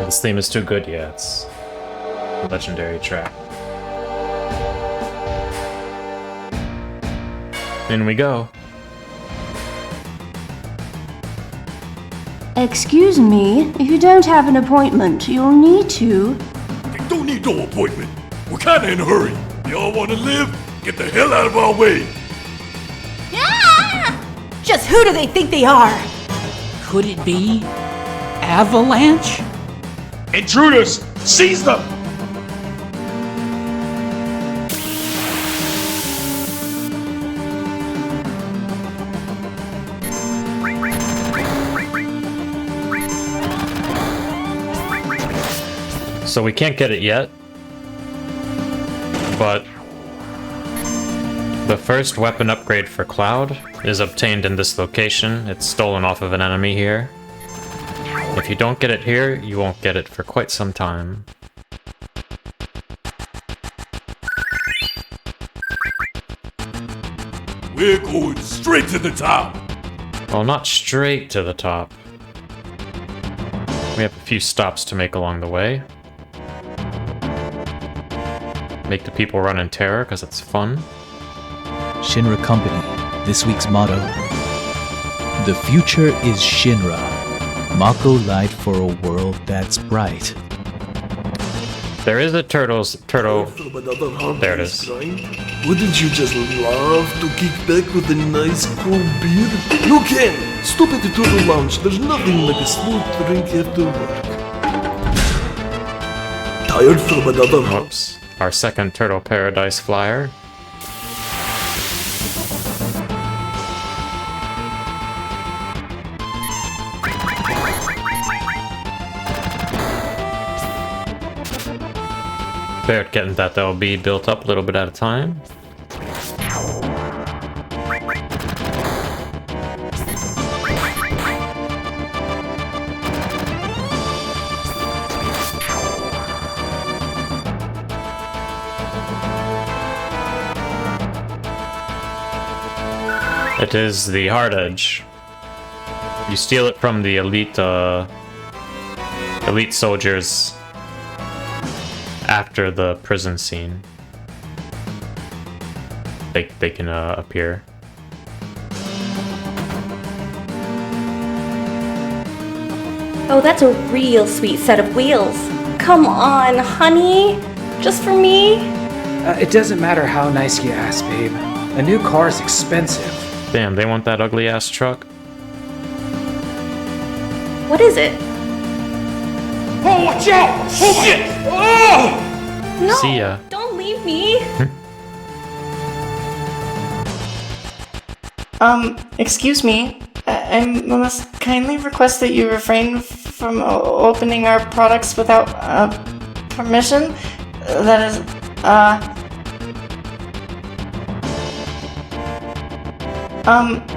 this theme is too good. Yeah, it's a legendary track. In we go. Excuse me, if you don't have an appointment, you'll need to. Don't need no appointment. We're kinda in a hurry. Y'all wanna live? Get the hell out of our way. Just who do they think they are? Could it be Avalanche? Intruders! Seize them! So we can't get it yet, but the first weapon upgrade for Cloud is obtained in this location. It's stolen off of an enemy here. If you don't get it here, you won't get it for quite some time. We're going straight to the top. Well, not straight to the top. We have a few stops to make along the way. Make the people run in terror, because it's fun. Shinra Company, this week's motto. The future is Shinra. Mako light for a world that's bright. There is a turtle. There it is. Wouldn't you just love to kick back with a nice cool beer? You can! Stop at the Turtle Lounge. There's nothing like a smooth drink after work. Tired from another Whoops. Our second Turtle Paradise flyer. Barrett getting that LB built up a little bit at a time. It is the Hard Edge. You steal it from the elite soldiers after the prison scene. They can appear. Oh, that's a real sweet set of wheels. Come on, honey. Just for me? It doesn't matter how nice you ask, babe. A new car is expensive. Damn, they want that ugly ass truck. What is it? Oh, watch out! Shit! Oh! No, See ya. don't leave me. Excuse me. I must kindly request that you refrain from opening our products without permission. That is,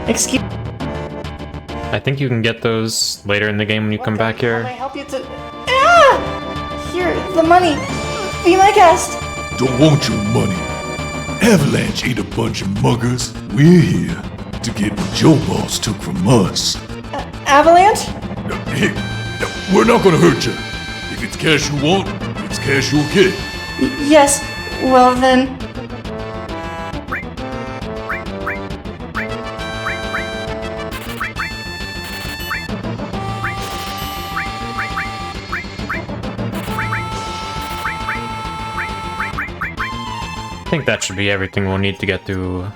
excuse. I think you can get those later in the game when you come back Can I here. help you to? Ah! Here, the money. Be my guest. Don't want your money. Avalanche ain't a bunch of muggers. We're here to get what your boss took from us. Avalanche? Hey, we're not gonna hurt you. If it's cash you want, it's cash you'll get. Yes. Well then. I think that should be everything we'll need to get through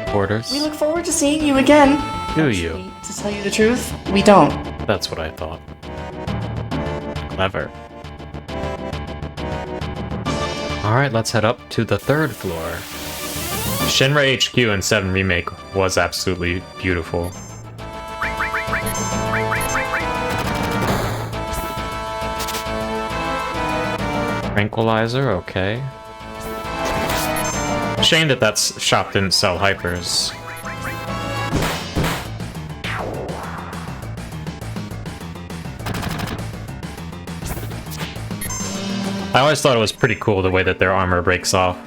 quarters. We look forward to seeing you again. Do you? To tell you the truth, we don't. That's what I thought. Clever. Alright, let's head up to the third floor. Shinra HQ in 7 Remake was absolutely beautiful. Tranquilizer, okay. Shame that that shop didn't sell hypers. I always thought it was pretty cool the way that their armor breaks off.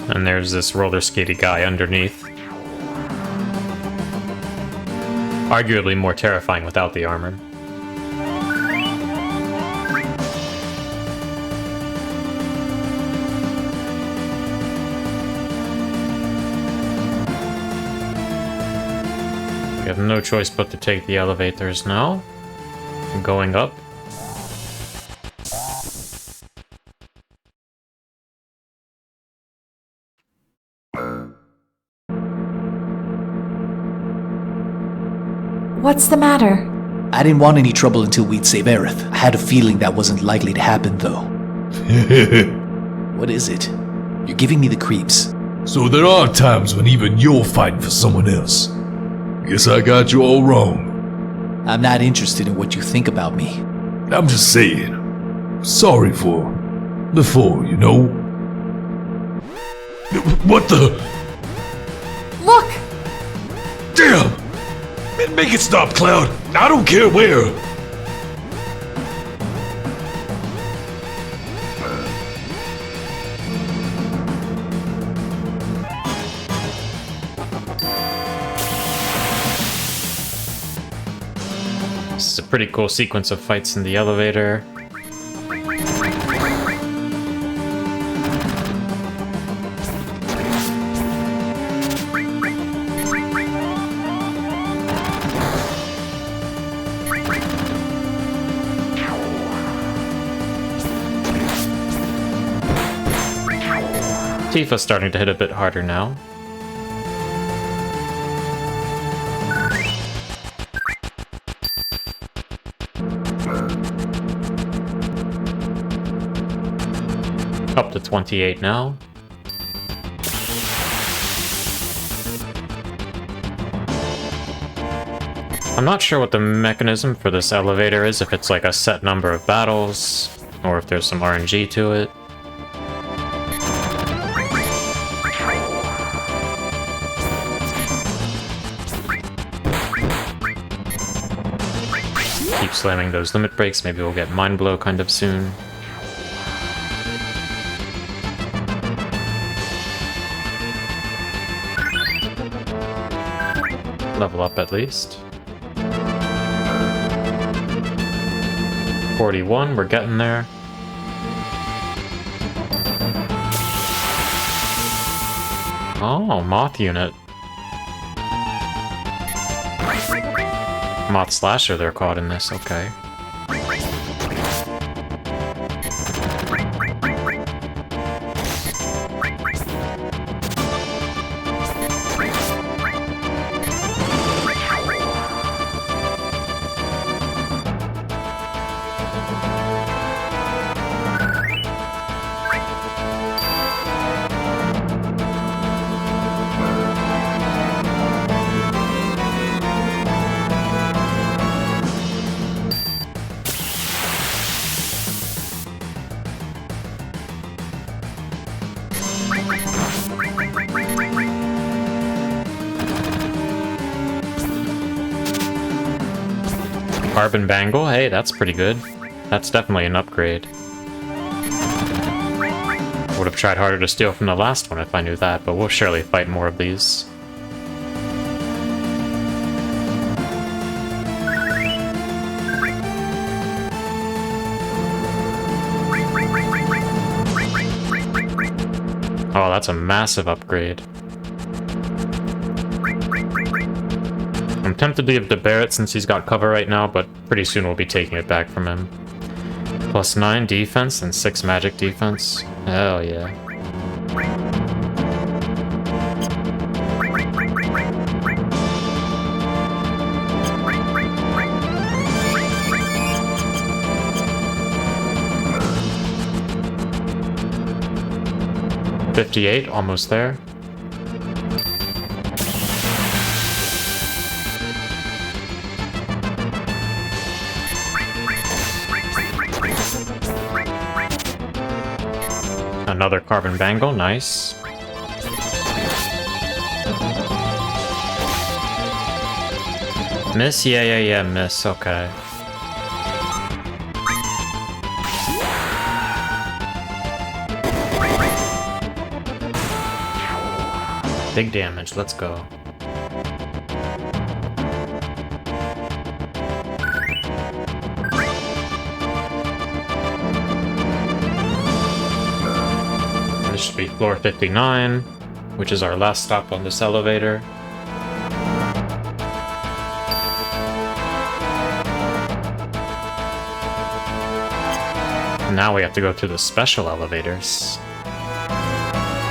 And there's this roller skatey guy underneath. Arguably more terrifying without the armor. We have no choice but to take the elevators now. Going up. What's the matter? I didn't want any trouble until we'd save Aerith. I had a feeling that wasn't likely to happen, though. What is it? You're giving me the creeps. So there are times when even you're fighting for someone else. Guess I got you all wrong. I'm not interested in what you think about me. I'm just saying. Sorry for before, you know? What the? Look! Damn! Make it stop, Cloud. I don't care where. This is a pretty cool sequence of fights in the elevator. Tifa's starting to hit a bit harder now. Up to 28 now. I'm not sure what the mechanism for this elevator is, if it's like a set number of battles, or if there's some RNG to it. Keep slamming those limit breaks, maybe we'll get Mind Blow kind of soon. Level up at least. 41, we're getting there. Oh, Moth unit. Moth Slasher they're caught in this, okay. Carbon Bangle, hey, that's pretty good. That's definitely an upgrade. Would have tried harder to steal from the last one if I knew that, but we'll surely fight more of these. Oh, that's a massive upgrade. I'm tempted to give to Barrett since he's got cover right now, but pretty soon we'll be taking it back from him. Plus 9 defense and 6 magic defense. Hell yeah. $58, almost there. Another Carbon Bangle, nice. Miss? Yeah, miss, okay. Big damage, let's go. This should be floor 59, which is our last stop on this elevator. Now we have to go through the special elevators.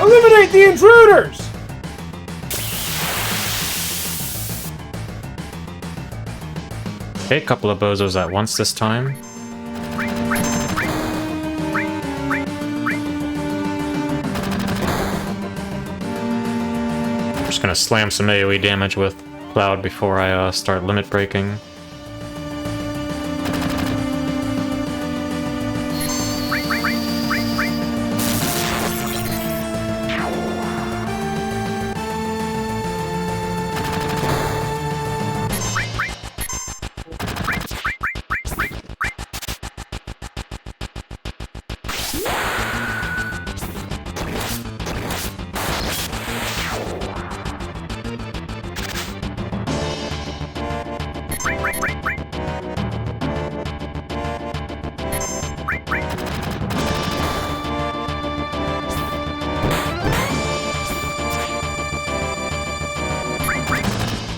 Eliminate the intruders! Okay, a couple of bozos at once this time. I'm just gonna slam some AoE damage with Cloud before I start limit breaking.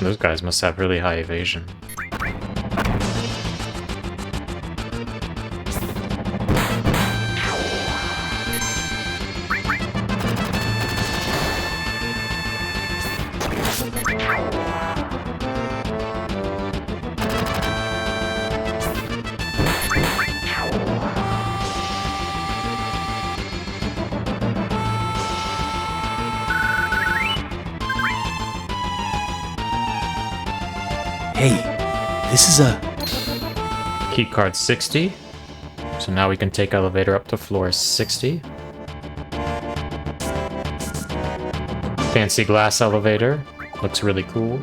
Those guys must have really high evasion. Hey, this is a... Keycard 60. So now we can take elevator up to floor 60. Fancy glass elevator. Looks really cool.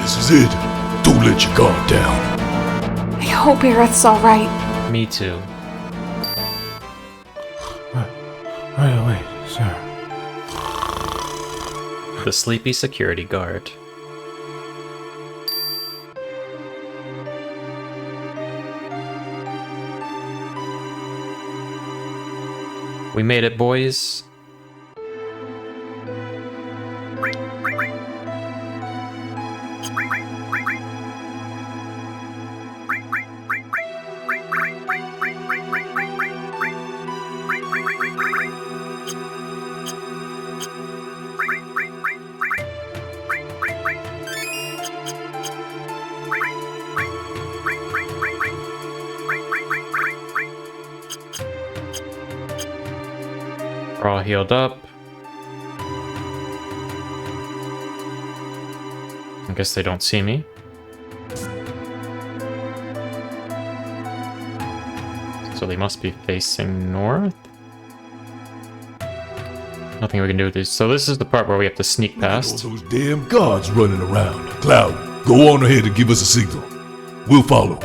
This is it. Don't let your guard down. I hope Aerith's alright. Me too. Wait, sir. The sleepy security guard. We made it, boys. We're all healed up. I guess they don't see me. So they must be facing north. Nothing we can do with these. So this is the part where we have to sneak past. Those damn guards running around. Cloud, go on ahead and give us a signal. We'll follow.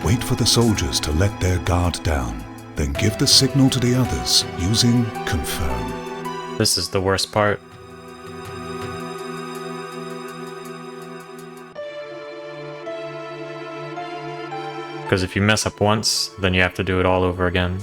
Wait for the soldiers to let their guard down, then give the signal to the others using confirm. This is the worst part. Because if you mess up once, then you have to do it all over again.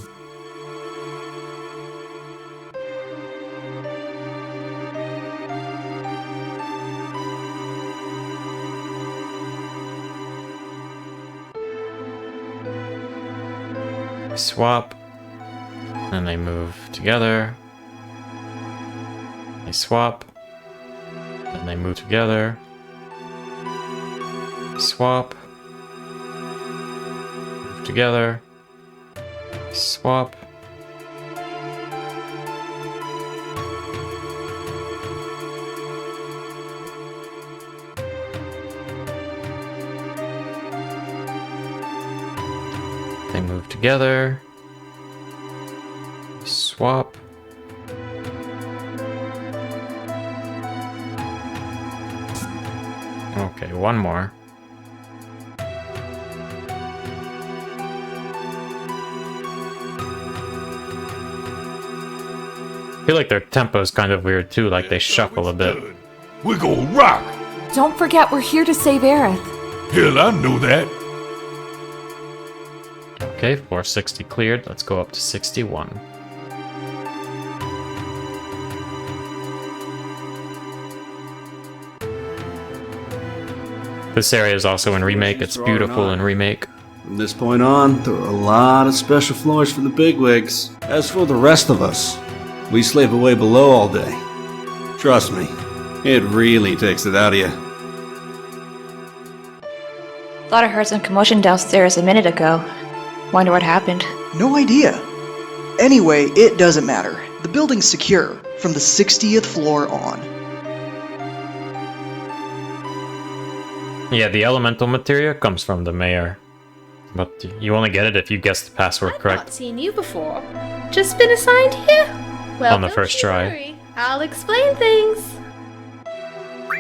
Swap, and they move together. They swap, and they move together. Swap, move together. Swap. They move together. Swap. Okay, one more. feel like their tempo's kind of weird too, like they shuffle a bit. We gon' rock! Don't forget we're here to save Aerith. Hell, I know that. Okay, floor 60 cleared. Let's go up to 61. This area is also in Remake. It's beautiful in Remake. From this point on, there are a lot of special floors for the bigwigs. As for the rest of us, we slave away below all day. Trust me, it really takes it out of you. Thought I heard some commotion downstairs a minute ago. Wonder what happened. No idea. Anyway, it doesn't matter. The building's secure from the 60th floor on. Yeah, the elemental materia comes from the mayor. But you only get it if you guess the password correct. Not seen you before. Just been assigned here? Well, On the first try. worry. I'll explain things.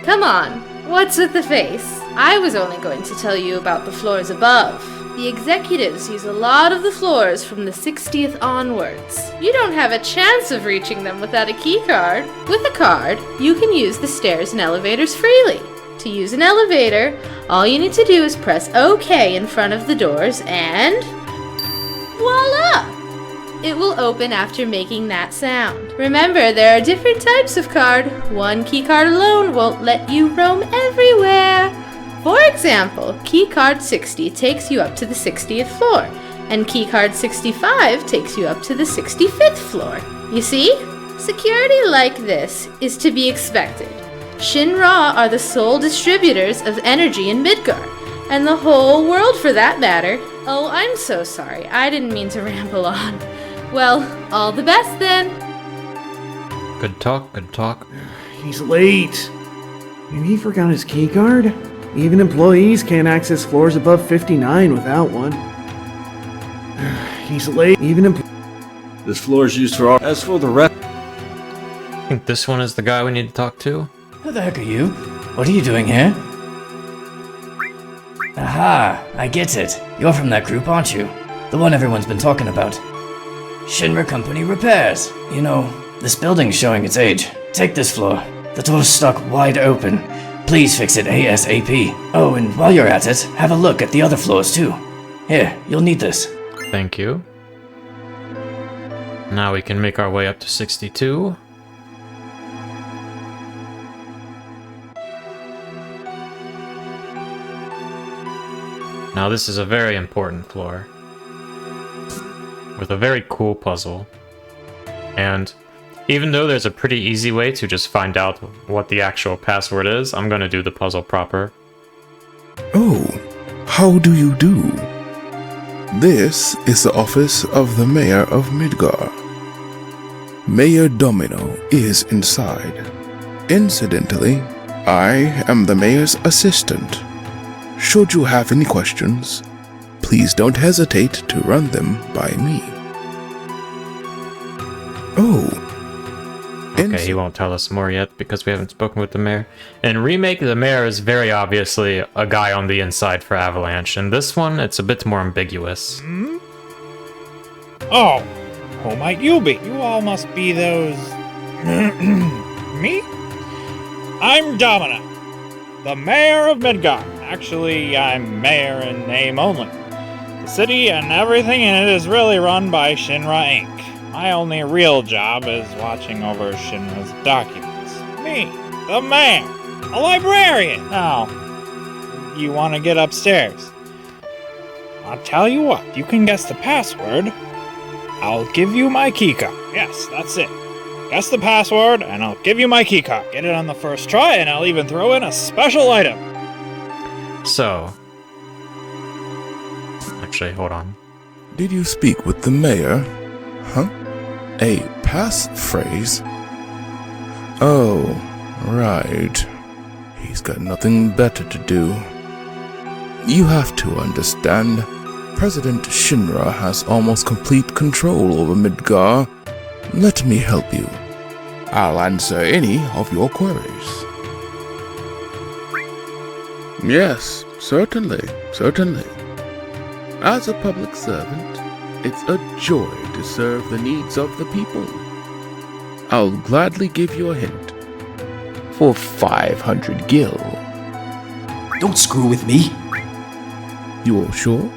Come on, what's with the face? I was only going to tell you about the floors above. The executives use a lot of the floors from the 60th onwards. You don't have a chance of reaching them without a key card. With a card, you can use the stairs and elevators freely. To use an elevator, all you need to do is press OK in front of the doors and... voila! It will open after making that sound. Remember, there are different types of card. One key card alone won't let you roam everywhere. For example, keycard 60 takes you up to the 60th floor, and keycard 65 takes you up to the 65th floor. You see? Security like this is to be expected. Shinra are the sole distributors of energy in Midgar, and the whole world for that matter. Oh, I'm so sorry. I didn't mean to ramble on. Well, all the best then. Good talk, good talk. He's late. And he forgot his keycard? Even employees can't access floors above 59 without one. He's late. This floor is used for all. As for the rest, I think this one is the guy we need to talk to. Who the heck are you? What are you doing here? Aha, I get it. You're from that group, aren't you? The one everyone's been talking about. Shinra Company Repairs. You know, this building's showing its age. Take this floor. The door's stuck wide open. Please fix it ASAP. Oh, and while you're at it, have a look at the other floors too. Here, you'll need this. Thank you. Now we can make our way up to 62. Now this is a very important floor, with a very cool puzzle. And even though there's a pretty easy way to just find out what the actual password is, I'm gonna do the puzzle proper. Oh, how do you do? This is the office of the Mayor of Midgar. Mayor Domino is inside. Incidentally, I am the Mayor's assistant. Should you have any questions, please don't hesitate to run them by me. Oh. Okay, he won't tell us more yet because we haven't spoken with the mayor. In Remake, the mayor is very obviously a guy on the inside for Avalanche. In this one, it's a bit more ambiguous. Oh, who might you be? You all must be those... Me? I'm Domino, the mayor of Midgar. Actually, I'm mayor in name only. The city and everything in it is really run by Shinra Inc. My only real job is watching over Shinra's documents. Me, the mayor, a librarian. Now, you want to get upstairs? I'll tell you what, if you can guess the password, I'll give you my keycard. Yes, that's it. Guess the password, and I'll give you my keycard. Get it on the first try, and I'll even throw in a special item. So... Actually, hold on. Did you speak with the mayor? Huh? A passphrase? Oh, right. He's got nothing better to do. You have to understand, President Shinra has almost complete control over Midgar. Let me help you. I'll answer any of your queries. Yes, certainly. As a public servant, it's a joy to serve the needs of the people. I'll gladly give you a hint. For 500 gil. Don't screw with me. You all sure?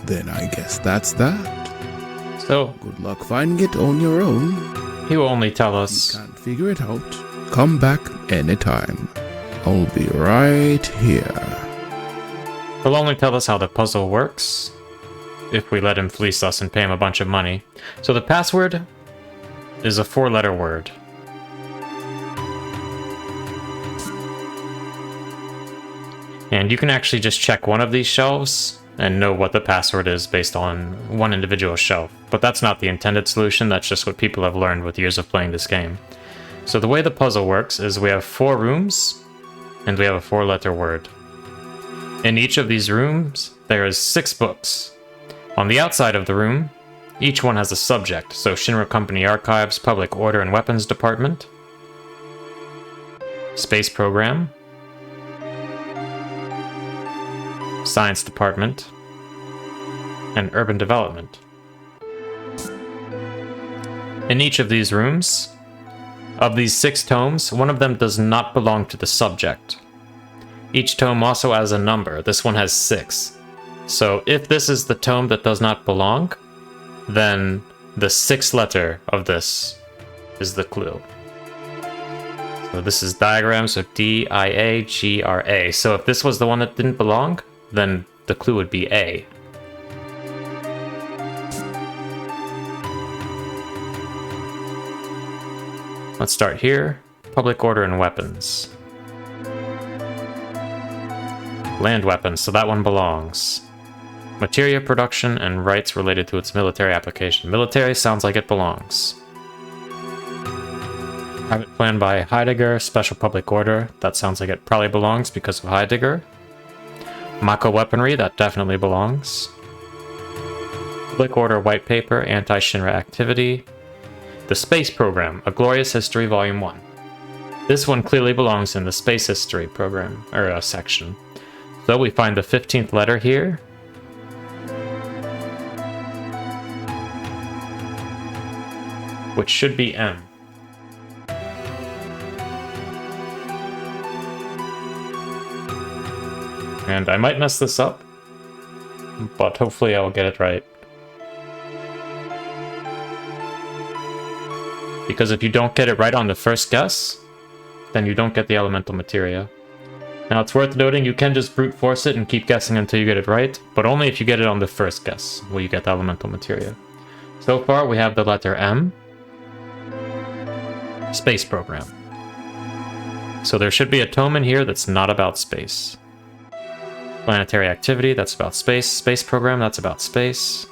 Then I guess that's that. So, good luck finding it on your own. He will only tell us. If you can't figure it out, come back anytime. I'll be right here. He'll only tell us how the puzzle works if we let him fleece us and pay him a bunch of money. So the password is a 4-letter word. And you can actually just check one of these shelves and know what the password is based on one individual shelf. But that's not the intended solution, that's just what people have learned with years of playing this game. So the way the puzzle works is we have 4 rooms, and we have a 4-letter word. In each of these rooms, there is 6 books. On the outside of the room, each one has a subject, so Shinra Company Archives, Public Order and Weapons Department, Space Program, Science Department, and Urban Development. In each of these rooms, of these 6 tomes, one of them does not belong to the subject. Each tome also has a number. This one has 6. So if this is the tome that does not belong, then the 6th letter of this is the clue. So this is diagram, so D-I-A-G-R-A. So if this was the one that didn't belong, then the clue would be A. Let's start here. Public Order and Weapons. Land weapons, so that one belongs. Materia production and rights related to its military application. Military sounds like it belongs. Private plan by Heidegger, special public order. That sounds like it probably belongs because of Heidegger. Mako weaponry, that definitely belongs. Public order white paper, anti-Shinra activity. The space program, A Glorious History Volume 1. This one clearly belongs in the space history program, or section. So we find the 15th letter here. Which should be M. And I might mess this up, but hopefully I'll get it right. Because if you don't get it right on the first guess, then you don't get the elemental materia. Now it's worth noting you can just brute force it and keep guessing until you get it right, but only if you get it on the first guess will you get the elemental materia. So far we have the letter M. Space program. So there should be a tome in here that's not about space. Planetary activity, that's about space. Space program, that's about space.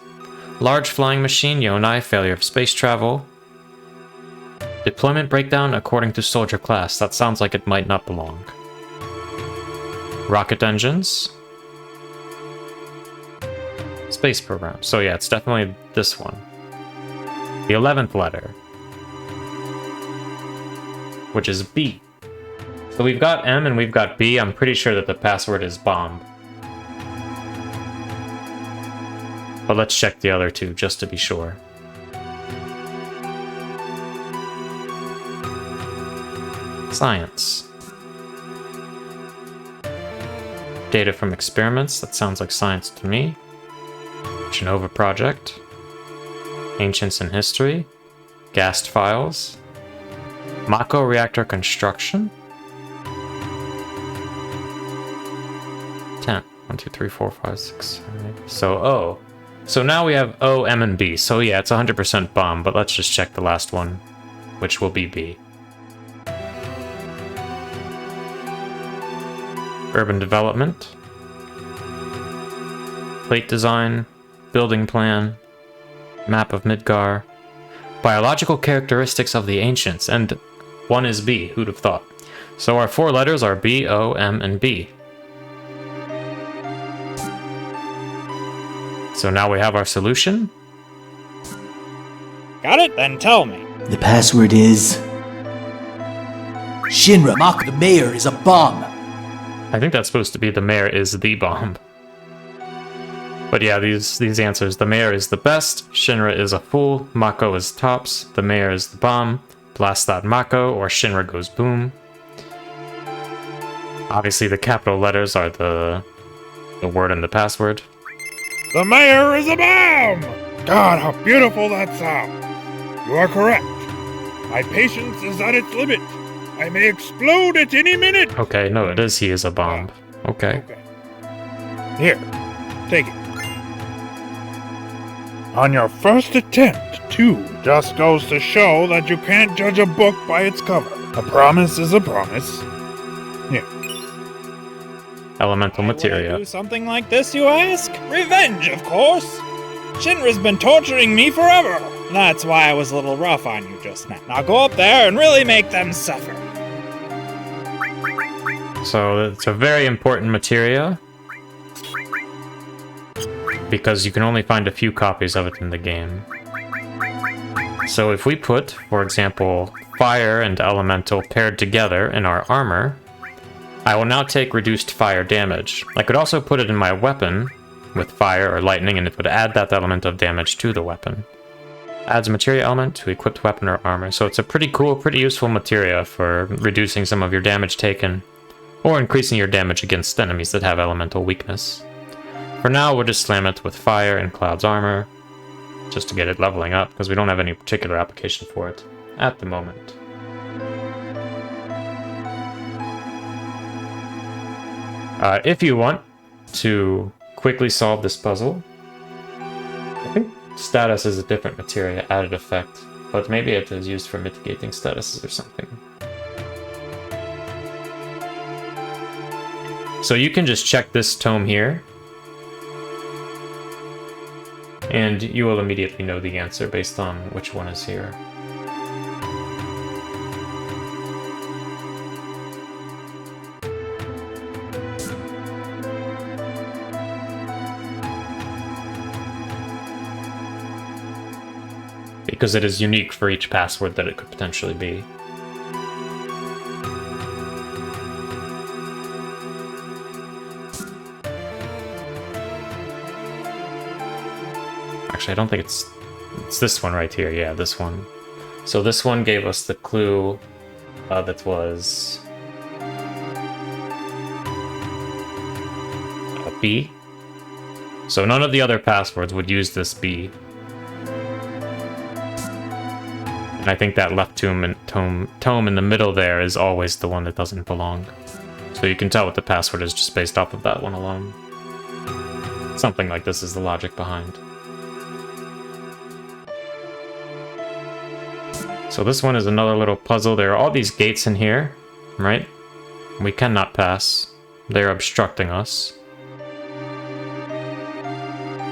Large flying machine, Yonai, failure of space travel. Deployment breakdown according to soldier class, that sounds like it might not belong. Rocket engines. Space program, so yeah, it's definitely this one. The 11th letter, which is B. So we've got M and we've got B. I'm pretty sure that the password is bomb. But let's check the other two just to be sure. Science. Data from experiments, that sounds like science to me. Genova Project. Ancients in History. Gast Files. Mako Reactor Construction. 10. 1, 2, 3, 4, 5, 6, 7, 8. So O. So now we have O, M, and B. So yeah, it's 100% bomb, but let's just check the last one, which will be B. Urban development. Plate design. Building plan. Map of Midgar. Biological characteristics of the ancients, and one is B, who'd have thought. So our 4 letters are B, O, M, and B. So now we have our solution. Got it? Then tell me. The password is... Shinra, Mako, the mayor is a bomb. I think that's supposed to be the mayor is the bomb. But yeah, these answers. The mayor is the best, Shinra is a fool, Mako is tops, the mayor is the bomb, Blast that Mako, or Shinra goes boom. Obviously, the capital letters are the word and the password. The mayor is a bomb! God, how beautiful that sounds! You are correct. My patience is at its limit. I may explode at any minute. Okay, no, it is he is a bomb. Okay. Here, take it. On your first attempt, too, just goes to show that you can't judge a book by its cover. A promise is a promise. Here. Elemental materia. Do something like this, you ask? Revenge, of course. Shinra's been torturing me forever. That's why I was a little rough on you just now. Now go up there and really make them suffer. So it's a very important materia, because you can only find a few copies of it in the game. So if we put, for example, fire and elemental paired together in our armor, I will now take reduced fire damage. I could also put it in my weapon with fire or lightning, and it would add that element of damage to the weapon. Adds a materia element to equipped weapon or armor. So it's a pretty cool, pretty useful materia for reducing some of your damage taken, or increasing your damage against enemies that have elemental weakness. For now, we'll just slam it with fire and Cloud's armor, just to get it leveling up, because we don't have any particular application for it at the moment. If you want to quickly solve this puzzle, I think status is a different materia added effect, but maybe it is used for mitigating statuses or something. So you can just check this tome here, and you will immediately know the answer based on which one is here. Because it is unique for each password that it could potentially be. Actually, I don't think it's this one right here. Yeah, this one. So this one gave us the clue that was a B. So none of the other passwords would use this B. And I think that left tome in the middle there is always the one that doesn't belong. So you can tell what the password is just based off of that one alone. Something like this is the logic behind. So this one is another little puzzle. There are all these gates in here, right? We cannot pass. They're obstructing us.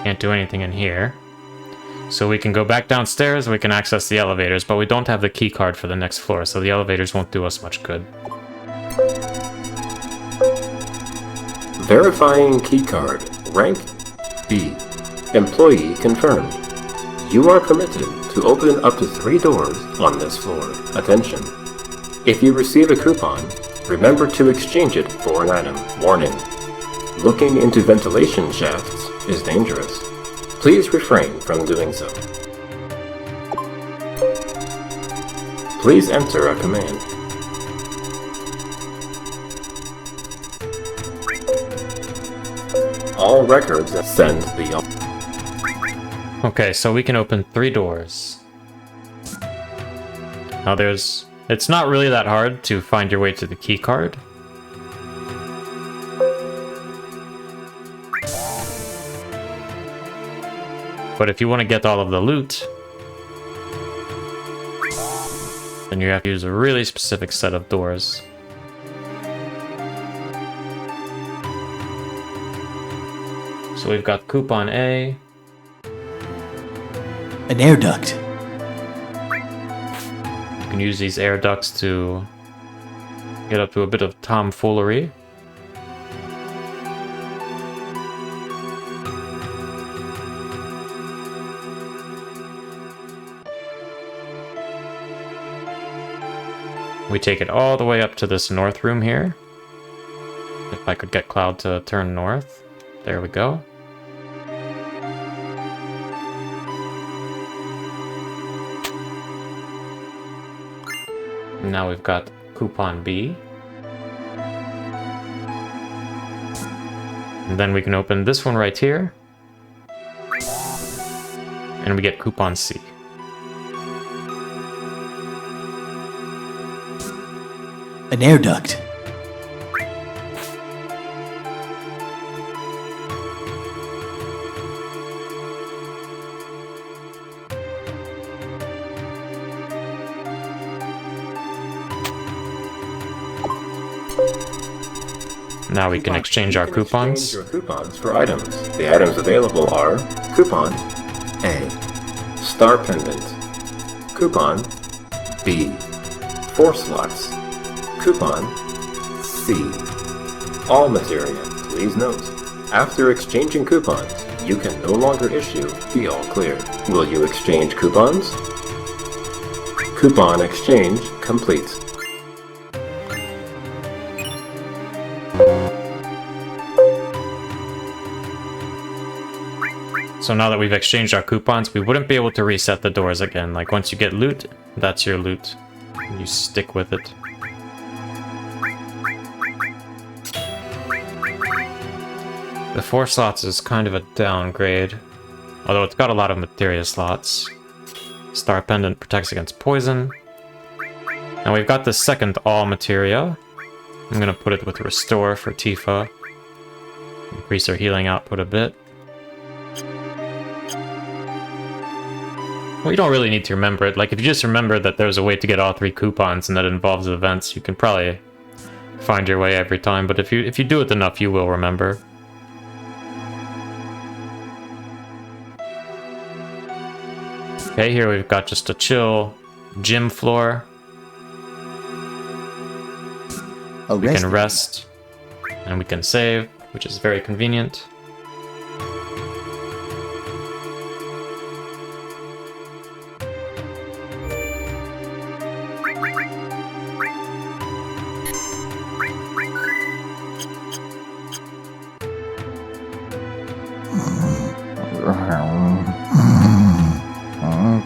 Can't do anything in here. So we can go back downstairs, we can access the elevators, but we don't have the key card for the next floor, so the elevators won't do us much good. Verifying keycard. Rank B. Employee confirmed. You are permitted to open up to 3 doors on this floor. Attention. If you receive a coupon, remember to exchange it for an item. Warning. Looking into ventilation shafts is dangerous. Please refrain from doing so. Please enter a command. All records send the... Okay, so we can open 3 doors. Now it's not really that hard to find your way to the key card. But if you want to get all of the loot, then you have to use a really specific set of doors. So we've got coupon A. An air duct. You can use these air ducts to get up to a bit of tomfoolery. We take it all the way up to this north room here. If I could get Cloud to turn north. There we go. Now we've got coupon B. And then we can open this one right here. And we get coupon C. An air duct. Now we can exchange our coupons. Exchange your coupons for items. The items available are coupon A, star pendant, coupon B, 4 slots, coupon C, all materia. Please note, after exchanging coupons, you can no longer issue the all clear. Will you exchange coupons? Coupon exchange complete. So now that we've exchanged our coupons, we wouldn't be able to reset the doors again. Like, once you get loot, that's your loot. You stick with it. The 4 slots is kind of a downgrade, although it's got a lot of materia slots. Star Pendant protects against poison. Now we've got the second all materia. I'm gonna put it with Restore for Tifa. Increase her healing output a bit. Well, you don't really need to remember it. Like, if you just remember that there's a way to get all 3 coupons and that involves events, you can probably find your way every time. But if you do it enough, you will remember. Okay, here we've got just a chill gym floor. We can rest, and we can save, which is very convenient.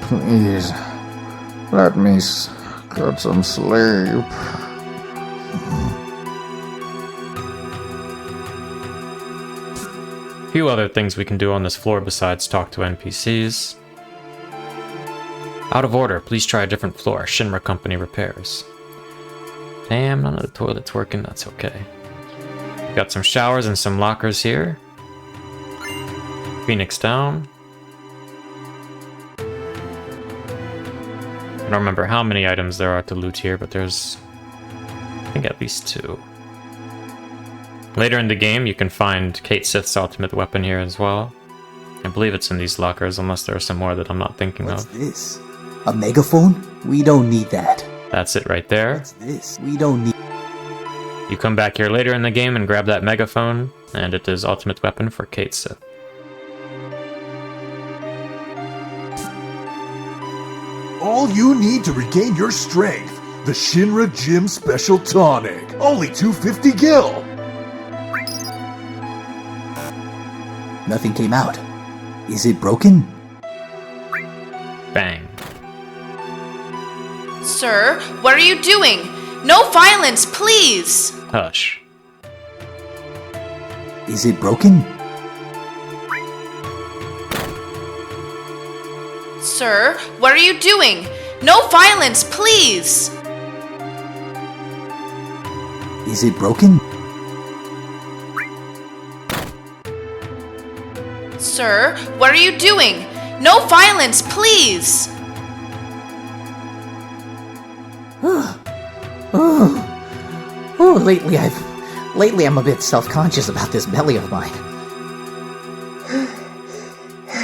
Please, let me get some sleep. A few other things we can do on this floor besides talk to NPCs. Out of order, please try a different floor. Shinra Company repairs. Damn, none of the toilet's working, that's okay. Got some showers and some lockers here. Phoenix down. I don't remember how many items there are to loot here, but there's, I think, at least 2. Later in the game, you can find Kate Sith's ultimate weapon here as well. I believe it's in these lockers, unless there are some more that I'm not thinking of. What's this? A megaphone? We don't need that. That's it right there. What's this? We don't need... You come back here later in the game and grab that megaphone, and it is ultimate weapon for Kate Sith. All you need to regain your strength. The Shinra Gym Special Tonic. Only 250 gil. Nothing came out. Is it broken? Bang. Sir, what are you doing? No violence, please! Hush. Is it broken? Sir, what are you doing? No violence, please! Is it broken? Sir, what are you doing? No violence, please! Lately I'm a bit self-conscious about this belly of mine.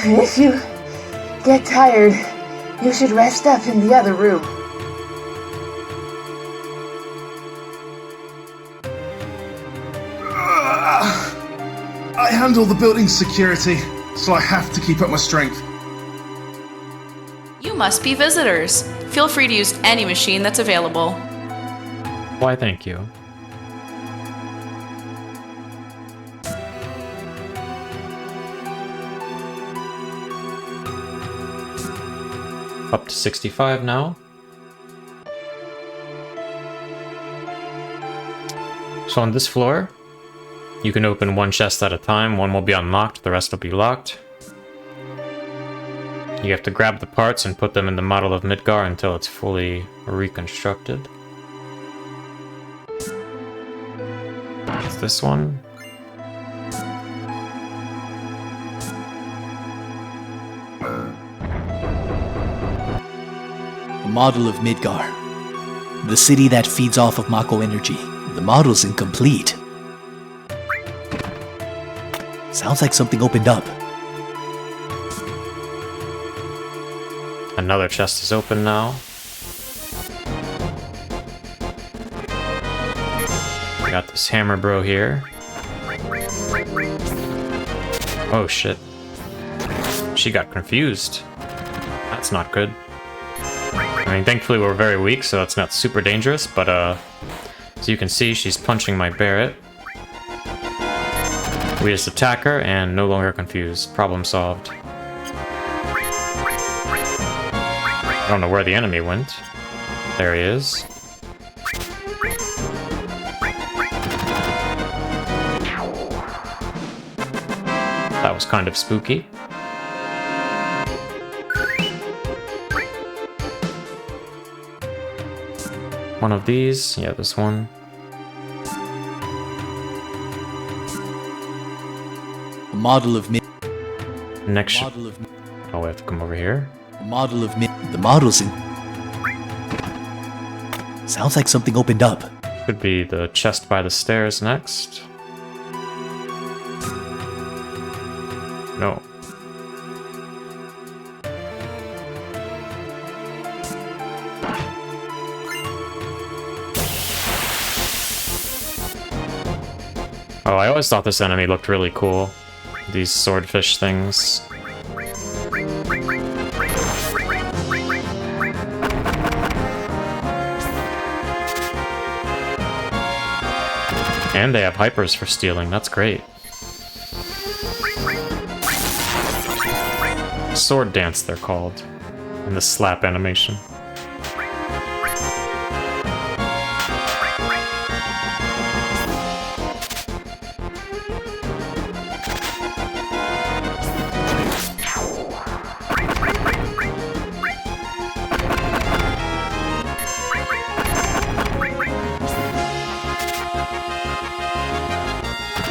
If you get tired, you should rest up in the other room. I handle the building's security, so I have to keep up my strength. You must be visitors. Feel free to use any machine that's available. Why, thank you. Up to 65 now. So on this floor, you can open one chest at a time. One will be unlocked, the rest will be locked. You have to grab the parts and put them in the model of Midgar until it's fully reconstructed. It's this one. A model of Midgar. The city that feeds off of Mako energy. The model's incomplete. Sounds like something opened up. Another chest is open now. We got this hammer bro here. Oh shit. She got confused. That's not good. I mean, thankfully we're very weak, so it's not super dangerous, but as you can see, she's punching my Barret. We just attack her and no longer confused. Problem solved. I don't know where the enemy went. There he is. That was kind of spooky. One of these. Yeah, this one. A model of Mid. Next. Oh, we have to come over here. A model of Mid. The model's in. Sounds like something opened up. Could be the chest by the stairs next. No. Oh, I always thought this enemy looked really cool. These swordfish things. And they have hypers for stealing, that's great. Sword dance, they're called. And the slap animation.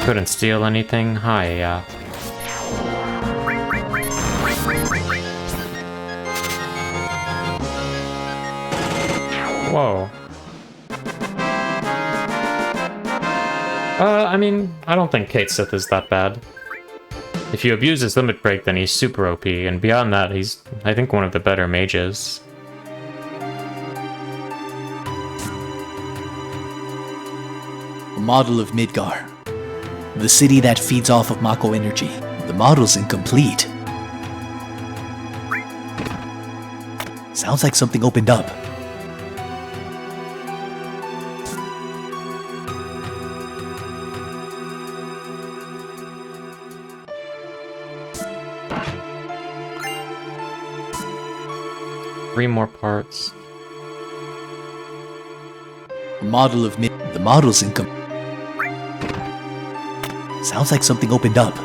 Couldn't steal anything? Hi, yeah. Whoa. I mean, I don't think Kate Sith is that bad. If you abuse his limit break, then he's super OP, and beyond that, he's, I think, one of the better mages. A model of Midgar. The city that feeds off of Mako energy. The model's incomplete. Sounds like something opened up. Three more parts. A model of Mid. The model's incomplete. Sounds like something opened up.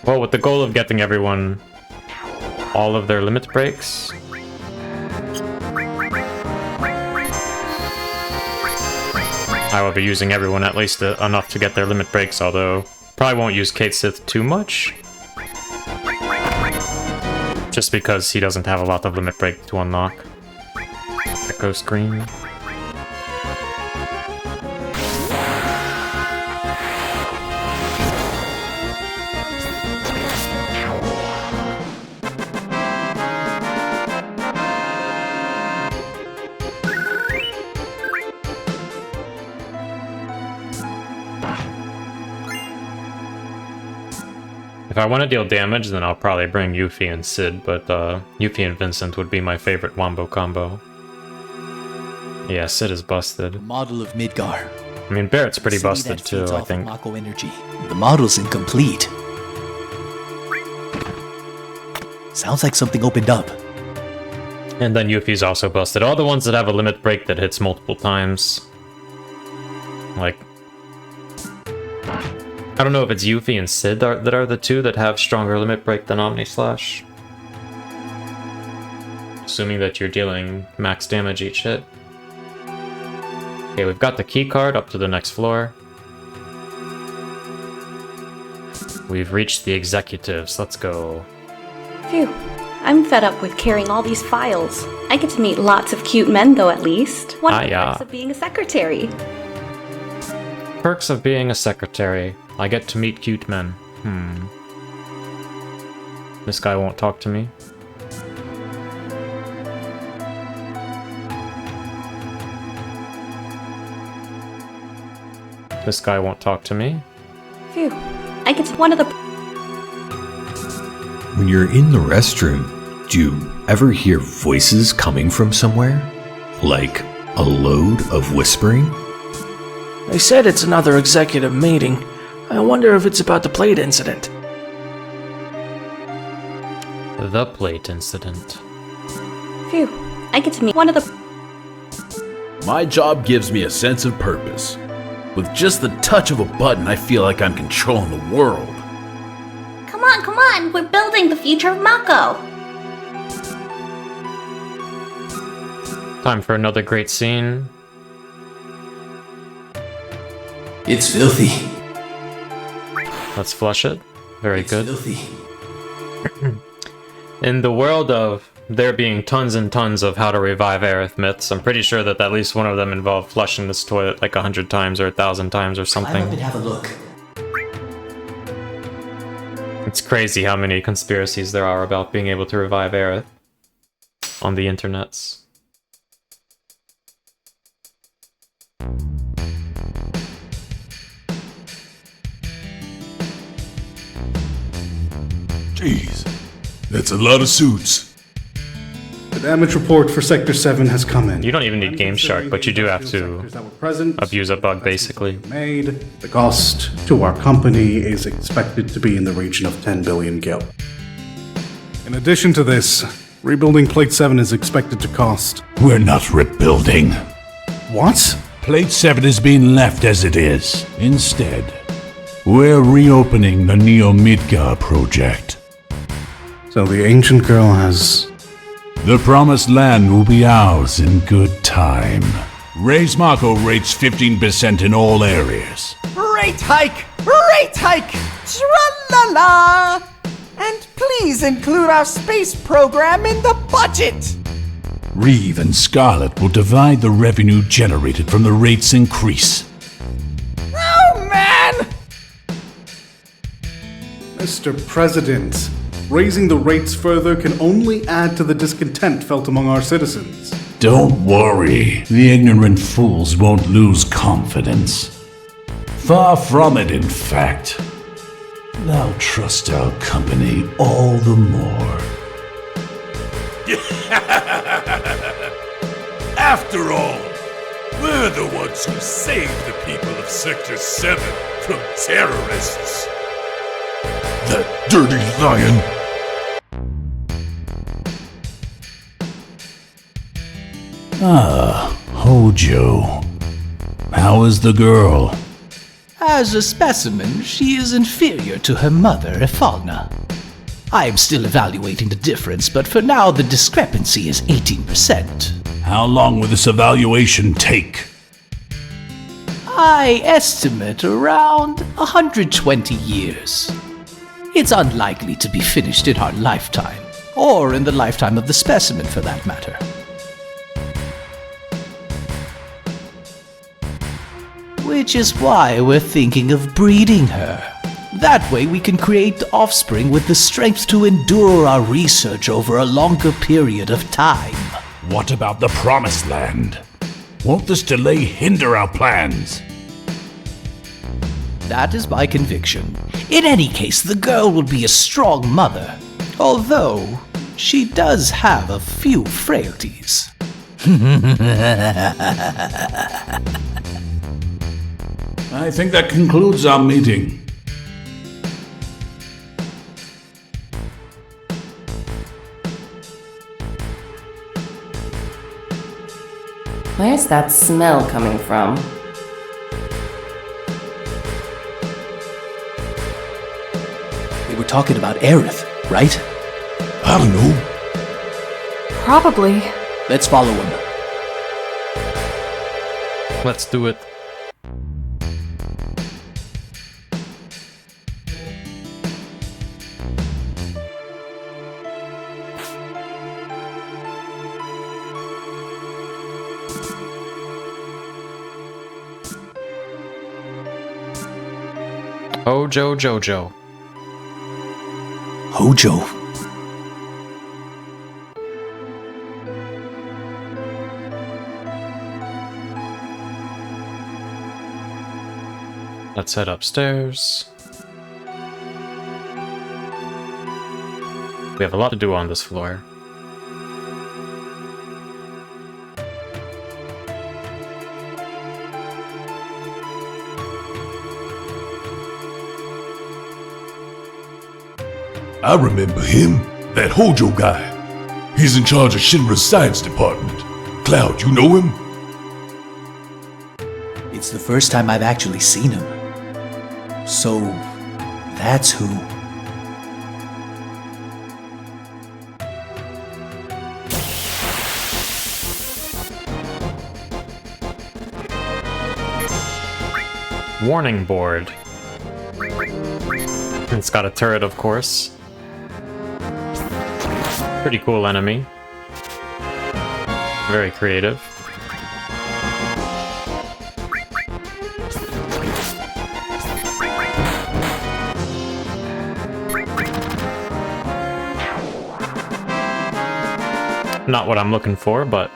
Well, with the goal of getting everyone all of their limit breaks. I will be using everyone at least enough to get their limit breaks, although probably won't use Kate Sith too much. Just because he doesn't have a lot of limit break to unlock. Echo Scream. If I want to deal damage, then I'll probably bring Yuffie and Sid, but Yuffie and Vincent would be my favorite wombo combo. Yeah, Sid is busted. Model of Midgar. I mean, Barrett's pretty busted too, I think. Mako energy. The model's incomplete. Sounds like something opened up. And then Yuffie's also busted. All the ones that have a limit break that hits multiple times. Like, I don't know if it's Yuffie and Sid that are the two that have stronger limit break than Omni Slash. Assuming that you're dealing max damage each hit. Okay, we've got the key card up to the next floor. We've reached the executives. Let's go. Phew. I'm fed up with carrying all these files. I get to meet lots of cute men, though, at least. One of the perks of being a secretary. Perks of being a secretary. I get to meet cute men. This guy won't talk to me. This guy won't talk to me. Phew. I get to one of the... When you're in the restroom, do you ever hear voices coming from somewhere? Like a load of whispering? They said it's another executive meeting. I wonder if it's about the plate incident. The plate incident. Phew. I get to meet one of the... My job gives me a sense of purpose. With just the touch of a button, I feel like I'm controlling the world. Come on, we're building the future of Mako. Time for another great scene. It's filthy. Let's flush it. Very good. Filthy. In the world of there being tons and tons of how to revive Aerith myths, I'm pretty sure that at least one of them involved flushing this toilet like 100 times or 1,000 times or something. Climb up and have a look. It's crazy how many conspiracies there are about being able to revive Aerith on the internets. Jeez, that's a lot of suits. The damage report for Sector 7 has come in. You don't even need Game Shark, but you do have to abuse a bug, basically. The cost to our company is expected to be in the region of 10 billion gil. In addition to this, rebuilding Plate 7 is expected to cost... We're not rebuilding. What? Plate 7 is being left as it is. Instead, we're reopening the Neo Midgar project. So the ancient girl has... The promised land will be ours in good time. Raise Mako rates 15% in all areas. Rate hike! Rate hike! Tra-la-la! And please include our space program in the budget! Reeve and Scarlet will divide the revenue generated from the rates increase. Oh, man! Mr. President, raising the rates further can only add to the discontent felt among our citizens. Don't worry, the ignorant fools won't lose confidence. Far from it, in fact. They'll trust our company all the more. After all, we're the ones who saved the people of Sector 7 from terrorists. That dirty lion! Ah, Hojo. How is the girl? As a specimen, she is inferior to her mother, Efalna. I am still evaluating the difference, but for now the discrepancy is 18%. How long will this evaluation take? I estimate around 120 years. It's unlikely to be finished in our lifetime, or in the lifetime of the specimen for that matter. Which is why we're thinking of breeding her. That way we can create offspring with the strength to endure our research over a longer period of time. What about the Promised Land? Won't this delay hinder our plans? That is my conviction. In any case, the girl will be a strong mother, although she does have a few frailties. I think that concludes our meeting. Where's that smell coming from? They were talking about Aerith, right? I don't know. Probably. Let's follow him. Let's do it. Hojo Jojo. Hojo. Let's head upstairs. We have a lot to do on this floor. I remember him, that Hojo guy. He's in charge of Shinra's science department. Cloud, you know him? It's the first time I've actually seen him. So, that's who. Warning board. It's got a turret, of course. Pretty cool enemy. Very creative. Not what I'm looking for, but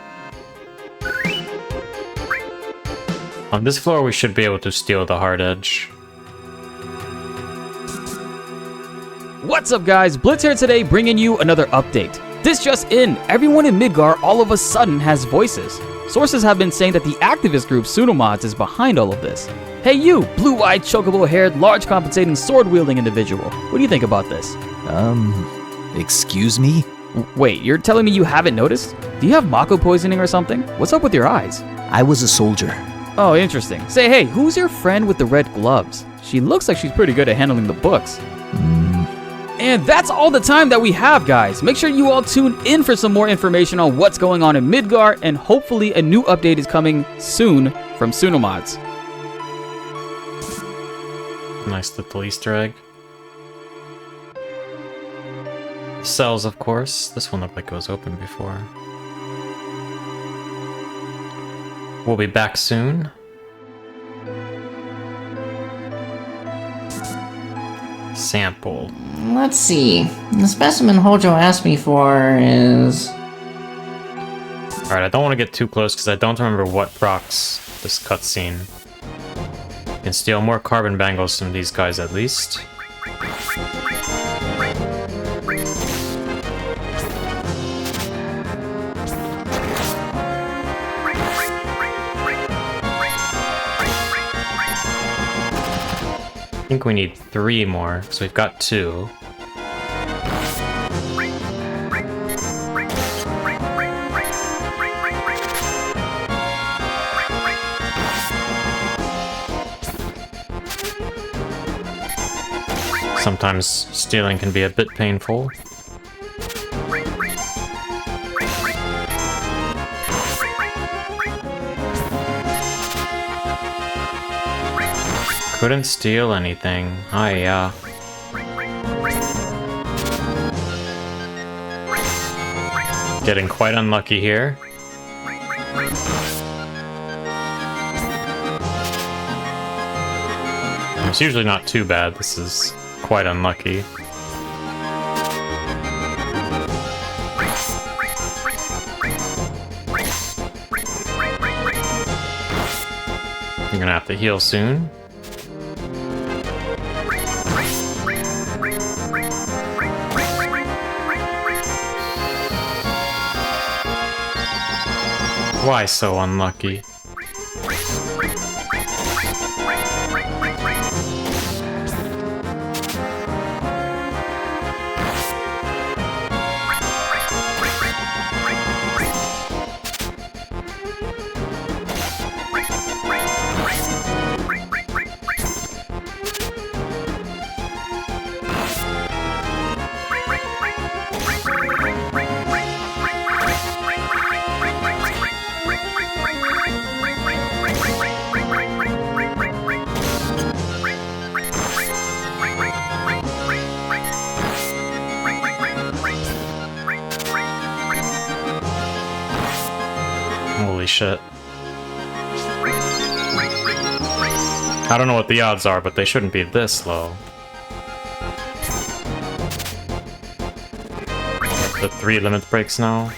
on this floor we should be able to steal the hard edge. What's up guys, Blitz here today bringing you another update. This just in, everyone in Midgar all of a sudden has voices. Sources have been saying that the activist group Sunomods is behind all of this. Hey you, blue-eyed, chocobo-haired, large compensating sword-wielding individual. What do you think about this? Excuse me? Wait, you're telling me you haven't noticed? Do you have Mako poisoning or something? What's up with your eyes? I was a soldier. Oh, interesting. Say, hey, who's your friend with the red gloves? She looks like she's pretty good at handling the books. And that's all the time that we have, guys. Make sure you all tune in for some more information on what's going on in Midgar, and hopefully a new update is coming soon from Sunomods. Nice little Easter egg. Cells, of course. This one looked like it was open before. We'll be back soon. Sample. Let's see. The specimen Hojo asked me for is... Alright, I don't want to get too close because I don't remember what procs this cutscene. Can steal more carbon bangles from these guys at least. I think we need 3 more, so we've got 2. Sometimes stealing can be a bit painful. Couldn't steal anything. Yeah. Getting quite unlucky here. It's usually not too bad. This is quite unlucky. I'm gonna have to heal soon. Why so unlucky? Holy shit. I don't know what the odds are, but they shouldn't be this low. The 3 limit breaks now.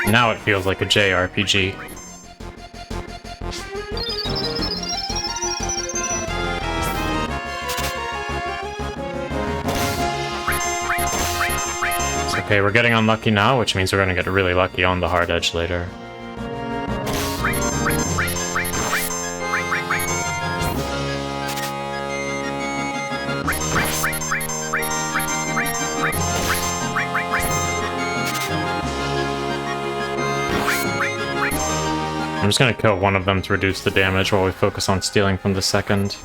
Now it feels like a JRPG. It's okay, we're getting unlucky now, which means we're gonna get really lucky on the hard edge later. I'm just gonna kill one of them to reduce the damage while we focus on stealing from the second.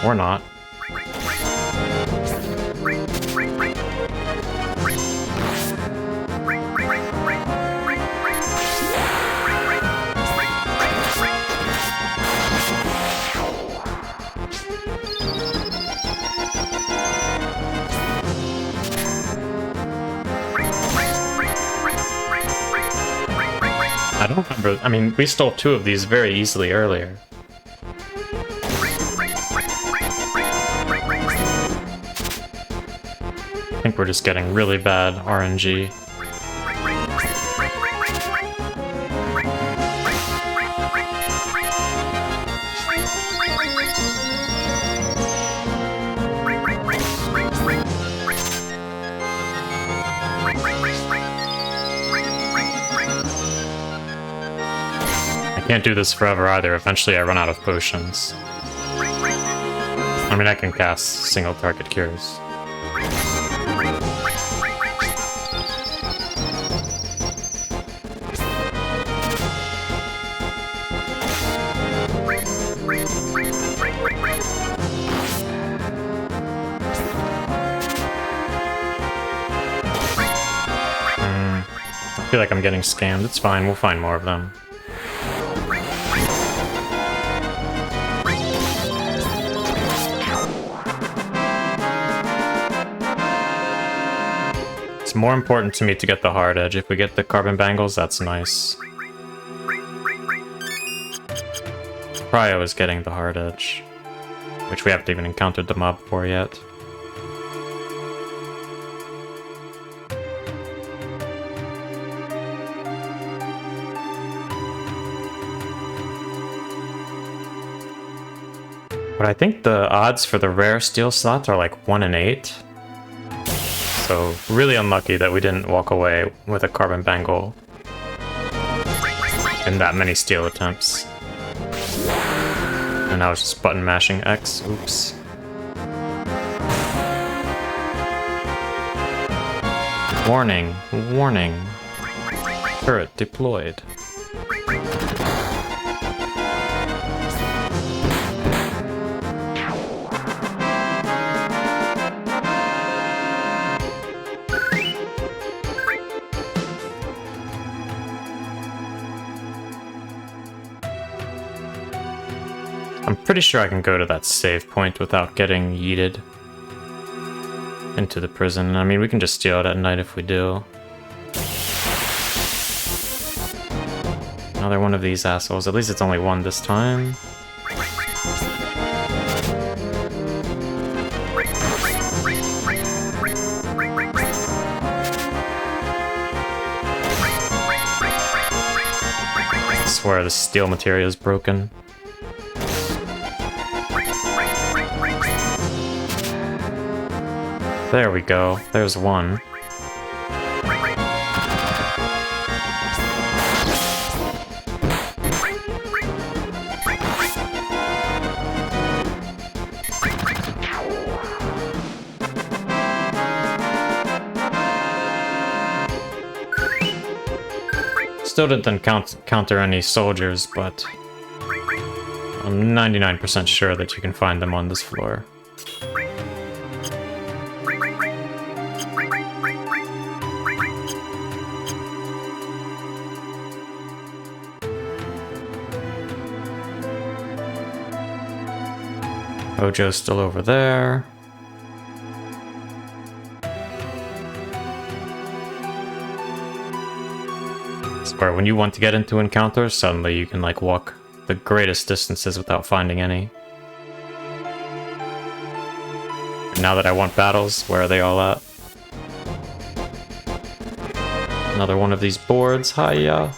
Or not. I don't remember. I mean, we stole 2 of these very easily earlier. I think we're just getting really bad RNG. I can't do this forever either. Eventually I run out of potions. I mean, I can cast single target cures. I feel like I'm getting scammed. It's fine, we'll find more of them. It's more important to me to get the hard edge. If we get the carbon bangles, that's nice. Cryo is getting the hard edge, which we haven't even encountered the mob for yet. But I think the odds for the rare steel slots are like 1 in 8. So really unlucky that we didn't walk away with a carbon bangle in that many steel attempts. And now it's just button mashing X. Oops. Warning, warning. Turret deployed. I'm pretty sure I can go to that save point without getting yeeted into the prison. I mean, we can just steal it at night if we do. Another one of these assholes. At least it's only one this time. I swear the steel material is broken. There we go. There's one. Still didn't encounter any soldiers, but I'm 99% sure that you can find them on this floor. Hojo's still over there. Where when you want to get into encounters, suddenly you can like walk the greatest distances without finding any. And now that I want battles, where are they all at? Another one of these boards, hiya.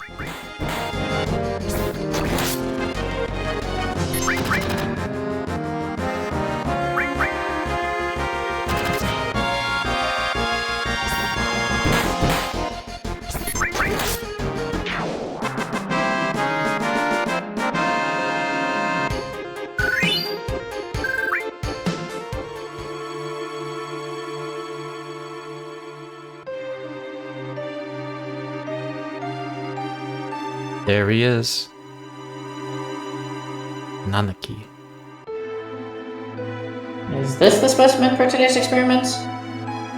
There he is. Nanaki. Is this the specimen for today's experiments?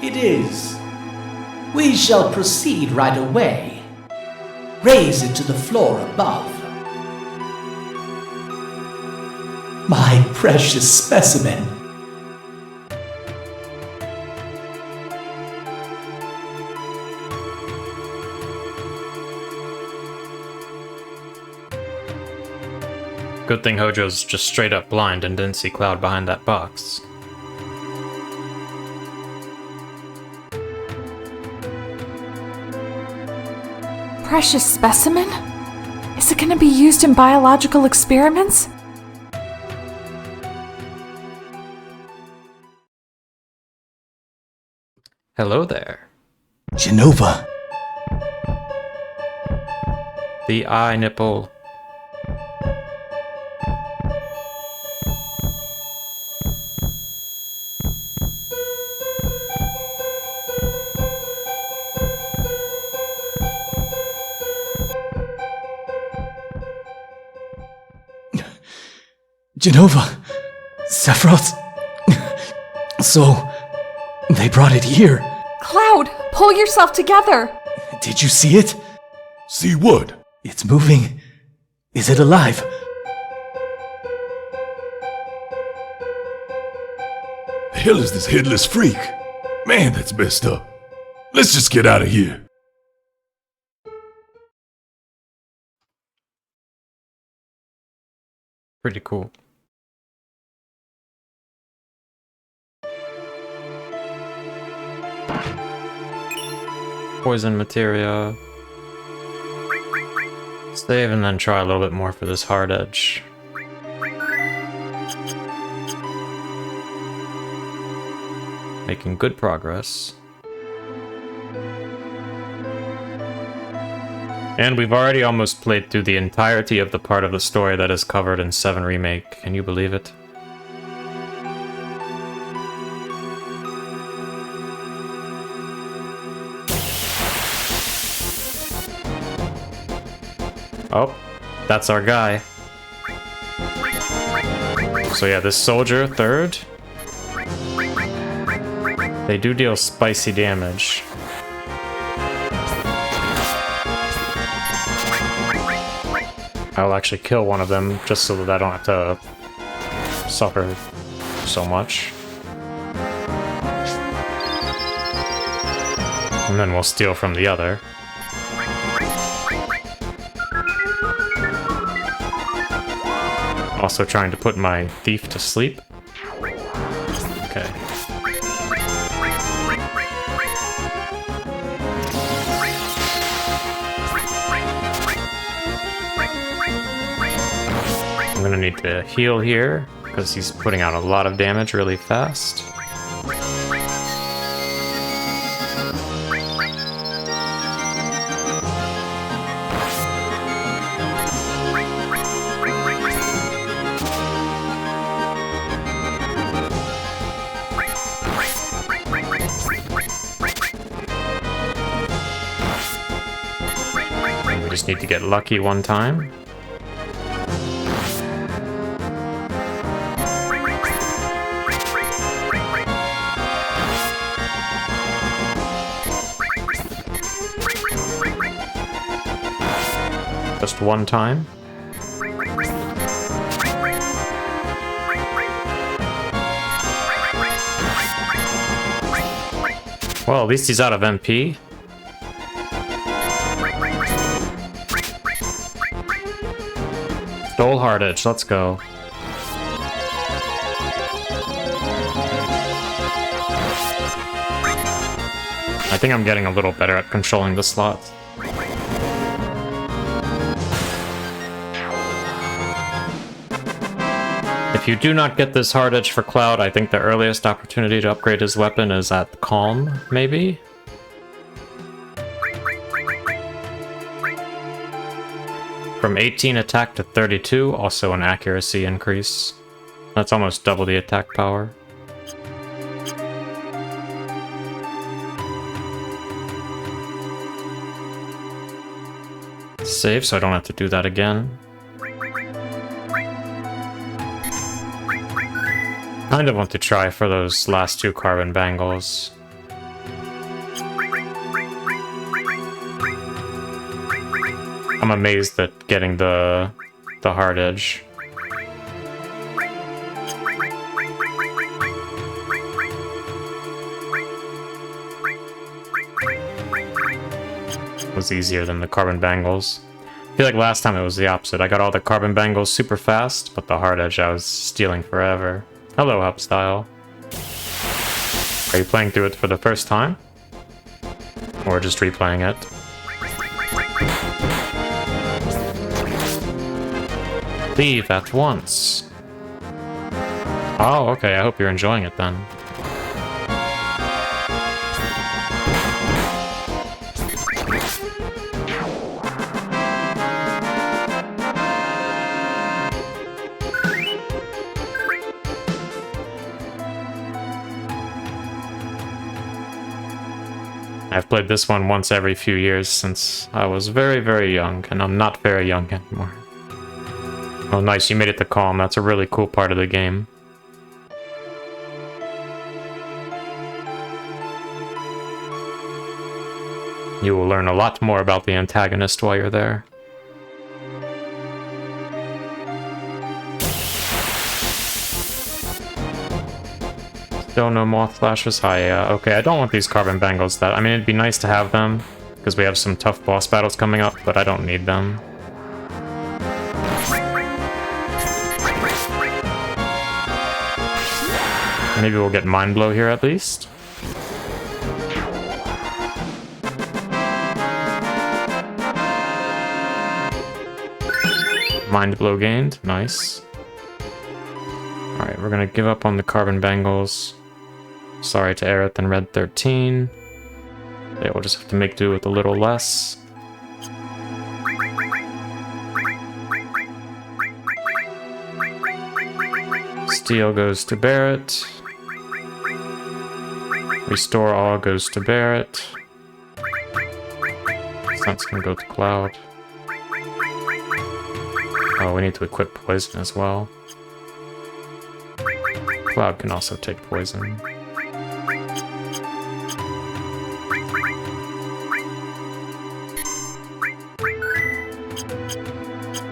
It is. We shall proceed right away. Raise it to the floor above. My precious specimen. Good thing Hojo's just straight up blind and didn't see Cloud behind that box. Precious specimen? Is it going to be used in biological experiments? Hello there. Genova. The eye nipple. Genova. Sephiroth. So, they brought it here. Cloud, pull yourself together. Did you see it? See what? It's moving. Is it alive? The hell is this headless freak? Man, that's messed up. Let's just get out of here. Pretty cool. Poison materia. Save and then try a little bit more for this hard edge. Making good progress. And we've already almost played through the entirety of the part of the story that is covered in 7 Remake. Can you believe it? Oh, that's our guy. So yeah, this soldier, 3rd. They do deal spicy damage. I'll actually kill one of them just so that I don't have to suffer so much. And then we'll steal from the other. Also trying to put my thief to sleep. Okay. I'm gonna need to heal here, because he's putting out a lot of damage really fast. We just need to get lucky one time. Just one time. Well, at least he's out of MP. Stole Hard Edge, let's go. I think I'm getting a little better at controlling the slots. If you do not get this Hard Edge for Cloud, I think the earliest opportunity to upgrade his weapon is at Calm, maybe? From 18 attack to 32, also an accuracy increase. That's almost double the attack power. Save so I don't have to do that again. Kind of want to try for those last two carbon bangles. I'm amazed at getting the Hard Edge. It was easier than the carbon bangles. I feel like last time it was the opposite. I got all the carbon bangles super fast, but the Hard Edge I was stealing forever. Hello, Hubstyle. Are you playing through it for the first time? Or just replaying it? Leave at once. Oh, okay, I hope you're enjoying it then. I've played this one once every few years since I was very, very young, and I'm not very young anymore. Oh nice, you made it to Calm. That's a really cool part of the game. You will learn a lot more about the antagonist while you're there. Still no moth flashes? Hi, okay, I don't want these carbon bangles. I mean, it'd be nice to have them, because we have some tough boss battles coming up, but I don't need them. Maybe we'll get Mind Blow here at least. Mind Blow gained, nice. Alright, we're gonna give up on the carbon bangles. Sorry to Aerith and Red 13. Yeah, we'll just have to make do with a little less. Steel goes to Barret. Restore all goes to Barret. Sense can go to Cloud. Oh, we need to equip Poison as well. Cloud can also take Poison.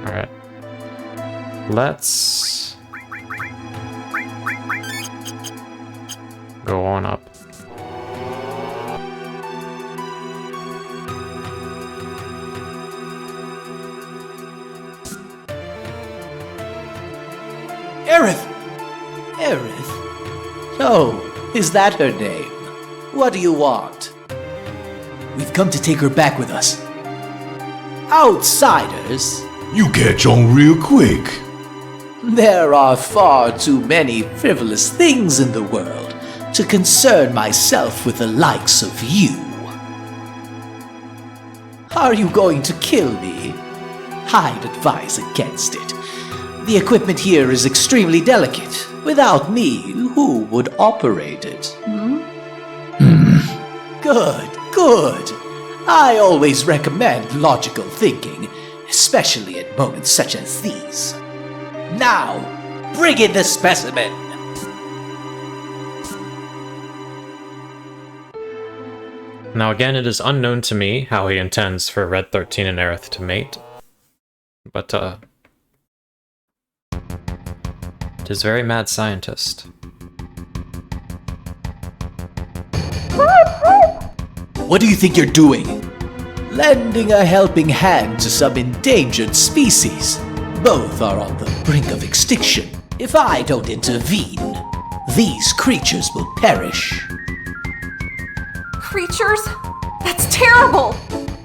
Alright. Let's go on up. Is that her name? What do you want? We've come to take her back with us. Outsiders? You catch on real quick. There are far too many frivolous things in the world to concern myself with the likes of you. Are you going to kill me? I'd advise against it. The equipment here is extremely delicate. Without me, who would operate it? Good, good. I always recommend logical thinking, especially at moments such as these. Now, bring in the specimen! Now again, it is unknown to me how he intends for Red 13 and Aerith to mate. But, it is very mad scientist. What do you think you're doing? Lending a helping hand to some endangered species. Both are on the brink of extinction. If I don't intervene, these creatures will perish. Creatures? That's terrible!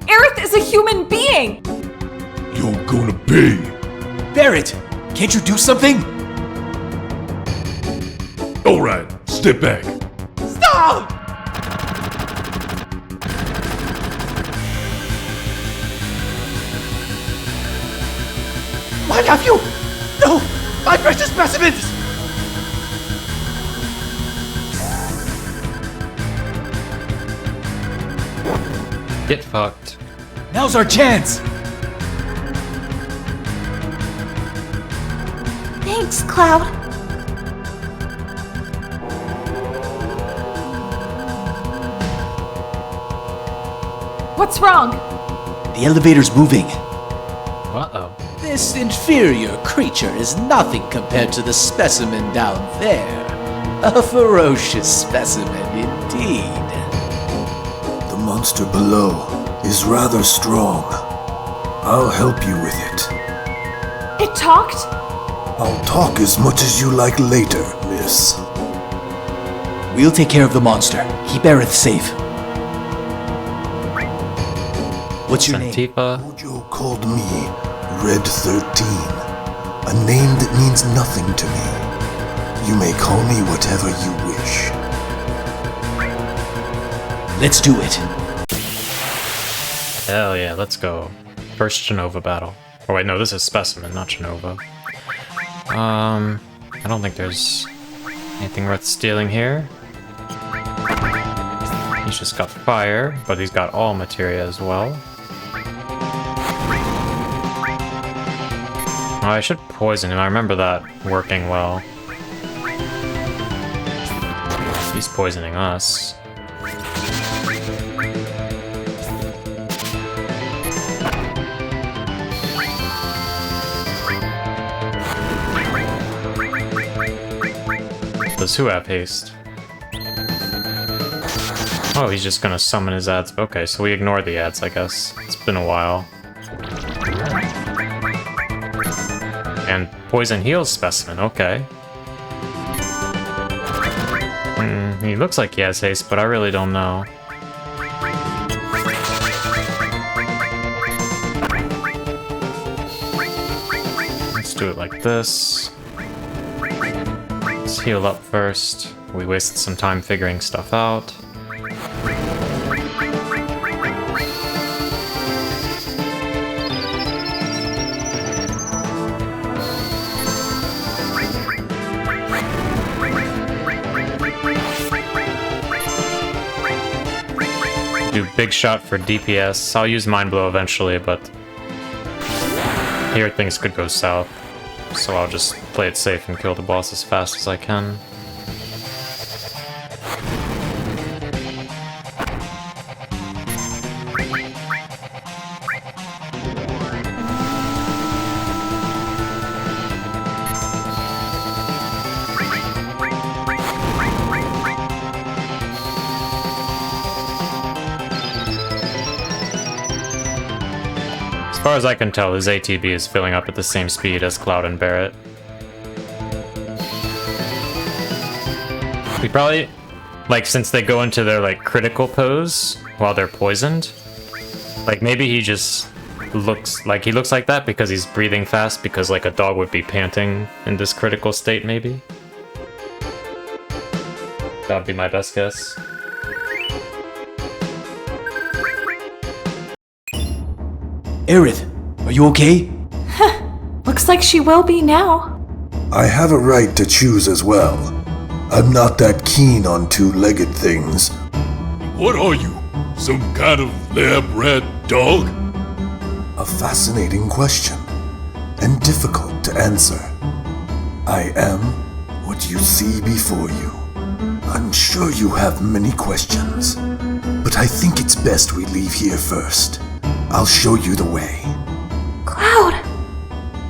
Aerith is a human being! You're gonna pay. Barrett, can't you do something? Alright, step back. Stop! Why have you? No! My precious specimens! Get fucked. Now's our chance! Thanks, Cloud. What's wrong? The elevator's moving. Uh-oh. This inferior creature is nothing compared to the specimen down there. A ferocious specimen indeed. The monster below is rather strong. I'll help you with it. It talked? I'll talk as much as you like later, miss. We'll take care of the monster. Keep Aerith safe. What's your name? Mojo called me Red 13, a name that means nothing to me. You may call me whatever you wish. Let's do it. Hell yeah, let's go. First Genova battle. Oh wait, no, this is Specimen, not Genova. I don't think there's anything worth stealing here. He's just got fire, but he's got all materia as well. Oh, I should poison him. I remember that working well. He's poisoning us. Does who have haste? Oh, he's just gonna summon his ads. Okay, so we ignore the ads, I guess. It's been a while. And poison heals Specimen, okay. He looks like he has haste, but I really don't know. Let's do it like this. Let's heal up first. We wasted some time figuring stuff out. Do big shot for DPS. I'll use Mind Blow eventually, but here things could go south. So I'll just play it safe and kill the boss as fast as I can. As far as I can tell, his ATB is filling up at the same speed as Cloud and Barrett. We probably Like, since they go into their, like, critical pose while they're poisoned. Like, maybe he just looks like that because he's breathing fast, because, like, a dog would be panting in this critical state, maybe? That'd be my best guess. Aerith, are you okay? Looks like she will be now. I have a right to choose as well. I'm not that keen on two-legged things. What are you? Some kind of lab rat dog? A fascinating question, and difficult to answer. I am what you see before you. I'm sure you have many questions, but I think it's best we leave here first. I'll show you the way. Cloud!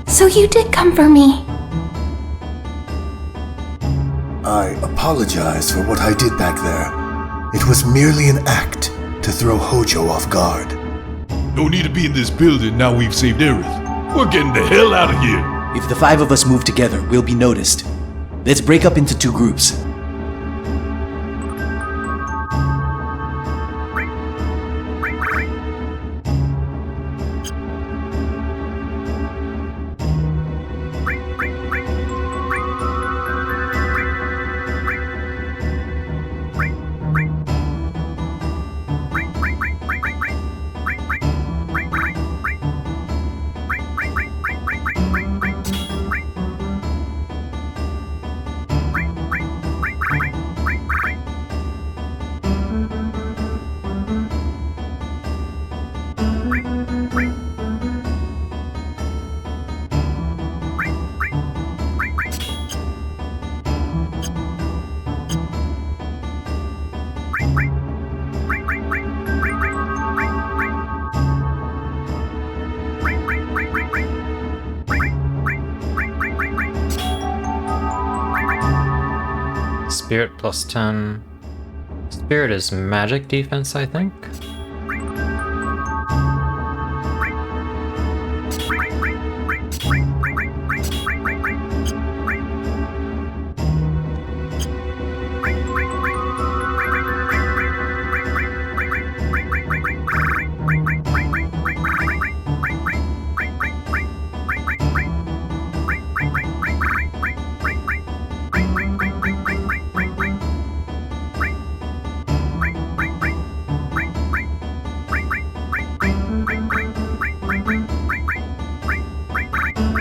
So you did come for me. I apologize for what I did back there. It was merely an act to throw Hojo off guard. No need to be in this building now we've saved Aerith. We're getting the hell out of here. If the 5 of us move together, we'll be noticed. Let's break up into 2 groups. Spirit plus 10. Spirit is magic defense, I think.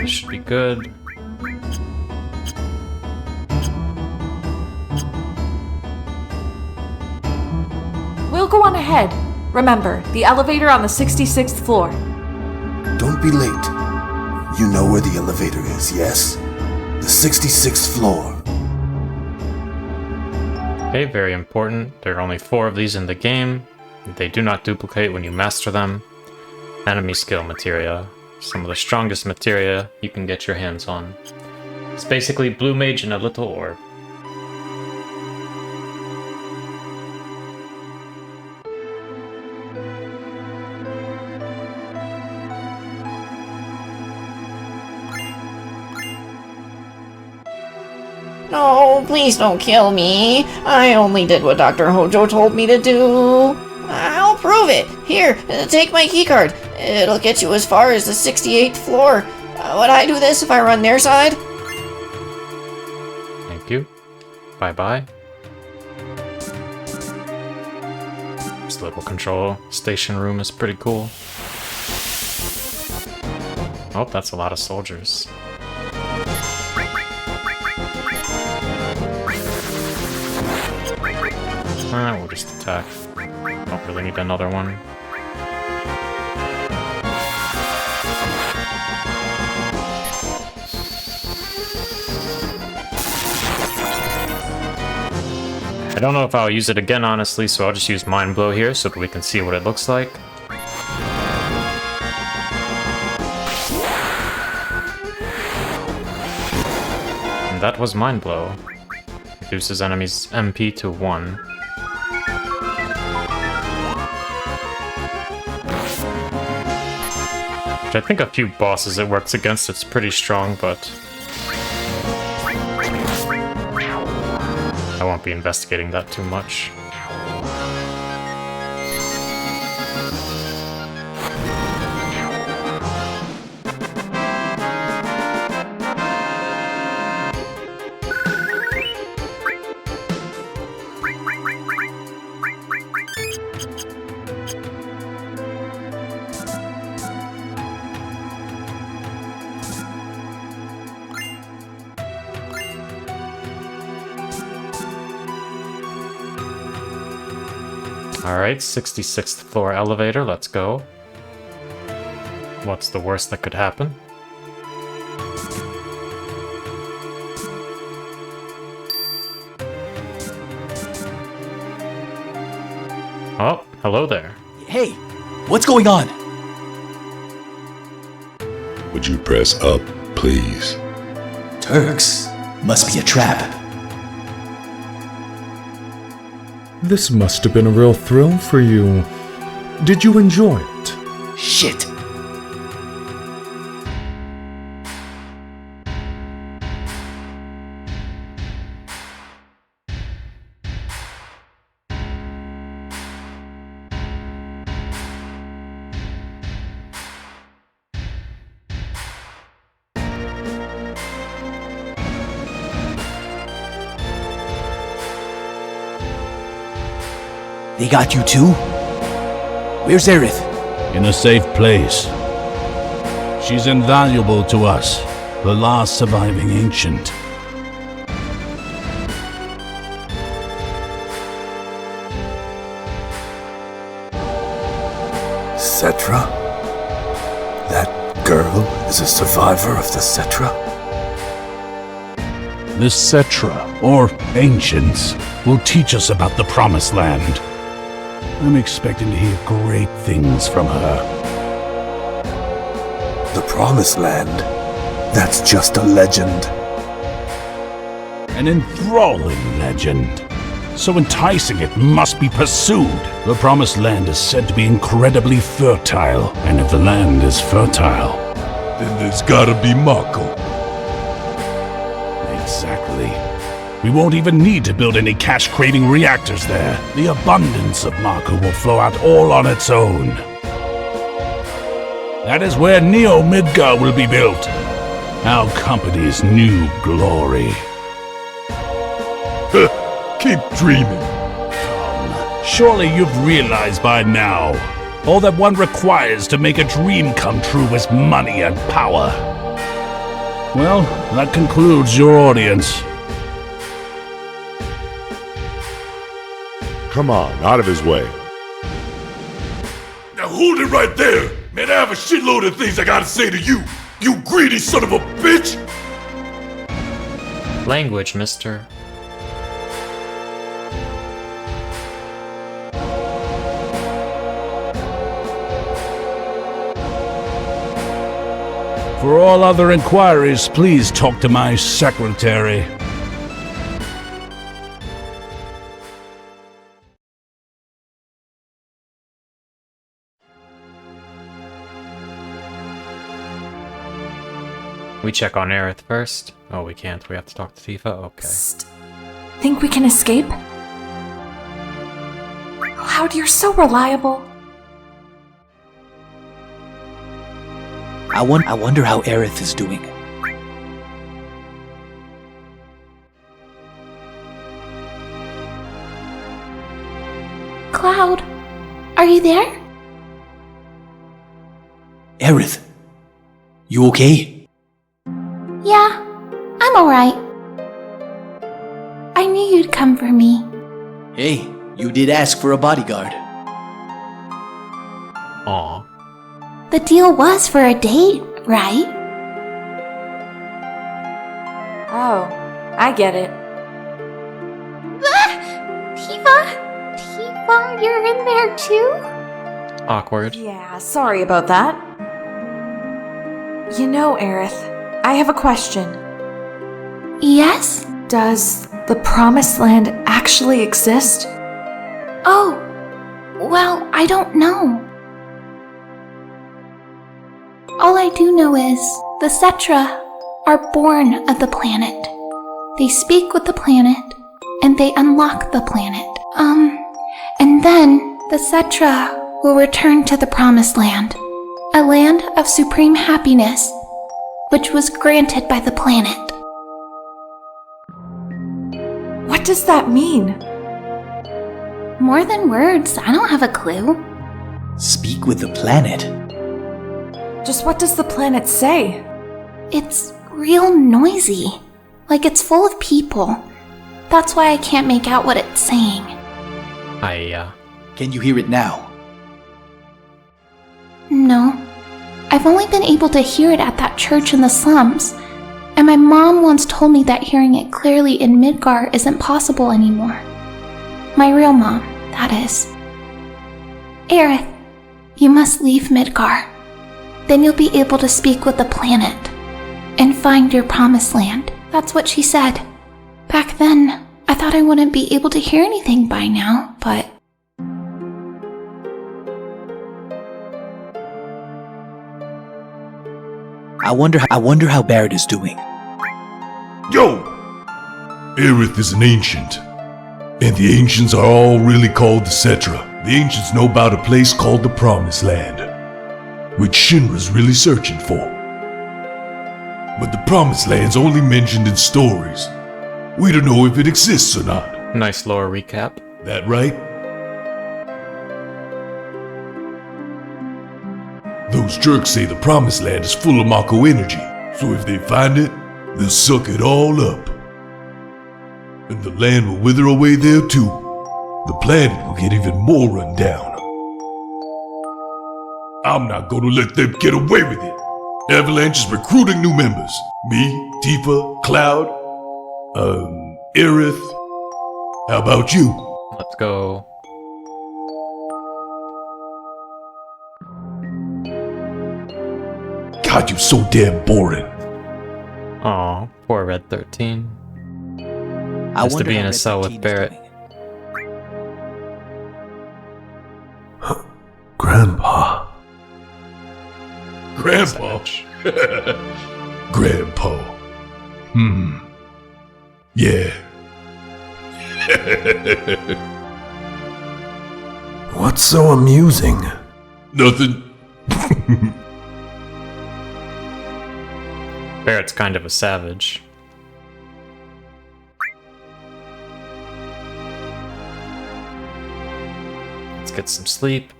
Should be good. We'll go on ahead. Remember, the elevator on the 66th floor. Don't be late. You know where the elevator is, yes? The 66th floor. Okay, very important. There are only 4 of these in the game. They do not duplicate when you master them. Enemy skill materia. Some of the strongest materia you can get your hands on. It's basically Blue Mage in a little orb. No, please don't kill me. I only did what Dr. Hojo told me to do. I'll prove it. Here, take my keycard. It'll get you as far as the 68th floor. Would I do this if I run their side? Thank you. Bye-bye. This little control station room is pretty cool. Oh, that's a lot of soldiers. We'll just attack. Don't really need another one. I don't know if I'll use it again, honestly, so I'll just use Mind Blow here so that we can see what it looks like. And that was Mind Blow. Reduces enemies' MP to 1. Which I think a few bosses it works against, it's pretty strong, but... I won't be investigating that too much. Alright, 66th floor elevator, let's go. What's the worst that could happen? Oh, hello there. Hey, what's going on? Would you press up, please? Turks, must be a trap. This must have been a real thrill for you. Did you enjoy it? Shit. They got you too? Where's Aerith? In a safe place. She's invaluable to us, the last surviving ancient. Cetra? That girl is a survivor of the Cetra? The Cetra, or Ancients, will teach us about the Promised Land. I'm expecting to hear great things from her. The Promised Land? That's just a legend. An enthralling legend. So enticing it must be pursued. The Promised Land is said to be incredibly fertile, and if the land is fertile, then there's gotta be Mako. Exactly. We won't even need to build any cash-craving reactors there. The abundance of Mako will flow out all on its own. That is where Neo Midgar will be built. Our company's new glory. Keep dreaming. Surely you've realized by now, all that one requires to make a dream come true is money and power. Well, that concludes your audience. Come on, out of his way. Now hold it right there! Man, I have a shitload of things I gotta say to you! You greedy son of a bitch! Language, mister. For all other inquiries, please talk to my secretary. We check on Aerith first. Oh, we can't. We have to talk to Tifa? Okay. Psst. Think we can escape? Cloud, you're so reliable. I wonder how Aerith is doing. Cloud, are you there? Aerith, you okay? Yeah, I'm alright. I knew you'd come for me. Hey, you did ask for a bodyguard. Aw. The deal was for a date, right? Oh, I get it. Tifa, you're in there too? Awkward. Yeah, sorry about that. You know, Aerith, I have a question. Yes? Does the Promised Land actually exist? Oh, well, I don't know. All I do know is the Cetra are born of the planet. They speak with the planet and they unlock the planet. And then the Cetra will return to the Promised Land, a land of supreme happiness, which was granted by the planet. What does that mean? More than words, I don't have a clue. Speak with the planet. Just what does the planet say? It's real noisy, like it's full of people. That's why I can't make out what it's saying. Can you hear it now? No. I've only been able to hear it at that church in the slums, and my mom once told me that hearing it clearly in Midgar isn't possible anymore. My real mom, that is. Aerith, you must leave Midgar. Then you'll be able to speak with the planet and find your promised land. That's what she said. Back then, I thought I wouldn't be able to hear anything by now, but... I wonder how Barrett is doing. Yo! Aerith is an ancient. And the ancients are all really called the Cetra. The ancients know about a place called the Promised Land, which Shinra's really searching for. But the Promised Land's only mentioned in stories. We don't know if it exists or not. Nice lore recap. That right? Those jerks say the Promised Land is full of Mako energy, so if they find it, they'll suck it all up. And the land will wither away there too. The planet will get even more run down. I'm not gonna let them get away with it. Avalanche is recruiting new members. Me, Tifa, Cloud, Aerith. How about you? Let's go. God, you're so damn boring. Aw, poor Red 13. Has to be in a cell with Barrett. Grandpa. Grandpa? Grandpa. Yeah. What's so amusing? Nothing. Barrett's kind of a savage. Let's get some sleep.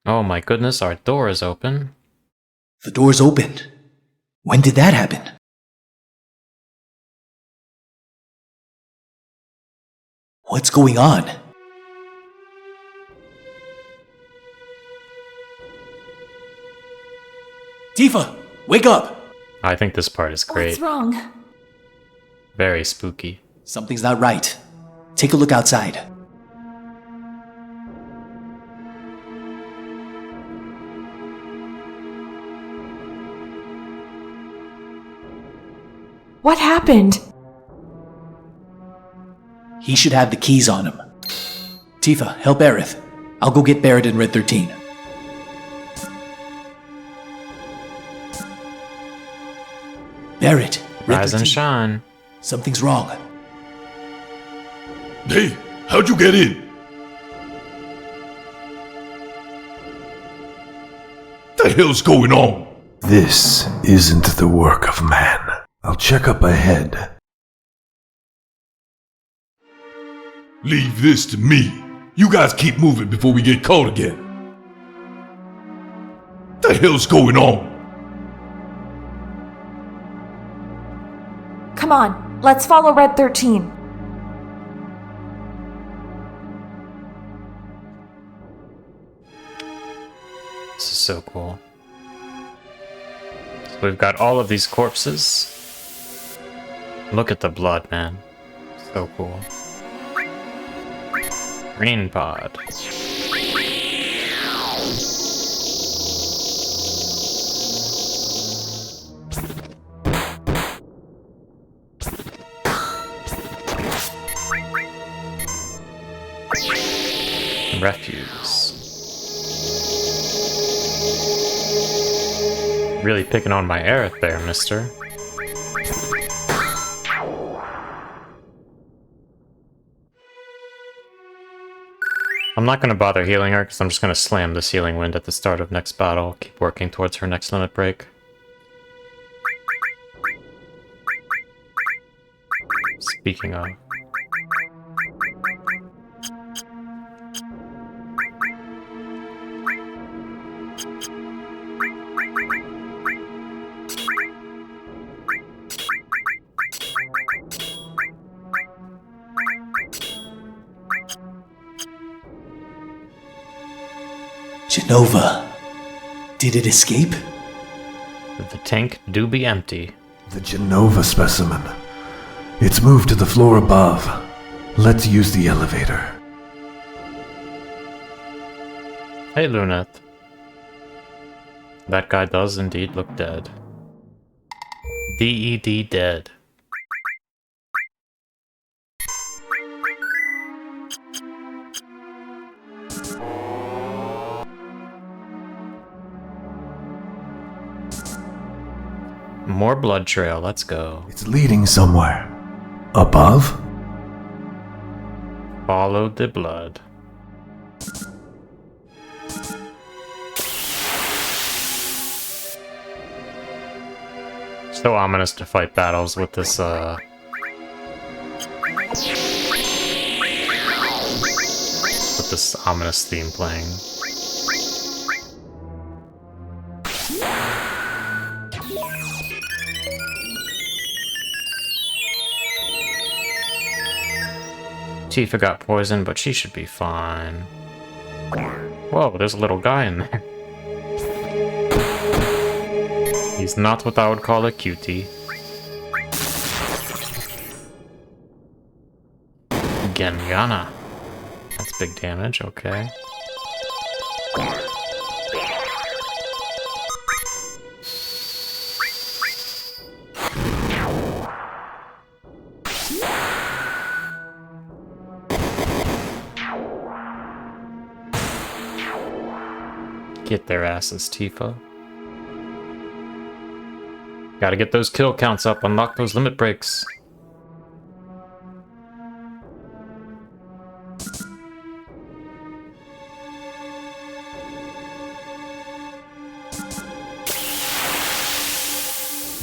Oh my goodness, our door is open. The door's opened. When did that happen? What's going on? Tifa, wake up! I think this part is great. What's wrong? Very spooky. Something's not right. Take a look outside. What happened? He should have the keys on him. Tifa, help Aerith. I'll go get Barrett and Red 13. Barrett, Red Rise 13. and shine. Something's wrong. Hey, how'd you get in? The hell's going on? This isn't the work of man. I'll check up ahead. Leave this to me. You guys keep moving before we get caught again. The hell's going on? Come on, let's follow Red 13. This is so cool. So we've got all of these corpses. Look at the blood, man. So cool. Green pod. Refuse. Really picking on my Aerith there, mister. I'm not going to bother healing her, because I'm just going to slam this healing wind at the start of next battle. Keep working towards her next limit break. Speaking of... Genova. Did it escape? The tank do be empty. The Genova specimen. It's moved to the floor above. Let's use the elevator. Hey, Luneth. That guy does indeed look dead. D-E-D dead. More blood trail, let's go. It's leading somewhere. Above? Follow the blood. So ominous to fight battles with this, ominous theme playing. Tifa got poisoned, but she should be fine. Whoa, there's a little guy in there. He's not what I would call a cutie. Genjana. That's big damage, okay. Get their asses, Tifa. Gotta get those kill counts up, unlock those limit breaks.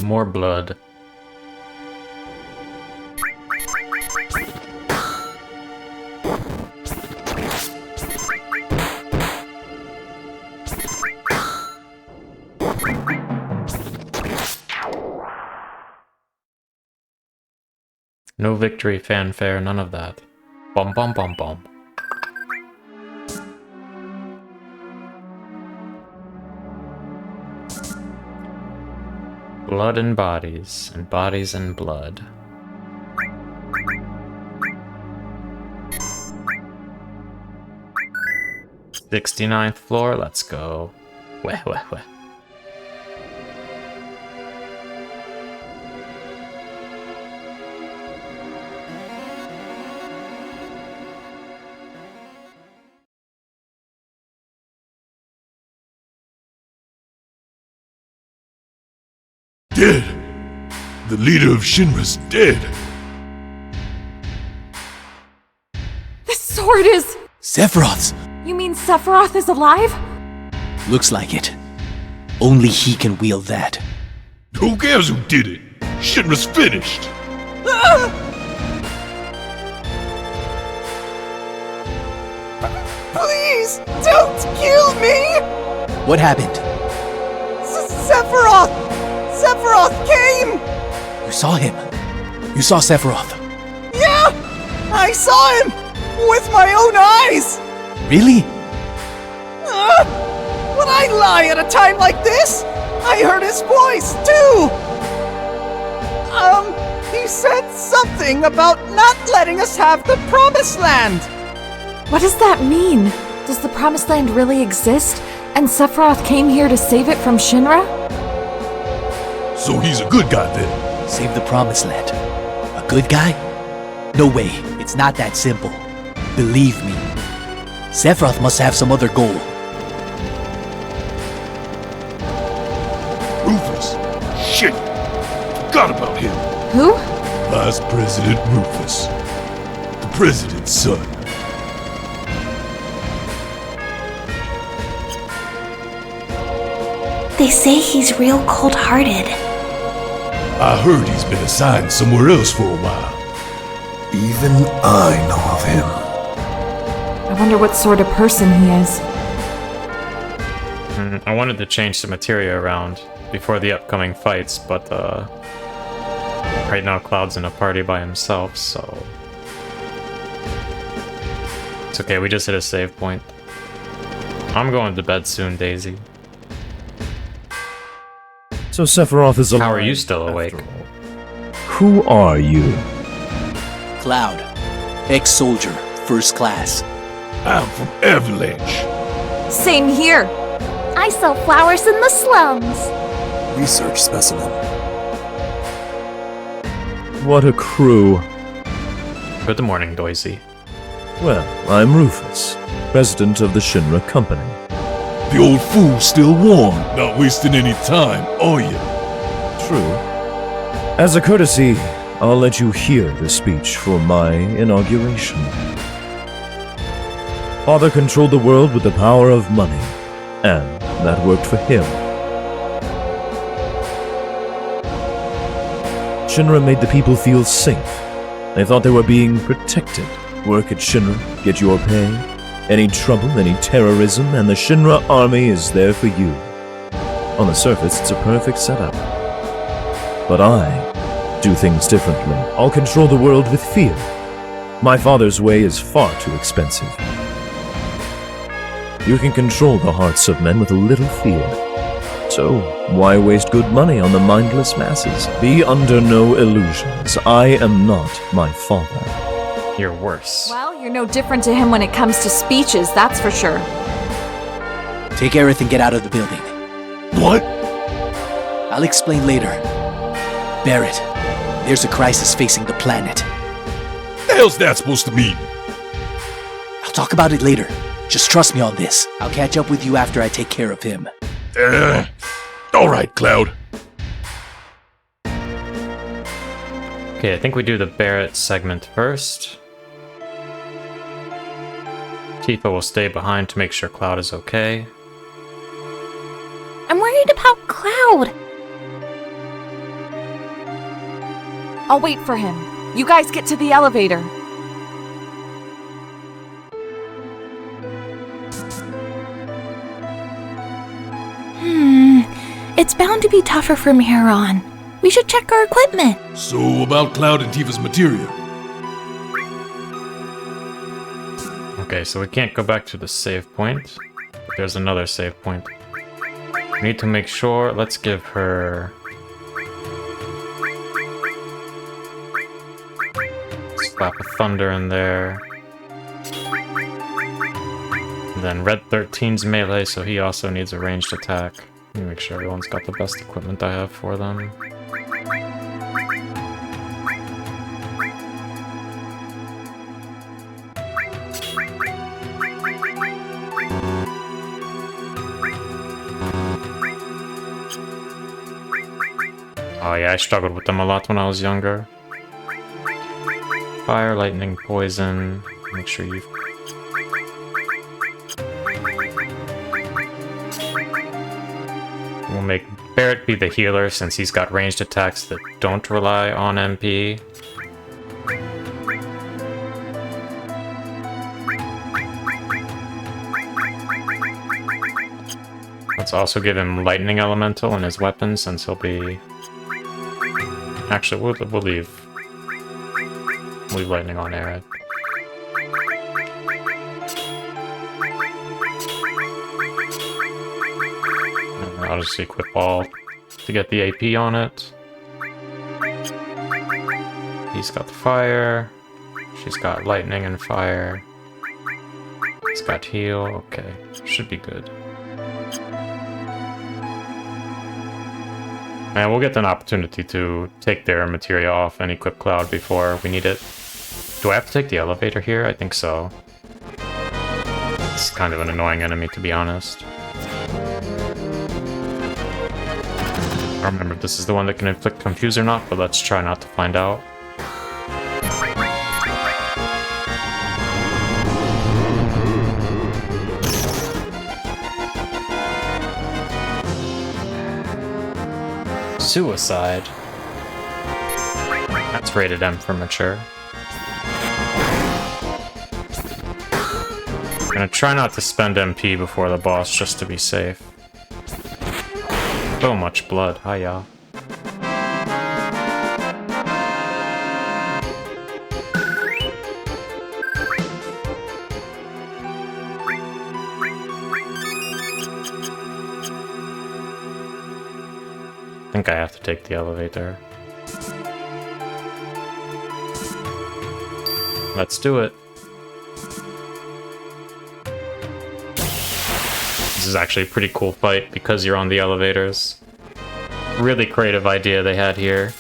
More blood. No victory fanfare, none of that. Bum bum bum bum. Blood and bodies and blood. 69th floor, let's go. Weh, weh, weh. Dead! The leader of Shinra's dead! This sword is... Sephiroth's! You mean Sephiroth is alive? Looks like it. Only he can wield that. Who cares who did it? Shinra's finished! Please, don't kill me! What happened? Sephiroth! Sephiroth came! You saw him. You saw Sephiroth. Yeah! I saw him! With my own eyes! Really? Would I lie at a time like this? I heard his voice, too! He said something about not letting us have the Promised Land! What does that mean? Does the Promised Land really exist? And Sephiroth came here to save it from Shinra? So he's a good guy then? Save the Promised Land. A good guy? No way, it's not that simple. Believe me. Sephiroth must have some other goal. Rufus! Shit! Forgot about him. Who? Vice President Rufus. The president's son. They say he's real cold-hearted. I heard he's been assigned somewhere else for a while. Even I know of him. I wonder what sort of person he is. I wanted to change the materia around before the upcoming fights, but right now Cloud's in a party by himself, so it's okay, we just hit a save point. I'm going to bed soon, Daisy. So Sephiroth is alive. How are you still awake? Who are you? Cloud. Ex-soldier. First class. I'm from Avalanche. Same here. I sell flowers in the slums. Research specimen. What a crew. Good morning, Daisy. Well, I'm Rufus, president of the Shinra Company. The old fool's still warm. Not wasting any time, are you? True. As a courtesy, I'll let you hear the speech for my inauguration. Father controlled the world with the power of money, and that worked for him. Shinra made the people feel safe. They thought they were being protected. Work at Shinra, get your pay. Any trouble, any terrorism, and the Shinra army is there for you. On the surface, it's a perfect setup. But I do things differently. I'll control the world with fear. My father's way is far too expensive. You can control the hearts of men with a little fear. So, why waste good money on the mindless masses? Be under no illusions. I am not my father. You're worse. Well, you're no different to him when it comes to speeches, that's for sure. Take Aerith and get out of the building. What? I'll explain later. Barret, there's a crisis facing the planet. The hell's that supposed to mean? I'll talk about it later. Just trust me on this. I'll catch up with you after I take care of him. Alright, Cloud. Okay, I think we do the Barret segment first. Tifa will stay behind to make sure Cloud is okay. I'm worried about Cloud. I'll wait for him. You guys get to the elevator. It's bound to be tougher from here on. We should check our equipment. So, about Cloud and Tifa's materia? Okay, so we can't go back to the save point, but there's another save point. We need to make sure, let's give her... slap a thunder in there. And then Red 13's melee, so he also needs a ranged attack. Let me make sure everyone's got the best equipment I have for them. Oh yeah, I struggled with them a lot when I was younger. Fire, lightning, poison. Make sure you've... We'll make Barret be the healer since he's got ranged attacks that don't rely on MP. Let's also give him lightning elemental in his weapon since he'll be... Actually, we'll leave lightning on Aerith. I'll just equip all to get the AP on it. He's got the fire. She's got lightning and fire. He's got heal. Okay, should be good. And we'll get an opportunity to take their materia off and equip Cloud before we need it. Do I have to take the elevator here? I think so. It's kind of an annoying enemy, to be honest. I don't remember if this is the one that can inflict confuse or not, but let's try not to find out. Suicide. That's rated M for mature. I'm gonna try not to spend MP before the boss just to be safe. So much blood, hiya. I think I have to take the elevator. Let's do it. This is actually a pretty cool fight because you're on the elevators. Really creative idea they had here.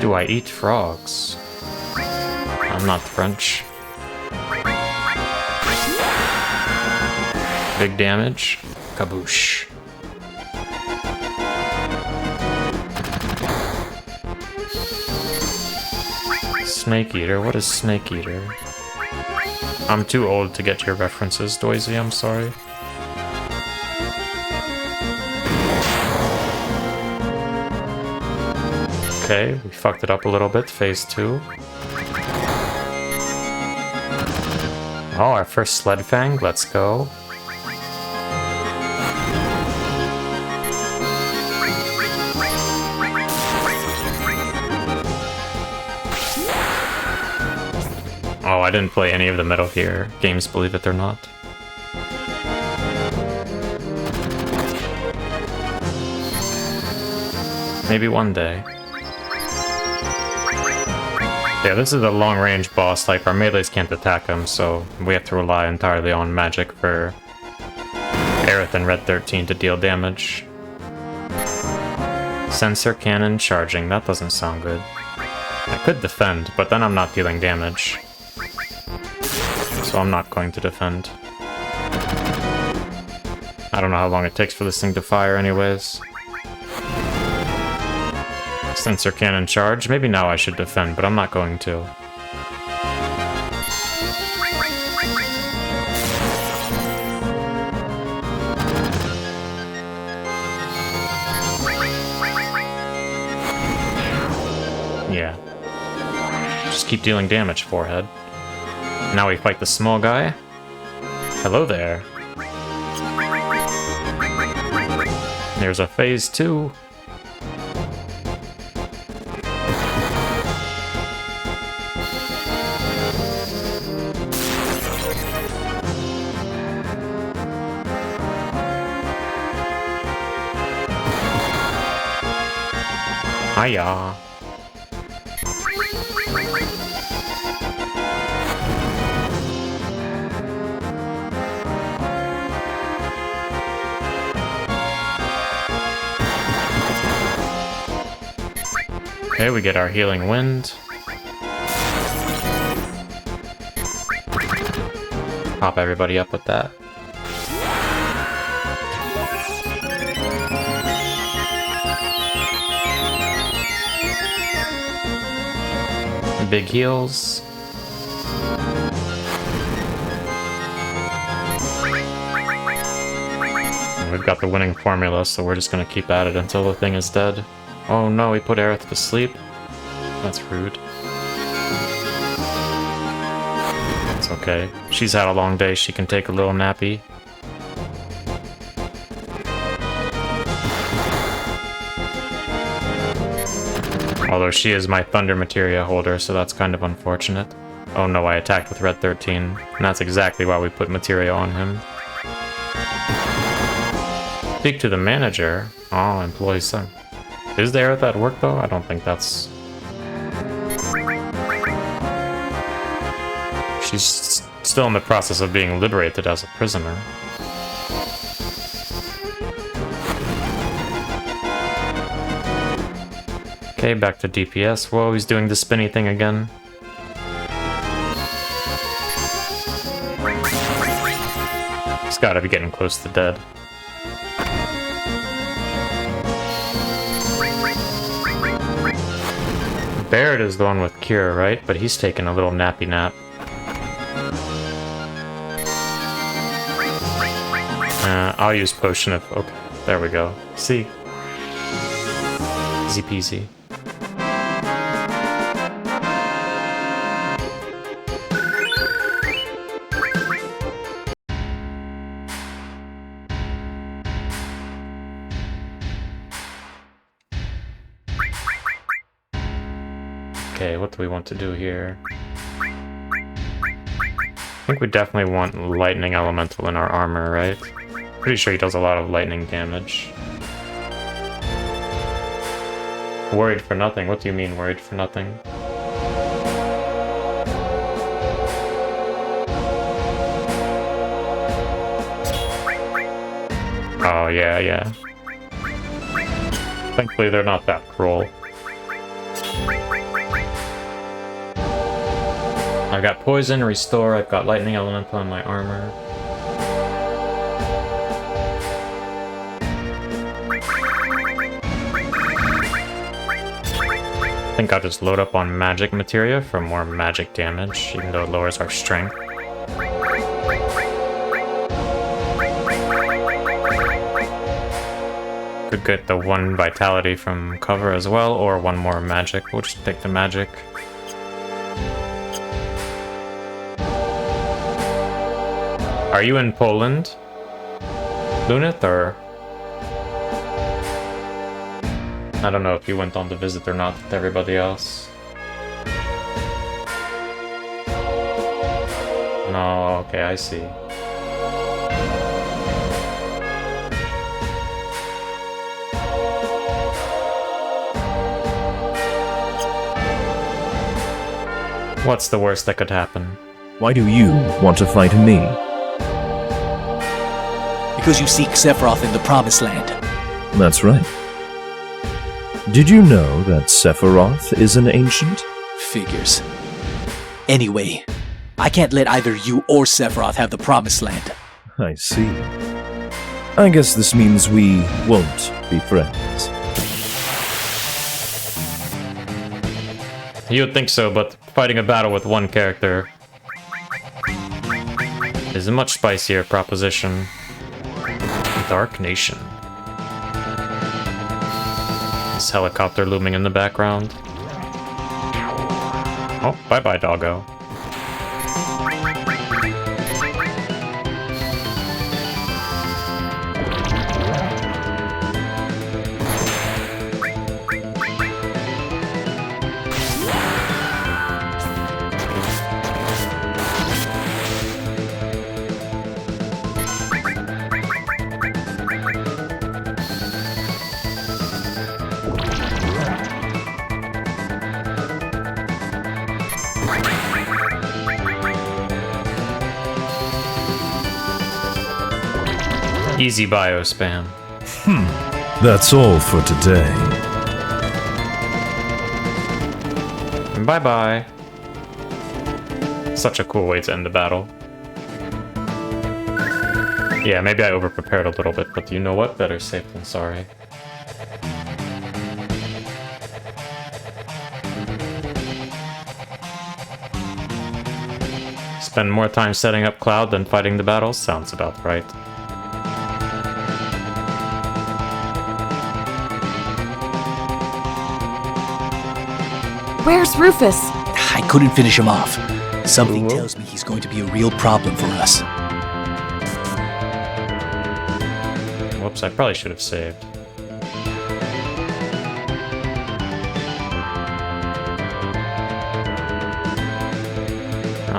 Do I eat frogs? I'm not French. Big damage. Kaboosh. Snake Eater? What is Snake Eater? I'm too old to get your references, Doisy, I'm sorry. Okay, we fucked it up a little bit, phase 2. Oh, our first Sled Fang, let's go. Oh, I didn't play any of the Metal Gear games, believe it or not. Maybe one day. Yeah, this is a long-range boss, like our melees can't attack him, so we have to rely entirely on magic for Aerith and Red 13 to deal damage. Sensor cannon charging, that doesn't sound good. I could defend, but then I'm not dealing damage. So I'm not going to defend. I don't know how long it takes for this thing to fire anyways. Sensor cannon charge. Maybe now I should defend, but I'm not going to. Yeah. Just keep dealing damage, forehead. Now we fight the small guy. Hello there. There's a phase 2. Hiya. Okay, we get our healing wind. Pop everybody up with that. Big heals. We've got the winning formula, so we're just gonna keep at it until the thing is dead. Oh no, we put Aerith to sleep. That's rude. It's okay. She's had a long day, she can take a little nappy. Although she is my Thunder Materia holder, so that's kind of unfortunate. Oh no, I attacked with Red 13, and that's exactly why we put Materia on him. Speak to the manager. Oh, employee son. Is there at that work though? I don't think that's... She's still in the process of being liberated as a prisoner. Okay, back to DPS. Whoa, he's doing the spinny thing again. He's gotta be getting close to dead. Barrett is the one with cure, right? But he's taking a little nappy nap. I'll use potion if... Okay, there we go. See? Easy peasy. Okay, what do we want to do here? I think we definitely want Lightning Elemental in our armor, right? Pretty sure he does a lot of lightning damage. Worried for nothing? What do you mean, worried for nothing? Oh, yeah. Thankfully, they're not that cruel. I've got Poison, Restore, I've got Lightning Elemental in my armor. I think I'll just load up on Magic Materia for more magic damage, even though it lowers our strength. Could get the 1 Vitality from cover as well, or 1 more magic. We'll just take the magic. Are you in Poland, Lunith, or... I don't know if you went on the visit or not with everybody else. No, okay, I see. What's the worst that could happen? Why do you want to fight me? Because you seek Sephiroth in the Promised Land. That's right. Did you know that Sephiroth is an ancient? Figures. Anyway, I can't let either you or Sephiroth have the Promised Land. I see. I guess this means we won't be friends. You would think so, but fighting a battle with one character is a much spicier proposition. Dark Nation. This helicopter looming in the background. Oh, bye-bye, doggo. Easy bio spam. That's all for today. Bye-bye. Such a cool way to end the battle. Yeah, maybe I overprepared a little bit, but you know what? Better safe than sorry. Spend more time setting up Cloud than fighting the battles? Sounds about right. Where's Rufus? I couldn't finish him off. Something tells me he's going to be a real problem for us. Whoops, I probably should have saved.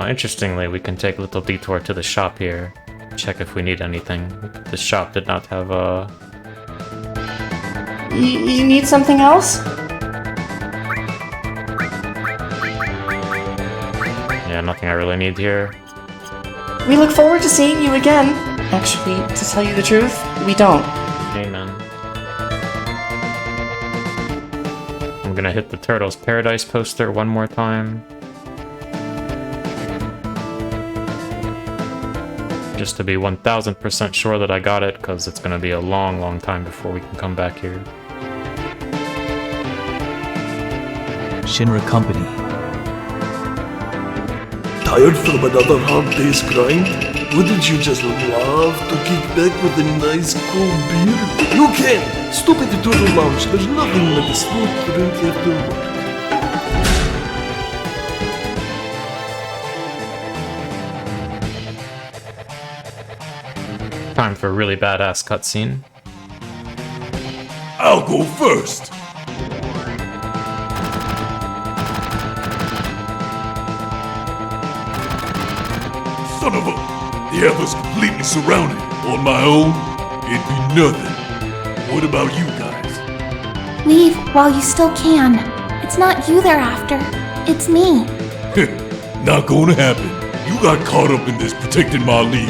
Interestingly, we can take a little detour to the shop here. Check if we need anything. The shop did not have a... You need something else? Yeah, Yeah, nothing I really need here. We look forward to seeing you again. Actually, to tell you the truth, we don't. Amen. I'm gonna hit the Turtles Paradise poster one more time. Just to be 1000% sure that I got it, because it's gonna be a long time before we can come back here. Shinra Company. Tired from another hard day's grind? Wouldn't you just love to kick back with a nice cold beer? You can! Stop at the Turtle Lounge. There's nothing like a smooth drink after work. Time for a really badass cutscene. I'll go first! Son of a... The Ever's completely surrounded. On my own, it'd be nothing. What about you guys? Leave while you still can. It's not you they're after. It's me. Not gonna happen. You got caught up in this protecting my lead.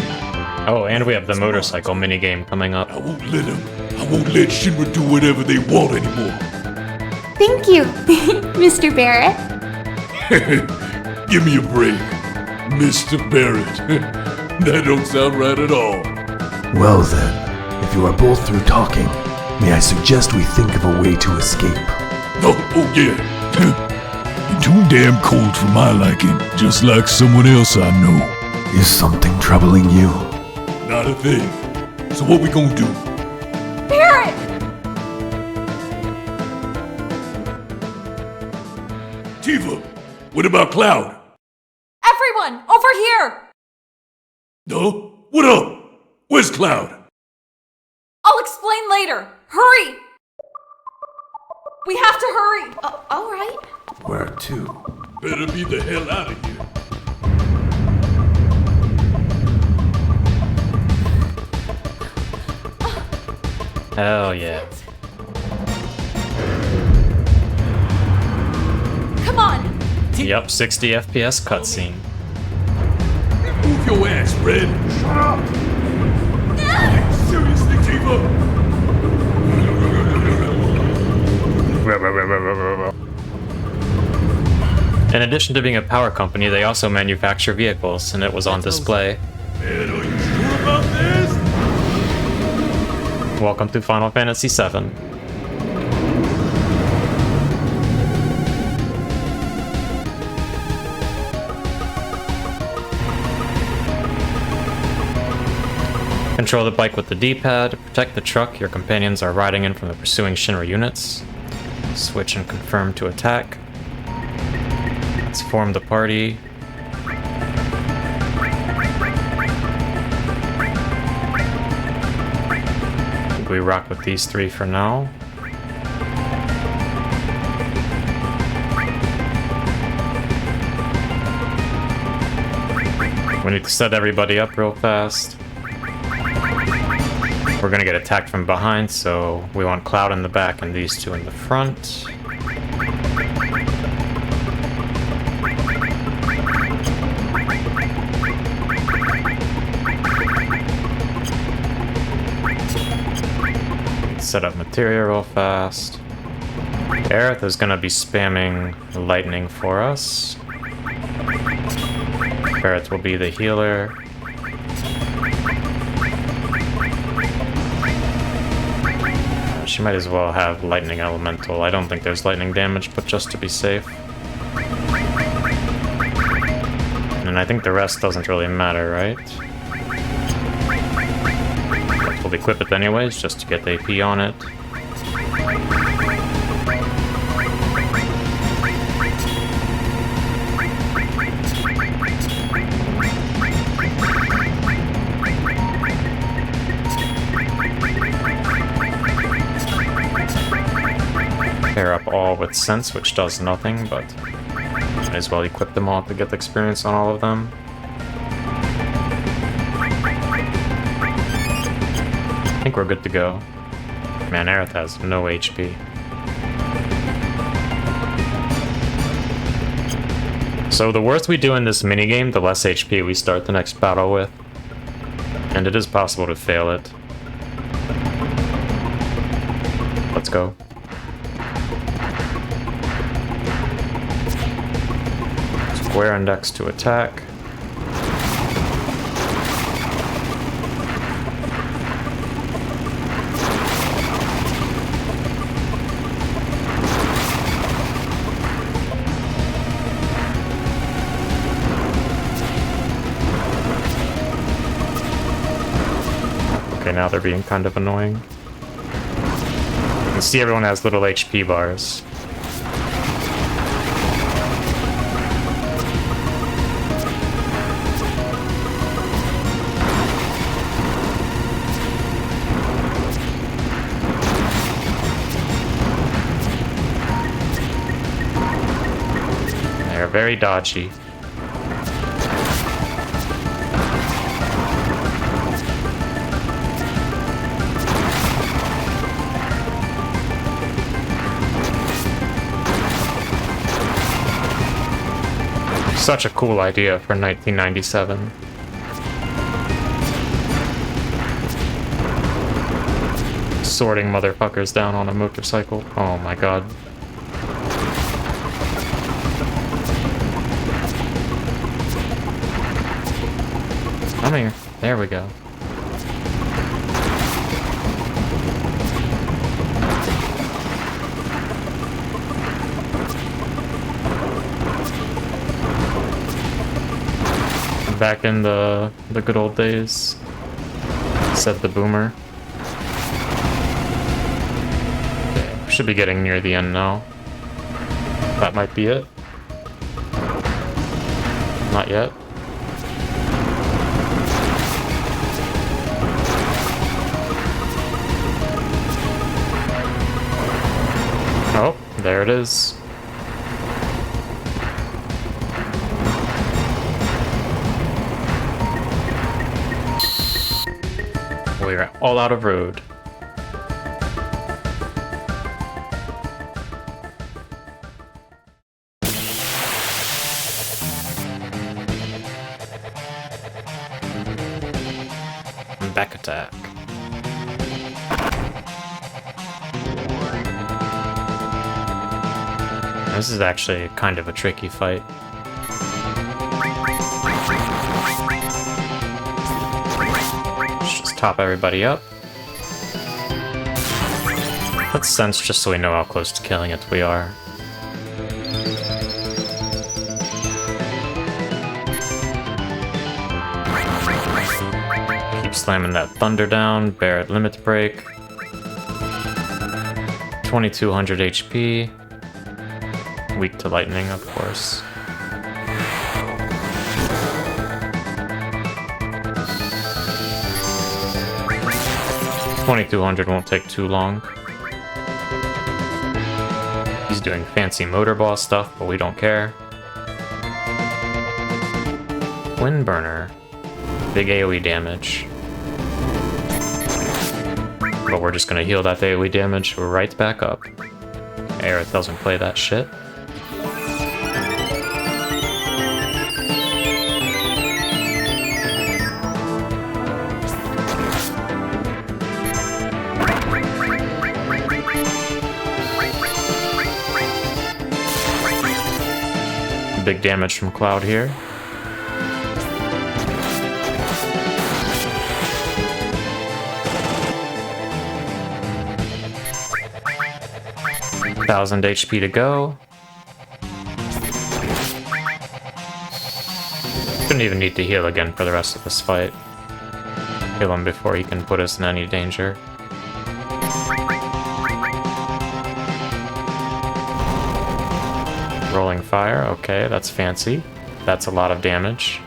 Oh, and we have the motorcycle minigame coming up. I won't let Shinra do whatever they want anymore. Thank you, Mr. Barrett. Give me a break, Mr. Barrett. That don't sound right at all. Well then, if you are both through talking, may I suggest we think of a way to escape? Oh yeah. You're too damn cold for my liking, just like someone else I know. Is something troubling you? Not a thing. So what we gonna do? Barrett! Tifa, what about Cloud? Everyone, over here! No? What up? Where's Cloud? I'll explain later. Hurry! We have to hurry! All right. Where to? Better be the hell out of here. Hell yeah. Come on! Yep, 60 FPS cutscene. Move your ass, Red. Shut up! Seriously, Tifa? In addition to being a power company, they also manufacture vehicles, and it was on display. Man, are you sure about this? Welcome to Final Fantasy VII. Control the bike with the D-pad. Protect the truck your companions are riding in from the pursuing Shinra units. Switch and confirm to attack. Let's form the party. We rock with these three for now. We need to set everybody up real fast. We're gonna get attacked from behind, so we want Cloud in the back and these two in the front. Set up materia real fast. Aerith is gonna be spamming lightning for us. Barrett will be the healer. She might as well have lightning elemental. I don't think there's lightning damage, but just to be safe. And I think the rest doesn't really matter, right? We'll equip it anyways, just to get the AP on it. Pair up all with Sense, which does nothing, but might as well equip them all to get the experience on all of them. I think we're good to go. Man, Aerith has no HP. So the worse we do in this minigame, the less HP we start the next battle with. And it is possible to fail it. Let's go. Square index to attack. Okay, now they're being kind of annoying. You can see everyone has little HP bars. They're very dodgy. Such a cool idea for 1997. Sorting motherfuckers down on a motorcycle. Oh my god. Come here. There we go. Back in the good old days, said the boomer. Okay, should be getting near the end now. That might be it. Not yet. Oh, there it is. We're all out of road. Back attack. This is actually kind of a tricky fight. Top everybody up. Let's sense just so we know how close to killing it we are. Keep slamming that thunder down. Barret limit break. 2200 HP. Weak to lightning, of course. 2200 won't take too long. He's doing fancy motor ball stuff, but we don't care. Wind burner. Big AoE damage. But we're just gonna heal that AoE damage right back up. Aerith doesn't play that shit. Big damage from Cloud here. $1,000 HP to go. Shouldn't even need to heal again for the rest of this fight. Kill him before he can put us in any danger. Rolling fire, okay, that's fancy. That's a lot of damage.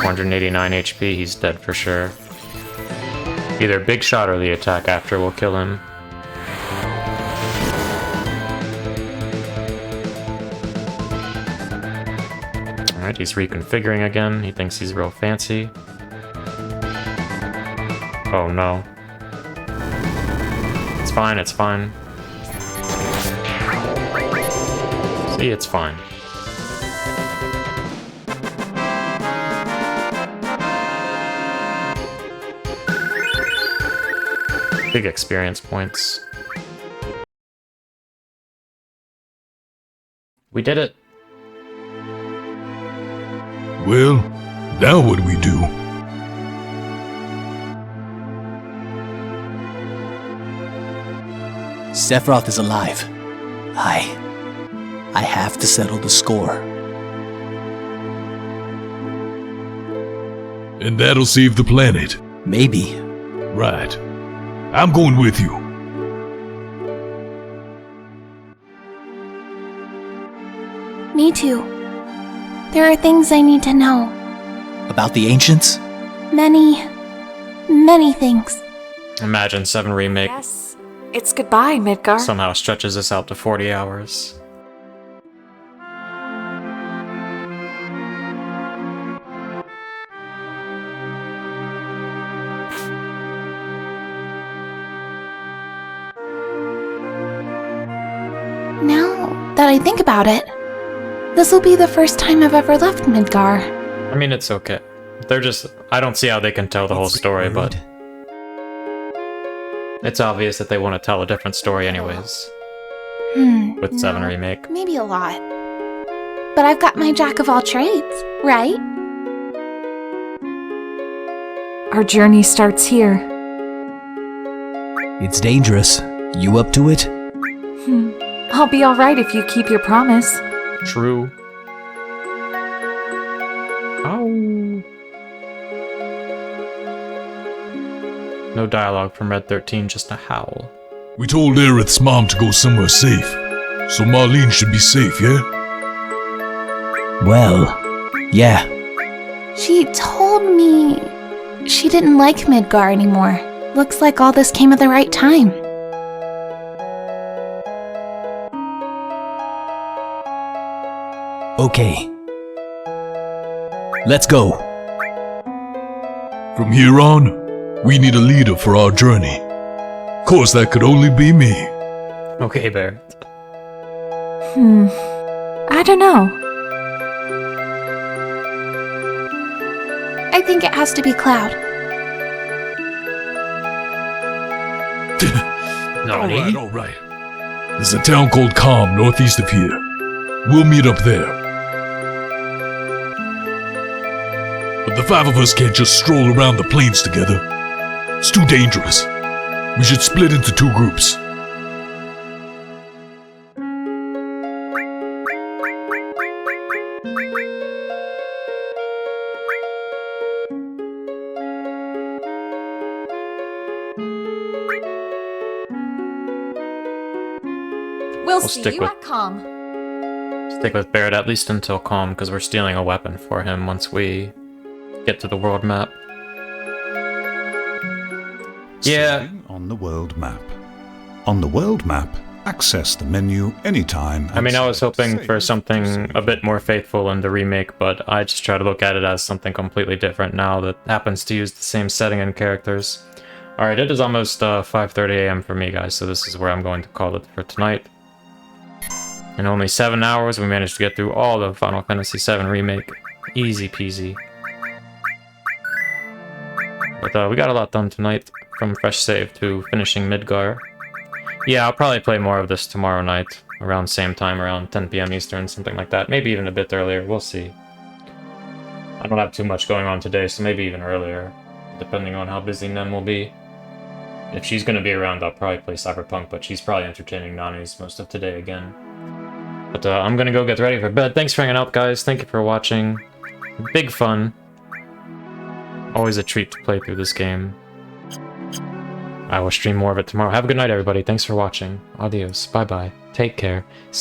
489 HP, he's dead for sure. Either big shot or the attack after will kill him. Alright, he's reconfiguring again. He thinks he's real fancy. Oh no. It's fine, it's fine. See, it's fine. Big experience points. We did it. Well, now what do we do? Sephiroth is alive. I have to settle the score. And that'll save the planet. Maybe. Right. I'm going with you. Me too. There are things I need to know. About the ancients? Many things. Imagine 7 Remake Yes, it's goodbye, Midgar. somehow stretches this out to 40 hours. Now that I think about it, this will be the first time I've ever left Midgar. I mean, it's okay. They're just... I don't see how they can tell the whole story, but... It's obvious that they want to tell a different story anyways. With 7 Remake. Maybe a lot. But I've got my jack of all trades, right? Our journey starts here. It's dangerous. You up to it? I'll be alright if you keep your promise. True. Oh. No dialogue from Red 13, just a howl. We told Aerith's mom to go somewhere safe. So Marlene should be safe, yeah? Well, yeah. She told me she didn't like Midgar anymore. Looks like all this came at the right time. Okay. Let's go. From here on, we need a leader for our journey. Of course, that could only be me. Okay, Bear. I don't know. I think it has to be Cloud. All right. There's a town called Calm northeast of here. We'll meet up there. But the 5 of us can't just stroll around the plains together. It's too dangerous. We should split into 2 groups. We'll stick see you with- at Calm. Stick with Barrett at least until Calm, because we're stealing a weapon for him once we get to the world map. Yeah. On the world map. On the world map, access the menu anytime. I mean, I was hoping for something a bit more faithful in the remake, but I just try to look at it as something completely different now that happens to use the same setting and characters. Alright, it is almost 5:30 AM for me, guys, so this is where I'm going to call it for tonight. In only 7 hours, we managed to get through all the Final Fantasy VII Remake. Easy peasy. But we got a lot done tonight, from Fresh Save to finishing Midgar. Yeah, I'll probably play more of this tomorrow night, around same time, around 10 PM Eastern, something like that. Maybe even a bit earlier, we'll see. I don't have too much going on today, so maybe even earlier, depending on how busy Nem will be. If she's going to be around, I'll probably play Cyberpunk, but she's probably entertaining Nani's most of today again. But I'm going to go get ready for bed. Thanks for hanging out, guys. Thank you for watching. Big fun. Always a treat to play through this game. I will stream more of it tomorrow. Have a good night, everybody. Thanks for watching. Adios. Bye-bye. Take care. See